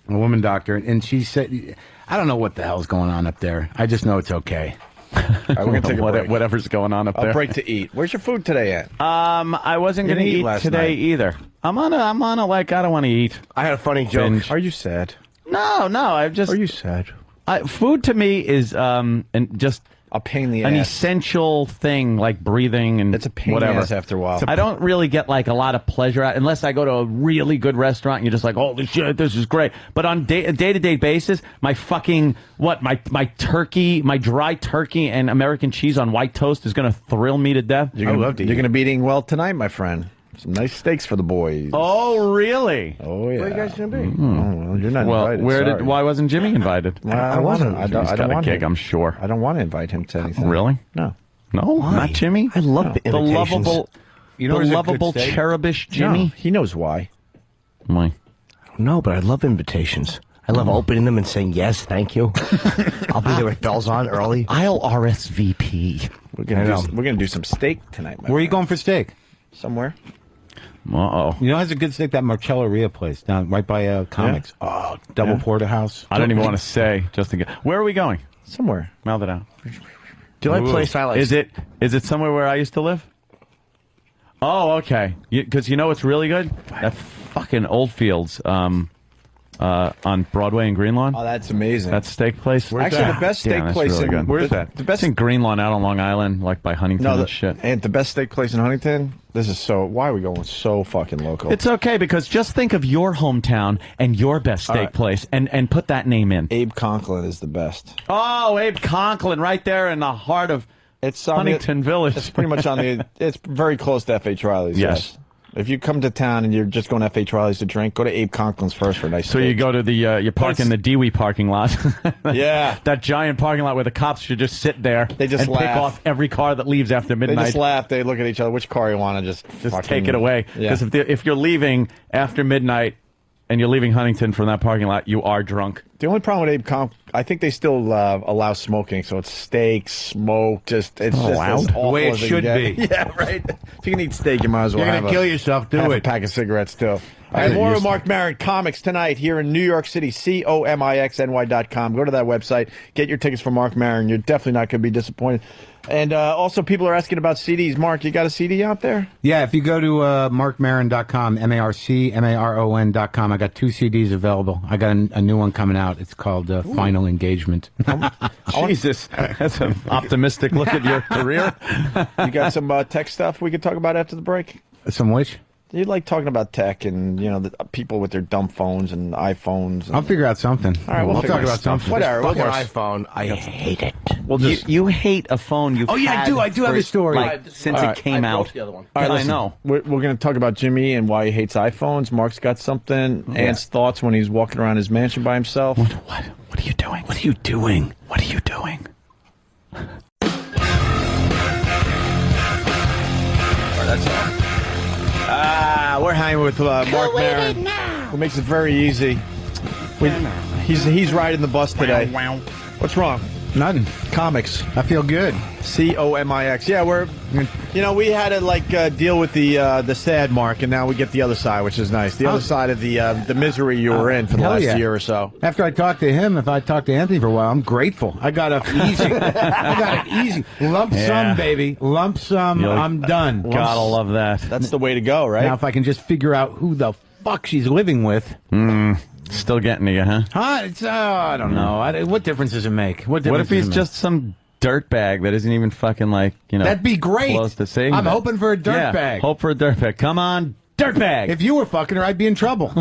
[SPEAKER 10] woman doctor, and she said, I don't know what the hell's going on up there. I just know it's okay.
[SPEAKER 2] All right, we're gonna take a break.
[SPEAKER 3] Whatever's going on up there.
[SPEAKER 2] A break to eat. Where's your food today at?
[SPEAKER 3] I wasn't going to eat today either. I'm on a I don't want to eat.
[SPEAKER 4] I had a funny joke.
[SPEAKER 2] Are you sad?
[SPEAKER 3] No, I've just.
[SPEAKER 2] Are you sad?
[SPEAKER 3] Food to me is just
[SPEAKER 2] a pain in the
[SPEAKER 3] an
[SPEAKER 2] ass.
[SPEAKER 3] essential thing, like breathing and
[SPEAKER 2] it's a pain
[SPEAKER 3] whatever.
[SPEAKER 2] in the ass after a while.
[SPEAKER 3] I don't really get a lot of pleasure out unless I go to a really good restaurant and you're just like, holy shit, this is great. But on a day-to-day basis, my fucking my turkey, my dry turkey and American cheese on white toast is going to thrill me to death.
[SPEAKER 2] You're going to be eating well tonight, my friend. Some nice steaks for the boys.
[SPEAKER 3] Oh, really?
[SPEAKER 2] Oh, yeah.
[SPEAKER 4] Where are you guys going to be?
[SPEAKER 2] Oh, well, you're not invited.
[SPEAKER 3] Why wasn't Jimmy invited?
[SPEAKER 2] Well, I wasn't. I don't want
[SPEAKER 3] a gig,
[SPEAKER 2] him.
[SPEAKER 3] I'm sure.
[SPEAKER 2] I don't want to invite him to anything.
[SPEAKER 3] Really?
[SPEAKER 2] No.
[SPEAKER 3] No?
[SPEAKER 4] Why?
[SPEAKER 3] Not Jimmy?
[SPEAKER 4] I love the invitations.
[SPEAKER 10] You know,
[SPEAKER 3] the lovable cherubish Jimmy?
[SPEAKER 2] No, he knows why.
[SPEAKER 3] Why?
[SPEAKER 4] No, but I love invitations. I love opening them and saying yes, thank you. I'll be there with bells on early.
[SPEAKER 3] I'll RSVP.
[SPEAKER 2] We're gonna do some steak tonight.
[SPEAKER 10] Where are you going for steak?
[SPEAKER 2] Somewhere.
[SPEAKER 3] Uh-oh.
[SPEAKER 10] You know, has a good steak, that Marcello Ria place down right by Comics.
[SPEAKER 2] Yeah.
[SPEAKER 10] Oh, double porterhouse.
[SPEAKER 3] I don't even want to say, just in case. Where are we going?
[SPEAKER 2] Somewhere.
[SPEAKER 3] Mouth it out.
[SPEAKER 4] The only place I like.
[SPEAKER 3] Is it somewhere where I used to live? Oh, okay. Because you know what's really good? That fucking Oldfields on Broadway and Greenlawn.
[SPEAKER 2] Oh, that's amazing.
[SPEAKER 3] That steak place.
[SPEAKER 2] Actually, the best steak place
[SPEAKER 3] really good.
[SPEAKER 10] Where's that?
[SPEAKER 2] The best
[SPEAKER 3] in Greenlawn out on Long Island, like by Huntington and shit.
[SPEAKER 2] And the best steak place in Huntington. This is why are we going so fucking local?
[SPEAKER 3] It's okay because just think of your hometown and your best steak place and put that name in.
[SPEAKER 2] Abe Conklin is the best.
[SPEAKER 3] Oh, Abe Conklin, right there in the heart of Huntington Village.
[SPEAKER 2] It's pretty much it's very close to F.H. Riley's.
[SPEAKER 3] Yes.
[SPEAKER 2] If you come to town and you're just going to F.H. Riley's to drink, go to Abe Conklin's first for a nice steak.
[SPEAKER 3] So you go to the, you park in the Dewey parking lot.
[SPEAKER 2] Yeah.
[SPEAKER 3] That giant parking lot where the cops should just sit there
[SPEAKER 2] They just
[SPEAKER 3] and
[SPEAKER 2] laugh.
[SPEAKER 3] pick off every car that leaves after midnight.
[SPEAKER 2] They just laugh. They look at each other. Which car you want to just
[SPEAKER 3] take it away. Because if you're leaving after midnight and you're leaving Huntington from that parking lot, you are drunk.
[SPEAKER 2] The only problem with Abe Conklin, I think they still allow smoking, so it's steak, smoke, it's just as awful
[SPEAKER 10] the way it
[SPEAKER 2] as
[SPEAKER 10] should
[SPEAKER 2] can get.
[SPEAKER 10] be.
[SPEAKER 2] Yeah, right. If you can eat steak, you might as well
[SPEAKER 10] You're going to kill yourself. Do
[SPEAKER 2] have
[SPEAKER 10] it.
[SPEAKER 2] a pack of cigarettes, too. All right, more of Mark Maron Comics tonight here in New York City, COMIXNY.com. Go to that website. Get your tickets for Mark Maron. You're definitely not going to be disappointed. And also, people are asking about CDs. Mark, you got a CD out there?
[SPEAKER 10] Yeah, if you go to markmaron.com, MARCMARON.com, I got 2 CDs available. I got a new one coming out. It's called Final Engagement.
[SPEAKER 3] Jesus, that's an optimistic look at your career.
[SPEAKER 2] You got some tech stuff we could talk about after the break?
[SPEAKER 10] Some which?
[SPEAKER 2] You like talking about tech and, the people with their dumb phones and iPhones. And...
[SPEAKER 10] I'll figure out something.
[SPEAKER 2] All right, we'll
[SPEAKER 10] talk about something.
[SPEAKER 2] Whatever.
[SPEAKER 4] Fucking iPhone. I hate it.
[SPEAKER 3] You hate a phone you've
[SPEAKER 10] I do. I do have a story.
[SPEAKER 3] Since it came out.
[SPEAKER 4] The other one.
[SPEAKER 2] All right,
[SPEAKER 3] I know.
[SPEAKER 2] We're going to talk about Jimmy and why he hates iPhones. Mark's got something. Ant's thoughts when he's walking around his mansion by himself.
[SPEAKER 3] What are you doing? What are you doing? What are you doing?
[SPEAKER 2] All right, that's all. We're hanging with Mark Maron, who makes it very easy. He's riding the bus today. What's wrong?
[SPEAKER 10] Nothing.
[SPEAKER 2] Comics.
[SPEAKER 10] I feel good.
[SPEAKER 2] COMIX. Yeah, we had to deal with the sad Mark, and now we get the other side, which is nice. The other side of the misery you were in for the last year or so.
[SPEAKER 10] After I talked to him, if I talked to Anthony for a while, I'm grateful. I got it easy. I got it easy. Lump sum, baby. Lump sum. I'm done.
[SPEAKER 3] Gotta love that.
[SPEAKER 2] That's the way to go, right?
[SPEAKER 10] Now, if I can just figure out who the fuck she's living with.
[SPEAKER 3] Still getting to you, huh?
[SPEAKER 10] It's, I don't know. What difference does it make?
[SPEAKER 3] What if he's just some
[SPEAKER 17] dirtbag that isn't even fucking like,
[SPEAKER 10] That'd be great.
[SPEAKER 17] close to saying
[SPEAKER 10] I'm
[SPEAKER 17] that.
[SPEAKER 10] hoping for a dirtbag.
[SPEAKER 17] Hope for a dirtbag. Come on, dirtbag.
[SPEAKER 10] If you were fucking her, I'd be in trouble.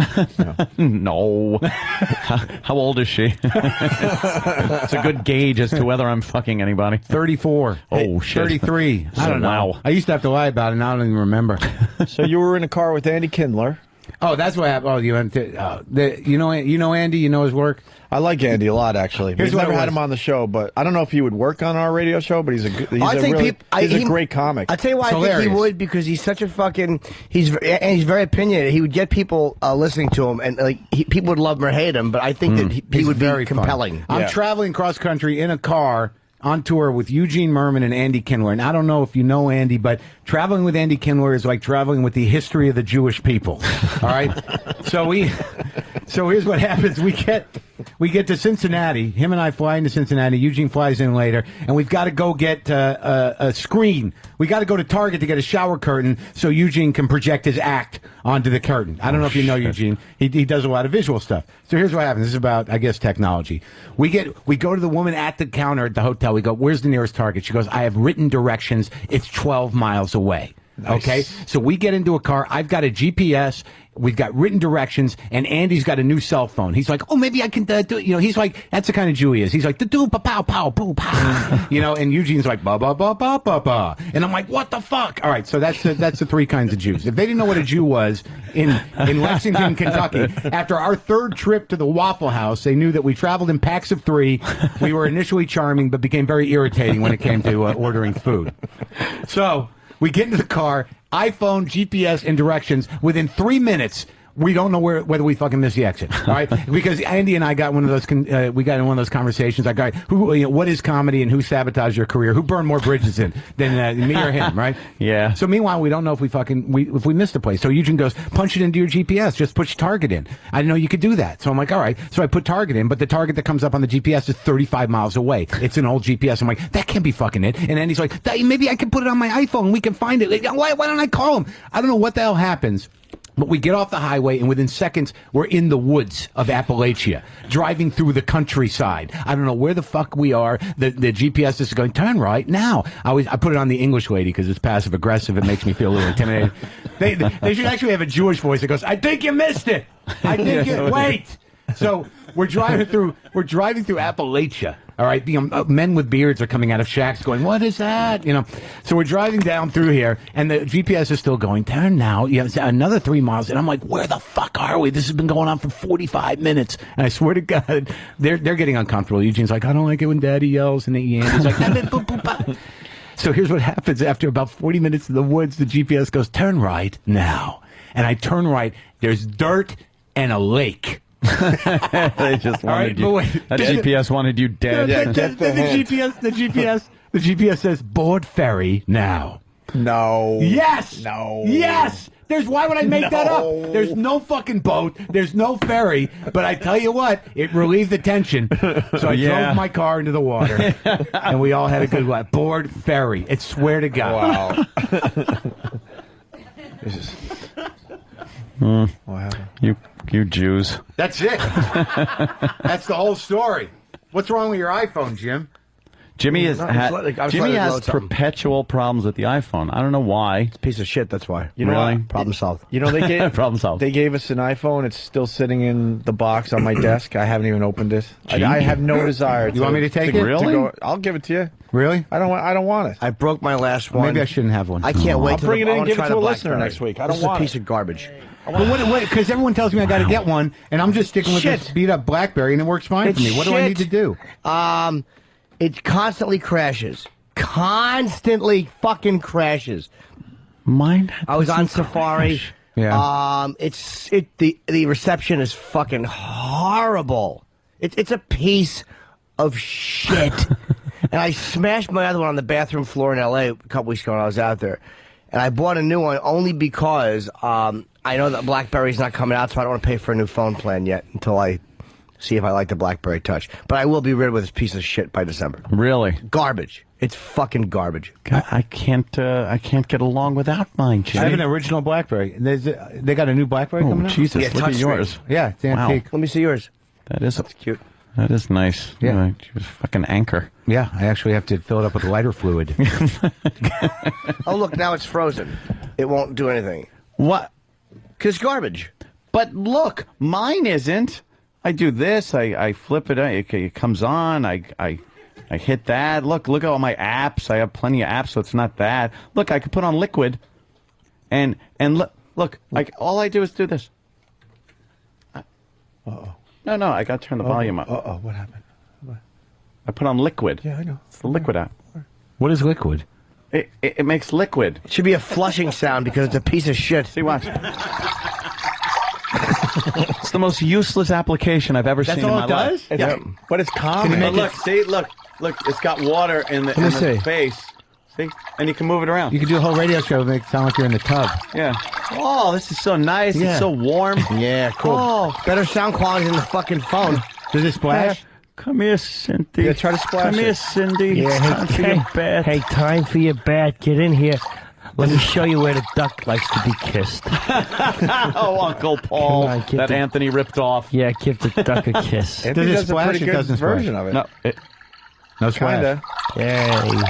[SPEAKER 17] No. How old is she? It's a good gauge as to whether I'm fucking anybody.
[SPEAKER 10] 34.
[SPEAKER 17] Oh, shit.
[SPEAKER 10] 33. I don't know.
[SPEAKER 17] Wow.
[SPEAKER 10] I used to have to lie about it, and I don't even remember.
[SPEAKER 2] So you were in a car with Andy Kindler.
[SPEAKER 10] Oh, that's what happened. Oh, you went to, you know Andy, you know his work?
[SPEAKER 2] I like Andy a lot, actually.
[SPEAKER 10] Here's
[SPEAKER 2] We've
[SPEAKER 10] what
[SPEAKER 2] never
[SPEAKER 10] it
[SPEAKER 2] had
[SPEAKER 10] was.
[SPEAKER 2] him on the show, but I don't know if he would work on our radio show, but he's a great comic.
[SPEAKER 4] I tell you why I think he would, because he's such a fucking, he's very opinionated. He would get people listening to him, and people would love him or hate him, but I think that he would be
[SPEAKER 10] very
[SPEAKER 4] compelling.
[SPEAKER 10] Fun. I'm traveling cross country in a car on tour with Eugene Merman and Andy Kindler. And I don't know if you know Andy, but traveling with Andy Kindler is like traveling with the history of the Jewish people. All right? So here's what happens. We get to Cincinnati. Him and I fly into Cincinnati. Eugene flies in later. And we've got to go get a screen. We got to go to Target to get a shower curtain so Eugene can project his act onto the curtain. I don't know if you know Eugene. He does a lot of visual stuff. So here's what happens. This is about, I guess, technology. We go to the woman at the counter at the hotel. We go, where's the nearest Target? She goes, I have written directions. It's 12 miles away. Nice. Okay? So we get into a car. I've got a GPS. We've got written directions, and Andy's got a new cell phone. He's like, oh, maybe I can do it. He's like, that's the kind of Jew he is. He's like, do pa pow pow boo pow. And Eugene's like, ba ba ba ba ba ba. And I'm like, what the fuck? All right, so that's the three kinds of Jews. If they didn't know what a Jew was in Lexington, Kentucky, after our third trip to the Waffle House, they knew that we traveled in packs of 3. We were initially charming, but became very irritating when it came to ordering food. So we get into the car, iPhone, GPS, and directions. Within 3 minutes, we don't know whether we fucking miss the exit, all right? Because Andy and I got one of those. We got in one of those conversations. Like, all right, what is comedy and who sabotaged your career? Who burned more bridges in than me or him, right?
[SPEAKER 17] Yeah.
[SPEAKER 10] So meanwhile, we don't know if we missed a place. So Eugene goes, punch it into your GPS. Just push Target in. I didn't know you could do that. So I'm like, all right. So I put Target in, but the Target that comes up on the GPS is 35 miles away. It's an old GPS. I'm like, that can't be fucking it. And Andy's like, maybe I can put it on my iPhone and we can find it. Like, why don't I call him? I don't know what the hell happens. But we get off the highway, and within seconds, we're in the woods of Appalachia, driving through the countryside. I don't know where the fuck we are. The GPS is going, turn right now. I put it on the English lady because it's passive-aggressive. It makes me feel a little intimidated. They should actually have a Jewish voice that goes, I think you missed it. I think you, wait. So we're driving through Appalachia. All right, men with beards are coming out of shacks going, what is that? So we're driving down through here, and the GPS is still going, turn now, another 3 miles. And I'm like, where the fuck are we? This has been going on for 45 minutes. And I swear to God, they're getting uncomfortable. Eugene's like, I don't like it when Daddy yells. And Andy's like, boop, boop, boop. So here's what happens. After about 40 minutes in the woods, the GPS goes, turn right now. And I turn right. There's dirt and a lake.
[SPEAKER 17] They just wanted you. That GPS wanted you dead.
[SPEAKER 10] The GPS says board ferry now.
[SPEAKER 2] No.
[SPEAKER 10] Yes.
[SPEAKER 2] No.
[SPEAKER 10] Yes. Why would I make that up? There's no fucking boat. There's no ferry. But I tell you what, it relieved the tension. So I drove my car into the water, and we all had a good laugh. Board ferry. I swear to God.
[SPEAKER 2] Wow. What happened?
[SPEAKER 17] You Jews.
[SPEAKER 10] That's it. That's the whole story. What's wrong with your iPhone, Jim?
[SPEAKER 17] Jimmy has perpetual problems with the iPhone. I don't know why.
[SPEAKER 4] It's a piece of shit, that's why.
[SPEAKER 2] You know
[SPEAKER 17] really?
[SPEAKER 4] Problem solved.
[SPEAKER 2] They gave
[SPEAKER 17] problem solved.
[SPEAKER 2] They gave us an iPhone. It's still sitting in the box on my desk. I haven't even opened it. I have no desire.
[SPEAKER 10] You want me to take it?
[SPEAKER 17] Really?
[SPEAKER 2] I'll give it to you.
[SPEAKER 10] Really?
[SPEAKER 2] I don't want it.
[SPEAKER 4] I broke my last one.
[SPEAKER 10] Maybe I shouldn't have one.
[SPEAKER 4] I can't wait.
[SPEAKER 2] I'll bring it in and give it to a listener next week. I don't want it.
[SPEAKER 4] This is a piece of garbage.
[SPEAKER 10] Because everyone tells me I got to get one, and I'm just sticking with this beat up BlackBerry, and it works fine for me. What do I need to do?
[SPEAKER 4] It constantly crashes. Constantly fucking crashes.
[SPEAKER 17] Mine.
[SPEAKER 4] I was on Safari.
[SPEAKER 10] Yeah.
[SPEAKER 4] The reception is fucking horrible. It's a piece of shit. And I smashed my other one on the bathroom floor in L.A. a couple weeks ago when I was out there. And I bought a new one only because I know that BlackBerry's not coming out, so I don't want to pay for a new phone plan yet until I see if I like the BlackBerry Touch. But I will be rid of this piece of shit by December.
[SPEAKER 17] Really?
[SPEAKER 4] Garbage. It's fucking garbage.
[SPEAKER 17] I can't get along without mine, Jimmy.
[SPEAKER 10] I have an original BlackBerry. They got a new BlackBerry coming out?
[SPEAKER 17] Jesus,
[SPEAKER 4] Yeah,
[SPEAKER 17] look at yours.
[SPEAKER 10] Yeah, it's antique.
[SPEAKER 4] Let me see yours.
[SPEAKER 17] That's
[SPEAKER 4] cute.
[SPEAKER 17] That is nice.
[SPEAKER 8] Yeah.
[SPEAKER 17] She was a fucking anchor.
[SPEAKER 8] Yeah, I actually have to fill it up with lighter fluid.
[SPEAKER 4] Oh, look, now it's frozen. It won't do anything.
[SPEAKER 17] What?
[SPEAKER 4] Because garbage.
[SPEAKER 17] But look, mine isn't. I do this. I flip it. It comes on. I hit that. Look at all my apps. I have plenty of apps, so it's not that. Look, I could put on liquid, and look. All I do is do this.
[SPEAKER 2] Uh-oh.
[SPEAKER 17] No, I got to turn the volume up.
[SPEAKER 2] Uh-oh, what happened?
[SPEAKER 17] I put on liquid.
[SPEAKER 2] Yeah, I know.
[SPEAKER 17] It's the liquid app.
[SPEAKER 8] What is liquid?
[SPEAKER 17] It makes liquid.
[SPEAKER 4] It should be a flushing sound because it's a piece of shit.
[SPEAKER 17] See, watch. It's the most useless application I've ever seen in my life.
[SPEAKER 2] It's,
[SPEAKER 17] Yeah.
[SPEAKER 2] But it's calming.
[SPEAKER 17] But look, see, look, it's got water in the face. See, and you can move it around.
[SPEAKER 8] You can do a whole radio show and make it sound like you're in the tub.
[SPEAKER 17] Yeah. Oh, this is so nice.
[SPEAKER 8] Yeah.
[SPEAKER 17] It's so warm.
[SPEAKER 4] Yeah, cool.
[SPEAKER 17] Oh.
[SPEAKER 4] Better sound quality than the fucking phone.
[SPEAKER 8] Does it splash?
[SPEAKER 17] Come here, Cindy.
[SPEAKER 2] Yeah, try to splash
[SPEAKER 17] Come
[SPEAKER 2] it.
[SPEAKER 17] here, Cindy.
[SPEAKER 1] Yeah,
[SPEAKER 17] Time for your bath.
[SPEAKER 1] Hey, time for your bath. Get in here. Let me show you where the duck likes to be kissed.
[SPEAKER 17] Oh, Uncle Paul.
[SPEAKER 1] Come on, get
[SPEAKER 17] that
[SPEAKER 1] the-
[SPEAKER 17] Anthony ripped off.
[SPEAKER 1] Yeah, give the duck a kiss.
[SPEAKER 2] Does it splash?
[SPEAKER 8] Pretty
[SPEAKER 2] It
[SPEAKER 8] good
[SPEAKER 2] doesn't version
[SPEAKER 8] splash.
[SPEAKER 2] of it.
[SPEAKER 17] No,
[SPEAKER 8] No splash.
[SPEAKER 2] Kinda.
[SPEAKER 1] Yay.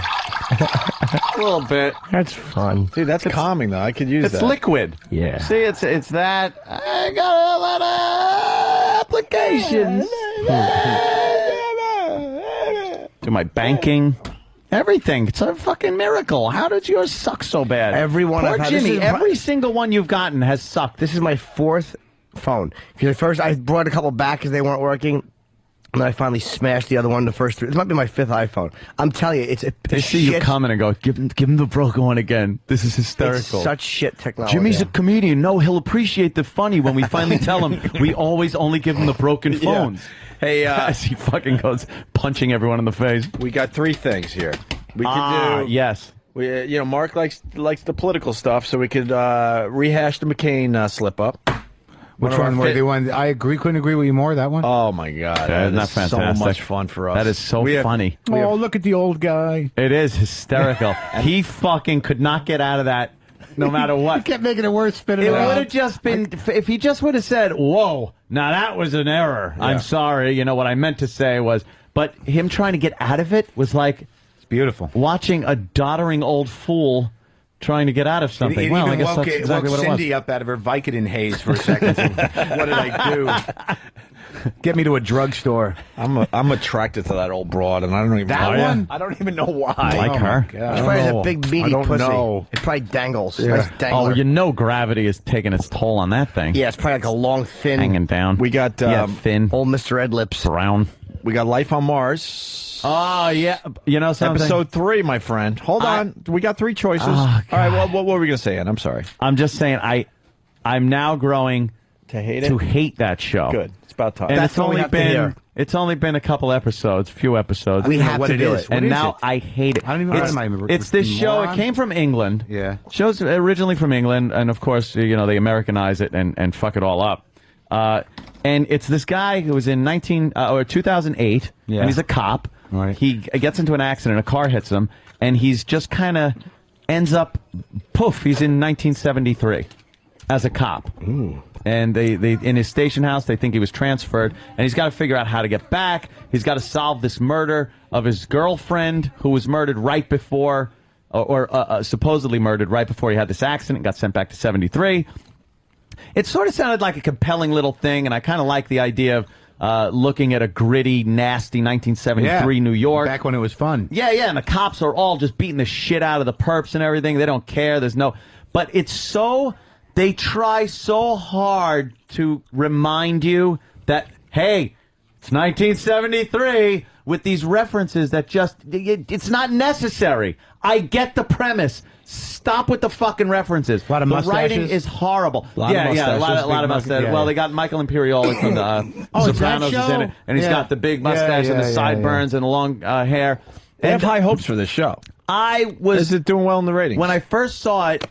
[SPEAKER 17] a little bit.
[SPEAKER 1] That's fun.
[SPEAKER 2] Dude, that's calming though. I could use
[SPEAKER 17] It's
[SPEAKER 2] that.
[SPEAKER 17] liquid.
[SPEAKER 1] Yeah.
[SPEAKER 17] See, it's that. I got a lot of applications. Do my banking. Everything. It's a fucking miracle. How did yours suck so bad?
[SPEAKER 4] Everyone
[SPEAKER 17] Poor
[SPEAKER 4] I've had-
[SPEAKER 17] Jimmy,
[SPEAKER 4] this is-
[SPEAKER 17] every single one you've gotten has sucked.
[SPEAKER 4] This is my fourth phone. Because at first I brought a couple back because they weren't working. And then I finally smashed the other one, the first three. This might be my fifth iPhone. I'm telling you, it's a
[SPEAKER 17] They see you coming and go, give him the broken one again. This is hysterical.
[SPEAKER 4] It's such shit technology.
[SPEAKER 17] Jimmy's a comedian. No, he'll appreciate the funny when we finally tell him we always only give him the broken phones.
[SPEAKER 2] Hey,
[SPEAKER 17] As he fucking goes punching everyone in the face.
[SPEAKER 2] we got three things here. We could do.
[SPEAKER 17] Yes.
[SPEAKER 2] We, Mark likes the political stuff, so we could rehash the McCain slip up.
[SPEAKER 8] Which one were the one? I couldn't agree with you more. That one.
[SPEAKER 2] Oh my God,
[SPEAKER 17] Isn't that
[SPEAKER 2] is so
[SPEAKER 17] fantastic?
[SPEAKER 2] much fun for us.
[SPEAKER 17] That is so funny.
[SPEAKER 8] Oh, look at the old guy.
[SPEAKER 17] It is hysterical. He fucking could not get out of that no matter
[SPEAKER 8] He
[SPEAKER 17] what.
[SPEAKER 8] kept making it worse, spinning
[SPEAKER 17] It
[SPEAKER 8] around.
[SPEAKER 17] would have just been, if he just would have said, whoa, now that was an error.
[SPEAKER 2] Yeah.
[SPEAKER 17] I'm sorry. You know, what I meant to say was, but him trying to get out of it was like
[SPEAKER 8] It's beautiful.
[SPEAKER 17] watching a doddering old fool trying to get out of something.
[SPEAKER 10] It
[SPEAKER 17] Well, I
[SPEAKER 10] even
[SPEAKER 17] guess
[SPEAKER 10] woke,
[SPEAKER 17] that's exactly
[SPEAKER 10] woke
[SPEAKER 17] what it was.
[SPEAKER 10] Cindy up out of her Vicodin haze for a second. What did I do?
[SPEAKER 8] Get me to a drugstore.
[SPEAKER 2] I'm attracted to that old broad, and I don't even
[SPEAKER 10] That
[SPEAKER 2] know.
[SPEAKER 10] one? I don't even know why.
[SPEAKER 17] Like her?
[SPEAKER 4] It's probably a big meaty
[SPEAKER 2] I don't
[SPEAKER 4] pussy.
[SPEAKER 2] know.
[SPEAKER 4] It probably dangles.
[SPEAKER 2] Yeah.
[SPEAKER 4] Nice dangler.
[SPEAKER 17] Oh, you know gravity is taking its toll on that thing.
[SPEAKER 4] Yeah, it's probably like a long, thin,
[SPEAKER 17] Hanging down.
[SPEAKER 2] We got
[SPEAKER 17] thin,
[SPEAKER 4] old Mr. Ed Lips.
[SPEAKER 17] brown.
[SPEAKER 2] we got Life on Mars.
[SPEAKER 17] Oh, yeah. You know something?
[SPEAKER 2] Episode 3, my friend. Hold on. We got 3 choices.
[SPEAKER 17] Oh,
[SPEAKER 2] all right, well, what were we going to say, Ed? I'm sorry.
[SPEAKER 17] I'm just saying, I'm now growing
[SPEAKER 2] To hate it?
[SPEAKER 17] to hate that show.
[SPEAKER 2] Good. It's about time.
[SPEAKER 17] And
[SPEAKER 4] That's
[SPEAKER 17] it's
[SPEAKER 4] what we
[SPEAKER 17] only
[SPEAKER 4] have to hear.
[SPEAKER 17] it's only been a couple episodes, few episodes.
[SPEAKER 4] We have
[SPEAKER 10] what
[SPEAKER 4] to
[SPEAKER 10] it
[SPEAKER 4] do
[SPEAKER 10] is.
[SPEAKER 4] it.
[SPEAKER 10] What
[SPEAKER 17] And
[SPEAKER 10] is
[SPEAKER 17] now
[SPEAKER 10] it?
[SPEAKER 17] I hate it.
[SPEAKER 8] I don't even know
[SPEAKER 17] it's,
[SPEAKER 8] what I'm-
[SPEAKER 17] it's this show. It
[SPEAKER 8] moron?
[SPEAKER 17] came from England.
[SPEAKER 8] Yeah.
[SPEAKER 17] Show's originally from England, and of course, they Americanize it and fuck it all up. And it's this guy who was in 2008,
[SPEAKER 8] Yeah.
[SPEAKER 17] and he's a cop.
[SPEAKER 8] Right.
[SPEAKER 17] He gets into an accident, a car hits him, and he's just kind of ends up, poof, he's in 1973 as a cop. And they in his station house, they think he was transferred, and he's got to figure out how to get back. He's got to solve this murder of his girlfriend, who was murdered right before, or supposedly murdered right before he had this accident, got sent back to 73. It sort of sounded like a compelling little thing, and I kind of like the idea of looking at a gritty, nasty 1973 New York.
[SPEAKER 8] Back when it was fun.
[SPEAKER 17] Yeah, and the cops are all just beating the shit out of the perps and everything. They don't care. But it's so, they try so hard to remind you that, hey, it's 1973 with these references that just, it's not necessary. I get the premise. Stop with the fucking references.
[SPEAKER 8] A lot of
[SPEAKER 17] the
[SPEAKER 8] mustaches.
[SPEAKER 17] writing is horrible.
[SPEAKER 2] Lot of
[SPEAKER 17] yeah, a
[SPEAKER 2] mustaches,
[SPEAKER 17] lot of
[SPEAKER 2] big
[SPEAKER 17] mustaches.
[SPEAKER 8] yeah,
[SPEAKER 17] Well,
[SPEAKER 8] yeah.
[SPEAKER 17] they got Michael Imperioli from the
[SPEAKER 8] Oh, is that
[SPEAKER 17] Sopranos is in
[SPEAKER 8] show?
[SPEAKER 17] it, and he's
[SPEAKER 8] Yeah.
[SPEAKER 17] got the big mustache and the sideburns and the long hair.
[SPEAKER 2] They have high hopes for this show. Is it doing well in the ratings?
[SPEAKER 17] When I first saw it,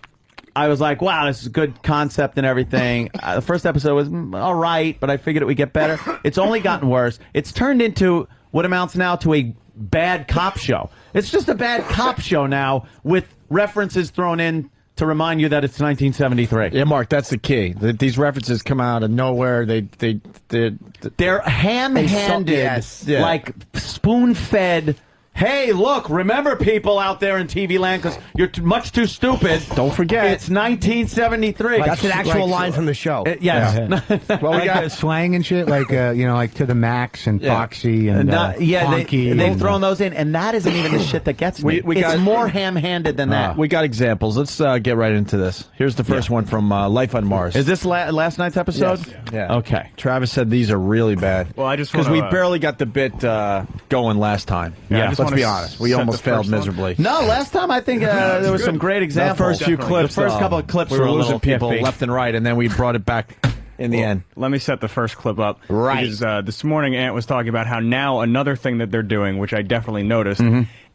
[SPEAKER 17] I was like, wow, this is a good concept and everything. The first episode was all right, but I figured it would get better. It's only gotten worse. It's turned into what amounts now to a bad cop show. It's just a bad cop show now with references thrown in to remind you that it's 1973.
[SPEAKER 2] Yeah, Mark, that's the key. These references come out of nowhere.
[SPEAKER 17] They're ham-handed,
[SPEAKER 2] Yes. Yeah.
[SPEAKER 17] like spoon-fed. Hey, look, remember people out there in TV land, because you're much too stupid.
[SPEAKER 2] Don't forget.
[SPEAKER 17] It's 1973.
[SPEAKER 4] That's an actual line from the show.
[SPEAKER 17] Yes.
[SPEAKER 8] Yeah. Well, we got slang and shit, like like to the max and Foxy and
[SPEAKER 17] they've thrown those in, and that isn't even the shit that gets me. It's more ham-handed than that.
[SPEAKER 2] We got examples. Let's get right into this. Here's the first one from Life on Mars.
[SPEAKER 17] Is this last night's episode?
[SPEAKER 2] Yes. Yeah.
[SPEAKER 17] Okay.
[SPEAKER 2] Travis said these are really bad.
[SPEAKER 15] Well, I just
[SPEAKER 2] because
[SPEAKER 15] wanna,
[SPEAKER 2] we barely got the bit going last time.
[SPEAKER 15] Yeah.
[SPEAKER 2] Let's be honest. We almost failed miserably.
[SPEAKER 17] No, last time I think there was some great examples.
[SPEAKER 2] The first few clips,
[SPEAKER 17] the first couple of clips
[SPEAKER 2] we
[SPEAKER 17] were
[SPEAKER 2] were
[SPEAKER 17] a
[SPEAKER 2] losing
[SPEAKER 17] little
[SPEAKER 2] people
[SPEAKER 17] iffy.
[SPEAKER 2] left and right, and then we brought it back in the end.
[SPEAKER 15] Let me set the first clip up.
[SPEAKER 4] Right.
[SPEAKER 15] Because this morning, Ant was talking about how now another thing that they're doing, which I definitely noticed,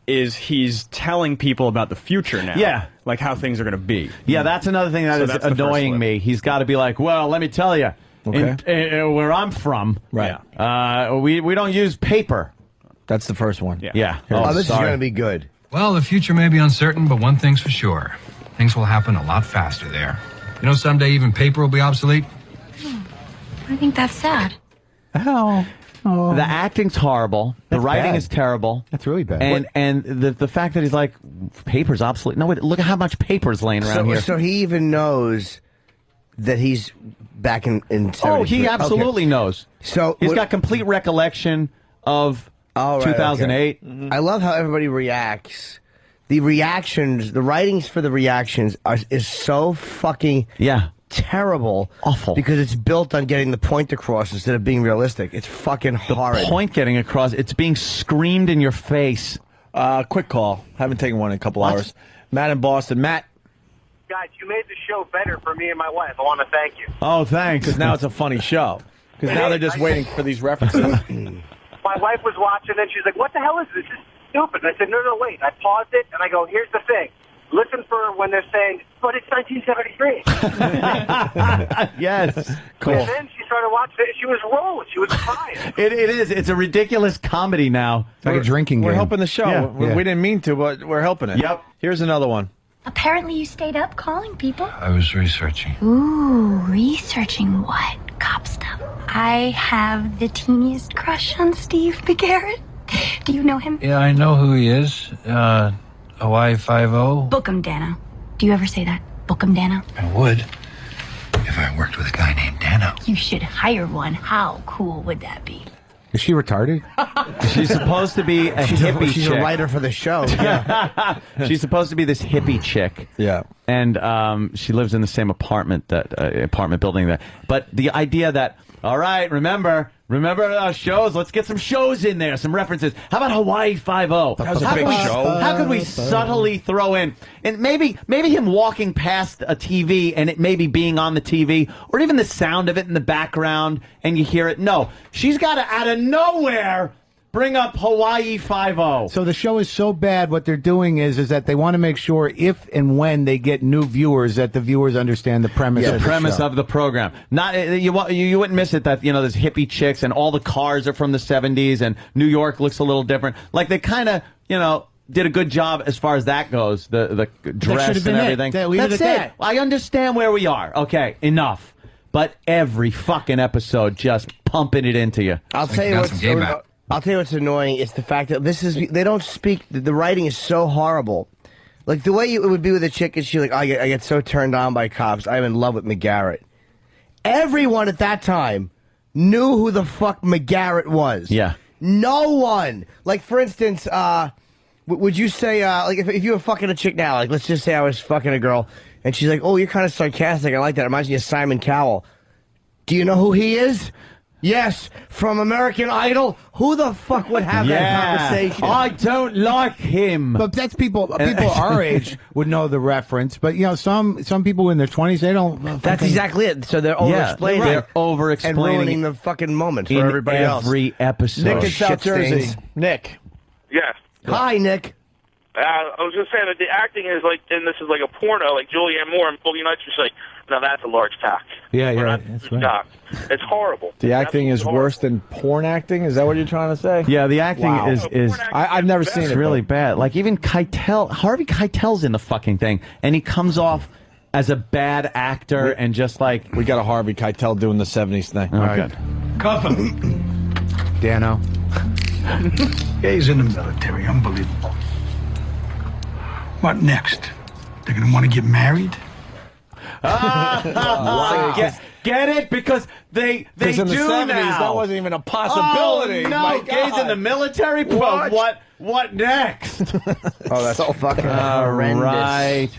[SPEAKER 15] is he's telling people about the future now.
[SPEAKER 17] Yeah.
[SPEAKER 15] Like how things are going to be.
[SPEAKER 17] Yeah, that's another thing that is
[SPEAKER 15] that's the first
[SPEAKER 17] annoying
[SPEAKER 15] clip.
[SPEAKER 17] me. He's got to be like, well, let me tell you, where I'm from,
[SPEAKER 2] Right.
[SPEAKER 17] we don't use paper.
[SPEAKER 2] That's the first one.
[SPEAKER 17] Yeah.
[SPEAKER 4] Oh, this is going to be good.
[SPEAKER 18] Well, the future may be uncertain, but one thing's for sure. Things will happen a lot faster there. You know, someday even paper will be obsolete.
[SPEAKER 20] I think that's sad.
[SPEAKER 17] Oh. The acting's horrible. The writing
[SPEAKER 8] bad.
[SPEAKER 17] is terrible.
[SPEAKER 8] That's really bad.
[SPEAKER 17] And the fact that he's like, paper's obsolete. No, wait, look at how much paper's laying around here.
[SPEAKER 4] So he even knows that he's back in 73.
[SPEAKER 17] Oh, he absolutely knows.
[SPEAKER 4] So
[SPEAKER 17] he's got complete recollection of 2008.
[SPEAKER 4] Okay. I love how everybody reacts. The reactions, the writings for the reactions is so fucking terrible.
[SPEAKER 17] Awful.
[SPEAKER 4] Because it's built on getting the point across instead of being realistic. It's fucking horrid.
[SPEAKER 17] Point getting across. It's being screamed in your face.
[SPEAKER 2] Quick call. Haven't taken one in a couple hours. Matt in Boston. Matt.
[SPEAKER 24] Guys, you made the show better for me and my wife. I want to thank you.
[SPEAKER 2] Oh, thanks. Because now it's a funny show. Because now they're just waiting for these references.
[SPEAKER 24] My wife was watching, and she's like, what the hell is this? This is stupid. And I said, no, wait. I paused it, and I go, here's the thing. Listen for when they're saying, but it's 1973.
[SPEAKER 17] Yes. Cool.
[SPEAKER 24] And then she started watching it. She was rolling. She was crying.
[SPEAKER 17] It is. It's a ridiculous comedy now.
[SPEAKER 8] It's like a drinking game.
[SPEAKER 2] We're helping the show.
[SPEAKER 8] Yeah.
[SPEAKER 2] We didn't mean to, but we're helping it.
[SPEAKER 17] Yep.
[SPEAKER 2] Here's another one.
[SPEAKER 20] Apparently you stayed up calling people.
[SPEAKER 18] I was researching.
[SPEAKER 20] Ooh, researching what? Cop stuff. I have the teeniest crush on Steve McGarrett. Do you know him?
[SPEAKER 18] Yeah, I know who he is. Hawaii 5-0.
[SPEAKER 20] Book him, Dano. Do you ever say that? Book him, Dano?
[SPEAKER 18] I would if I worked with a guy named Dano.
[SPEAKER 20] You should hire one. How cool would that be?
[SPEAKER 8] Is she retarded?
[SPEAKER 17] She's supposed to be a hippie
[SPEAKER 4] She's
[SPEAKER 17] chick.
[SPEAKER 4] a writer for the show.
[SPEAKER 17] She's supposed to be this hippie chick.
[SPEAKER 2] Yeah.
[SPEAKER 17] And she lives in the same apartment building there. But the idea that, all right, remember our shows. Let's get some shows in there, some references. How about Hawaii 5-0?
[SPEAKER 2] That was a big show.
[SPEAKER 17] How could we subtly throw in, and maybe him walking past a TV and it maybe being on the TV, or even the sound of it in the background and you hear it. No, she's got to out of nowhere bring up Hawaii 5-0.
[SPEAKER 8] So the show is so bad, what they're doing is that they want to make sure if and when they get new viewers, that the viewers understand the premise of the show.
[SPEAKER 17] Of the program. Not you wouldn't miss it that, there's hippie chicks and all the cars are from the 70s and New York looks a little different. Like they kind of, did a good job as far as that goes, the dress and everything. That's it. I understand where we are. Okay, enough. But every fucking episode just pumping it into you.
[SPEAKER 4] I'll tell you what's annoying. It's the fact that they don't speak. The writing is so horrible. Like the way it would be with a chick is she like, I get so turned on by cops. I'm in love with McGarrett. Everyone at that time knew who the fuck McGarrett was.
[SPEAKER 17] Yeah.
[SPEAKER 4] No one. Like for instance, would you say like if you were fucking a chick now, like let's just say I was fucking a girl and she's like, oh, you're kind of sarcastic. I like that. It reminds me of Simon Cowell. Do you know who he is? Yes, from American Idol. Who the fuck would have that conversation?
[SPEAKER 17] I don't like him.
[SPEAKER 8] But that's people our age would know the reference. But some people in their 20s, they don't.
[SPEAKER 4] That's exactly it. So they're over-explaining.
[SPEAKER 17] They're over-explaining.
[SPEAKER 4] And ruining the fucking moment for everybody else.
[SPEAKER 17] Every episode.
[SPEAKER 2] Nick in South Jersey.
[SPEAKER 4] Stains.
[SPEAKER 2] Nick.
[SPEAKER 25] Yes.
[SPEAKER 4] Hi, Nick.
[SPEAKER 25] I was just saying that the acting is like, and this is like a porno, like Julianne Moore and Boogie Nights. Just like,
[SPEAKER 6] Now that's a large tax.
[SPEAKER 8] Yeah, that's right.
[SPEAKER 6] Doc. It's horrible.
[SPEAKER 2] The acting is worse than porn acting? Is that what you're trying to say?
[SPEAKER 17] Yeah, the acting is
[SPEAKER 2] I've never seen it.
[SPEAKER 17] It's really bad. Like, even Harvey Keitel's in the fucking thing, and he comes off as a bad actor and just like...
[SPEAKER 2] We got a Harvey Keitel doing the 70s thing.
[SPEAKER 17] Oh, right. Good.
[SPEAKER 10] Cuff him. Dano.
[SPEAKER 7] Yeah, he's in the military. Unbelievable. What next? They're going to want to get married?
[SPEAKER 17] Get it? Because they do
[SPEAKER 2] in the 70s,
[SPEAKER 17] now.
[SPEAKER 2] that wasn't even a possibility.
[SPEAKER 17] Oh, no,
[SPEAKER 2] My
[SPEAKER 17] gays
[SPEAKER 2] God.
[SPEAKER 17] in the military? What next?
[SPEAKER 4] Oh, that's so fucking horrendous.
[SPEAKER 17] Right.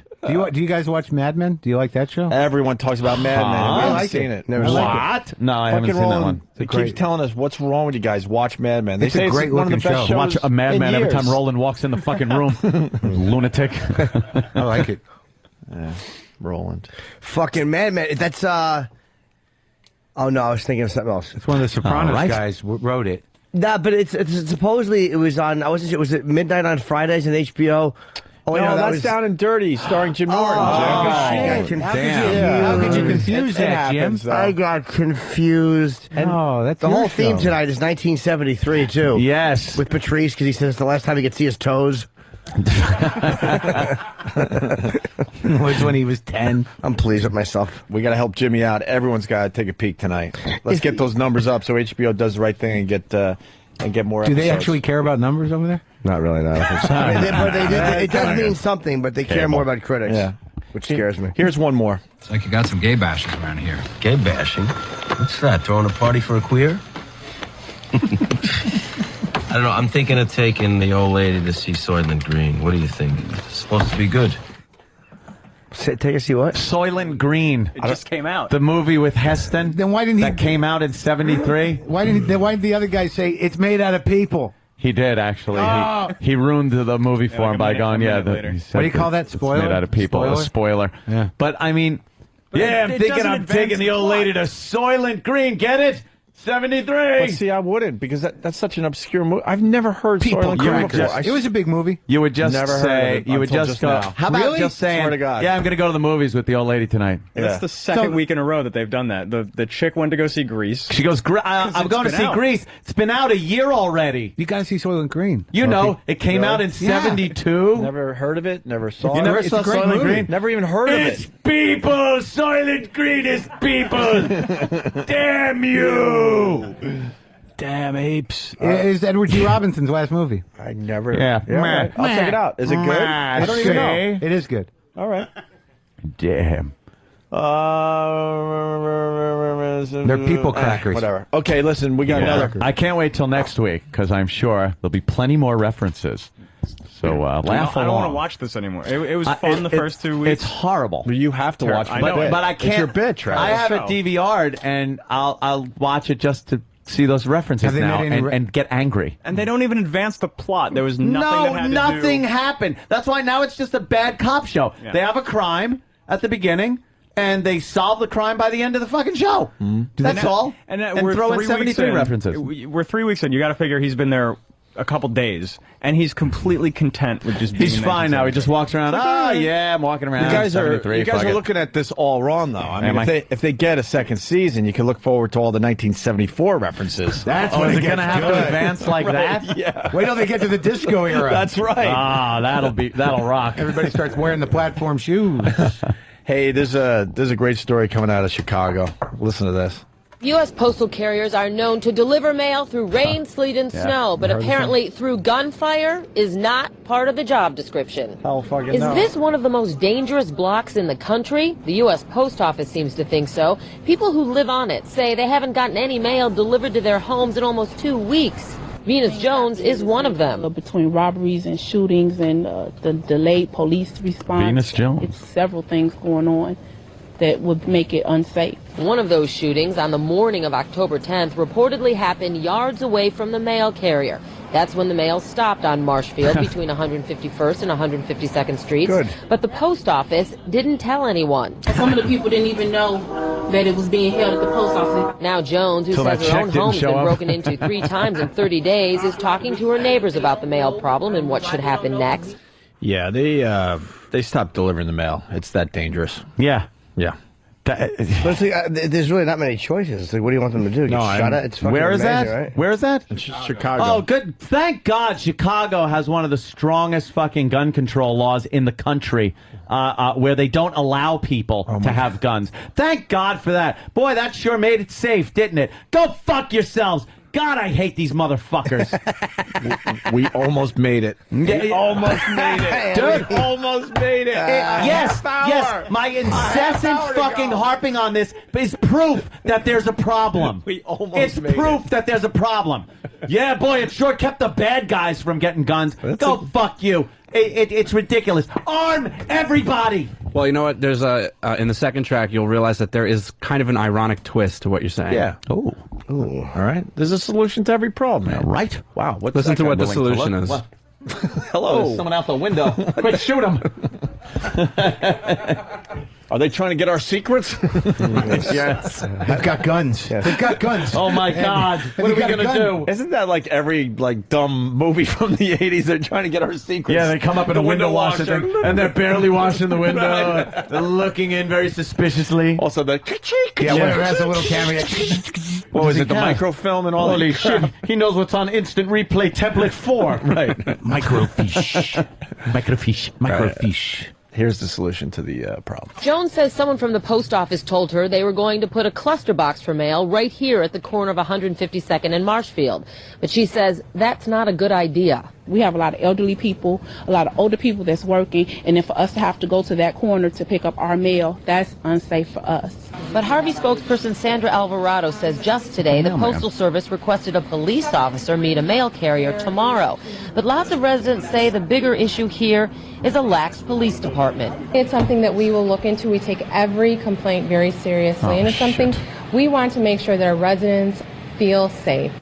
[SPEAKER 8] Do you guys watch Mad Men? Do you like that show?
[SPEAKER 2] Everyone talks about Mad Men.
[SPEAKER 8] I
[SPEAKER 2] We haven't
[SPEAKER 8] like
[SPEAKER 2] seen
[SPEAKER 8] it.
[SPEAKER 2] it.
[SPEAKER 8] Never
[SPEAKER 17] What?
[SPEAKER 8] seen it.
[SPEAKER 17] No, I haven't
[SPEAKER 2] Fucking
[SPEAKER 17] seen that
[SPEAKER 2] Roland,
[SPEAKER 17] one.
[SPEAKER 2] He keeps telling us, what's wrong with you guys? Watch Mad Men. They
[SPEAKER 8] It's a
[SPEAKER 2] say
[SPEAKER 8] great
[SPEAKER 2] one of the
[SPEAKER 8] looking
[SPEAKER 2] best
[SPEAKER 8] show.
[SPEAKER 2] shows
[SPEAKER 17] Watch a Mad
[SPEAKER 2] in
[SPEAKER 17] Man every
[SPEAKER 2] years.
[SPEAKER 17] time Roland walks in the fucking room. Lunatic.
[SPEAKER 8] I like it.
[SPEAKER 2] Yeah, Roland.
[SPEAKER 4] Fucking Mad Men. That's Oh no, I was thinking of something else.
[SPEAKER 8] It's one of the Sopranos
[SPEAKER 17] right.
[SPEAKER 8] guys wrote it.
[SPEAKER 4] Nah, but it's supposedly it was on. I wasn't sure. Was it midnight on Fridays on HBO? Oh, wait,
[SPEAKER 2] No,
[SPEAKER 4] that
[SPEAKER 2] that's
[SPEAKER 4] was
[SPEAKER 2] Down and Dirty, starring Jim Norton.
[SPEAKER 4] Oh,
[SPEAKER 2] Jim.
[SPEAKER 4] shit.
[SPEAKER 8] How could you confuse
[SPEAKER 2] It
[SPEAKER 8] that, Jim?
[SPEAKER 2] happens, though.
[SPEAKER 4] I got confused.
[SPEAKER 8] No, that's
[SPEAKER 4] The
[SPEAKER 8] your
[SPEAKER 4] whole theme
[SPEAKER 8] show.
[SPEAKER 4] tonight is 1973 too.
[SPEAKER 17] Yes.
[SPEAKER 4] With Patrice because he says it's the last time he could see his toes.
[SPEAKER 8] Was when he was 10.
[SPEAKER 4] I'm pleased with myself.
[SPEAKER 2] We got to help Jimmy out. Everyone's got to take a peek tonight. Let's get those numbers up so HBO does the right thing and get more.
[SPEAKER 8] Do they
[SPEAKER 2] episodes.
[SPEAKER 8] actually care about numbers over there?
[SPEAKER 4] Not really. No. It does mean something, but they care more about critics.
[SPEAKER 2] Yeah.
[SPEAKER 4] Which scares me.
[SPEAKER 2] Here's one more.
[SPEAKER 18] It's like you got some gay bashers around here.
[SPEAKER 16] Gay bashing? What's that? Throwing a party for a queer? I don't know. I'm thinking of taking the old lady to see Soylent Green. What do you think? It's supposed to be good.
[SPEAKER 4] Take a see what?
[SPEAKER 17] Soylent Green.
[SPEAKER 15] It just came out.
[SPEAKER 17] The movie with Heston.
[SPEAKER 8] Then why didn't he?
[SPEAKER 17] That came out in '73.
[SPEAKER 8] Why did the other guy say it's made out of people?
[SPEAKER 17] He did, actually.
[SPEAKER 8] Oh.
[SPEAKER 17] He ruined the movie for him by going,
[SPEAKER 15] later.
[SPEAKER 17] he said
[SPEAKER 8] What do you call that?
[SPEAKER 17] it's
[SPEAKER 8] Spoiler?
[SPEAKER 17] made out of people.
[SPEAKER 8] Spoiler?
[SPEAKER 17] A spoiler.
[SPEAKER 8] Yeah.
[SPEAKER 17] But, I mean,
[SPEAKER 15] But
[SPEAKER 17] I'm
[SPEAKER 15] it
[SPEAKER 17] thinking
[SPEAKER 15] doesn't
[SPEAKER 17] I'm
[SPEAKER 15] advance
[SPEAKER 17] taking the old
[SPEAKER 15] plot.
[SPEAKER 17] lady to Soylent Green. Get it? 73.
[SPEAKER 2] But see, I wouldn't because that's such an obscure movie. I've never heard Soylent Green before.
[SPEAKER 8] It was a big movie.
[SPEAKER 17] You would just
[SPEAKER 2] Never heard
[SPEAKER 17] say,
[SPEAKER 2] of it
[SPEAKER 17] you would
[SPEAKER 2] until
[SPEAKER 17] just
[SPEAKER 2] just
[SPEAKER 17] go,
[SPEAKER 2] now.
[SPEAKER 17] how about
[SPEAKER 8] Really?
[SPEAKER 17] just saying,
[SPEAKER 2] Swear to God.
[SPEAKER 17] yeah, I'm going to go to the movies with the old lady tonight.
[SPEAKER 15] That's the second week in a row that they've done that. The chick went to go see Grease.
[SPEAKER 17] She goes, I'm going to
[SPEAKER 15] been
[SPEAKER 17] see
[SPEAKER 15] out.
[SPEAKER 17] Grease. It's been out a year already.
[SPEAKER 8] You got to see Soylent Green.
[SPEAKER 17] You know, it came
[SPEAKER 2] Really?
[SPEAKER 17] out in 72.
[SPEAKER 2] Never heard of it. Never saw
[SPEAKER 17] You
[SPEAKER 2] it.
[SPEAKER 17] never
[SPEAKER 8] It's
[SPEAKER 17] saw
[SPEAKER 8] a great
[SPEAKER 17] Soylent
[SPEAKER 8] movie.
[SPEAKER 17] Green?
[SPEAKER 2] Never even heard of
[SPEAKER 17] It's
[SPEAKER 2] it.
[SPEAKER 17] people! Soylent Green is people! Damn you!
[SPEAKER 8] Damn apes. It is Edward G. Robinson's last movie.
[SPEAKER 2] I never.
[SPEAKER 17] Yeah.
[SPEAKER 2] Right. I'll check it out. Is it good? I don't even know.
[SPEAKER 8] It is good.
[SPEAKER 2] All right.
[SPEAKER 17] Damn.
[SPEAKER 8] They're people crackers.
[SPEAKER 2] Whatever. Okay, listen, we got another.
[SPEAKER 17] I can't wait till next week because I'm sure there'll be plenty more references. So laugh along.
[SPEAKER 15] I don't want to watch this anymore. It was fun the first 2 weeks.
[SPEAKER 17] It's horrible.
[SPEAKER 2] You have to watch
[SPEAKER 15] I
[SPEAKER 2] it.
[SPEAKER 15] know it.
[SPEAKER 17] But I can't.
[SPEAKER 2] It's your bitch, Travis.
[SPEAKER 17] I have it
[SPEAKER 15] Show.
[SPEAKER 17] DVR'd and I'll watch it just to see those references
[SPEAKER 8] Have they
[SPEAKER 17] now
[SPEAKER 8] made any
[SPEAKER 17] and get angry.
[SPEAKER 15] And they don't even advance the plot. There was nothing that had to
[SPEAKER 17] nothing
[SPEAKER 15] do.
[SPEAKER 17] happened. That's why now it's just a bad cop show.
[SPEAKER 15] Yeah.
[SPEAKER 17] They have a crime at the beginning, and they solve the crime by the end of the fucking show. That's all.
[SPEAKER 15] And,
[SPEAKER 17] And throw in 73 references.
[SPEAKER 15] We're 3 weeks in. You got to figure he's been there a couple days, and he's completely content with just being
[SPEAKER 17] He's
[SPEAKER 15] in
[SPEAKER 17] fine now. He just walks around. Oh,
[SPEAKER 15] like,
[SPEAKER 17] yeah, I'm walking around.
[SPEAKER 2] You guys
[SPEAKER 17] 73,
[SPEAKER 2] are
[SPEAKER 17] fuck it.
[SPEAKER 2] looking at this all wrong, though. I
[SPEAKER 17] Am
[SPEAKER 2] mean,
[SPEAKER 17] I?
[SPEAKER 2] if they get a second season, you can look forward to all the 1974 references.
[SPEAKER 8] That's
[SPEAKER 17] Oh,
[SPEAKER 8] when
[SPEAKER 17] is
[SPEAKER 8] it
[SPEAKER 17] it going to
[SPEAKER 8] gets
[SPEAKER 17] have
[SPEAKER 8] good.
[SPEAKER 17] to advance like that?
[SPEAKER 2] Yeah.
[SPEAKER 8] Wait till they get to the disco era.
[SPEAKER 2] That's right.
[SPEAKER 17] Ah, that'll rock.
[SPEAKER 8] Everybody starts wearing the platform shoes.
[SPEAKER 2] Hey, there's a great story coming out of Chicago. Listen to this.
[SPEAKER 19] U.S. postal carriers are known to deliver mail through rain, sleet, and snow, but apparently through gunfire is not part of the job description.
[SPEAKER 2] Hell fucking
[SPEAKER 19] Is
[SPEAKER 2] no.
[SPEAKER 19] this one of the most dangerous blocks in the country? The U.S. Post Office seems to think so. People who live on it say they haven't gotten any mail delivered to their homes in almost 2 weeks. Venus Jones is one of them.
[SPEAKER 22] Between robberies and shootings and the delayed police response,
[SPEAKER 17] Venus Jones.
[SPEAKER 22] it's several things going on that would make it unsafe.
[SPEAKER 19] One of those shootings on the morning of October 10th reportedly happened yards away from the mail carrier. That's when the mail stopped on Marshfield between 151st and 152nd Streets.
[SPEAKER 2] Good.
[SPEAKER 19] But the post office didn't tell anyone.
[SPEAKER 22] Some of the people didn't even know that it was being held at the post office.
[SPEAKER 19] Now Jones, who
[SPEAKER 17] Till
[SPEAKER 19] says
[SPEAKER 17] that
[SPEAKER 19] her
[SPEAKER 17] check
[SPEAKER 19] own
[SPEAKER 17] didn't
[SPEAKER 19] home's
[SPEAKER 17] show
[SPEAKER 19] been
[SPEAKER 17] up.
[SPEAKER 19] broken into 3 times in 30 days, is talking to her neighbors about the mail problem and what should happen next.
[SPEAKER 2] Yeah, they stopped delivering the mail. It's that dangerous.
[SPEAKER 17] Yeah.
[SPEAKER 2] Yeah.
[SPEAKER 4] But it's like, there's really not many choices. It's like, what do you want them to do? Get shot at? It's fucking
[SPEAKER 17] where is
[SPEAKER 4] amazing,
[SPEAKER 17] that?
[SPEAKER 4] right?
[SPEAKER 17] Where is that?
[SPEAKER 2] In Chicago.
[SPEAKER 17] Oh, good. Thank God Chicago has one of the strongest fucking gun control laws in the country, where they don't allow people to have guns. Thank God for that. Boy, that sure made it safe, didn't it? Go fuck yourselves. God, I hate these motherfuckers.
[SPEAKER 2] We almost made it.
[SPEAKER 17] We
[SPEAKER 2] almost made it.
[SPEAKER 17] Dude,
[SPEAKER 2] We almost made it.
[SPEAKER 17] Yes. My incessant fucking harping on this is proof that there's a problem.
[SPEAKER 2] We almost
[SPEAKER 17] It's
[SPEAKER 2] made
[SPEAKER 17] proof that there's a problem. Yeah, boy, it sure kept the bad guys from getting guns. Go fuck you. It's ridiculous. Arm everybody.
[SPEAKER 5] Well, you know what? There's in the second track, you'll realize that there is kind of an ironic twist to what you're saying.
[SPEAKER 2] Yeah.
[SPEAKER 5] Oh.
[SPEAKER 2] All right. There's a solution to every problem, man.
[SPEAKER 17] Right.
[SPEAKER 2] Wow. What's
[SPEAKER 5] Listen
[SPEAKER 2] that
[SPEAKER 5] to
[SPEAKER 2] guy
[SPEAKER 5] what the
[SPEAKER 2] willing to
[SPEAKER 5] solution
[SPEAKER 2] look?
[SPEAKER 5] is.
[SPEAKER 2] What?
[SPEAKER 17] Hello, there's someone out the window. Quick, shoot him.
[SPEAKER 2] Are they trying to get our secrets?
[SPEAKER 10] Yes. They've got guns. They've got guns.
[SPEAKER 17] Oh my God! What are we gonna do?
[SPEAKER 2] Isn't that like every dumb movie from the 80s? They're trying to get our secrets.
[SPEAKER 17] Yeah, they come up in
[SPEAKER 2] The
[SPEAKER 17] a window washer and they're barely washing the window.
[SPEAKER 2] Right.
[SPEAKER 17] They're looking in very suspiciously.
[SPEAKER 2] Also, the
[SPEAKER 10] Yeah, whatever has a little camera.
[SPEAKER 2] what was it? The microfilm and all
[SPEAKER 17] Holy
[SPEAKER 2] that.
[SPEAKER 17] shit! He knows what's on instant replay template 4.
[SPEAKER 2] Right.
[SPEAKER 8] Microfiche. Microfiche.
[SPEAKER 2] Here's the solution to the problem.
[SPEAKER 19] Jones says someone from the post office told her they were going to put a cluster box for mail right here at the corner of 152nd and Marshfield. But she says that's not a good idea.
[SPEAKER 22] We have a lot of elderly people, a lot of older people that's working, and then for us to have to go to that corner to pick up our mail, that's unsafe for us.
[SPEAKER 19] But Harvey spokesperson Sandra Alvarado says just today the Postal Service requested a police officer meet a mail carrier tomorrow. But lots of residents say the bigger issue here is a lax police department.
[SPEAKER 11] It's something that we will look into. We take every complaint very seriously, and it's something we want to make sure that our residents feel safe.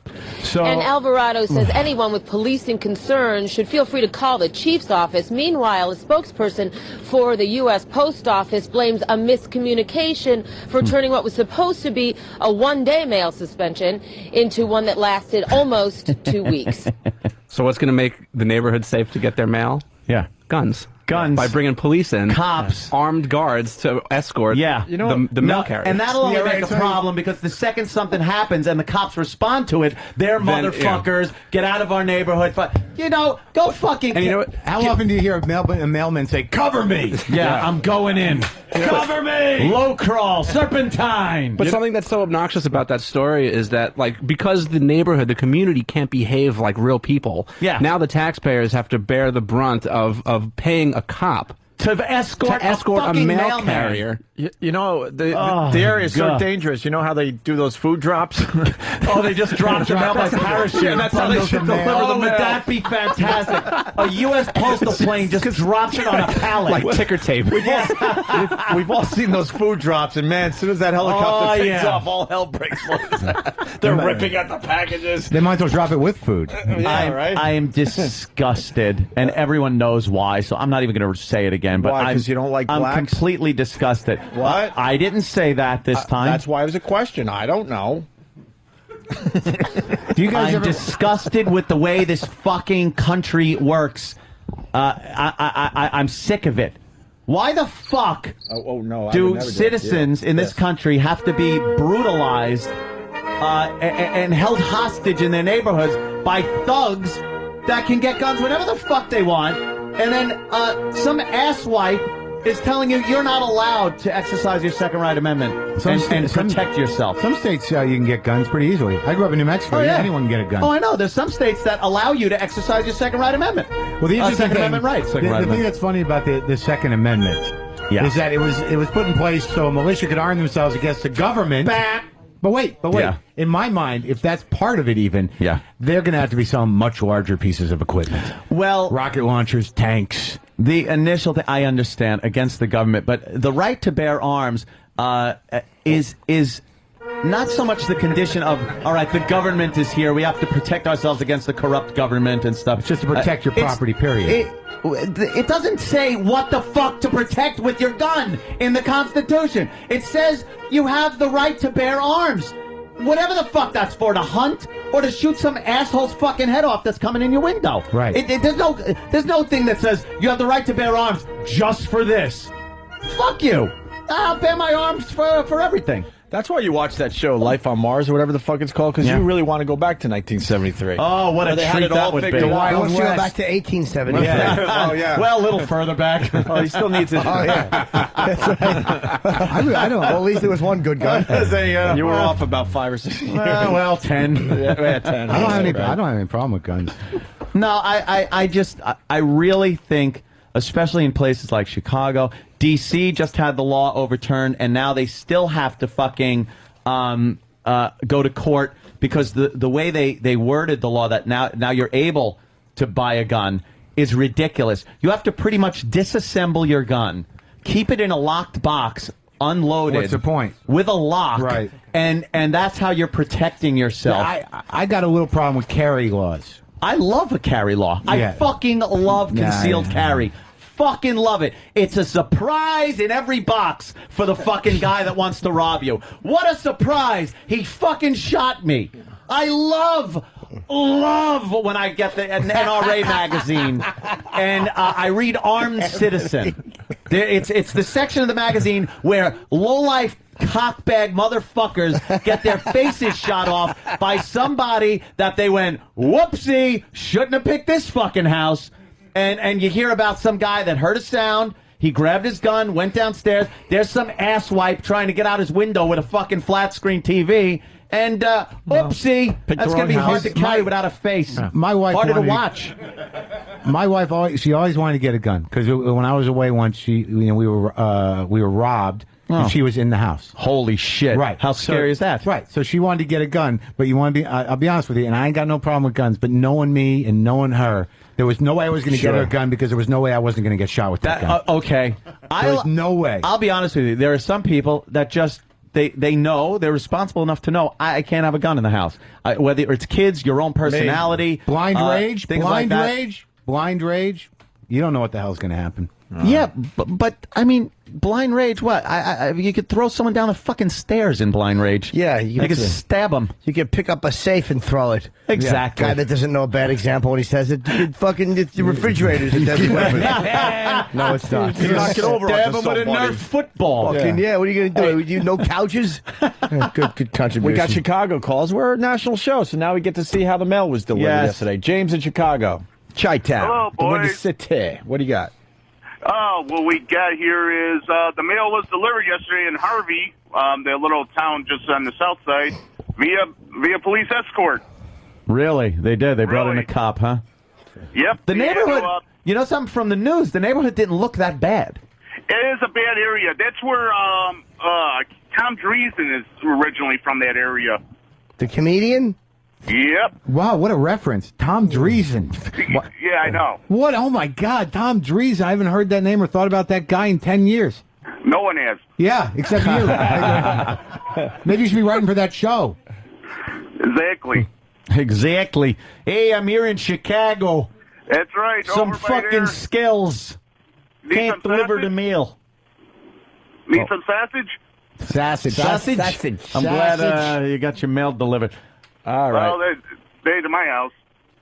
[SPEAKER 19] And Alvarado says anyone with policing concerns should feel free to call the chief's office. Meanwhile, a spokesperson for the U.S. Post Office blames a miscommunication for turning what was supposed to be a one-day mail suspension into one that lasted almost 2 weeks.
[SPEAKER 5] So what's going to make the neighborhood safe to get their mail?
[SPEAKER 17] Yeah.
[SPEAKER 5] Guns.
[SPEAKER 17] Guns.
[SPEAKER 5] By bringing police in.
[SPEAKER 17] Cops.
[SPEAKER 5] Armed guards to escort the mail carriers.
[SPEAKER 17] And that'll only make a problem because the second something happens and the cops respond to it, they're motherfuckers, get out of our neighborhood. You know, go fucking...
[SPEAKER 10] And you know what? How often do you hear a mailman say, "Cover me"?
[SPEAKER 17] Yeah, I'm going in. Cover me! Low crawl, serpentine!
[SPEAKER 5] But something that's so obnoxious about that story is that, like, because the neighborhood, the community can't behave like real people, now the taxpayers have to bear the brunt of paying a cop
[SPEAKER 17] to escort
[SPEAKER 5] a mail carrier.
[SPEAKER 2] You know, the area is so dangerous. You know how they do those food drops?
[SPEAKER 17] They just drop the mail by parachute.
[SPEAKER 2] Yeah, that's how they should deliver the mail.
[SPEAKER 17] Would that be fantastic? A U.S. postal plane just drops it on a pallet.
[SPEAKER 5] Like ticker tape.
[SPEAKER 2] We've all seen those food drops, and man, as soon as that helicopter takes off, all hell breaks loose. They're ripping at the packages.
[SPEAKER 10] They might as well drop it with food.
[SPEAKER 17] I am disgusted, and everyone knows why, so I'm not even going to say it again. But
[SPEAKER 2] Why? Because you don't like blacks?
[SPEAKER 17] I'm completely disgusted.
[SPEAKER 2] What?
[SPEAKER 17] I didn't say that this time.
[SPEAKER 2] That's why it was a question. I don't know.
[SPEAKER 10] Do you guys
[SPEAKER 17] I'm disgusted with the way this fucking country works. I'm sick of it. Why the fuck do citizens in this country have to be brutalized and held hostage in their neighborhoods by thugs that can get guns whenever the fuck they want, and then some asswipe is telling you you're not allowed to exercise your Second Right Amendment and protect yourself.
[SPEAKER 10] Some states you can get guns pretty easily. I grew up in New Mexico. Anyone can get a gun.
[SPEAKER 17] Oh, I know. There's some states that allow you to exercise your Second Right Amendment.
[SPEAKER 10] Well, the interesting
[SPEAKER 17] Second
[SPEAKER 10] thing,
[SPEAKER 17] Amendment rights.
[SPEAKER 10] the thing that's funny about the Second Amendment is that it was put in place so a militia could arm themselves against the government. But wait.
[SPEAKER 17] Yeah.
[SPEAKER 10] In my mind, if that's part of it even, they're going to have to be some much larger pieces of equipment.
[SPEAKER 17] Well,
[SPEAKER 10] rocket launchers, tanks.
[SPEAKER 17] The initial thing, I understand, against the government, but the right to bear arms is not so much the condition of, all right, the government is here, we have to protect ourselves against the corrupt government and stuff.
[SPEAKER 10] It's just to protect your property, period.
[SPEAKER 17] It doesn't say what the fuck to protect with your gun in the Constitution. It says you have the right to bear arms. Whatever the fuck that's for, to hunt or to shoot some asshole's fucking head off that's coming in your window.
[SPEAKER 10] Right.
[SPEAKER 17] There's no thing that says you have the right to bear arms just for this. Fuck you. I'll bear my arms for everything.
[SPEAKER 2] That's why you watch that show, Life on Mars, or whatever the fuck it's called, because you really want to go back to 1973.
[SPEAKER 17] Oh, what a treat that would be.
[SPEAKER 4] He wants to go back to 1873.
[SPEAKER 2] Yeah. Oh, yeah.
[SPEAKER 17] Well, a little further back.
[SPEAKER 2] Oh, he still needs it.
[SPEAKER 4] Oh, yeah. That's right. I don't know. Well, at least there was one good gun.
[SPEAKER 2] You were off about 5 or 6 years.
[SPEAKER 17] Well, 10.
[SPEAKER 2] Yeah, 10.
[SPEAKER 8] I don't have any problem with guns.
[SPEAKER 17] No, I really think, especially in places like Chicago, D.C. just had the law overturned, and now they still have to fucking go to court because the way they worded the law that now you're able to buy a gun is ridiculous. You have to pretty much disassemble your gun, keep it in a locked box, unloaded.
[SPEAKER 8] What's the point?
[SPEAKER 17] With a lock,
[SPEAKER 8] right?
[SPEAKER 17] And that's how you're protecting yourself.
[SPEAKER 8] I got a little problem with carry laws.
[SPEAKER 17] I love a carry law.
[SPEAKER 8] Yeah.
[SPEAKER 17] I fucking love concealed carry. Fucking love it. It's a surprise in every box for the fucking guy that wants to rob you. What a surprise. He fucking shot me. I love when I get the NRA magazine and I read Armed Citizen. It's the section of the magazine where low-life cockbag motherfuckers get their faces shot off by somebody that they went, whoopsie, shouldn't have picked this fucking house. And you hear about some guy that heard a sound, he grabbed his gun, went downstairs, there's some asswipe trying to get out his window with a fucking flat screen TV, and oopsie, that's going to be hard to carry without a face.
[SPEAKER 8] My wife
[SPEAKER 17] harder to watch.
[SPEAKER 8] My wife always wanted to get a gun because when I was away once, we were robbed. And she was in the house.
[SPEAKER 17] Holy shit.
[SPEAKER 8] Right.
[SPEAKER 17] How scary is that?
[SPEAKER 8] Right. So she wanted to get a gun, but you want to be, I'll be honest with you, and I ain't got no problem with guns, but knowing me and knowing her, there was no way I was going to get her a gun because there was no way I wasn't going to get shot with that gun.
[SPEAKER 17] Okay.
[SPEAKER 8] There was no way.
[SPEAKER 17] I'll be honest with you. There are some people that just, they know, they're responsible enough to know, I can't have a gun in the house. Whether it's kids, your own personality.
[SPEAKER 8] Blind rage,
[SPEAKER 17] things like that.
[SPEAKER 8] Blind rage. You don't know what the hell's going to happen.
[SPEAKER 17] Yeah, but I mean, blind rage. What? You could throw someone down the fucking stairs in blind rage.
[SPEAKER 4] Yeah,
[SPEAKER 17] you could stab them.
[SPEAKER 4] You could pick up a safe and throw it.
[SPEAKER 17] Exactly.
[SPEAKER 4] Guy that doesn't know a bad example when he says it. You could fucking it's the refrigerators. It doesn't No, it's not.
[SPEAKER 2] You knock it over
[SPEAKER 17] Stab
[SPEAKER 2] onto
[SPEAKER 17] him with a
[SPEAKER 2] somebody.
[SPEAKER 17] Nerf football.
[SPEAKER 4] Fucking yeah. What are you gonna do? You no couches? Good contribution.
[SPEAKER 2] We got Chicago calls. We're a national show, so now we get to see how the mail was delivered yesterday. James in Chicago. Chi-Town.
[SPEAKER 12] Hello,
[SPEAKER 2] The Windy
[SPEAKER 12] boys.
[SPEAKER 2] City. What do you got?
[SPEAKER 12] What we got here is the mail was delivered yesterday in Harvey, the little town just on the south side, via police escort.
[SPEAKER 17] Really? They did. They brought in a cop, huh?
[SPEAKER 12] Yep.
[SPEAKER 17] The neighborhood. You know something from the news? The neighborhood didn't look that bad.
[SPEAKER 12] It is a bad area. That's where Tom Dreesen is originally from, that area.
[SPEAKER 4] The comedian?
[SPEAKER 12] Yep.
[SPEAKER 8] Wow, what a reference. Tom Dreesen.
[SPEAKER 12] Yeah, I know.
[SPEAKER 8] What? Oh, my God. Tom Dreesen. I haven't heard that name or thought about that guy in 10 years.
[SPEAKER 12] No one has.
[SPEAKER 8] Yeah, except you. Maybe you should be writing for that show.
[SPEAKER 12] Exactly.
[SPEAKER 17] Exactly. Hey, I'm here in Chicago.
[SPEAKER 12] That's right.
[SPEAKER 17] Some
[SPEAKER 12] over by
[SPEAKER 17] fucking
[SPEAKER 12] there.
[SPEAKER 17] skills.
[SPEAKER 12] Need
[SPEAKER 17] Can't
[SPEAKER 12] some
[SPEAKER 17] deliver
[SPEAKER 12] sausage?
[SPEAKER 17] the meal.
[SPEAKER 12] Need some sausage?
[SPEAKER 17] Sausage. I'm glad you got your mail delivered. All right.
[SPEAKER 12] Well, they to my house.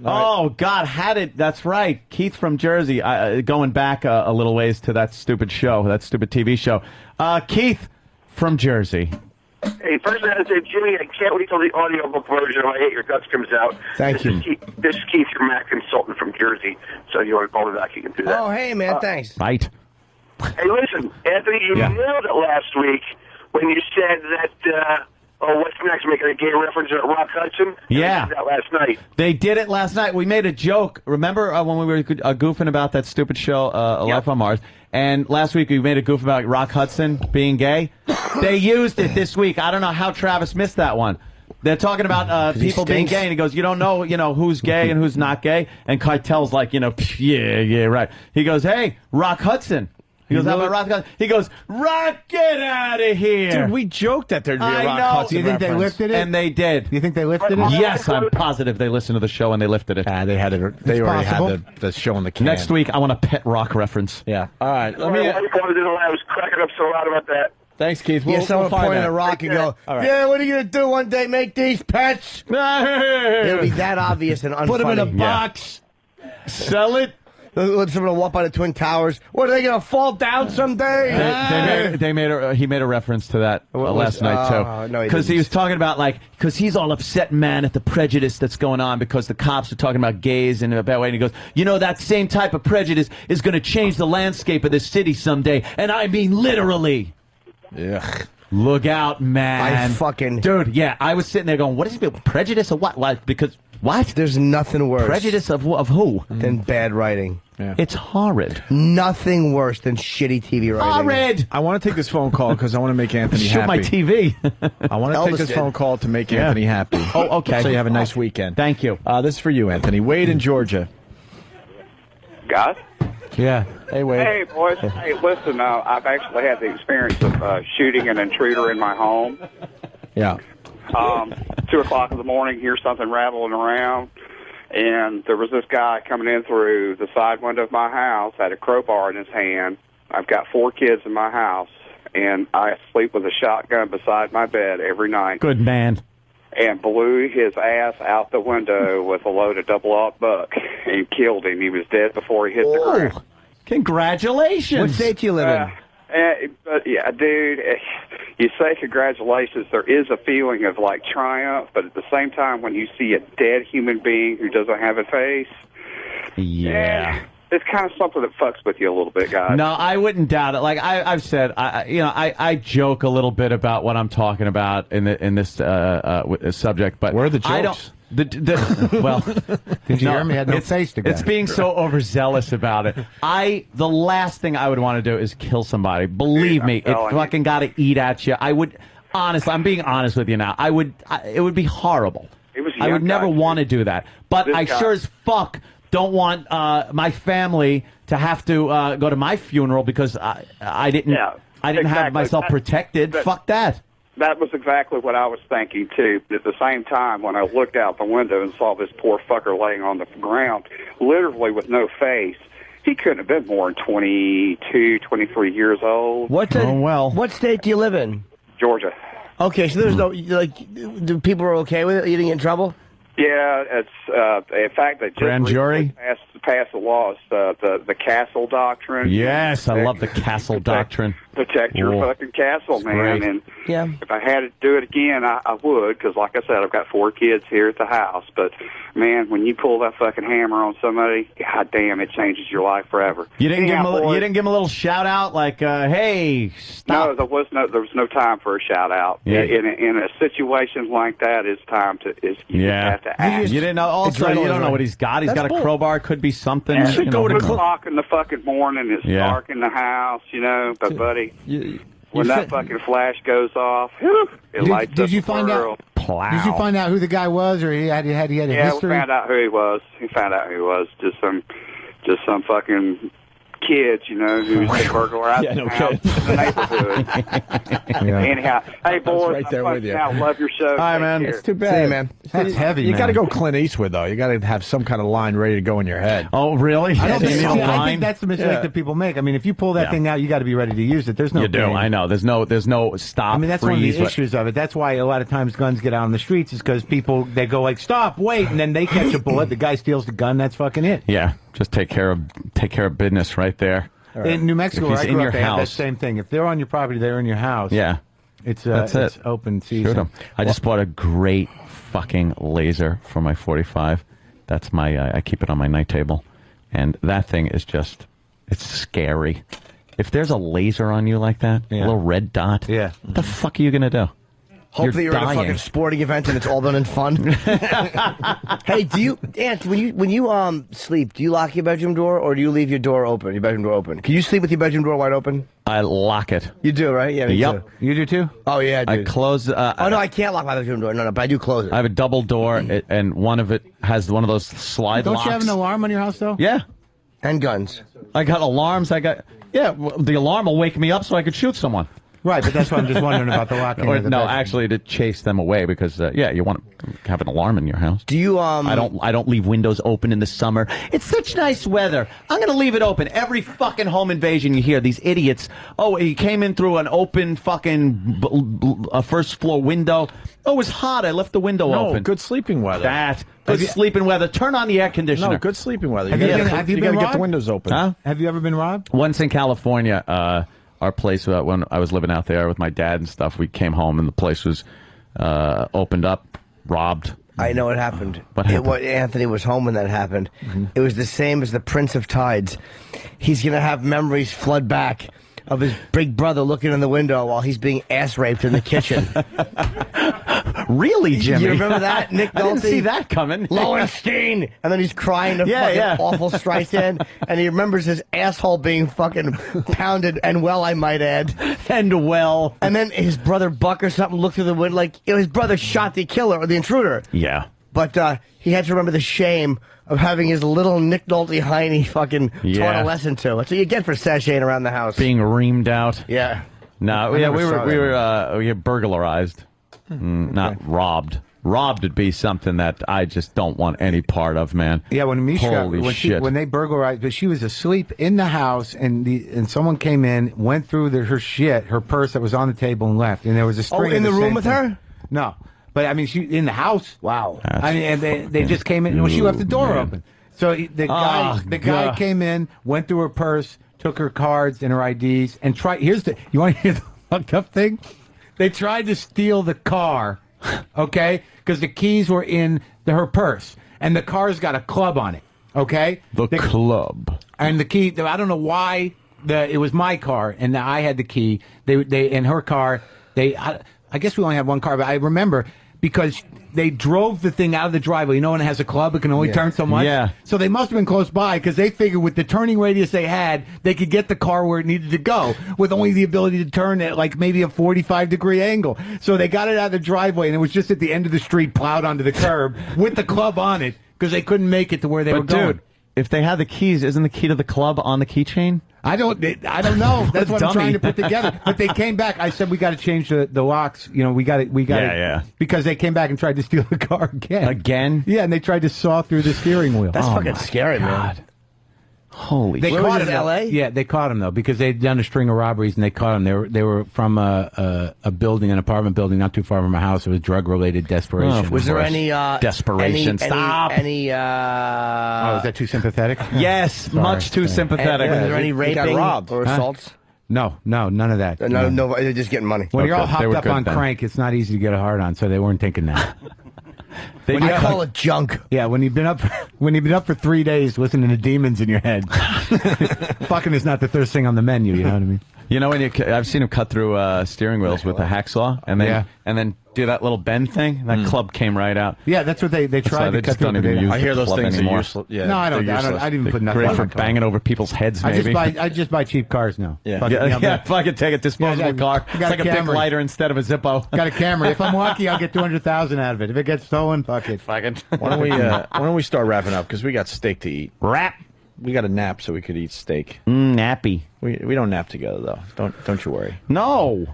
[SPEAKER 17] Oh, God, had it. That's right. Keith from Jersey, going back a little ways to that stupid show, that stupid TV show. Keith from Jersey.
[SPEAKER 24] Hey, first I have to say, Jimmy, I can't wait till the audiobook version of I Hate Your Guts comes out.
[SPEAKER 4] Thank you.
[SPEAKER 24] This is Keith, your Mac consultant from Jersey. So if you want to call me back, you can do that.
[SPEAKER 4] Oh, hey, man, thanks.
[SPEAKER 17] Right.
[SPEAKER 24] Hey, listen, Anthony, you nailed it last week when you said that, what's next? Making a gay reference to Rock Hudson?
[SPEAKER 17] Yeah.
[SPEAKER 24] They did that last night.
[SPEAKER 17] They did it last night. We made a joke. Remember when we were goofing about that stupid show, Life on Mars? And last week we made a goof about Rock Hudson being gay. They used it this week. I don't know how Travis missed that one. They're talking about people being gay, and he goes, you don't know, who's gay and who's not gay. And Keitel's like, yeah, right. He goes, hey, Rock Hudson. He goes, how about Rock Hudson? He goes, Rock, get out of here.
[SPEAKER 2] Dude, we joked that there'd be a
[SPEAKER 17] I
[SPEAKER 2] Rock
[SPEAKER 17] know.
[SPEAKER 2] Hudson
[SPEAKER 8] Do you think they
[SPEAKER 2] reference.
[SPEAKER 8] lifted it?
[SPEAKER 17] And they did.
[SPEAKER 8] You think they lifted it?
[SPEAKER 17] Yes, I'm positive they listened to the show and they lifted it.
[SPEAKER 2] They had it. They already
[SPEAKER 8] possible.
[SPEAKER 2] had the show in the can.
[SPEAKER 17] Next week, I want a pet Rock reference.
[SPEAKER 2] Yeah. All right.
[SPEAKER 24] I was cracking up so loud about that.
[SPEAKER 2] Thanks, Keith.
[SPEAKER 4] Yeah, someone
[SPEAKER 2] find
[SPEAKER 4] point at
[SPEAKER 2] that.
[SPEAKER 4] a rock and go,
[SPEAKER 2] All right.
[SPEAKER 4] yeah, what are you going to do one day? Make these pets? It'll be that obvious and unfunny.
[SPEAKER 17] Put them in a box. Sell it.
[SPEAKER 4] Let someone walk by the Twin Towers. What, are they going to fall down someday?
[SPEAKER 17] He made a reference to that last night, too.
[SPEAKER 4] No,
[SPEAKER 17] because he was talking about, because he's all upset, man, at the prejudice that's going on because the cops are talking about gays in a bad way. And he goes, that same type of prejudice is going to change the landscape of this city someday. And I mean literally.
[SPEAKER 2] Ugh.
[SPEAKER 17] Look out, man. Dude, yeah, I was sitting there going, what is it? Prejudice or what? What? Because, what?
[SPEAKER 4] There's nothing worse.
[SPEAKER 17] Prejudice of who?
[SPEAKER 4] Than bad writing.
[SPEAKER 2] Yeah.
[SPEAKER 17] It's horrid.
[SPEAKER 4] Nothing worse than shitty TV writing.
[SPEAKER 17] Horrid!
[SPEAKER 2] I want to take this phone call because I want to make Anthony happy.
[SPEAKER 17] Shoot my TV.
[SPEAKER 2] I want to take this phone call to make Anthony happy.
[SPEAKER 17] Oh, okay.
[SPEAKER 2] So you have a nice weekend.
[SPEAKER 17] Thank you.
[SPEAKER 2] This is for you, Anthony. Wade in Georgia.
[SPEAKER 9] Guys?
[SPEAKER 2] Yeah. Hey, Wade.
[SPEAKER 9] Hey, boys. Hey, listen, I've actually had the experience of shooting an intruder in my home.
[SPEAKER 2] Yeah.
[SPEAKER 9] 2 o'clock in the morning, hear something rattling around, and there was this guy coming in through the side window of my house, had a crowbar in his hand. I've got 4 kids in my house, and I sleep with a shotgun beside my bed every night.
[SPEAKER 17] Good man.
[SPEAKER 9] And blew his ass out the window with a load of double-aught buck and killed him. He was dead before he hit the ground.
[SPEAKER 17] Congratulations.
[SPEAKER 4] What state do you live in?
[SPEAKER 9] But yeah, dude, you say congratulations. There is a feeling of triumph, but at the same time, when you see a dead human being who doesn't have a face, it's kind of something that fucks with you a little bit, guys.
[SPEAKER 17] No, I wouldn't doubt it. Like I've said, I joke a little bit about what I'm talking about in this subject, but
[SPEAKER 2] where are the jokes?
[SPEAKER 17] I don't. Well,
[SPEAKER 10] did you hear me? I had no face to go.
[SPEAKER 17] It's being so overzealous about it. The last thing I would want to do is kill somebody. Believe me, it fucking got to eat at you. I would, honestly, I'm being honest with you now. It would be horrible. I would never want to do that. But I sure as fuck don't want my family to have to go to my funeral because I didn't have myself protected. Fuck that.
[SPEAKER 9] That was exactly what I was thinking, too. But at the same time, when I looked out the window and saw this poor fucker laying on the ground, literally with no face, he couldn't have been more than 22, 23 years old.
[SPEAKER 4] What state do you live in?
[SPEAKER 9] Georgia.
[SPEAKER 4] Okay, so there's no, do people are okay with it? You didn't get in trouble?
[SPEAKER 9] Yeah, it's, in fact, they just
[SPEAKER 17] Grand jury?
[SPEAKER 9] passed a law. It's the castle doctrine.
[SPEAKER 17] Yes, I love the castle doctrine.
[SPEAKER 9] Protect your fucking castle, man.
[SPEAKER 17] Great.
[SPEAKER 9] And if I had to do it again, I would, because like I said, I've got 4 kids here at the house. But, man, when you pull that fucking hammer on somebody, god damn, it changes your life forever.
[SPEAKER 17] You didn't give him a little shout out like, hey, stop.
[SPEAKER 9] No, there was no time for a shout out.
[SPEAKER 17] Yeah.
[SPEAKER 9] In a situation like that, it's time to you have to act.
[SPEAKER 17] You didn't know. Also, you don't know what he's got. He's got a crowbar. Could be something.
[SPEAKER 9] And you go to 2 o'clock in the fucking morning. It's dark in the house, but buddy, when that fucking flash goes off, it lights up the world.
[SPEAKER 10] Did you find out who the guy was, or he had a history?
[SPEAKER 9] Yeah, we found out who he was. Just some fucking kids, who's a burglar out in the house in the neighborhood. Anyhow, hey boys,
[SPEAKER 2] right there with you.
[SPEAKER 9] I love your show.
[SPEAKER 2] Hi, man.
[SPEAKER 9] It's
[SPEAKER 2] too bad,
[SPEAKER 4] man.
[SPEAKER 10] That's heavy.
[SPEAKER 2] You got to go Clint Eastwood though. You got to have some kind of line ready to go in your head.
[SPEAKER 17] Oh, really?
[SPEAKER 10] I think that's the mistake that people make. I mean, if you pull that thing out, you got to be ready to use it. There's no.
[SPEAKER 17] You do. I know. There's no stop.
[SPEAKER 10] I mean, that's one of the issues of it. That's why a lot of times guns get out on the streets is because they go like, stop, wait, and then they catch a bullet. The guy steals the gun. That's fucking it.
[SPEAKER 17] Yeah. Just take care of business right there.
[SPEAKER 10] Right. In New Mexico, where I grew up, they have that
[SPEAKER 17] house.
[SPEAKER 10] same thing. If they're on your property, they're in your house.
[SPEAKER 17] Yeah.
[SPEAKER 10] It's
[SPEAKER 17] It's
[SPEAKER 10] open season.
[SPEAKER 17] Shoot 'em. I just bought a great fucking laser for my 45. That's I keep it on my night table. And that thing is it's scary. If there's a laser on you like that, a little red dot, what the fuck are you going to do?
[SPEAKER 4] Hopefully you're at a fucking sporting event and it's all done in fun. Hey, Ant, when you sleep, do you lock your bedroom door or do you leave your bedroom door open? Can you sleep with your bedroom door wide open?
[SPEAKER 17] I lock it.
[SPEAKER 4] You do, right? Yeah, me too.
[SPEAKER 10] You do too?
[SPEAKER 4] Oh, yeah,
[SPEAKER 17] I close...
[SPEAKER 4] no, I can't lock my bedroom door. No, but I do close it.
[SPEAKER 17] I have a double door, and one of it has one of those slide locks.
[SPEAKER 10] Don't you have an alarm on your house, though?
[SPEAKER 17] Yeah.
[SPEAKER 4] And guns.
[SPEAKER 17] I got alarms. The alarm will wake me up so I could shoot someone.
[SPEAKER 8] Right, but that's what I'm just wondering about the locking.
[SPEAKER 3] Or,
[SPEAKER 8] of the
[SPEAKER 3] no,
[SPEAKER 8] bedroom.
[SPEAKER 3] actually, to chase them away because you want to have an alarm in your house.
[SPEAKER 4] Do you
[SPEAKER 3] I don't leave windows open in the summer. It's such nice weather. I'm going to leave it open. Every fucking home invasion you hear, these idiots. Oh, he came in through an open fucking first floor window. Oh, it was hot. I left the window open.
[SPEAKER 2] Good sleeping weather.
[SPEAKER 3] Good sleeping weather. Turn on the air conditioner.
[SPEAKER 2] No, good sleeping weather.
[SPEAKER 8] Have you been
[SPEAKER 2] get
[SPEAKER 8] robbed?
[SPEAKER 2] the windows open.
[SPEAKER 3] Huh?
[SPEAKER 8] Have you ever been robbed?
[SPEAKER 3] Once in California, our place, when I was living out there with my dad and stuff, we came home and the place was opened up, robbed.
[SPEAKER 4] I know what happened.
[SPEAKER 3] What happened?
[SPEAKER 4] Anthony was home when that happened. It was the same as the Prince of Tides. He's going to have memories flood back of his big brother looking in the window while he's being ass raped in the kitchen.
[SPEAKER 3] Really, Jimmy?
[SPEAKER 4] You remember that, Nick Nolte?
[SPEAKER 3] I didn't see that coming.
[SPEAKER 4] Lowenstein! And then he's crying to fucking awful Streisand, and he remembers his asshole being fucking pounded, and well, I might add.
[SPEAKER 3] And well.
[SPEAKER 4] And then his brother Buck or something looked through the window like his brother shot the killer or the intruder.
[SPEAKER 3] Yeah.
[SPEAKER 4] But he had to remember the shame of having his little Nick Nolte Heine fucking taught a lesson to. That's what you get for sashaying around the house.
[SPEAKER 3] Being reamed out.
[SPEAKER 4] Yeah.
[SPEAKER 3] No, we were burglarized. Not robbed. Robbed would be something that I just don't want any part of, man.
[SPEAKER 8] Yeah, when Misha,
[SPEAKER 3] Holy shit.
[SPEAKER 8] when they burglarized, but she was asleep in the house, and someone came in, went through her shit, her purse that was on the table, and left. And there was a string.
[SPEAKER 4] Oh, in the room
[SPEAKER 8] same
[SPEAKER 4] with
[SPEAKER 8] thing.
[SPEAKER 4] her?
[SPEAKER 8] No, but I mean, she in the house.
[SPEAKER 4] Wow.
[SPEAKER 8] I mean, and they just came in. Well, she left the door open. So the guy came in, went through her purse, took her cards and her IDs, and tried. You want to hear the fucked up thing? They tried to steal the car. Okay, because the keys were in her purse, and the car's got a club on it. Okay,
[SPEAKER 3] the club,
[SPEAKER 8] and the key. I don't know why it was my car, and I had the key. They in her car. I guess we only had one car, but I remember because they drove the thing out of the driveway. You know, when it has a club, it can only turn so much.
[SPEAKER 3] Yeah.
[SPEAKER 8] So they must have been close by because they figured with the turning radius they had, they could get the car where it needed to go with only the ability to turn at like maybe a 45-degree angle. So they got it out of the driveway, and it was just at the end of the street, plowed onto the curb with the club on it because they couldn't make it to where they were going.
[SPEAKER 3] Dude, if they had the keys, isn't the key to the club on the keychain?
[SPEAKER 8] I don't know. That's what I'm trying to put together. But they came back. I said we got to change the locks. You know, we got it.
[SPEAKER 3] Yeah.
[SPEAKER 8] Because they came back and tried to steal the car again.
[SPEAKER 3] Again?
[SPEAKER 8] Yeah, and they tried to saw through the steering wheel.
[SPEAKER 4] That's fucking scary, man.
[SPEAKER 3] Holy
[SPEAKER 8] They
[SPEAKER 3] shit.
[SPEAKER 8] caught him
[SPEAKER 4] in L.A.?
[SPEAKER 8] Yeah, they caught him though because they'd done a string of robberies and they caught him. They were from a building, an apartment building, not too far from my house. It was drug related desperation.
[SPEAKER 4] Was there any
[SPEAKER 3] desperation? Stop.
[SPEAKER 4] Any
[SPEAKER 8] oh, is that too sympathetic?
[SPEAKER 3] Yes, much too sympathetic.
[SPEAKER 4] Was there any raping or assaults?
[SPEAKER 8] No, none of that.
[SPEAKER 4] No, they're just getting money.
[SPEAKER 8] When you're all
[SPEAKER 3] They were
[SPEAKER 8] hopped up
[SPEAKER 3] good
[SPEAKER 8] on
[SPEAKER 3] then.
[SPEAKER 8] crank, it's not easy to get a hard on, so they weren't thinking that.
[SPEAKER 4] I call it junk.
[SPEAKER 8] Yeah, when you've been up for 3 days listening to demons in your head, fucking is not the first thing on the menu. You know what I mean?
[SPEAKER 3] You know, I've seen him cut through steering wheels with a hacksaw, and then do that little bend thing. That club came right out.
[SPEAKER 8] Yeah, that's what they tried to cut through.
[SPEAKER 3] Use
[SPEAKER 2] I hear
[SPEAKER 3] the
[SPEAKER 2] those
[SPEAKER 3] club
[SPEAKER 2] things
[SPEAKER 3] anymore.
[SPEAKER 2] are useless. Yeah,
[SPEAKER 8] No, I don't. I didn't even put nothing
[SPEAKER 3] Great
[SPEAKER 8] on
[SPEAKER 3] for
[SPEAKER 8] my car.
[SPEAKER 3] banging over people's heads. Maybe.
[SPEAKER 8] I just buy cheap cars now.
[SPEAKER 2] Yeah.
[SPEAKER 8] Fuck it, you know,
[SPEAKER 3] If I could take a disposable car, it's
[SPEAKER 8] got
[SPEAKER 3] like
[SPEAKER 8] a
[SPEAKER 3] a big
[SPEAKER 8] Camry.
[SPEAKER 3] lighter instead of a Zippo.
[SPEAKER 8] Got a Camry. If I'm lucky, I'll get 200,000 out of it. If it gets stolen, fuck it.
[SPEAKER 3] Fucking.
[SPEAKER 2] Why don't we start wrapping up because we got steak to eat.
[SPEAKER 3] Wrap.
[SPEAKER 2] We got a nap so we could eat steak.
[SPEAKER 3] Nappy.
[SPEAKER 2] We don't nap together though. Don't you worry.
[SPEAKER 3] No.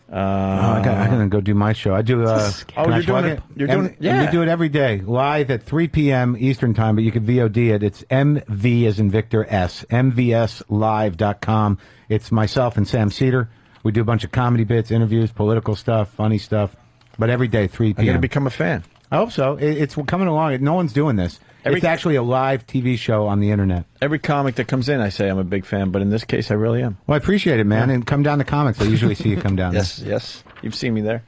[SPEAKER 8] I gotta go do my show. I do.
[SPEAKER 2] you're doing it. You're doing it.
[SPEAKER 8] Yeah. We do it every day, live at 3 p.m. Eastern time. But you can VOD it. It's MV as in Victor S. MVSLive.com. It's myself and Sam Cedar. We do a bunch of comedy bits, interviews, political stuff, funny stuff. But every day, 3 p.m.
[SPEAKER 2] I'm gonna become a fan.
[SPEAKER 8] I hope so. It's coming along. No one's doing this. It's actually a live TV show on the internet.
[SPEAKER 2] Every comic that comes in, I say I'm a big fan, but in this case, I really am.
[SPEAKER 8] Well, I appreciate it, man. And come down to comics. I usually see you come down.
[SPEAKER 2] Yes. You've seen me there.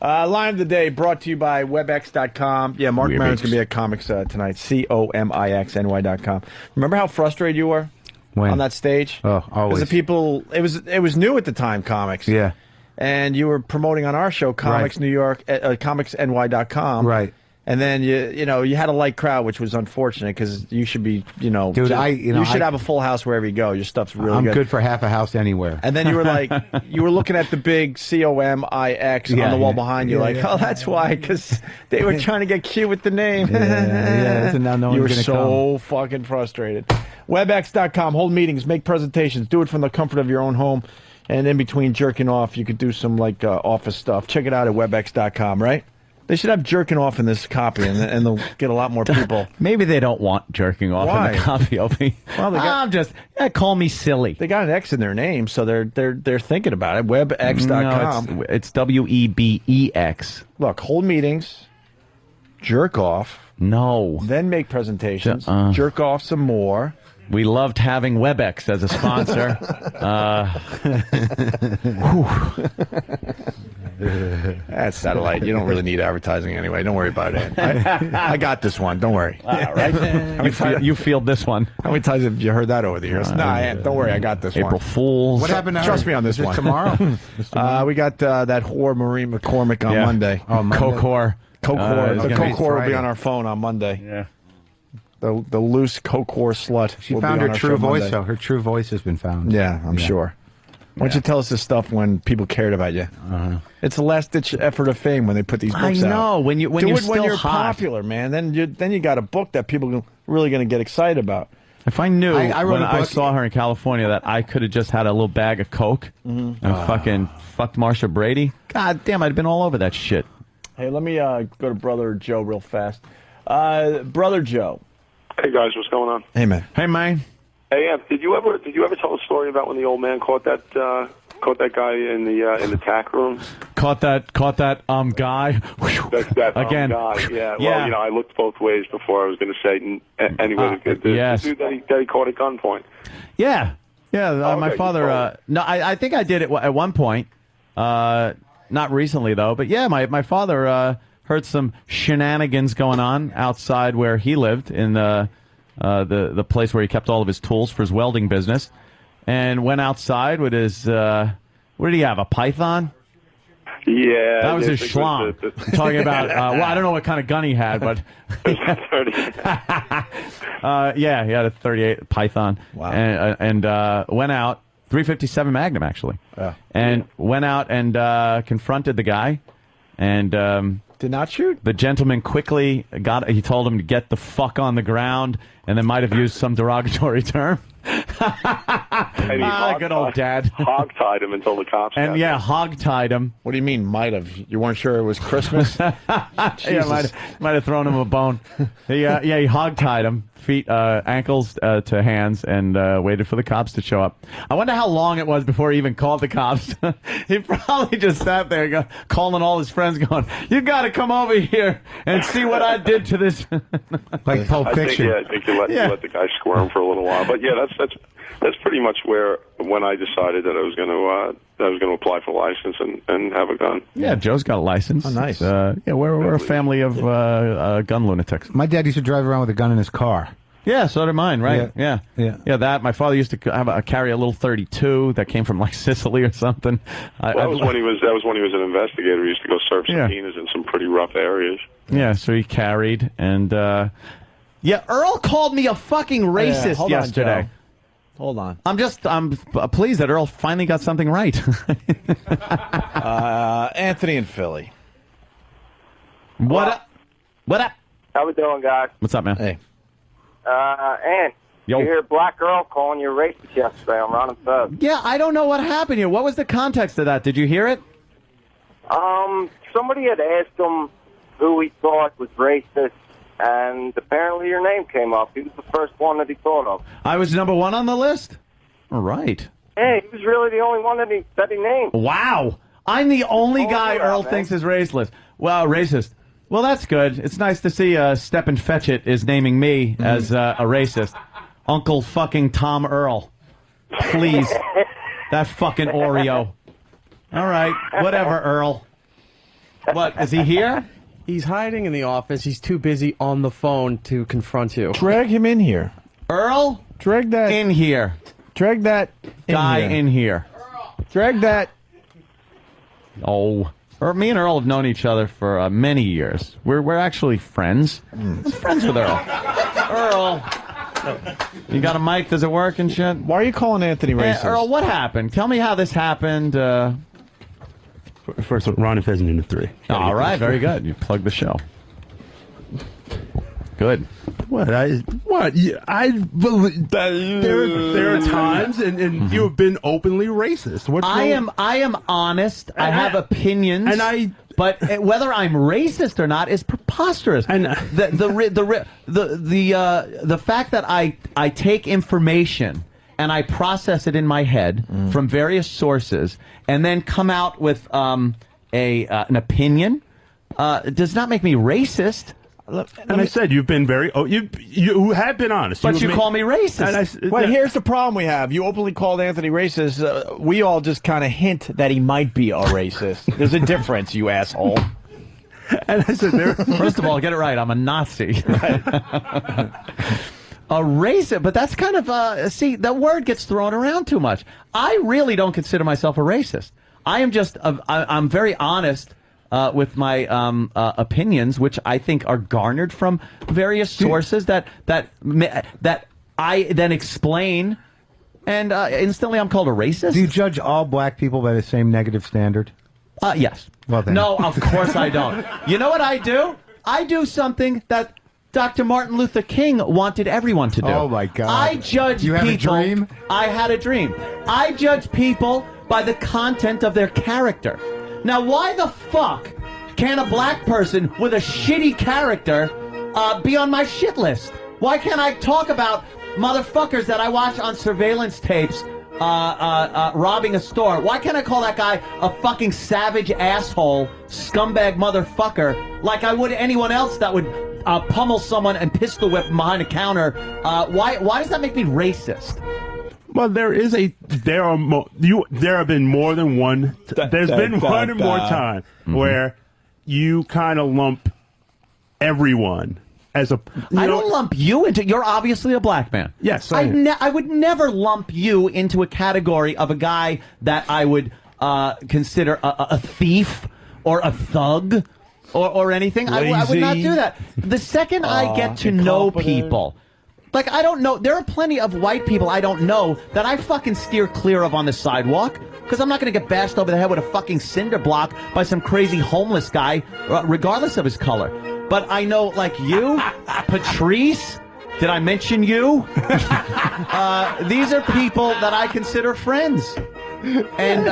[SPEAKER 2] Line of the day brought to you by WebX.com. Yeah, Mark Maron's going to be at comics tonight. COMIXNY.com. Remember how frustrated you were on that stage?
[SPEAKER 8] Oh, always.
[SPEAKER 2] Because the people, it was new at the time, comics.
[SPEAKER 8] Yeah.
[SPEAKER 2] And you were promoting on our show, Comics New York, ComicsNY.com.
[SPEAKER 8] Right.
[SPEAKER 2] And then you had a light crowd, which was unfortunate because you should be,
[SPEAKER 8] Dude,
[SPEAKER 2] you should have a full house wherever you go. Your stuff's really
[SPEAKER 8] I'm
[SPEAKER 2] good.
[SPEAKER 8] good for half a house anywhere.
[SPEAKER 2] And then you were like, you were looking at the big COMIX on the wall behind you, oh, that's why, because they were trying to get cute with the name.
[SPEAKER 8] So now no
[SPEAKER 2] You were
[SPEAKER 8] one's gonna
[SPEAKER 2] so fucking frustrated. WebX.com. Hold meetings, make presentations, do it from the comfort of your own home. and in between jerking off, you could do some like office stuff. Check it out at webex.com, right? They should have jerking off in this copy, and they'll get a lot more people.
[SPEAKER 17] Maybe they don't want jerking off in the copy, Opie.
[SPEAKER 2] Well,
[SPEAKER 17] I'm just call me silly.
[SPEAKER 2] They got an X in their name, so they're thinking about it. Webex.com.
[SPEAKER 17] No, it's WEBEX.
[SPEAKER 2] Look, hold meetings, jerk off.
[SPEAKER 17] No.
[SPEAKER 2] Then make presentations, jerk off some more.
[SPEAKER 17] We loved having WebEx as a sponsor.
[SPEAKER 2] That's satellite. You don't really need advertising anyway. Don't worry about it. I got this one. Don't worry.
[SPEAKER 17] All right. You feel this one.
[SPEAKER 2] How many times have you heard that over the years? Don't worry. I got this one.
[SPEAKER 17] April Fools.
[SPEAKER 10] What happened to her?
[SPEAKER 2] Trust me on this one.
[SPEAKER 10] Tomorrow?
[SPEAKER 2] We got that whore Marie McCormick on Monday.
[SPEAKER 17] Oh, Cocor.
[SPEAKER 2] The Cocor will be on our phone on Monday.
[SPEAKER 17] Yeah.
[SPEAKER 2] The loose Cocor slut.
[SPEAKER 10] She found her true voice, though. Her true voice has been found.
[SPEAKER 2] Yeah, I'm sure. Why don't you tell us this stuff when people cared about you? It's the last-ditch effort of fame when they put these books out.
[SPEAKER 17] I know. When you're
[SPEAKER 2] when
[SPEAKER 17] still
[SPEAKER 2] you're
[SPEAKER 17] hot.
[SPEAKER 2] popular, man. Then you got a book that people are really going to get excited about.
[SPEAKER 17] If I knew
[SPEAKER 10] I wrote
[SPEAKER 17] when
[SPEAKER 10] a book.
[SPEAKER 17] I saw her in California that I could have just had a little bag of Coke and fucking fucked Marsha Brady, God damn, I'd have been all over that shit.
[SPEAKER 2] Hey, let me go to Brother Joe real fast. Brother Joe.
[SPEAKER 13] Hey guys, what's going on?
[SPEAKER 2] Hey man.
[SPEAKER 17] Hey man.
[SPEAKER 13] Hey, did you ever tell a story about when the old man caught that guy in the tack room?
[SPEAKER 17] Caught that guy.
[SPEAKER 13] That
[SPEAKER 17] Again.
[SPEAKER 13] guy. Yeah.
[SPEAKER 17] Yeah.
[SPEAKER 13] Well, I looked both ways before I was going to say. Anyway, the dude that he caught at gunpoint.
[SPEAKER 17] Yeah. My
[SPEAKER 13] okay,
[SPEAKER 17] father. No, I think I did it at one point. Not recently though, but yeah, my father heard some shenanigans going on outside where he lived in the place where he kept all of his tools for his welding business, and went outside with his what did he have, a python?
[SPEAKER 13] Yeah,
[SPEAKER 17] that was his schlong. I'm talking about well, I don't know what kind of gun he had, but yeah, he had a 38 python.
[SPEAKER 2] Wow.
[SPEAKER 17] And went out 357 Magnum actually, and went out and confronted the guy, and
[SPEAKER 2] did not shoot.
[SPEAKER 17] The gentleman quickly he told him to get the fuck on the ground, and then might have used some derogatory term. Good old dad.
[SPEAKER 13] Hog-tied him until the cops got him.
[SPEAKER 17] Hog-tied him.
[SPEAKER 2] What do you mean, might have? You weren't sure it was Christmas?
[SPEAKER 17] Yeah, might have thrown him a bone. He hog-tied him, feet, ankles to hands, and waited for the cops to show up. I wonder how long it was before he even called the cops. He probably just sat there calling all his friends going, "You got to come over here and see what I did to this."
[SPEAKER 10] Like Pulp Fiction.
[SPEAKER 13] I think you let the guy squirm for a little while. But yeah, that's pretty much when I decided that I was going to apply for a license and have a gun.
[SPEAKER 17] Yeah, Joe's got a license.
[SPEAKER 2] Oh, nice.
[SPEAKER 17] We're a family of gun lunatics.
[SPEAKER 10] My dad used to drive around with a gun in his car.
[SPEAKER 17] Yeah, so did mine, right?
[SPEAKER 10] Yeah.
[SPEAKER 17] That my father used to carry a little 32 that came from like Sicily or something.
[SPEAKER 13] That was when he was an investigator. He used to go serve subpoenas in some pretty rough areas.
[SPEAKER 17] Yeah, so he carried, and Earl called me a fucking racist yesterday.
[SPEAKER 2] Hold on.
[SPEAKER 17] I'm pleased that Earl finally got something right.
[SPEAKER 2] Anthony in Philly.
[SPEAKER 17] What up?
[SPEAKER 24] How we doing, guys?
[SPEAKER 17] What's up, man?
[SPEAKER 2] Hey.
[SPEAKER 24] And
[SPEAKER 17] Yo.
[SPEAKER 24] you hear Black Girl calling you racist yesterday on Ron and Sub.
[SPEAKER 17] Yeah, I don't know what happened here. What was the context of that? Did you hear it?
[SPEAKER 24] Somebody had asked him who he thought was racist, and apparently your name came up. He was the first one that he thought of.
[SPEAKER 17] I was number one on the list? All right.
[SPEAKER 24] Hey, he was really the only one that he named.
[SPEAKER 17] Wow. I'm the only guy Earl thinks is racist. Well, racist. Well, that's good. It's nice to see Stepin Fetchit is naming me as a racist. Uncle fucking Tom Earl. Please. That fucking Oreo. All right. Whatever, Earl. What, is he here?
[SPEAKER 14] He's hiding in the office. He's too busy on the phone to confront you.
[SPEAKER 2] Drag him in here.
[SPEAKER 17] Earl?
[SPEAKER 2] Drag that
[SPEAKER 17] in here.
[SPEAKER 2] Drag that
[SPEAKER 17] guy in here.
[SPEAKER 2] Drag that.
[SPEAKER 17] Oh. Me and Earl have known each other for many years. We're actually friends. I'm friends with Earl. Earl. You got a mic? Does it work and shit?
[SPEAKER 2] Why are you calling Anthony racist?
[SPEAKER 17] Hey, Earl, what happened? Tell me how this happened.
[SPEAKER 21] First, Ron and Pheasant into 3.
[SPEAKER 17] All right, very good. You plugged the show.
[SPEAKER 3] Good.
[SPEAKER 1] What? I believe there are times, and you have been openly racist. What's wrong?
[SPEAKER 17] I am honest. I have opinions, but whether I'm racist or not is preposterous. And the fact that I take information and I process it in my head from various sources and then come out with an opinion does not make me racist.
[SPEAKER 1] And I said you've been very. You have been honest,
[SPEAKER 17] but you call me racist.
[SPEAKER 2] Well, here's the problem we have. You openly called Anthony racist. We all just kind of hint that he might be a racist. There's a difference, you asshole.
[SPEAKER 1] And I said,
[SPEAKER 17] first of all, get it right. I'm a Nazi. A racist, but that's kind of see, that word gets thrown around too much. I really don't consider myself a racist. I am just I'm very honest. With my opinions, which I think are garnered from various sources that I then explain, and instantly I'm called a racist.
[SPEAKER 10] Do you judge all black people by the same negative standard?
[SPEAKER 17] Yes.
[SPEAKER 10] Well, then.
[SPEAKER 17] No, of course I don't. You know what I do? I do something that Dr. Martin Luther King wanted everyone to do.
[SPEAKER 10] Oh my God!
[SPEAKER 17] I judge people.
[SPEAKER 10] You have a dream?
[SPEAKER 17] I had a dream. I judge people by the content of their character. Now, why the fuck can't a black person with a shitty character be on my shit list? Why can't I talk about motherfuckers that I watch on surveillance tapes robbing a store? Why can't I call that guy a fucking savage asshole, scumbag motherfucker, like I would anyone else that would pummel someone and pistol whip them behind a counter? Why does that make me racist?
[SPEAKER 1] Well, there have been more than one. There's been one or more time where you kind of lump everyone as a.
[SPEAKER 17] I don't lump you into. You're obviously a black man.
[SPEAKER 1] Yes,
[SPEAKER 17] I would never lump you into a category of a guy that I would consider a thief or a thug or anything. I would not do that. The second I get to know people. Like, I don't know. There are plenty of white people I don't know that I fucking steer clear of on the sidewalk because I'm not going to get bashed over the head with a fucking cinder block by some crazy homeless guy, regardless of his color. But I know, like you, Patrice, did I mention you? These are people that I consider friends. And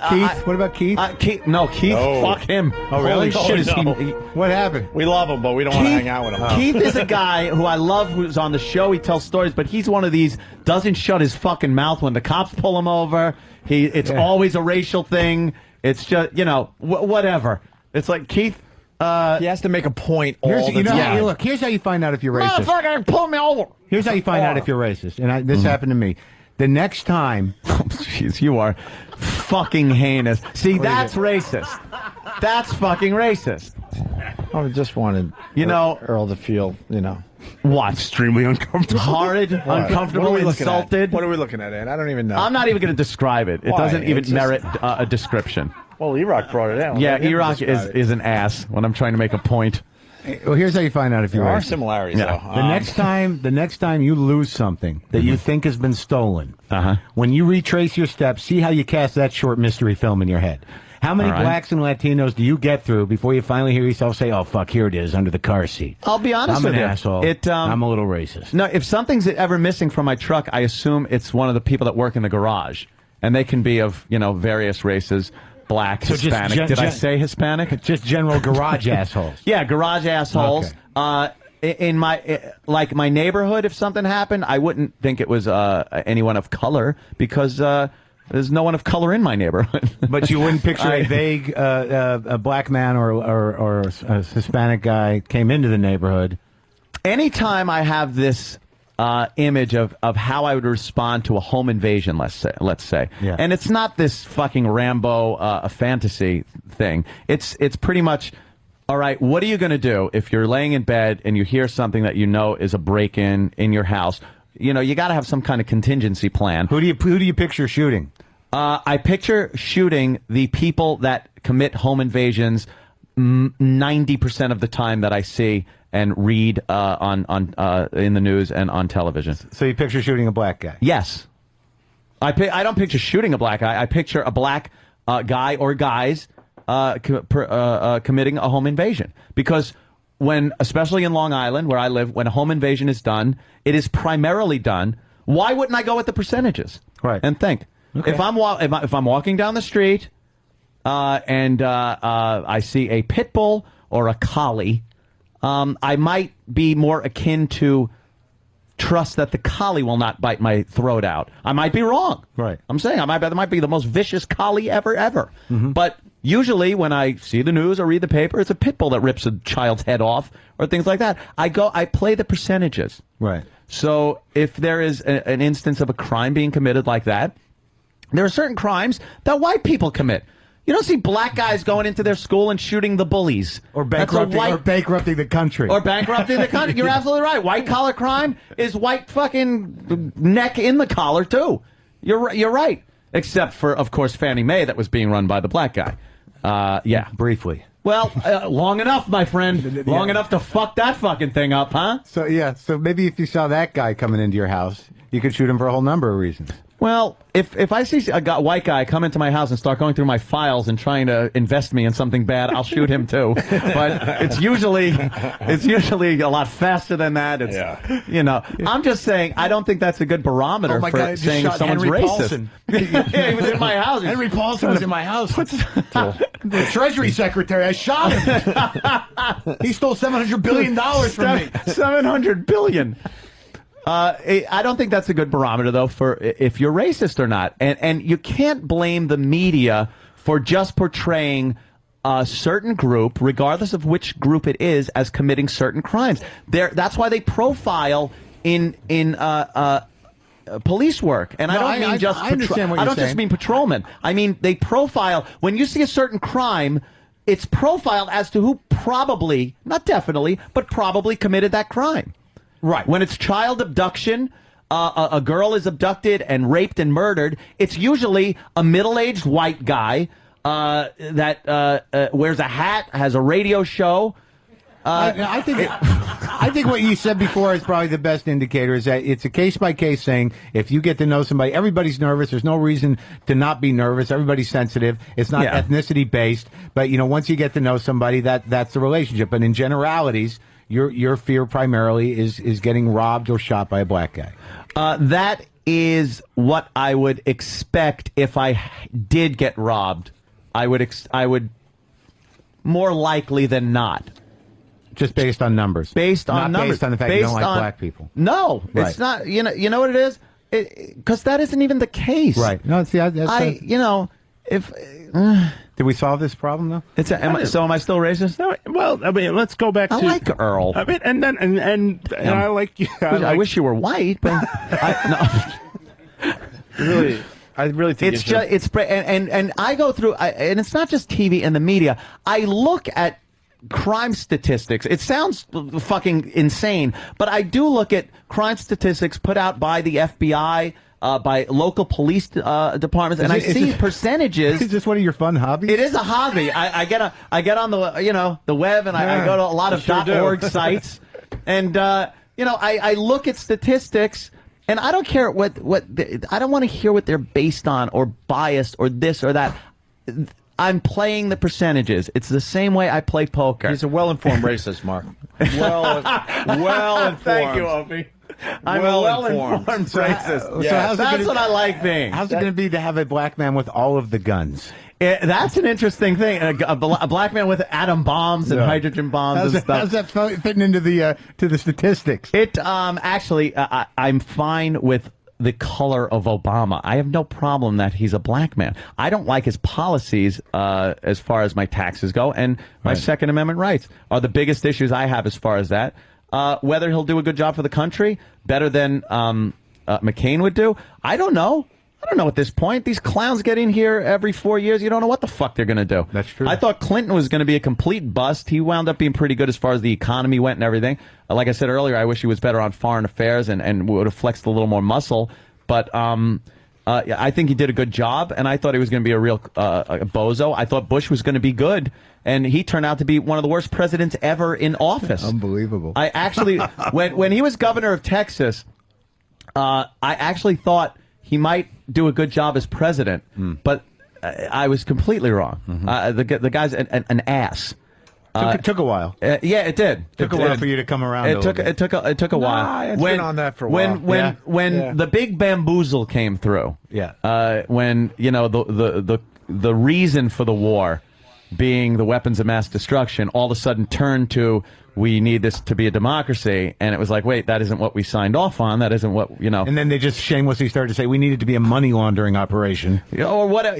[SPEAKER 10] Keith, what about Keith?
[SPEAKER 17] Keith, no, fuck him.
[SPEAKER 10] Oh, really?
[SPEAKER 17] Holy shit,
[SPEAKER 10] no. What happened?
[SPEAKER 2] We love him, but we don't want to hang out with him.
[SPEAKER 17] Keith is a guy who I love, who's on the show. He tells stories, but he's one of these doesn't shut his fucking mouth when the cops pull him over. It's always a racial thing. It's just whatever. It's like Keith.
[SPEAKER 2] He has to make a point all the time.
[SPEAKER 10] Look, here's how you find out if you're racist.
[SPEAKER 17] Motherfucker, pull me over.
[SPEAKER 10] Here's how you find out if you're racist. And this happened to me. The next time...
[SPEAKER 17] Jeez, you are fucking heinous. See, that's racist. That's fucking racist.
[SPEAKER 2] I just wanted Earl to feel,
[SPEAKER 17] What?
[SPEAKER 1] Extremely uncomfortable.
[SPEAKER 17] Horrid, uncomfortable, insulted.
[SPEAKER 2] What are we looking at, Ed? I don't even know.
[SPEAKER 17] I'm not even going to describe it. It doesn't even merit a description.
[SPEAKER 2] Well, E-Rock brought it out.
[SPEAKER 17] Yeah, E-Rock is an ass when I'm trying to make a point.
[SPEAKER 10] Well, here's how you find out if you're
[SPEAKER 2] racist. There are similarities, though.
[SPEAKER 10] The next time you lose something that you think has been stolen, when you retrace your steps, see how you cast that short mystery film in your head. How many blacks and Latinos do you get through before you finally hear yourself say, "Oh fuck, here it is under the car seat"?
[SPEAKER 17] I'll be honest with you.
[SPEAKER 10] I'm an asshole. I'm a little racist.
[SPEAKER 17] No, if something's ever missing from my truck, I assume it's one of the people that work in the garage, and they can be of various races. Black, so Hispanic. Did I say Hispanic?
[SPEAKER 10] Just general garage assholes.
[SPEAKER 17] Yeah, garage assholes. Okay. In my neighborhood, if something happened, I wouldn't think it was anyone of color because there's no one of color in my neighborhood.
[SPEAKER 10] But you wouldn't picture a vague a black man or a Hispanic guy came into the neighborhood.
[SPEAKER 17] Anytime I have this image of how I would respond to a home invasion, let's say. Yeah. And it's not this fucking Rambo fantasy thing. It's pretty much, all right, what are you going to do if you're laying in bed and you hear something that is a break-in in your house? You got to have some kind of contingency plan.
[SPEAKER 10] Who do you picture shooting?
[SPEAKER 17] I picture shooting the people that commit home invasions 90% of the time that I see and read on in the news and on television.
[SPEAKER 10] So you picture shooting a black guy?
[SPEAKER 17] Yes. I don't picture shooting a black guy. I picture a black guy or guys committing a home invasion. Because when, especially in Long Island, where I live, when a home invasion is done, it is primarily done. Why wouldn't I go with the percentages?
[SPEAKER 8] Right.
[SPEAKER 17] And think.
[SPEAKER 8] Okay.
[SPEAKER 17] If I'm walking down the street and I see a pit bull or a collie, I might be more akin to trust that the collie will not bite my throat out. I might be wrong.
[SPEAKER 8] Right.
[SPEAKER 17] I'm saying that might be the most vicious collie ever. But usually when I see the news or read the paper, it's a pit bull that rips a child's head off or things like that. I play the percentages.
[SPEAKER 8] Right.
[SPEAKER 17] So if there is an instance of a crime being committed like that, there are certain crimes that white people commit. You don't see black guys going into their school and shooting the bullies.
[SPEAKER 10] Or bankrupting the country.
[SPEAKER 17] Or bankrupting the country. You're absolutely right. White-collar crime is white fucking neck in the collar, too. You're right. Except for, of course, Fannie Mae that was being run by the black guy. Yeah.
[SPEAKER 8] Briefly.
[SPEAKER 17] Well, long enough, my friend. Long enough to fuck that fucking thing up, huh?
[SPEAKER 10] So maybe if you saw that guy coming into your house, you could shoot him for a whole number of reasons.
[SPEAKER 17] Well, if I see a white guy come into my house and start going through my files and trying to invest me in something bad, I'll shoot him too. But it's usually a lot faster than that. I'm just saying I don't think that's a good barometer for saying someone's
[SPEAKER 10] Henry
[SPEAKER 17] racist. Yeah, he was in my house.
[SPEAKER 10] Henry Paulson was in my house. The Treasury Secretary, I shot him. He stole $700 billion from me.
[SPEAKER 17] $700 billion. I don't think that's a good barometer, though, for if you're racist or not. And you can't blame the media for just portraying a certain group, regardless of which group it is, as committing certain crimes. That's why they profile in police work. And I don't mean just just mean patrolmen. I mean they profile. When you see a certain crime, it's profiled as to who probably, not definitely, but probably committed that crime.
[SPEAKER 10] Right.
[SPEAKER 17] When it's child abduction, a girl is abducted and raped and murdered, it's usually a middle-aged white guy that wears a hat, has a radio show.
[SPEAKER 10] I think what you said before is probably the best indicator, is that it's a case-by-case thing. If you get to know somebody, everybody's nervous. There's no reason to not be nervous. Everybody's sensitive. It's not ethnicity-based. But, once you get to know somebody, that's the relationship. But in generalities, your fear primarily is getting robbed or shot by a black guy.
[SPEAKER 17] That is what I would expect if I did get robbed. I would more likely than not.
[SPEAKER 10] Just based on numbers.
[SPEAKER 17] Based on numbers.
[SPEAKER 10] Based on the fact you don't like black people.
[SPEAKER 17] No,
[SPEAKER 10] right.
[SPEAKER 17] It's not. You know what it is? Because that isn't even the case.
[SPEAKER 10] Right. No, see,
[SPEAKER 17] if.
[SPEAKER 10] Did we solve this problem though?
[SPEAKER 17] Am I still racist?
[SPEAKER 1] No, well, I mean, let's go back to.
[SPEAKER 17] I like Earl.
[SPEAKER 1] I mean, and I like you.
[SPEAKER 17] I wish you were white, but
[SPEAKER 2] Really, I really think
[SPEAKER 17] and I go through, and it's not just TV and the media. I look at crime statistics. It sounds fucking insane, but I do look at crime statistics put out by the FBI. By local police departments, and I see percentages.
[SPEAKER 10] Is this one of your fun hobbies?
[SPEAKER 17] It is a hobby. I get on the the web, and I go to a lot of .org sites, and I look at statistics, and I don't care I don't want to hear what they're based on or biased or this or that. I'm playing the percentages. It's the same way I play poker.
[SPEAKER 2] He's a well-informed racist, Mark. Well-informed.
[SPEAKER 17] Thank you, Opie. I'm a well-informed racist. That's what I like being.
[SPEAKER 10] How's it going to be to have a black man with all of the guns?
[SPEAKER 17] That's an interesting thing. A black man with atom bombs and hydrogen bombs and stuff.
[SPEAKER 10] How's that fitting into the statistics?
[SPEAKER 17] Actually, I'm fine with the color of Obama. I have no problem that he's a black man. I don't like his policies as far as my taxes go, and my Second Amendment rights are the biggest issues I have as far as that. Whether he'll do a good job for the country, better than McCain would do, I don't know. I don't know at this point. These clowns get in here every 4 years. You don't know what the fuck they're going to do.
[SPEAKER 10] That's true.
[SPEAKER 17] I thought Clinton was going to be a complete bust. He wound up being pretty good as far as the economy went and everything. Like I said earlier, I wish he was better on foreign affairs and would have flexed a little more muscle. But I think he did a good job, and I thought he was going to be a real a bozo. I thought Bush was going to be good, and he turned out to be one of the worst presidents ever in office.
[SPEAKER 10] Unbelievable.
[SPEAKER 17] I actually, when he was governor of Texas, I actually thought he might do a good job as president, but I was completely wrong. The guy's an ass.
[SPEAKER 10] Took a while.
[SPEAKER 17] Yeah, it did.
[SPEAKER 10] Took a while for you to come around.
[SPEAKER 17] It took a while.
[SPEAKER 2] It's been on that for a while.
[SPEAKER 17] When the big bamboozle came through.
[SPEAKER 10] Yeah.
[SPEAKER 17] When the reason for the war being the weapons of mass destruction all of a sudden turned to we need this to be a democracy, and it was like, wait, that isn't what we signed off on. That isn't what, And then
[SPEAKER 10] they just shamelessly started to say we needed to be a money laundering operation.
[SPEAKER 17] Or what,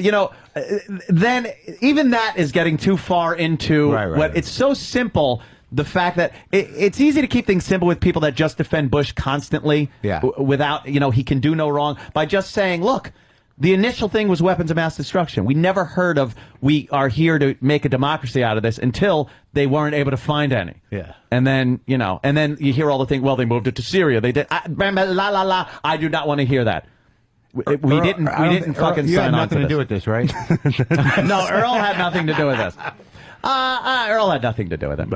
[SPEAKER 17] then even that is getting too far into what it's so simple. The fact that it's easy to keep things simple with people that just defend Bush constantly without, he can do no wrong by just saying, look, the initial thing was weapons of mass destruction. We never heard of we are here to make a democracy out of this until they weren't able to find any.
[SPEAKER 10] Yeah.
[SPEAKER 17] And then, and then you hear all the things, well, they moved it to Syria. They did, I do not want to hear that. We didn't fucking sign on to this.
[SPEAKER 10] You had nothing to do with this, right?
[SPEAKER 17] No, Earl had nothing to do with this. Earl had nothing to do with it.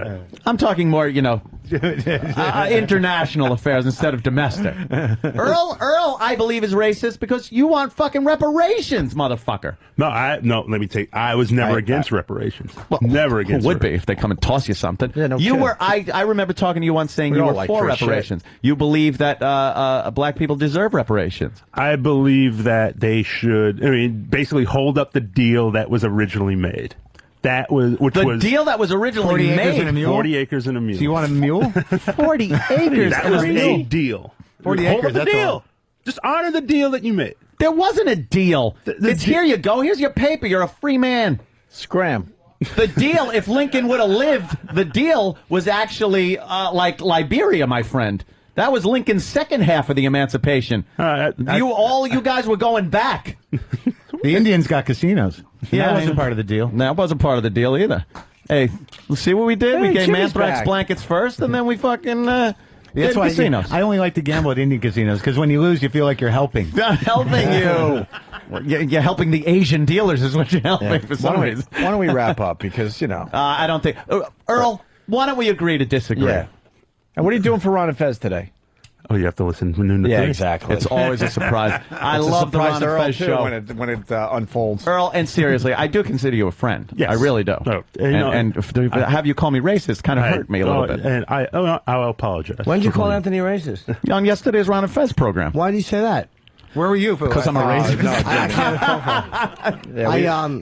[SPEAKER 17] I'm talking more, international affairs instead of domestic. Earl, I believe, is racist because you want fucking reparations, motherfucker.
[SPEAKER 1] No, let me take. I was never against reparations. Well, never against.
[SPEAKER 17] Who would be if they come and toss you something? Yeah, you were. I remember talking to you once saying you were for reparations. You believe that black people deserve reparations.
[SPEAKER 1] I believe that they should. Basically hold up the deal that was originally made. That was
[SPEAKER 17] the deal that was originally
[SPEAKER 10] 40 acres
[SPEAKER 17] made.
[SPEAKER 10] and a mule?
[SPEAKER 1] 40 acres and a mule.
[SPEAKER 10] So you want a mule?
[SPEAKER 17] 40 acres.
[SPEAKER 1] That was a deal.
[SPEAKER 10] 40
[SPEAKER 1] Hold
[SPEAKER 10] acres.
[SPEAKER 1] up the
[SPEAKER 10] That's
[SPEAKER 1] deal.
[SPEAKER 10] all.
[SPEAKER 1] Just honor the deal that you made.
[SPEAKER 17] There wasn't a deal. Here you go. Here's your paper. You're a free man.
[SPEAKER 2] Scram.
[SPEAKER 17] The deal, if Lincoln would have lived, the deal was actually like Liberia, my friend. That was Lincoln's second half of the emancipation. You guys were going back.
[SPEAKER 10] The Indians got casinos.
[SPEAKER 17] Yeah,
[SPEAKER 10] that wasn't part of the deal.
[SPEAKER 17] That wasn't part of the deal either. Hey, see what we did?
[SPEAKER 10] Hey,
[SPEAKER 17] we gave
[SPEAKER 10] Jimmy's
[SPEAKER 17] anthrax
[SPEAKER 10] back.
[SPEAKER 17] blankets first, and then we fucking
[SPEAKER 10] That's why
[SPEAKER 17] casinos.
[SPEAKER 10] I only like to gamble at Indian casinos because when you lose, you feel like you're helping.
[SPEAKER 17] Helping you. You're helping the Asian dealers is what you're helping for some reason.
[SPEAKER 2] Why don't we wrap up? Because,
[SPEAKER 17] I don't think... Earl, why don't we agree to disagree?
[SPEAKER 2] Yeah. And what are you doing for Ron and Fez today?
[SPEAKER 1] Oh, you have to listen to noon to three?
[SPEAKER 2] Exactly.
[SPEAKER 17] It's always a surprise. I love the Ron and Fez show.
[SPEAKER 2] When it unfolds.
[SPEAKER 17] Earl, and seriously, I do consider you a friend.
[SPEAKER 1] Yes.
[SPEAKER 17] I really do.
[SPEAKER 1] Oh,
[SPEAKER 17] and have you call me racist kind of hurt me a little bit.
[SPEAKER 1] And I'll apologize.
[SPEAKER 4] When did you call Anthony racist?
[SPEAKER 17] On yesterday's Ron and Fez program.
[SPEAKER 4] Why did you say that?
[SPEAKER 10] Where were you?
[SPEAKER 17] Because I'm a racist.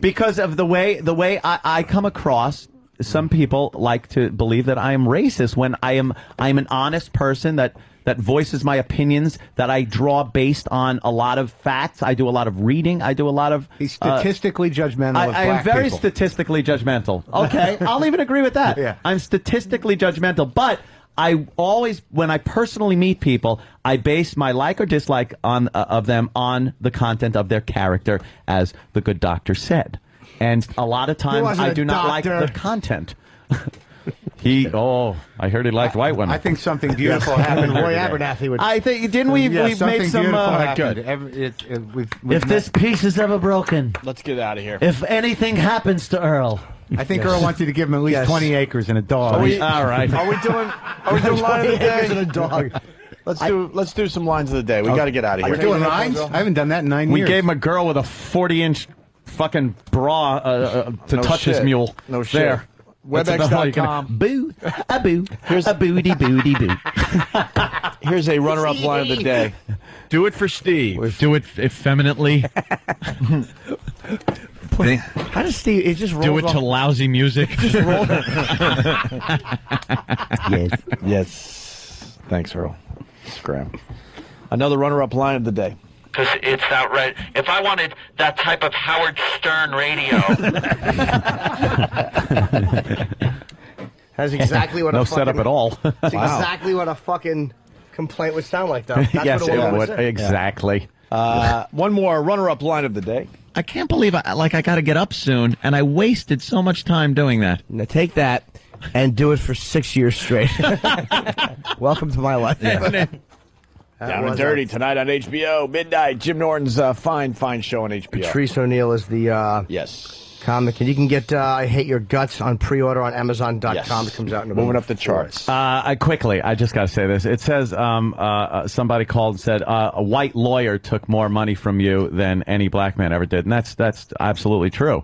[SPEAKER 17] Because of the way I come across. Some people like to believe that I am racist when I'm an honest person that voices my opinions, that I draw based on a lot of facts. I do a lot of reading. I do a lot of...
[SPEAKER 10] He's statistically judgmental of
[SPEAKER 17] I am
[SPEAKER 10] black
[SPEAKER 17] very
[SPEAKER 10] people.
[SPEAKER 17] statistically judgmental. Okay, I'll even agree with that.
[SPEAKER 10] Yeah.
[SPEAKER 17] I'm statistically judgmental, but I always, when I personally meet people, I base my like or dislike of them on the content of their character, as the good doctor said. And a lot of times I do not like the content. I heard he liked white women.
[SPEAKER 10] I think something beautiful happened.
[SPEAKER 4] Roy Abernathy would.
[SPEAKER 17] I think, didn't we?
[SPEAKER 10] Yeah,
[SPEAKER 17] We've made some.
[SPEAKER 10] good.
[SPEAKER 17] If this piece is ever broken,
[SPEAKER 2] let's get out of here.
[SPEAKER 17] If anything happens to Earl,
[SPEAKER 10] I think Earl wants you to give him at least 20 acres and a dog.
[SPEAKER 2] All
[SPEAKER 17] right.
[SPEAKER 2] Are we doing line of the day?
[SPEAKER 4] And a dog.
[SPEAKER 2] Let's do some lines of the day. We got to get out of here.
[SPEAKER 10] We're doing lines? I haven't done that in 9 years.
[SPEAKER 17] We gave him a girl with a 40-inch fucking bra to touch his mule.
[SPEAKER 2] No shit.
[SPEAKER 17] There.
[SPEAKER 2] Webex.com.
[SPEAKER 17] Boo. A boo. Here's a booty booty boo.
[SPEAKER 2] Here's a runner-up line of the day. Do it for Steve.
[SPEAKER 3] Do it effeminately.
[SPEAKER 4] How does Steve? It just rolls
[SPEAKER 3] do it
[SPEAKER 4] off.
[SPEAKER 3] to lousy music.
[SPEAKER 2] Yes. Thanks, Earl. Scram. Another runner-up line of the day.
[SPEAKER 6] Because it's outright. If I wanted that type of Howard Stern radio.
[SPEAKER 4] That's exactly what
[SPEAKER 17] no
[SPEAKER 4] a
[SPEAKER 17] setup
[SPEAKER 4] fucking,
[SPEAKER 17] at all.
[SPEAKER 4] That's exactly what a fucking complaint would sound like, though. That's
[SPEAKER 17] Yes,
[SPEAKER 4] what
[SPEAKER 17] it would.
[SPEAKER 4] say.
[SPEAKER 17] Exactly.
[SPEAKER 2] One more runner-up line of the day.
[SPEAKER 3] I can't believe I got to get up soon, and I wasted so much time doing that.
[SPEAKER 4] Now take that and do it for 6 years straight. Welcome to my life.
[SPEAKER 2] Down and Dirty tonight on HBO, midnight. Jim Norton's fine show on HBO.
[SPEAKER 4] Patrice O'Neill is the comic, and you can get I Hate Your Guts on pre-order on Amazon.com.
[SPEAKER 2] Yes.
[SPEAKER 4] It comes out in
[SPEAKER 2] Moving up the charts.
[SPEAKER 17] Quickly, I just got to say this. It says somebody called and said a white lawyer took more money from you than any black man ever did, and that's absolutely true.